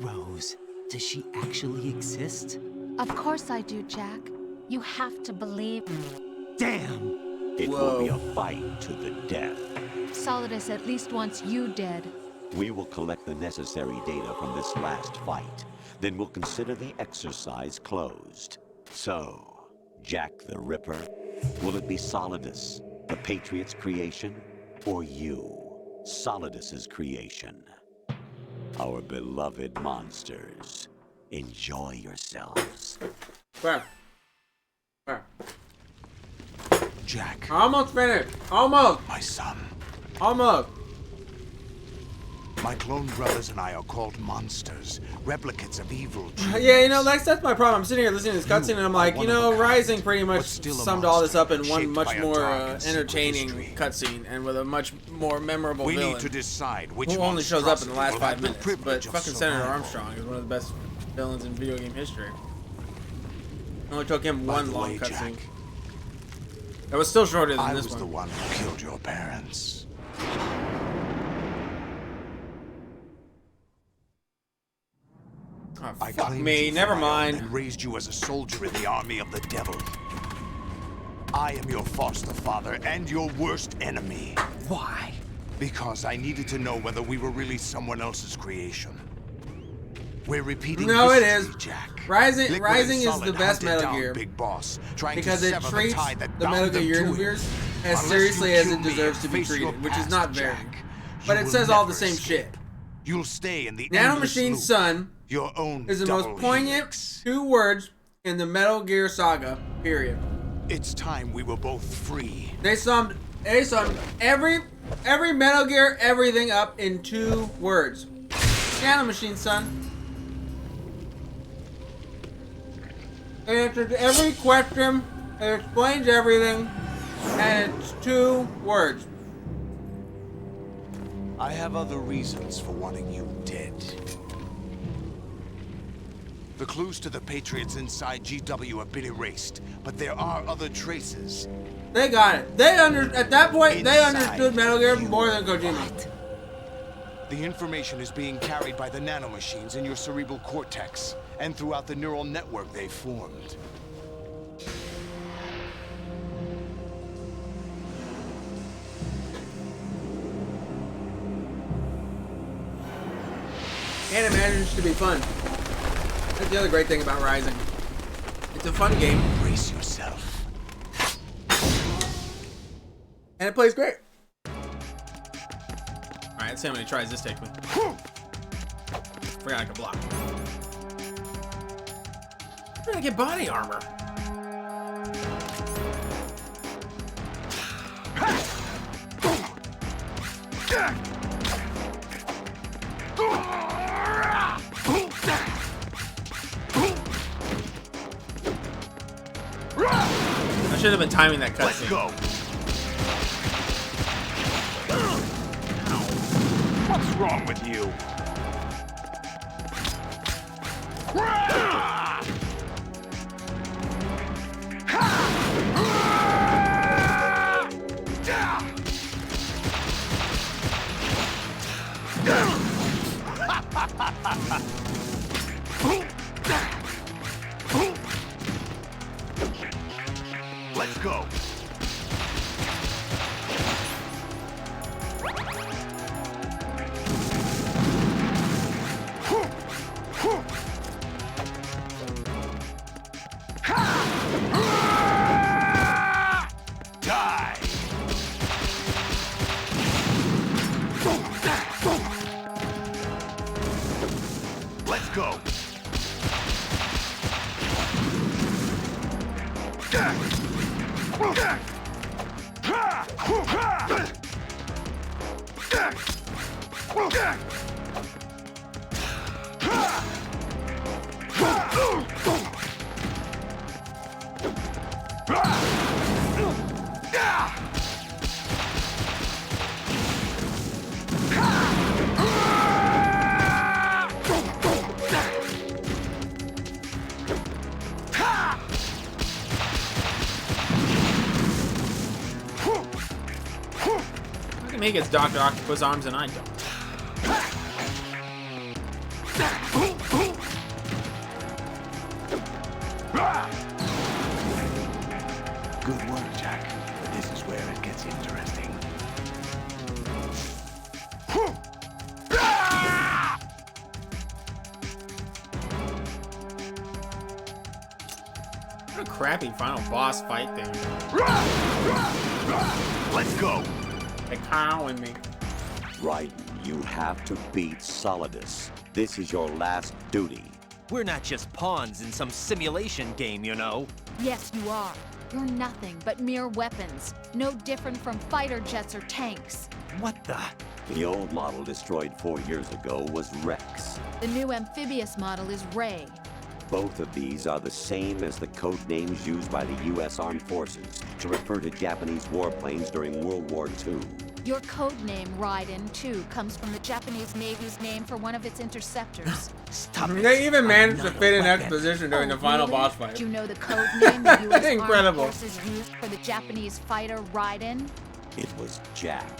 Rose, does she actually exist? Of course I do, Jack. You have to believe me. Damn! It will be a fight to the death. Solidus at least wants you dead. We will collect the necessary data from this last fight. Then we'll consider the exercise closed. So, Jack the Ripper, will it be Solidus, the Patriot's creation, or you, Solidus's creation? Our beloved monsters, enjoy yourselves. Where? Where? Jack. Almost finished. Almost. My son. Almost. My clone brothers and I are called monsters, replicates of evil genes. Yeah, you know, Lex, that's my problem. I'm sitting here listening to this cutscene and I'm like, you know, Rising pretty much summed all this up in one much more entertaining cutscene and with a much more memorable We villain. need to decide which who only shows up in the last monstrosity will 5 have the minutes. privilege But of fucking Senator survival. Armstrong is one of the best villains in video game history. It only took him one long cutscene. That was still shorter than this I was one. the one who killed your parents. Oh, I fuck claimed me, you for never my own mind. and raised you as a soldier in the army of the devil. I am your foster father and your worst enemy. Why? Because I needed to know whether we were really someone else's creation. We're repeating No, it history, is. Jack. Rising Liquid Rising and is the Solid best hunted Metal down Gear Big Boss, trying because to it sever treats the tie that the bound Metal them Gear to universe him. as Unless seriously you as kill it me deserves and to be face your treated, which is past, not very. Jack, But it says all the same shit. You'll stay in the Nanomachine Son your own is the most poignant 2 words in the Metal Gear Saga, period. It's time we were both free. They summed every Metal Gear everything up in 2 words. Nanomachine Son. It answers every question, it explains everything, and it's 2 words. I have other reasons for wanting you dead. The clues to the Patriots inside GW have been erased, but there are other traces. They got it. At that point, they understood Metal Gear more than Kojima. The information is being carried by the nanomachines in your cerebral cortex and throughout the neural network they formed. And it manages to be fun. That's the other great thing about Rising. It's a fun game. Brace yourself. And it plays great. Alright, let's see how many tries this takes me. Forgot I could block. Where did I get body armor? I should have been timing that cutscene. Let's go. What's wrong with you? Let's go. Die. Let's go. He gets Dr. Octopus arms and I don't. Good work, Jack. But this is where it gets interesting. What a crappy final boss fight thing. Let's go. They Kyle and me. Raiden, you have to beat Solidus. This is your last duty. We're not just pawns in some simulation game, you know. Yes, you are. You're nothing but mere weapons. No different from fighter jets or tanks. What the? The old model destroyed 4 years ago was Rex. The new amphibious model is Ray. Both of these are the same as the code names used by the U.S. Armed Forces to refer to Japanese warplanes during World War II. Your code name, Raiden, too, comes from the Japanese Navy's name for one of its interceptors. Stop it. They even managed to fit in exposition during the final really? boss fight. Do you know the code name the U.S. Incredible. Armed Forces used for the Japanese fighter Raiden? It was Jack.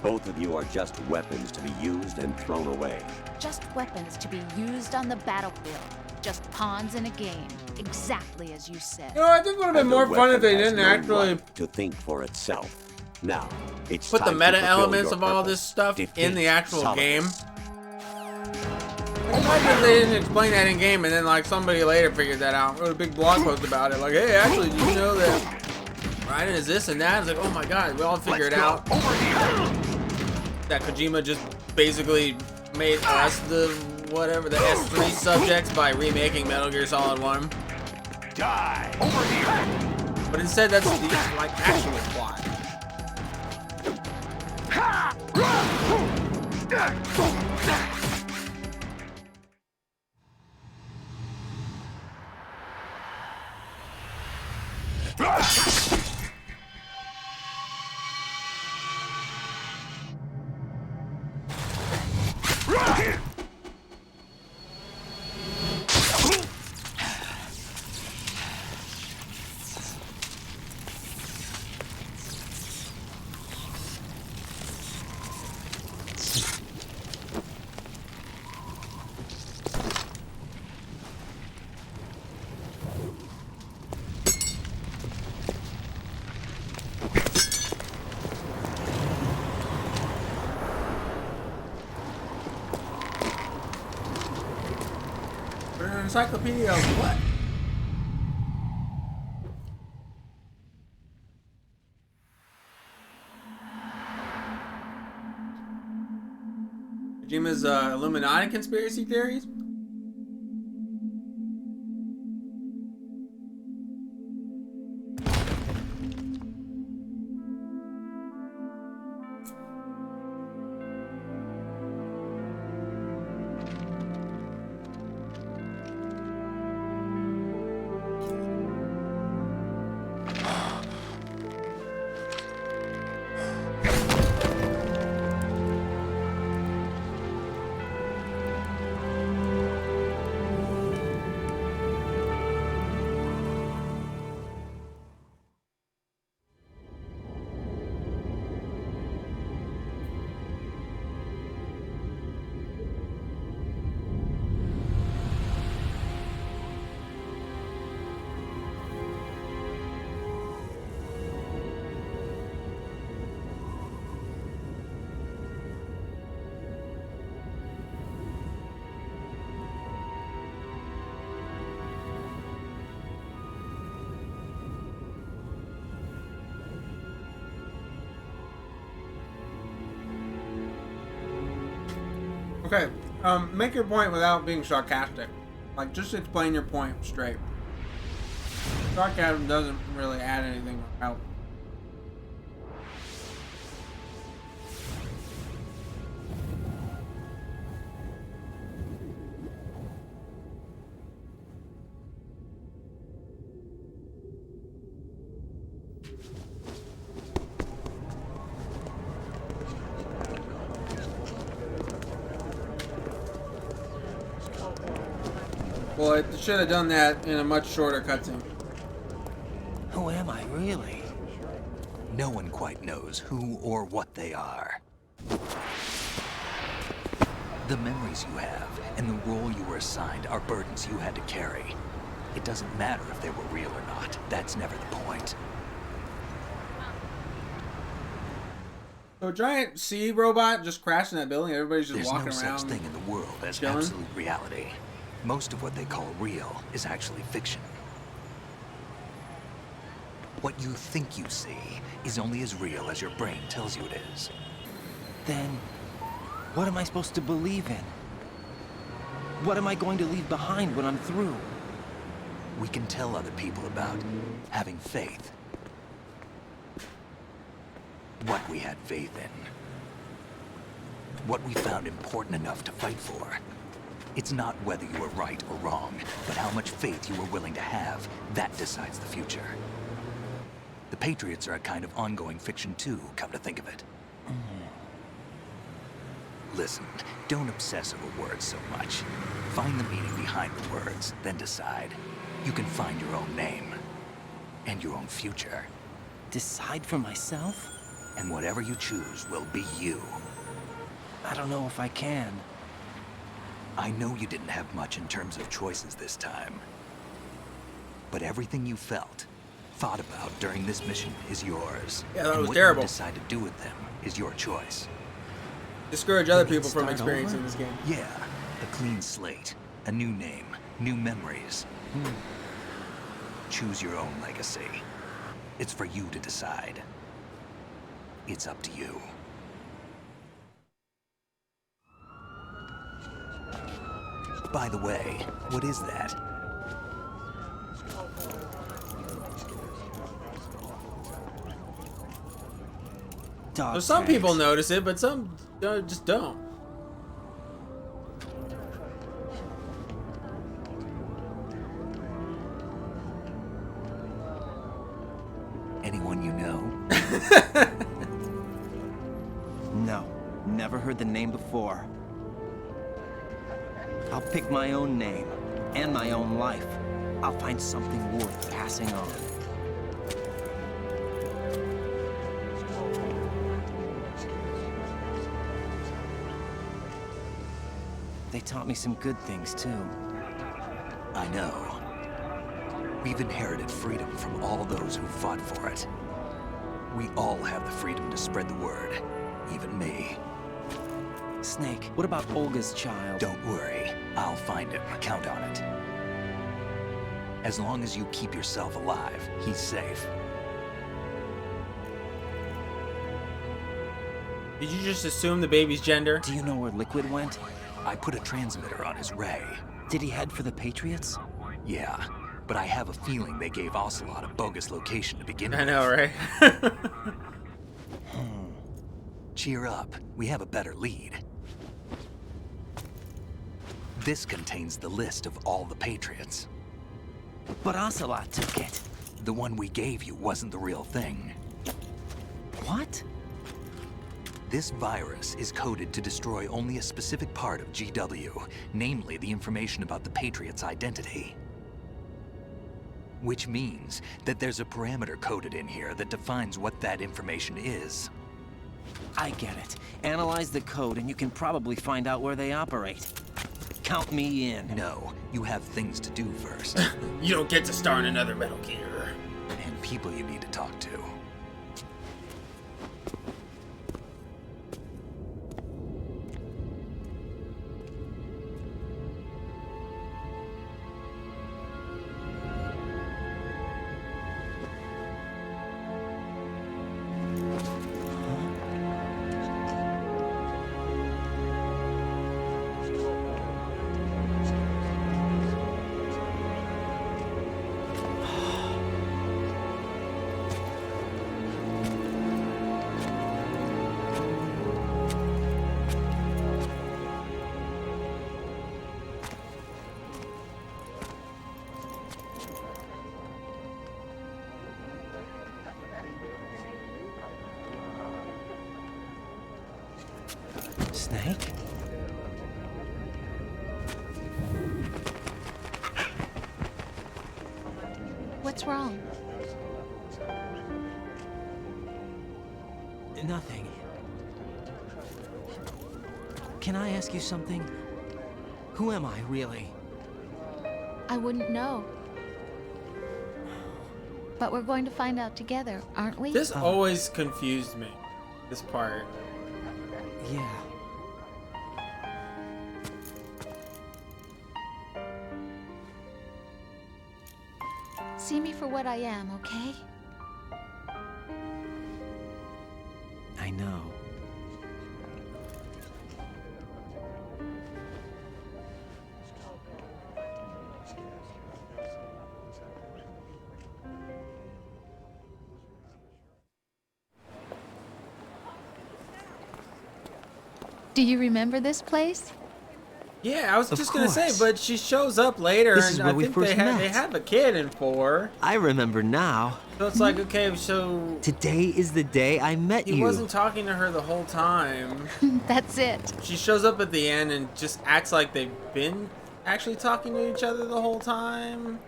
Both of you are just weapons to be used and thrown away. Just weapons to be used on the battlefield. Just pawns in a game. Exactly as you said. You know, I think it would have been more fun if they didn't actually to think for itself. Now, it's put the time meta to fulfill elements your of all purpose. this stuff in the actual Solidus. game. Imagine if they didn't explain that in game and then like somebody later figured that out. Wrote a big blog post about it. Like, hey, actually, did you know that Raiden is this and that? It's like, oh my god, we all figure it out. that Kojima just basically made us the whatever the S3 subjects by remaking Metal Gear Solid 1. Die! Over here! But instead, that's the like actual plot. Encyclopedia of what? Kojima's Illuminati conspiracy theories? Okay, make your point without being sarcastic. Like, just explain your point straight. Sarcasm doesn't really add anything or help. Well, it should have done that in a much shorter cutscene. Who am I, really? No one quite knows who or what they are. The memories you have and the role you were assigned are burdens you had to carry. It doesn't matter if they were real or not. That's never the point. So a giant sea robot just crashed in that building. Everybody's just There's walking no around. such thing in the world as chilling. absolute reality. Most of what they call real is actually fiction. What you think you see is only as real as your brain tells you it is. Then, what am I supposed to believe in? What am I going to leave behind when I'm through? We can tell other people about having faith. What we had faith in. What we found important enough to fight for. It's not whether you were right or wrong, but how much faith you were willing to have. That decides the future. The Patriots are a kind of ongoing fiction too, come to think of it. Listen, don't obsess over words so much. Find the meaning behind the words, then decide. You can find your own name. And your own future. Decide for myself? And whatever you choose will be you. I don't know if I can. I know you didn't have much in terms of choices this time. But everything you felt, thought about during this mission is yours. Yeah, that and was what terrible. you decide to do with them is your choice. Discourage other You mean people from start experiencing over? this game. Yeah, a clean slate, a new name, new memories. Choose your own legacy. It's for you to decide. It's up to you. By the way, what is that? So some people notice it, but some just don't. Anyone you know? No, never heard the name before. I'll pick my own name and my own life. I'll find something worth passing on. They taught me some good things, too. I know. We've inherited freedom from all those who fought for it. We all have the freedom to spread the word, even me. Snake, what about Olga's child? Don't worry, I'll find him. Count on it. As long as you keep yourself alive, he's safe. Did you just assume the baby's gender? Do you know where Liquid went? I put a transmitter on his ray. Did he head for the Patriots? Yeah, but I have a feeling they gave Ocelot a bogus location to begin with. I know, right? Cheer up, we have a better lead. This contains the list of all the Patriots. But Ocelot took it. The one we gave you wasn't the real thing. What? This virus is coded to destroy only a specific part of GW, namely the information about the Patriots' identity. Which means that there's a parameter coded in here that defines what that information is. I get it. Analyze the code and you can probably find out where they operate. Count me in. No, you have things to do first. You don't get to star in another Metal Gear. And people you need to talk to. Snake? What's wrong? Nothing. Can I ask you something? Who am I, really? I wouldn't know. But we're going to find out together, aren't we? This always confused me, this part. Yeah. See me for what I am, okay? I know. Do you remember this place? Yeah, I was Of just gonna say, course. but she shows up later, This is and where I we think first met. they have a kid in 4. I remember now. So it's like, okay, so Today is the day I met he you. wasn't talking to her the whole time. That's it. She shows up at the end and just acts like they've been actually talking to each other the whole time.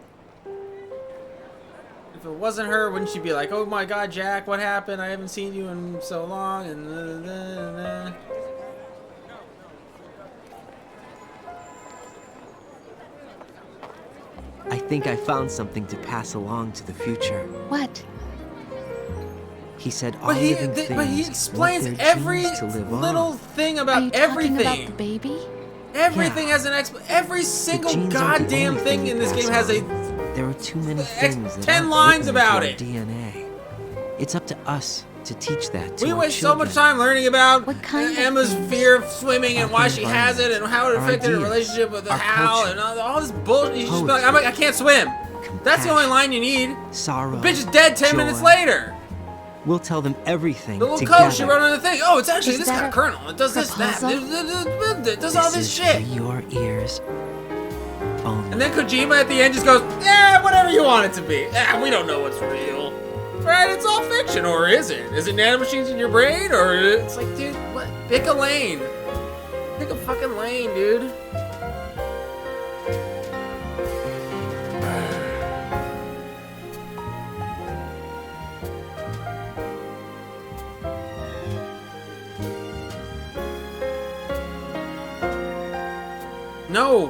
If it wasn't her, wouldn't she be like, "Oh my God, Jack, what happened? I haven't seen you in so long," and I think I found something to pass along to the future. What? He said all But he living things but he want explains their every genes to live little on. thing Are about you everything. talking about the baby? Everything has an every single genes aren't the goddamn only thing we in this pass game has on. a There are too many things that 10 aren't lines written about into it. our DNA. It's up to us to teach that to We our waste so children. much time learning about kind Emma's fear of swimming and Our why she has it and how it our affected her ideas, relationship with our Hal culture, and all this bullshit. You just be like, I can't swim. That's the only line you need. Sorrow, The bitch is dead 10 minutes later. We'll tell them everything The little together. coach she wrote on the thing. Oh, it's actually Is this that guy a Colonel. It does this, that. It does all this is shit. for your ears only. And then Kojima at the end just goes, yeah, whatever you want it to be. We don't know what's real. Right, it's all fiction, or is it? Is it nanomachines in your brain, or it's like, dude, what? Pick a lane. Pick a fucking lane, dude. No.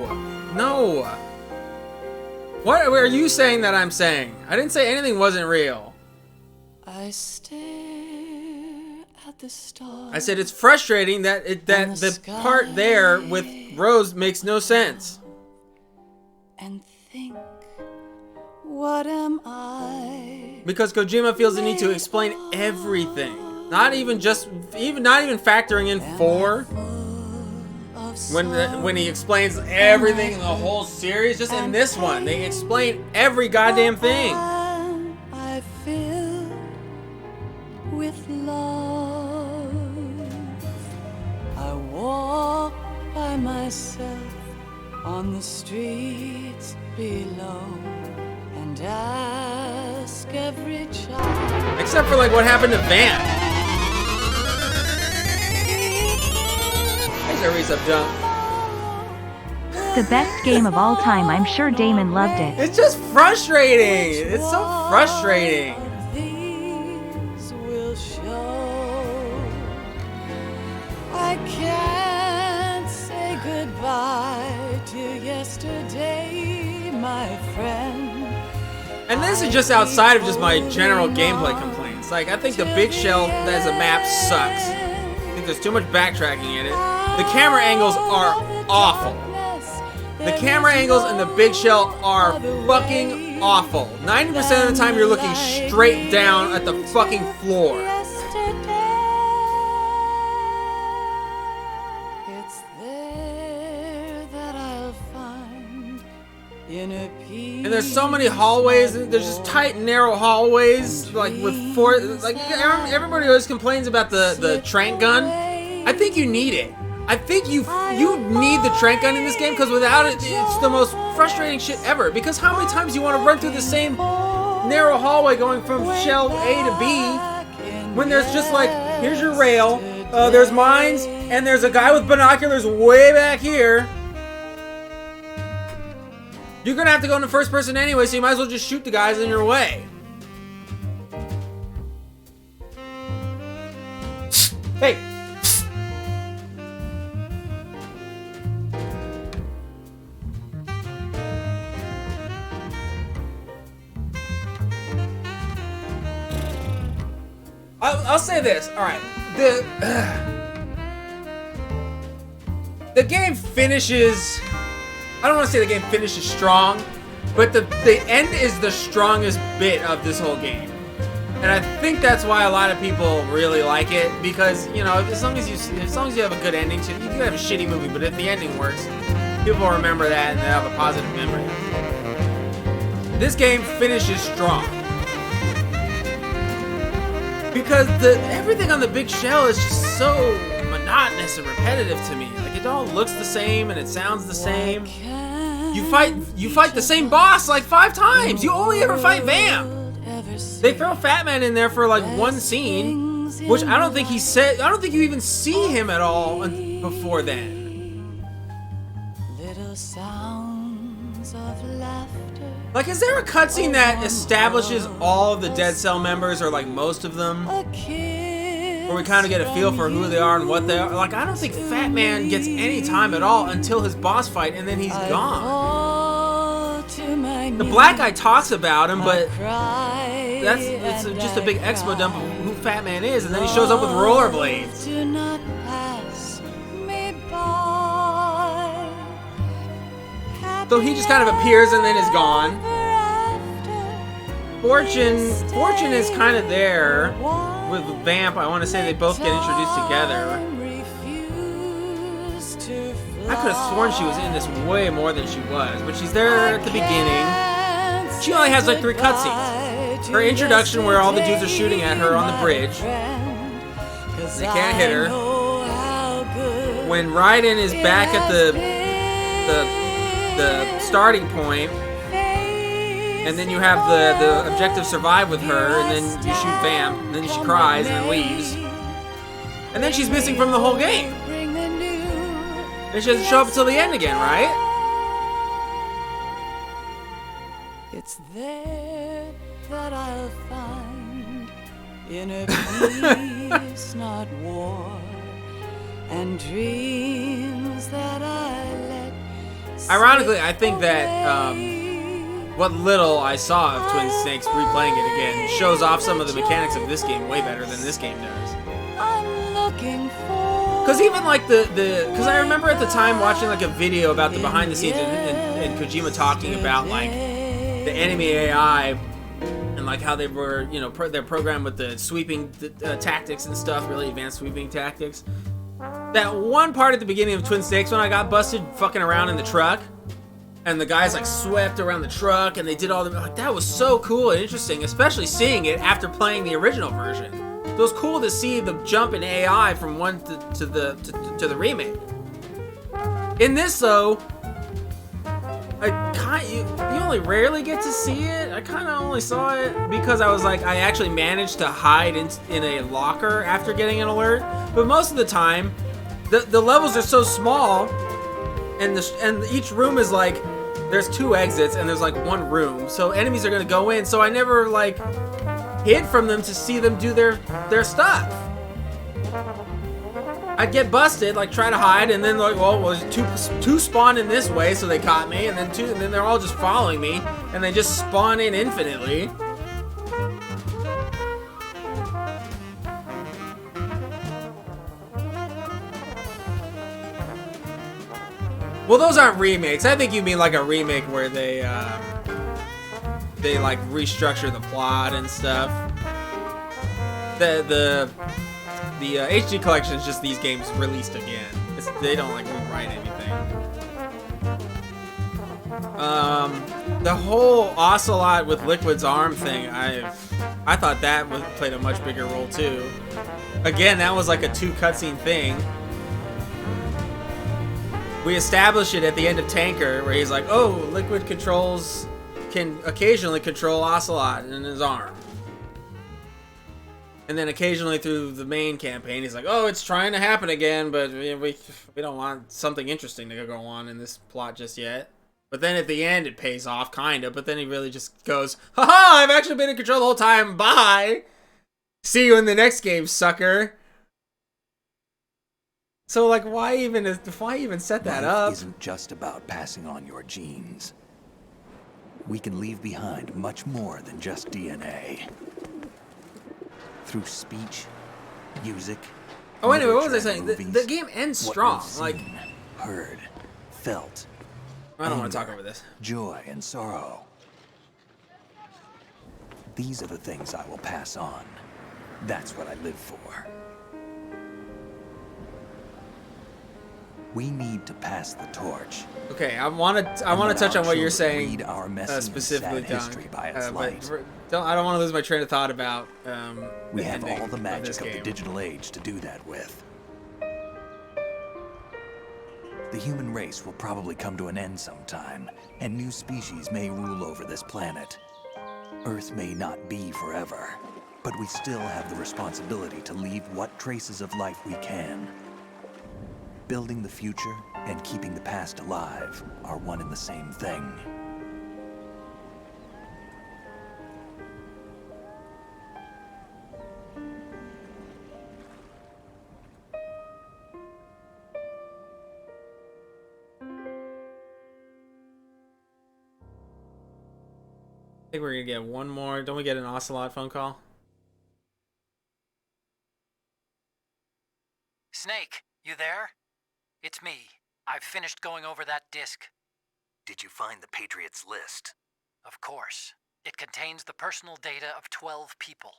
What are you saying that I'm saying? I didn't say anything wasn't real. I stare at the stars. I said it's frustrating that the part there with Rose makes no sense. And think, what am I? Because Kojima feels the need to explain everything. Not even factoring in 4. When he explains everything in the whole series, just in this one, they explain every goddamn thing. I feel with love. I walk by myself on the streets below and ask every child. Except for like what happened to Van. Thanks, Arisa Jump. The best game of all time. I'm sure Damon loved it. It's just frustrating. It's so frustrating. These will show. I can't say goodbye to yesterday, my friend. And this is just outside of just my general gameplay complaints. Like, I think the big shell as a map sucks. I think there's too much backtracking in it. The camera angles are awful. The camera angles in the big shell are fucking awful. 90% of the time you're looking straight down at the fucking floor. It's there that I'll find inner peace. And there's so many hallways, and there's just tight, narrow hallways, like with 4, like everybody always complains about the trank gun. I think you need it. I think you need the trank gun in this game, because without it, it's the most frustrating shit ever. Because how many times do you want to run through the same narrow hallway going from shell A to B, when there's just like, here's your rail, there's mines, and there's a guy with binoculars way back here. You're gonna have to go into first person anyway, so you might as well just shoot the guys in your way. Hey! I'll say this. All right, the game finishes. I don't want to say the game finishes strong, but the end is the strongest bit of this whole game, and I think that's why a lot of people really like it, because you know, as long as you have a good ending to it, you can have a shitty movie, but if the ending works, people remember that and they have a positive memory. This game finishes strong. Because everything on the big shell is just so monotonous and repetitive to me. Like, it all looks the same and it sounds the same. You fight the same boss like 5 times. You only ever fight Vam. They throw Fat Man in there for like one scene, which I don't think you even see him at all before then. Little sounds of laughter. Like, is there a cutscene that establishes all of the Dead Cell members, or like most of them? Where we kind of get a feel for who they are and what they are? Like, I don't think Fat Man gets any time at all until his boss fight, and then he's gone. The black guy talks about him, but it's just a big expo dump of who Fat Man is, and then he shows up with rollerblades. Do not pass me by. So he just kind of appears and then is gone. Fortune is kind of there with Vamp. I want to say they both get introduced together. I could have sworn she was in this way more than she was, but she's there at the beginning. She only has like 3 cutscenes. Her introduction, where all the dudes are shooting at her on the bridge. They can't hit her. When Raiden is back at the starting point, and then you have the objective survive with her, and then you shoot Vamp, and then she cries and then leaves. And then she's missing from the whole game. And she doesn't show up until the end again, right? It's there that I'll find inner peace, not war, and dreams that I let. Ironically, I think that what little I saw of Twin Snakes replaying it again shows off some of the mechanics of this game way better than this game does. I'm looking for. Because even like because I remember at the time watching like a video about the behind the scenes and Kojima talking about like the enemy AI and like how they were, you know, they're programmed with the sweeping tactics and stuff, really advanced sweeping tactics. That one part at the beginning of Twin Snakes when I got busted fucking around in the truck, and the guys like swept around the truck and they did all the like that was so cool and interesting, especially seeing it after playing the original version. It was cool to see the jump in AI from one to the remake. In this though, you only rarely get to see it. I kind of only saw it because I was like, I actually managed to hide in a locker after getting an alert. But most of the time, the levels are so small, and each room is like, there's 2 exits and there's like 1 room, so enemies are gonna go in. So I never like hid from them to see them do their stuff. I'd get busted, like try to hide, and then like, well, two spawn in this way, so they caught me, and then 2, and then they're all just following me, and they just spawn in infinitely. Well, those aren't remakes. I think you mean like a remake where they like restructure the plot and stuff. The HD collection is just these games released again. They don't like rewrite anything. The whole Ocelot with Liquid's arm thing, I thought that played a much bigger role too. Again, that was like a 2 cutscene thing. We establish it at the end of Tanker, where he's like, oh, Liquid can occasionally control Ocelot in his arm. And then occasionally through the main campaign, he's like, oh, it's trying to happen again, but we don't want something interesting to go on in this plot just yet. But then at the end, it pays off, kind of, but then he really just goes, haha, I've actually been in control the whole time, bye! See you in the next game, sucker! So, like, why even set that up? Life isn't just about passing on your genes. We can leave behind much more than just DNA. Through speech, music. Oh, anyway, what was I saying? The game ends strong. Like, heard, felt. I don't want to talk over this. Joy and sorrow. These are the things I will pass on. That's what I live for. We need to pass the torch. Okay, I want to touch on what you're saying specifically, Don. I don't want to lose my train of thought about. We have all the magic of the digital age to do that with. The human race will probably come to an end sometime, and new species may rule over this planet. Earth may not be forever, but we still have the responsibility to leave what traces of life we can. Building the future and keeping the past alive are one and the same thing. I think we're gonna get one more. Don't we get an Ocelot phone call? Snake, you there? It's me. I've finished going over that disc. Did you find the Patriots list? Of course. It contains the personal data of 12 people.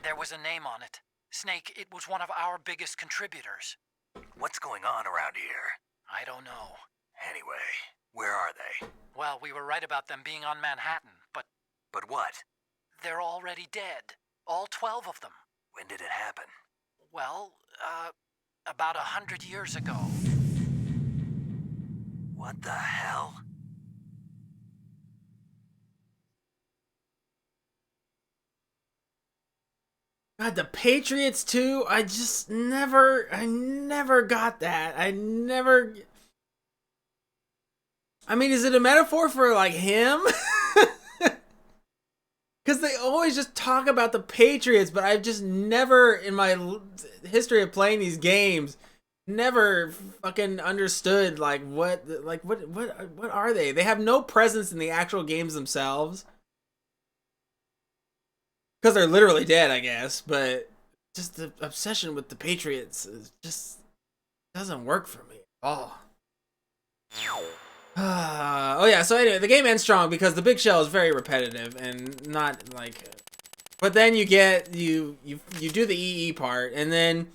There was a name on it. Snake, it was one of our biggest contributors. What's going on around here? I don't know. Anyway, where are they? Well, we were right about them being on Manhattan, but But what? they're already dead. All 12 of them. When did it happen? Well, about 100 years ago. What the hell? God, the Patriots too. I never got that. I mean, is it a metaphor for like him? Because they always just talk about the Patriots, but I've just never, in my history of playing these games, never fucking understood like what are they? They have no presence in the actual games themselves. Because they're literally dead, I guess, but just the obsession with the Patriots just doesn't work for me at all. Oh yeah, so anyway, the game ends strong because the big shell is very repetitive and not like... But then you get, you do the EE part, and then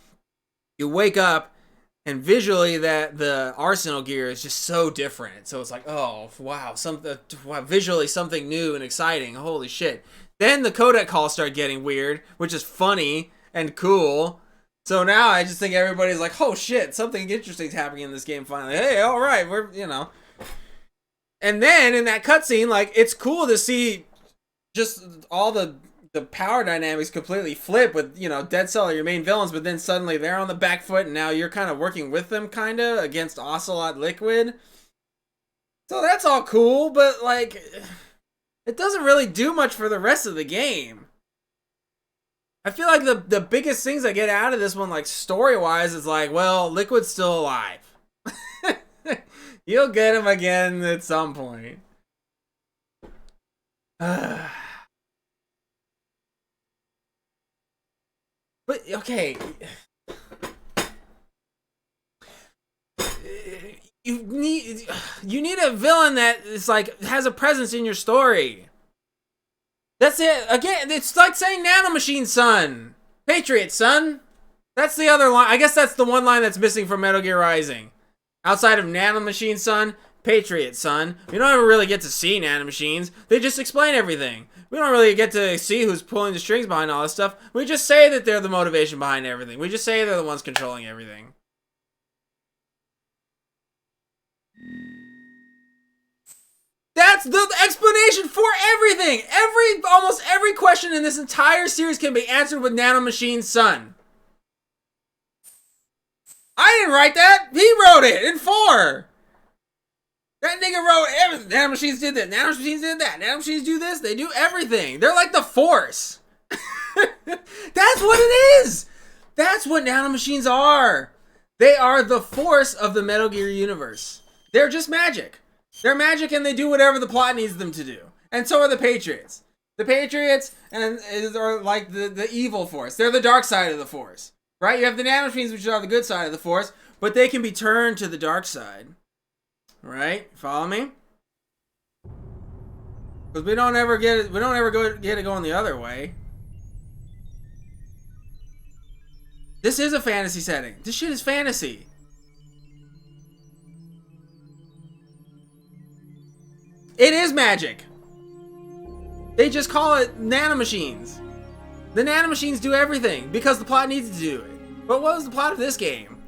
you wake up, and visually that the Arsenal gear is just so different. So it's like, oh, wow, visually something new and exciting, holy shit. Then the codec calls start getting weird, which is funny and cool. So now I just think everybody's like, oh shit, something interesting's happening in this game finally. Hey, all right, we're, you know. And then in that cutscene, like, it's cool to see just all the power dynamics completely flip with, you know, Dead Cell are your main villains, but then suddenly they're on the back foot and now you're kind of working with them, kind of, against Ocelot Liquid. So that's all cool, but, like, it doesn't really do much for the rest of the game. I feel like the biggest things I get out of this one, like, story-wise, is like, well, Liquid's still alive. You'll get him again at some point. But, okay. You need a villain that is like has a presence in your story. That's it. Again, it's like saying Nanomachine, son. Patriot, son. That's the other line. I guess that's the one line that's missing from Metal Gear Rising. Outside of Nanomachine, son, Patriot, son. We don't ever really get to see nanomachines. They just explain everything. We don't really get to see who's pulling the strings behind all this stuff. We just say that they're the motivation behind everything. We just say they're the ones controlling everything. That's the explanation for everything! Almost every question in this entire series can be answered with Nanomachine, son. I didn't write that! He wrote it in 4! That nigga wrote everything. Nanomachines did this, nanomachines did that, nanomachines do this, they do everything. They're like the Force. That's what it is! That's what nanomachines are. They are the Force of the Metal Gear universe. They're just magic. They're magic and they do whatever the plot needs them to do. And so are the Patriots. The Patriots are like the evil Force. They're the dark side of the Force. Right? You have the nanomachines, which are the good side of the Force, but they can be turned to the dark side. Right? Follow me? Because we don't ever get it going the other way. This is a fantasy setting. This shit is fantasy. It is magic. They just call it nanomachines. The nanomachines do everything because the plot needs to do it. But what was the plot of this game?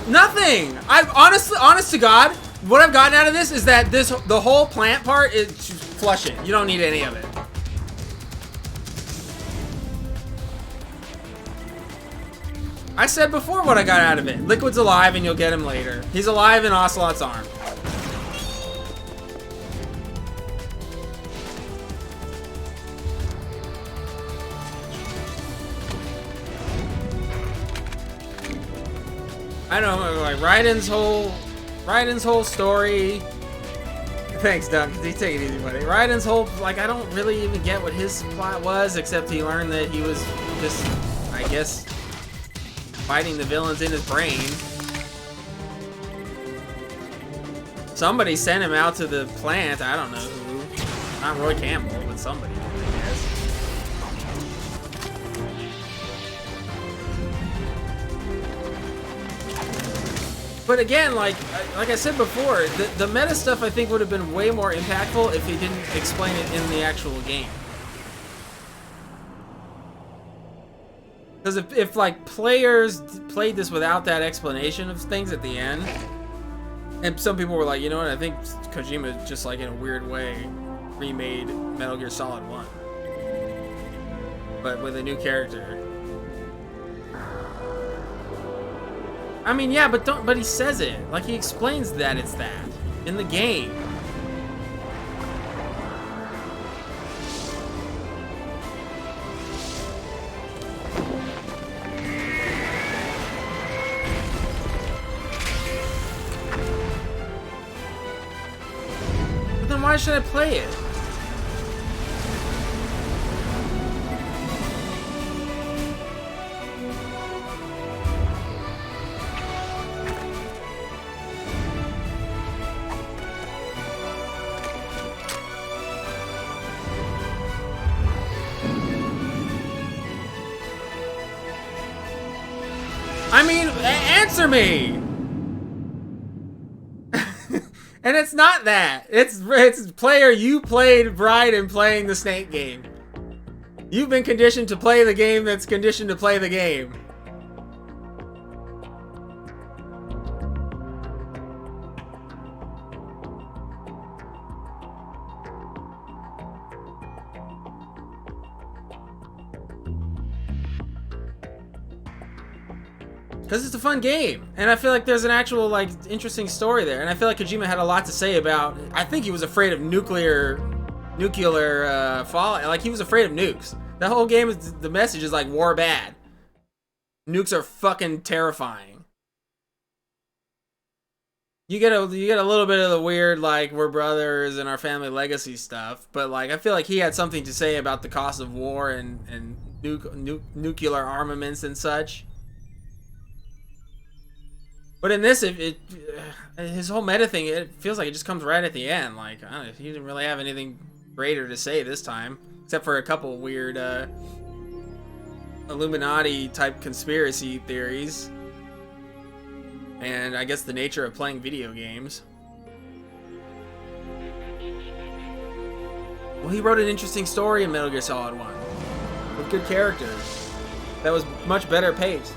Nothing! Honest to God, what I've gotten out of this is that the whole plant part is just flush it. You don't need any of it. I said before what I got out of it. Liquid's alive and you'll get him later. He's alive in Ocelot's arm. I don't know, like Raiden's whole story. Thanks, Doug. You take it easy, buddy. Raiden's whole, like, I don't really even get what his plot was, except he learned that he was just, I guess, fighting the villains in his brain. Somebody sent him out to the plant. I don't know who. Not Roy Campbell, but somebody, I guess. But again, like I said before, the meta stuff I think would have been way more impactful if he didn't explain it in the actual game. Because if like players played this without that explanation of things at the end, and some people were like, you know what, I think Kojima just like in a weird way remade Metal Gear Solid 1, but with a new character. I mean, yeah, but he says it. Like, he explains that it's that in the game. But then why should I play it? I mean, answer me! And it's not that. It's player, you played Raiden playing the Snake game. You've been conditioned to play the game that's conditioned to play the game. Because it's a fun game, and I feel like there's an actual, like, interesting story there, and I feel like Kojima had a lot to say about, I think he was afraid of nuclear fallout, like, he was afraid of nukes. That whole game, is the message is, like, war bad. Nukes are fucking terrifying. You get a little bit of the weird, like, we're brothers and our family legacy stuff, but, like, I feel like he had something to say about the cost of war and nuclear armaments and such. But in this, his whole meta thing, it feels like it just comes right at the end. Like, I don't know, he didn't really have anything greater to say this time, except for a couple weird Illuminati-type conspiracy theories. And I guess the nature of playing video games. Well, he wrote an interesting story in Metal Gear Solid 1. With good characters. That was much better paced.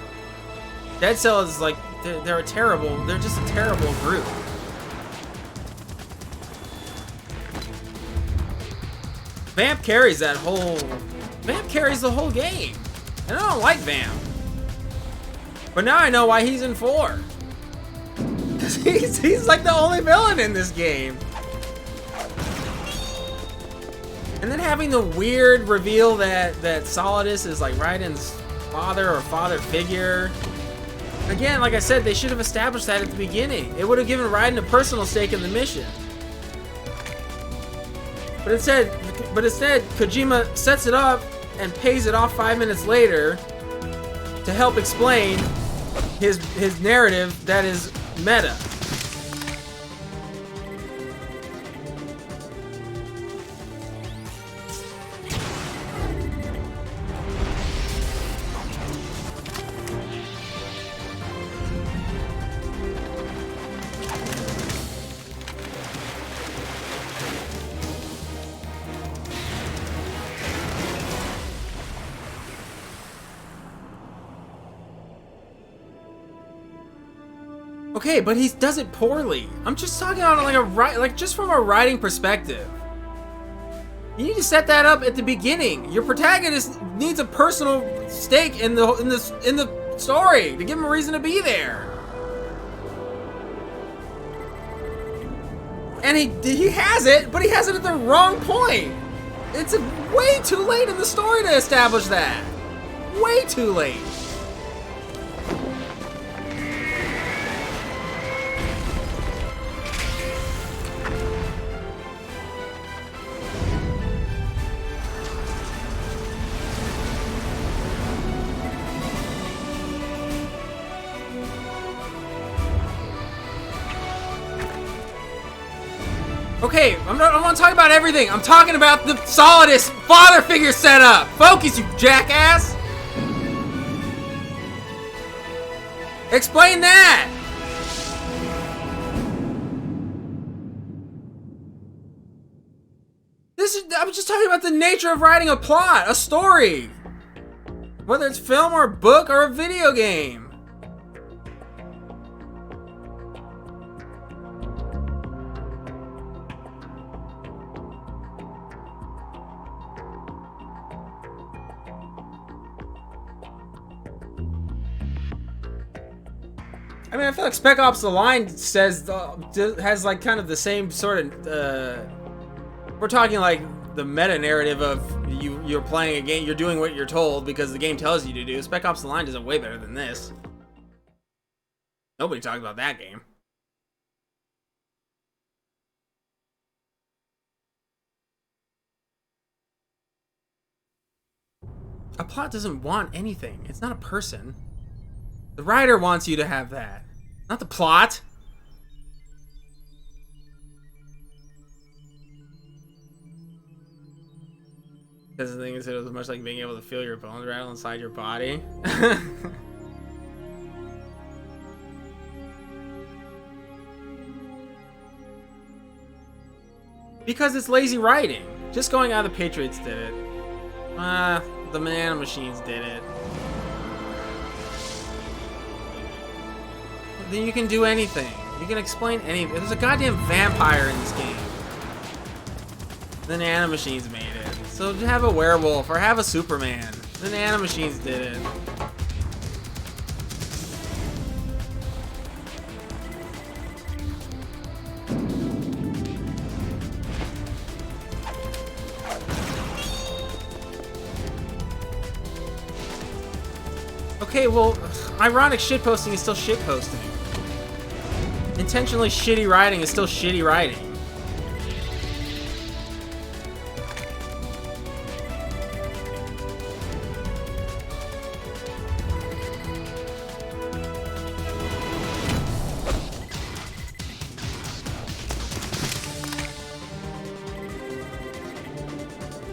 Dead Cell is like, they're just a terrible group. Vamp carries the whole game. And I don't like Vamp. But now I know why he's in 4. Because he's like the only villain in this game. And then having the weird reveal that Solidus is like Raiden's father or father figure. Again, like I said, they should have established that at the beginning. It would have given Raiden a personal stake in the mission. But instead, Kojima sets it up and pays it off 5 minutes later to help explain his narrative that is meta. Okay, but he does it poorly. I'm just talking on like just from a writing perspective. You need to set that up at the beginning. Your protagonist needs a personal stake in the story to give him a reason to be there. And he has it, but he has it at the wrong point. It's way too late in the story to establish that. Way too late. Okay, I want to talk about everything. I'm talking about the Solidus father figure setup. Focus, you jackass. Explain that. I'm just talking about the nature of writing a plot, a story. Whether it's film or a book or a video game. I mean, I feel like Spec Ops: The Line says has like kind of the same sort of. We're talking like the meta narrative of you're playing a game, you're doing what you're told because the game tells you to do. Spec Ops: The Line does it way better than this. Nobody talks about that game. A plot doesn't want anything. It's not a person. The writer wants you to have that, not the plot. Because the thing is, it was much like being able to feel your bones rattle inside your body. Because it's lazy writing. Just going out, the Patriots did it. The Banana Machines did it. Then you can do anything. You can explain anything. There's a goddamn vampire in this game. The Nanomachines made it. So have a werewolf or have a Superman. The Nanomachines did it. Okay, well, ironic shitposting is still shitposting. Intentionally shitty writing is still shitty writing.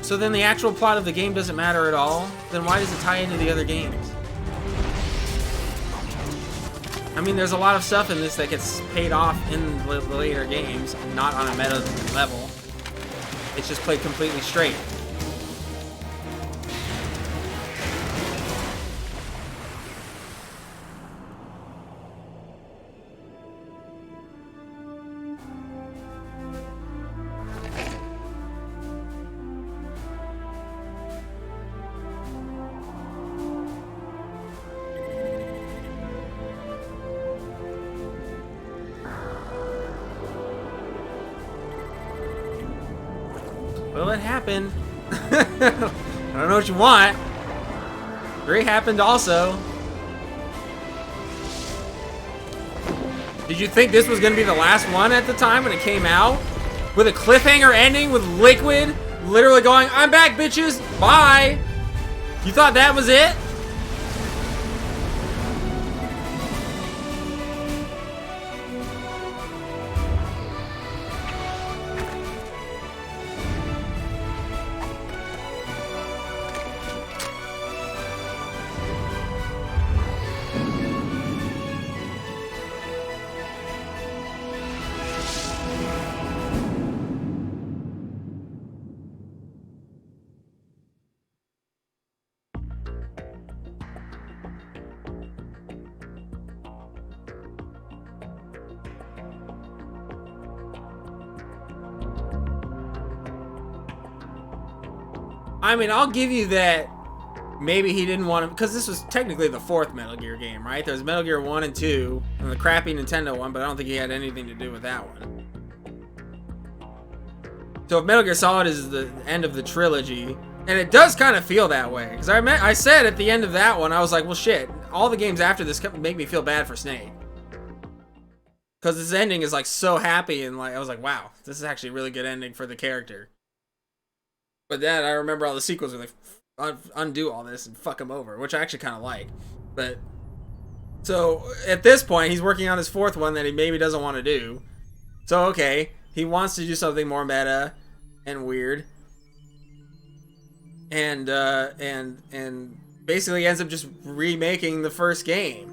So then the actual plot of the game doesn't matter at all? Then why does it tie into the other games? I mean, there's a lot of stuff in this that gets paid off in the later games, not on a meta level. It's just played completely straight. Well, it happened. I don't know what you want. 3 happened also. Did you think this was going to be the last one at the time when it came out? With a cliffhanger ending with Liquid literally going, "I'm back, bitches. Bye." You thought that was it? I mean, I'll give you that maybe he didn't want to, because this was technically the 4th Metal Gear game, right? There's Metal Gear 1 and 2, and the crappy Nintendo one, but I don't think he had anything to do with that one. So if Metal Gear Solid is the end of the trilogy, and it does kind of feel that way, because I said at the end of that one, I was like, well shit, all the games after this make me feel bad for Snake. Because this ending is like so happy, and like I was like, wow, this is actually a really good ending for the character. But then I remember all the sequels where they undo all this and fuck him over, which I actually kind of like. But so at this point, he's working on his 4th one that he maybe doesn't want to do. So okay, He wants to do something more meta and weird. And basically ends up just remaking the first game.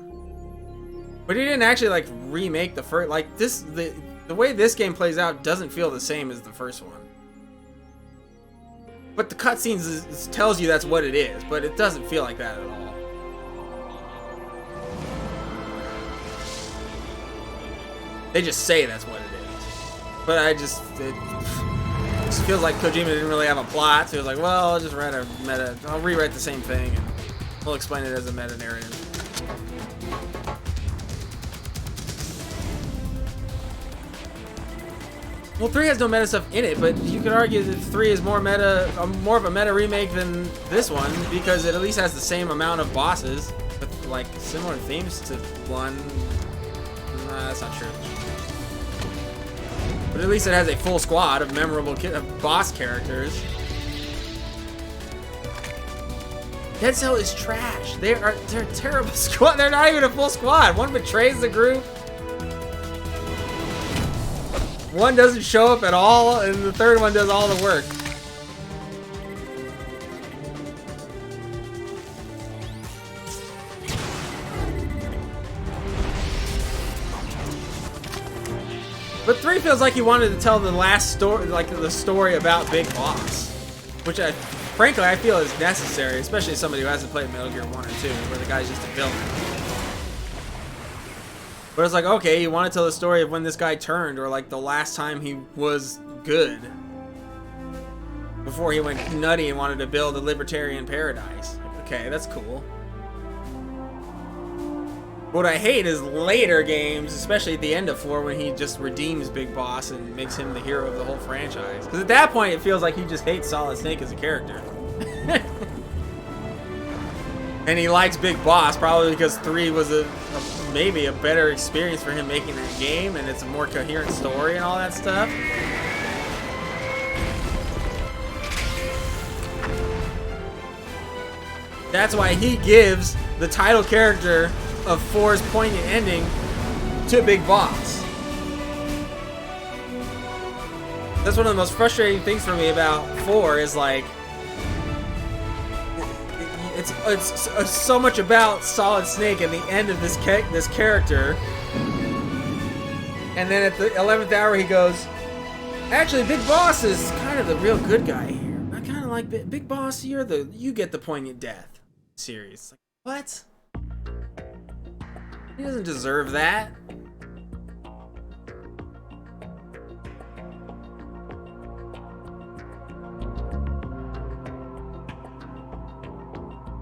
But he didn't actually like remake the first, like the way this game plays out doesn't feel the same as the first one. But the cutscenes tells you that's what it is, but it doesn't feel like that at all. They just say that's what it is. But it just feels like Kojima didn't really have a plot, so he was like, well, I'll just write a meta, I'll rewrite the same thing, and we'll explain it as a meta narrative. Well, 3 has no meta stuff in it, but you could argue that 3 is more of a meta remake than this one, because it at least has the same amount of bosses with like similar themes to 1. Nah, that's not true. But at least it has a full squad of memorable boss characters. Dead Cell is trash. They're a terrible squad. They're not even a full squad. One betrays the group. One doesn't show up at all, and the third one does all the work. But 3 feels like he wanted to tell the last story, like the story about Big Boss, which frankly I feel is necessary, especially as somebody who hasn't played Metal Gear 1 or 2, where the guy's just a villain. But it's like, okay, you want to tell the story of when this guy turned, or like the last time he was good, before he went nutty and wanted to build a libertarian paradise. Okay, that's cool. What I hate is later games, especially at the end of 4, when he just redeems Big Boss and makes him the hero of the whole franchise. Because at that point, it feels like he just hates Solid Snake as a character. And he likes Big Boss, probably because 3 was maybe a better experience for him making that game, and it's a more coherent story and all that stuff. That's why he gives the title character of 4's poignant ending to Big Boss. That's one of the most frustrating things for me about 4 is like it's so much about Solid Snake and the end of this character, and then at the 11th hour he goes, actually Big Boss is kind of the real good guy here. I kind of like Big Boss. You get the poignant death series. Like, what? He doesn't deserve that.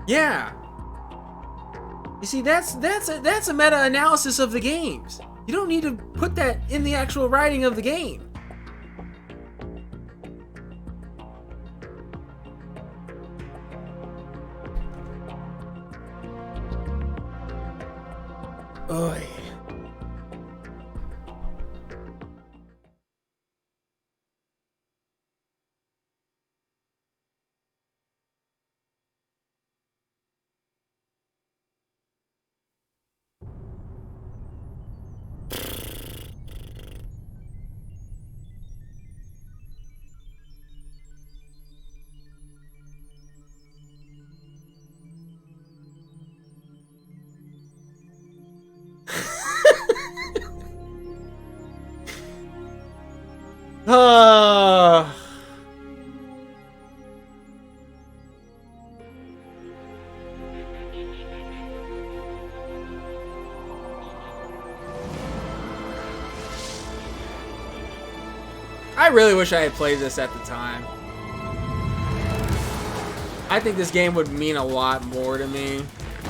Yeah. You see, that's a meta-analysis of the games. You don't need to put that in the actual writing of the game. Oy. I really wish I had played this at the time. I think this game would mean a lot more to me.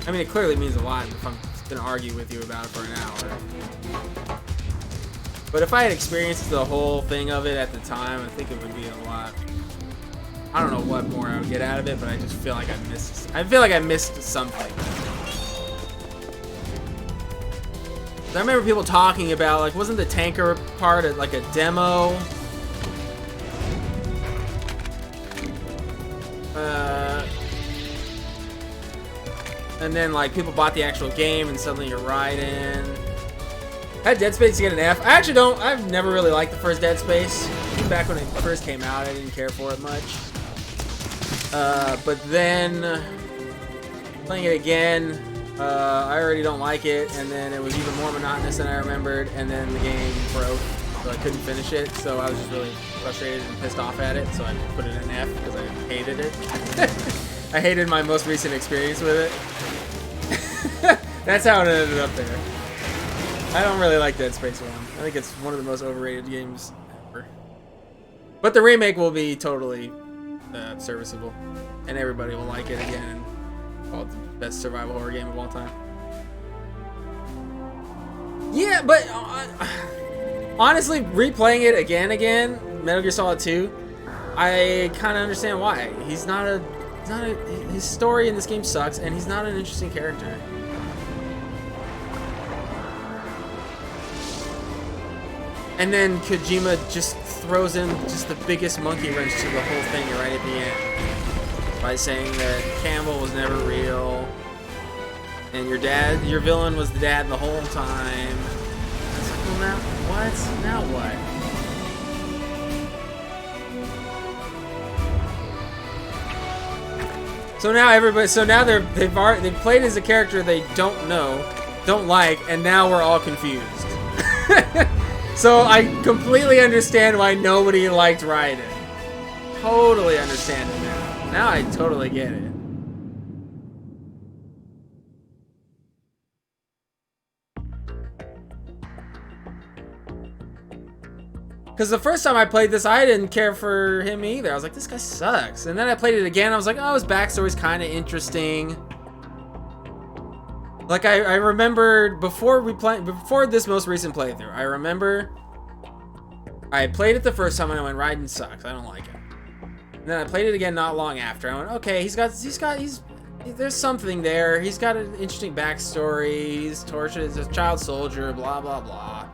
I mean, it clearly means a lot if I'm gonna argue with you about it for an hour. But if I had experienced the whole thing of it at the time, I think it would be a lot. I don't know what more I would get out of it, but I just feel like I missed something. I remember people talking about, like, wasn't the tanker part at, like, a demo? And then, like, people bought the actual game and suddenly you're riding. Had Dead Space get an F. I actually don't. I've never really liked the first Dead Space. Back when it first came out, I didn't care for it much. But then playing it again, I already don't like it, and then it was even more monotonous than I remembered, and then the game broke, so I couldn't finish it. So I was just really frustrated and pissed off at it. So I put it in F because I hated it. I hated my most recent experience with it. That's how it ended up there. I don't really like Dead Space 1. I think it's one of the most overrated games ever. But the remake will be totally serviceable, and everybody will like it again and call it the best survival horror game of all time. Yeah, but honestly, replaying it again, Metal Gear Solid 2, I kind of understand why. His story in this game sucks, and he's not an interesting character. And then Kojima just throws in just the biggest monkey wrench to the whole thing right at the end by saying that Campbell was never real, and your villain was the dad the whole time. It's like, well, now what? Now what? So now they've played as a character they don't like, and now we're all confused. So I completely understand why nobody liked Raiden. Totally understand it now. Now I totally get it. Because the first time I played this, I didn't care for him either. I was like, this guy sucks. And then I played it again. I was like, oh, his backstory's kind of interesting. Like, I remembered before this most recent playthrough, I remember I played it the first time and I went, Raiden sucks. I don't like it. And then I played it again not long after. I went, okay, there's something there. He's got an interesting backstory. He's tortured as a child soldier, blah, blah, blah.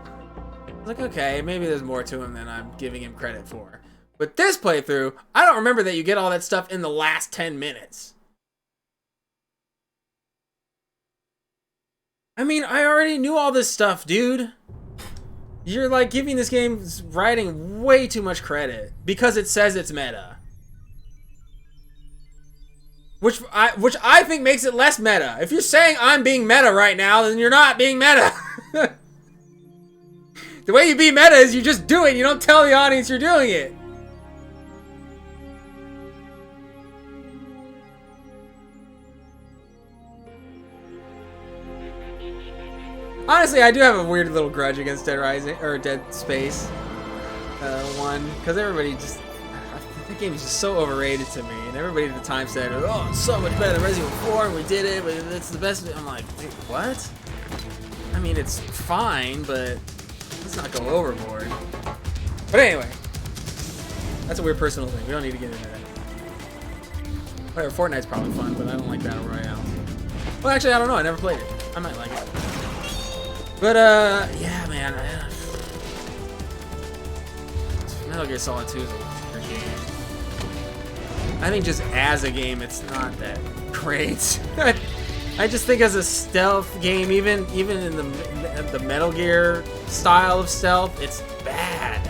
I was like, okay, maybe there's more to him than I'm giving him credit for. But this playthrough, I don't remember that you get all that stuff in the last 10 minutes. I mean, I already knew all this stuff, dude. You're like giving this game's writing way too much credit because it says it's meta. Which I think makes it less meta. If you're saying I'm being meta right now, then you're not being meta. The way you be meta is you just do it. You don't tell the audience you're doing it. Honestly, I do have a weird little grudge against Dead Rising or Dead Space 1 because everybody just that game is just so overrated to me, and everybody at the time said, "Oh, it's so much better than Resident Evil 4, and we did it, but it's the best." I'm like, wait, what? I mean, it's fine, but let's not go overboard. But anyway, that's a weird personal thing. We don't need to get into that. Whatever, Fortnite's probably fun, but I don't like Battle Royale. Well, actually, I don't know. I never played it. I might like it. But, yeah, man. Metal Gear Solid 2 is a weird game. I think just as a game, it's not that great. I just think as a stealth game, even in the Metal Gear style of stealth, it's bad.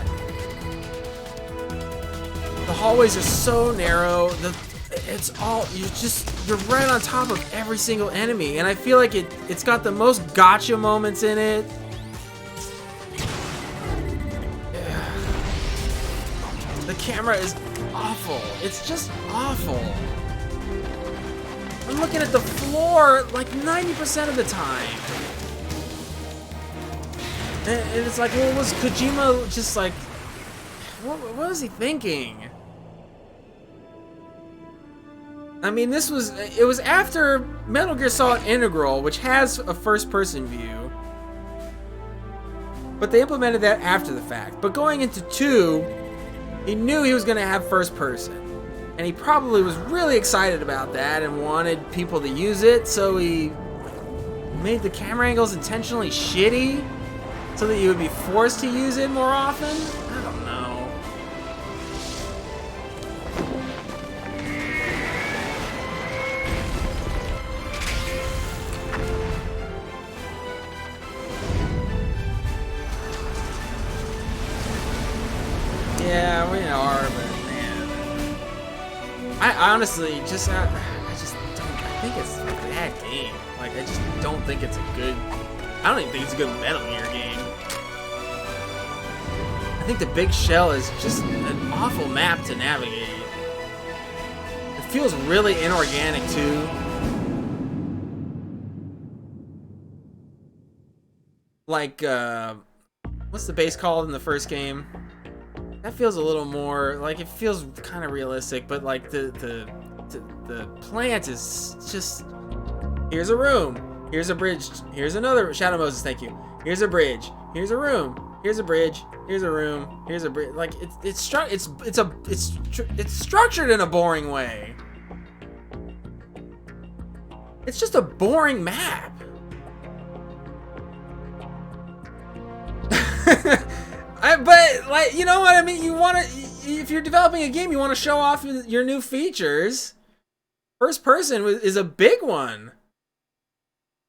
The hallways are so narrow. You're right on top of every single enemy, and I feel like it's got the most gotcha moments in it. The camera is awful. It's just awful. I'm looking at the floor like 90% of the time. And it's like, well, was Kojima just like, what was he thinking? I mean, it was after Metal Gear Solid Integral, which has a first-person view. But they implemented that after the fact. But going into 2, he knew he was going to have first-person. And he probably was really excited about that and wanted people to use it, so he made the camera angles intentionally shitty so that you would be forced to use it more often? I don't know. I honestly just, I just don't. I think it's a bad game. Like, I just don't think it's a good. I don't even think it's a good Metal Gear game. I think the Big Shell is just an awful map to navigate. It feels really inorganic too. Like, what's the base called in the first game? That feels a little more like, it feels kind of realistic, but like the plant is just, here's a room, here's a bridge, here's another Shadow Moses, thank you. Here's a bridge, here's a room, here's a bridge, here's a room, here's a bridge. Like it's structured in a boring way. It's just a boring map. But like, you know what I mean? You want to, if you're developing a game, you want to show off your new features. First person is a big one,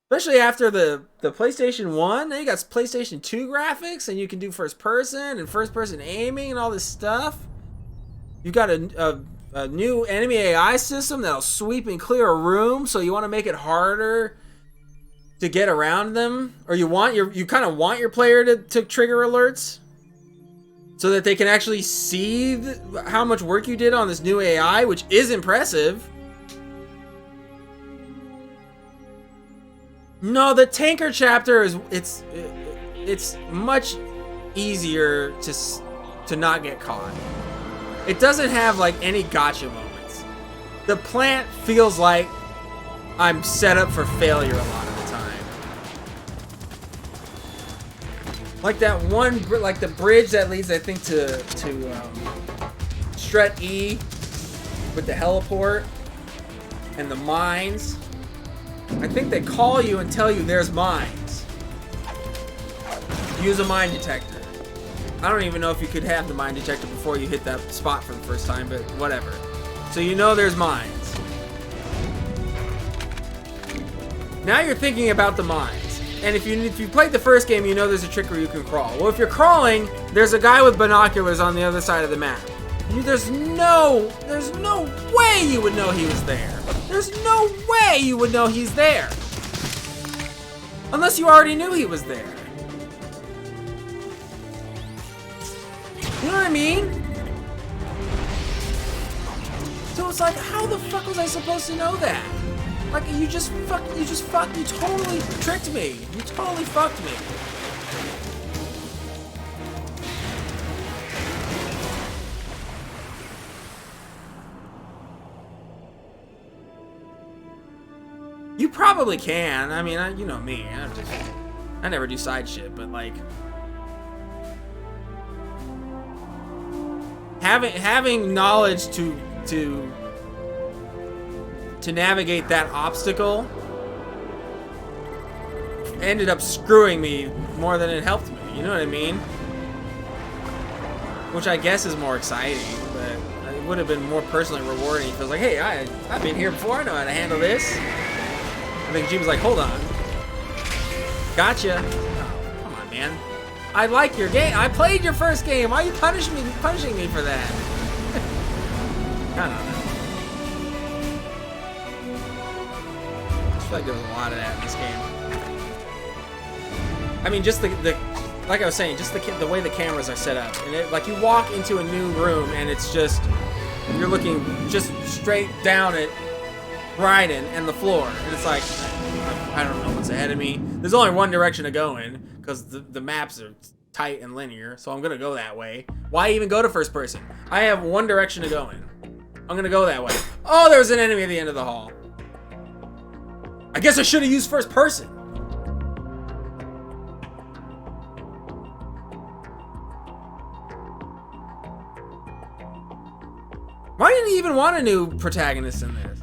especially after the PlayStation 1. Now you got PlayStation 2 graphics, and you can do first person and first person aiming and all this stuff. You got a new enemy AI system that'll sweep and clear a room, so you want to make it harder to get around them, or you kind of want your player to trigger alerts so that they can actually see how much work you did on this new AI, which is impressive. No, the tanker chapter is it's much easier to not get caught. It doesn't have like any gotcha moments. The plant feels like I'm set up for failure a lot of the time. Like that one, like the bridge that leads, I think, to Strat E with the heliport and the mines. I think they call you and tell you there's mines. Use a mine detector. I don't even know if you could have the mine detector before you hit that spot for the first time, but whatever. So you know there's mines. Now you're thinking about the mines. And if you played the first game, you know there's a trick where you can crawl. Well, if you're crawling, there's a guy with binoculars on the other side of the map. There's no way you would know he was there. There's no way you would know he's there. Unless you already knew he was there. You know what I mean? So it's like, how the fuck was I supposed to know that? Like, you totally tricked me. You totally fucked me. You probably can. I mean, you know me. I never do side shit, but like, having knowledge to navigate that obstacle ended up screwing me more than it helped me. You know what I mean? Which I guess is more exciting, but it would have been more personally rewarding if it was like, hey, I've been here before. I know how to handle this. I think Jimmy's like, hold on. Gotcha. Oh, come on, man. I like your game. I played your first game. Why are you punishing me for that? I don't know. I feel like there's a lot of that in this game. I mean, just the like I was saying, just the way the cameras are set up, and it, like, you walk into a new room and it's just, you're looking just straight down at Raiden and the floor, and it's like, I don't know what's ahead of me. There's only one direction to go in because the maps are tight and linear, so I'm gonna go that way. Why even go to first person? I have one direction to go in. I'm gonna go that way. Oh, there was an enemy at the end of the hall. I guess I should have used first person. Why didn't he even want a new protagonist in this?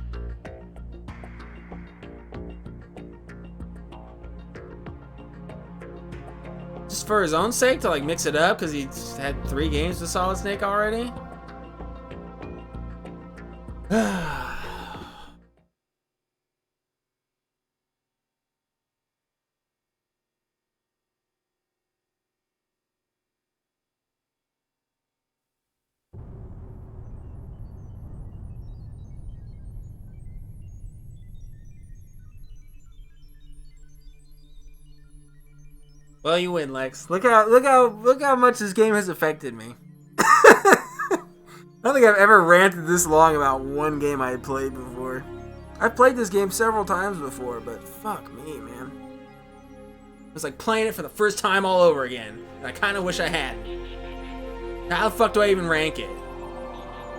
Just for his own sake, to like mix it up, because he's had 3 games with Solid Snake already? Well, you win, Lex. Look how much this game has affected me. I don't think I've ever ranted this long about one game I had played before. I've played this game several times before, but fuck me, man. It was like playing it for the first time all over again. And I kind of wish I hadn't. How the fuck do I even rank it?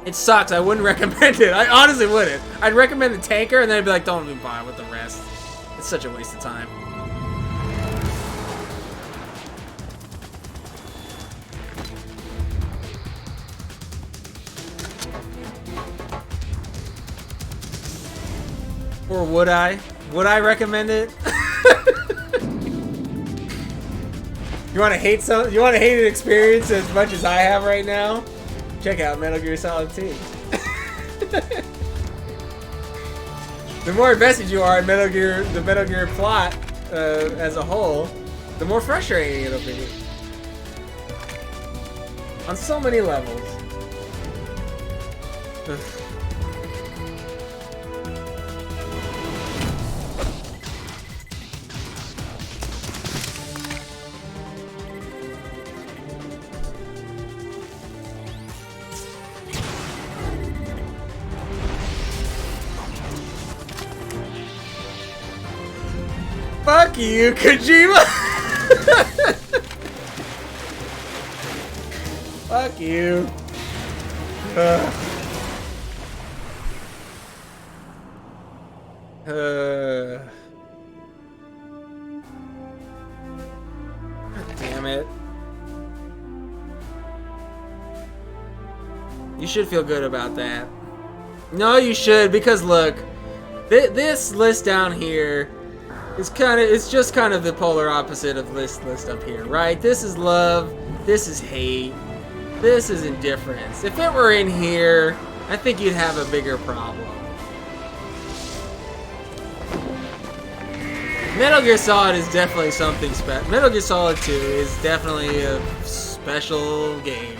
It sucks. I wouldn't recommend it. I honestly wouldn't. I'd recommend the tanker, and then I'd be like, don't even bother with the rest. It's such a waste of time. Or would I? Would I recommend it? You want to hate an experience as much as I have right now? Check out Metal Gear Solid 2. The more invested you are in the Metal Gear plot as a whole, the more frustrating it'll be. On so many levels. Ugh. Fuck you, Kojima! Fuck you. God damn it. You should feel good about that. No, you should, because look, this list down here it's just kind of the polar opposite of list up here, right? This is love, this is hate, this is indifference. If it were in here, I think you'd have a bigger problem. Metal Gear Solid is definitely something special. Metal Gear Solid 2 is definitely a special game.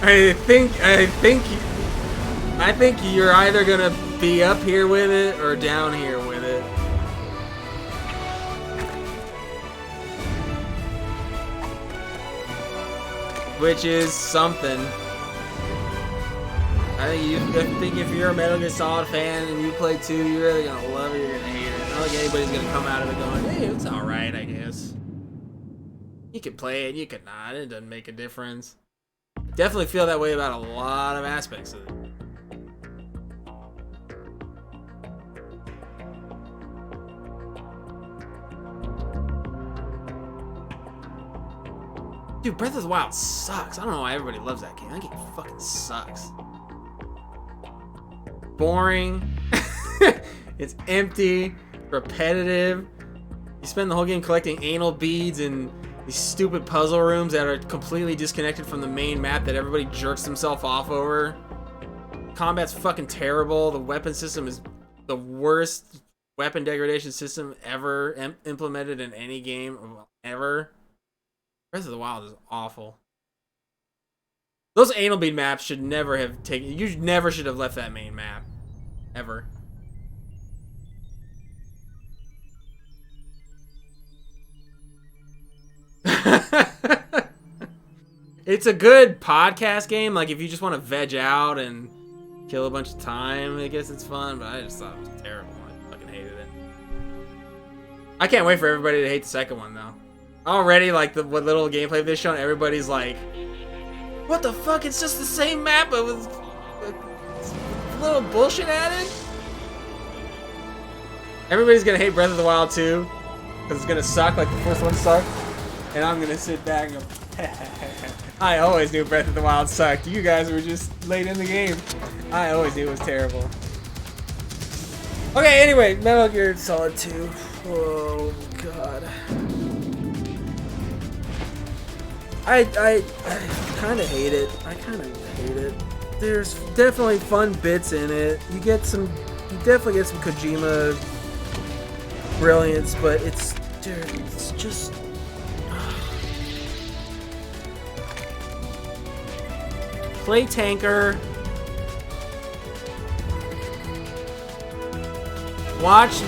I think you're either gonna be up here with it or down here with it. Which is something. I think if you're a Metal Gear Solid fan and you play 2, you're either gonna love it or you're gonna hate it. I don't think anybody's gonna come out of it going, hey, it's alright, I guess. You can play it, you can not. It doesn't make a difference. Definitely feel that way about a lot of aspects of it. Dude, Breath of the Wild sucks. I don't know why everybody loves that game. That game fucking sucks. Boring. It's empty. Repetitive. You spend the whole game collecting anal beads in these stupid puzzle rooms that are completely disconnected from the main map that everybody jerks themselves off over. Combat's fucking terrible. The weapon system is the worst weapon degradation system ever implemented in any game ever. Breath of the Wild is awful. Those anal bead maps should never have taken... You never should have left that main map. Ever. It's a good podcast game. Like, if you just want to veg out and kill a bunch of time, I guess it's fun. But I just thought it was terrible. I fucking hated it. I can't wait for everybody to hate the second one, though. Already, like, what little gameplay they've shown, everybody's like, what the fuck? It's just the same map, but with a little bullshit added? Everybody's gonna hate Breath of the Wild 2, because it's gonna suck like the first one sucked. And I'm gonna sit back and go, I always knew Breath of the Wild sucked. You guys were just late in the game. I always knew it was terrible. Okay, anyway, Metal Gear Solid 2. Oh, God. I kind of hate it. I kind of hate it. There's definitely fun bits in it. You definitely get some Kojima brilliance, but it's just... Play tanker. Watch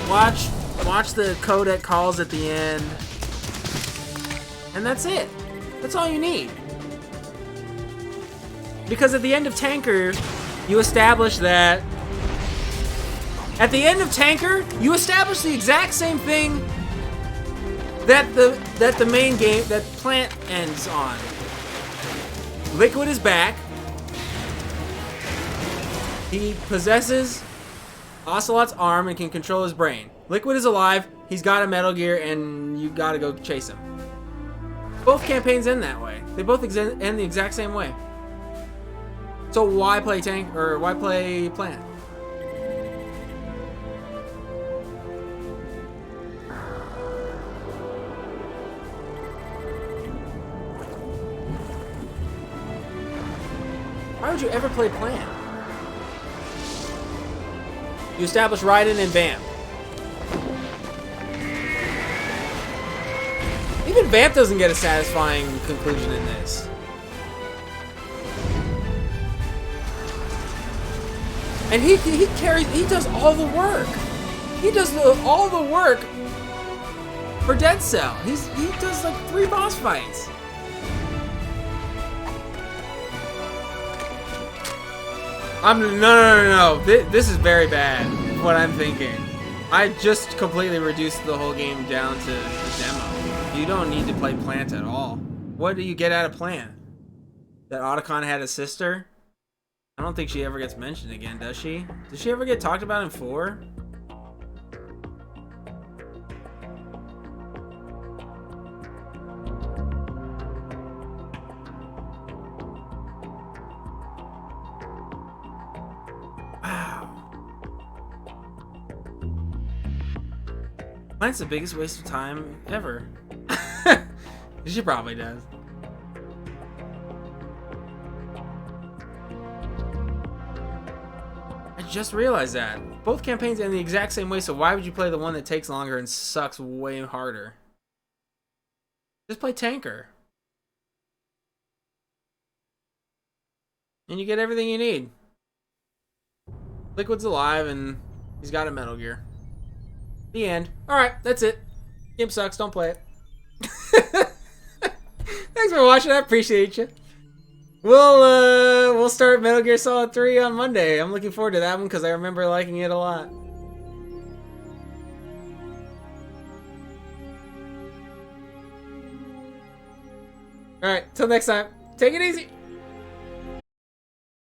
watch the codec calls at the end, and that's it. That's all you need. Because at the end of Tanker, you establish that... At the end of Tanker, you establish the exact same thing that the main game, that Plant ends on. Liquid is back. He possesses Ocelot's arm and can control his brain. Liquid is alive, he's got a Metal Gear, and you gotta go chase him. Both campaigns end that way. They both end the exact same way. So why play Tank, or why play Plant? Why would you ever play Plant? You establish Raiden and Vamp. Even Vamp doesn't get a satisfying conclusion in this. And he does all the work. He does all the work for Dead Cell. He does like 3 boss fights. No. This is very bad, what I'm thinking. I just completely reduced the whole game down to the demo. You don't need to play Plant at all. What do you get out of Plant? That Otacon had a sister? I don't think she ever gets mentioned again, does she? Does she ever get talked about in 4? Plant's the biggest waste of time ever. She probably does. I just realized that. Both campaigns end the exact same way, so why would you play the one that takes longer and sucks way harder? Just play Tanker. And you get everything you need. Liquid's alive and he's got a Metal Gear. The end. Alright, that's it. Game sucks, don't play it. Thanks for watching, I appreciate you. We'll start Metal Gear Solid 3 on Monday. I'm looking forward to that one because I remember liking it a lot. Alright, till next time. Take it easy.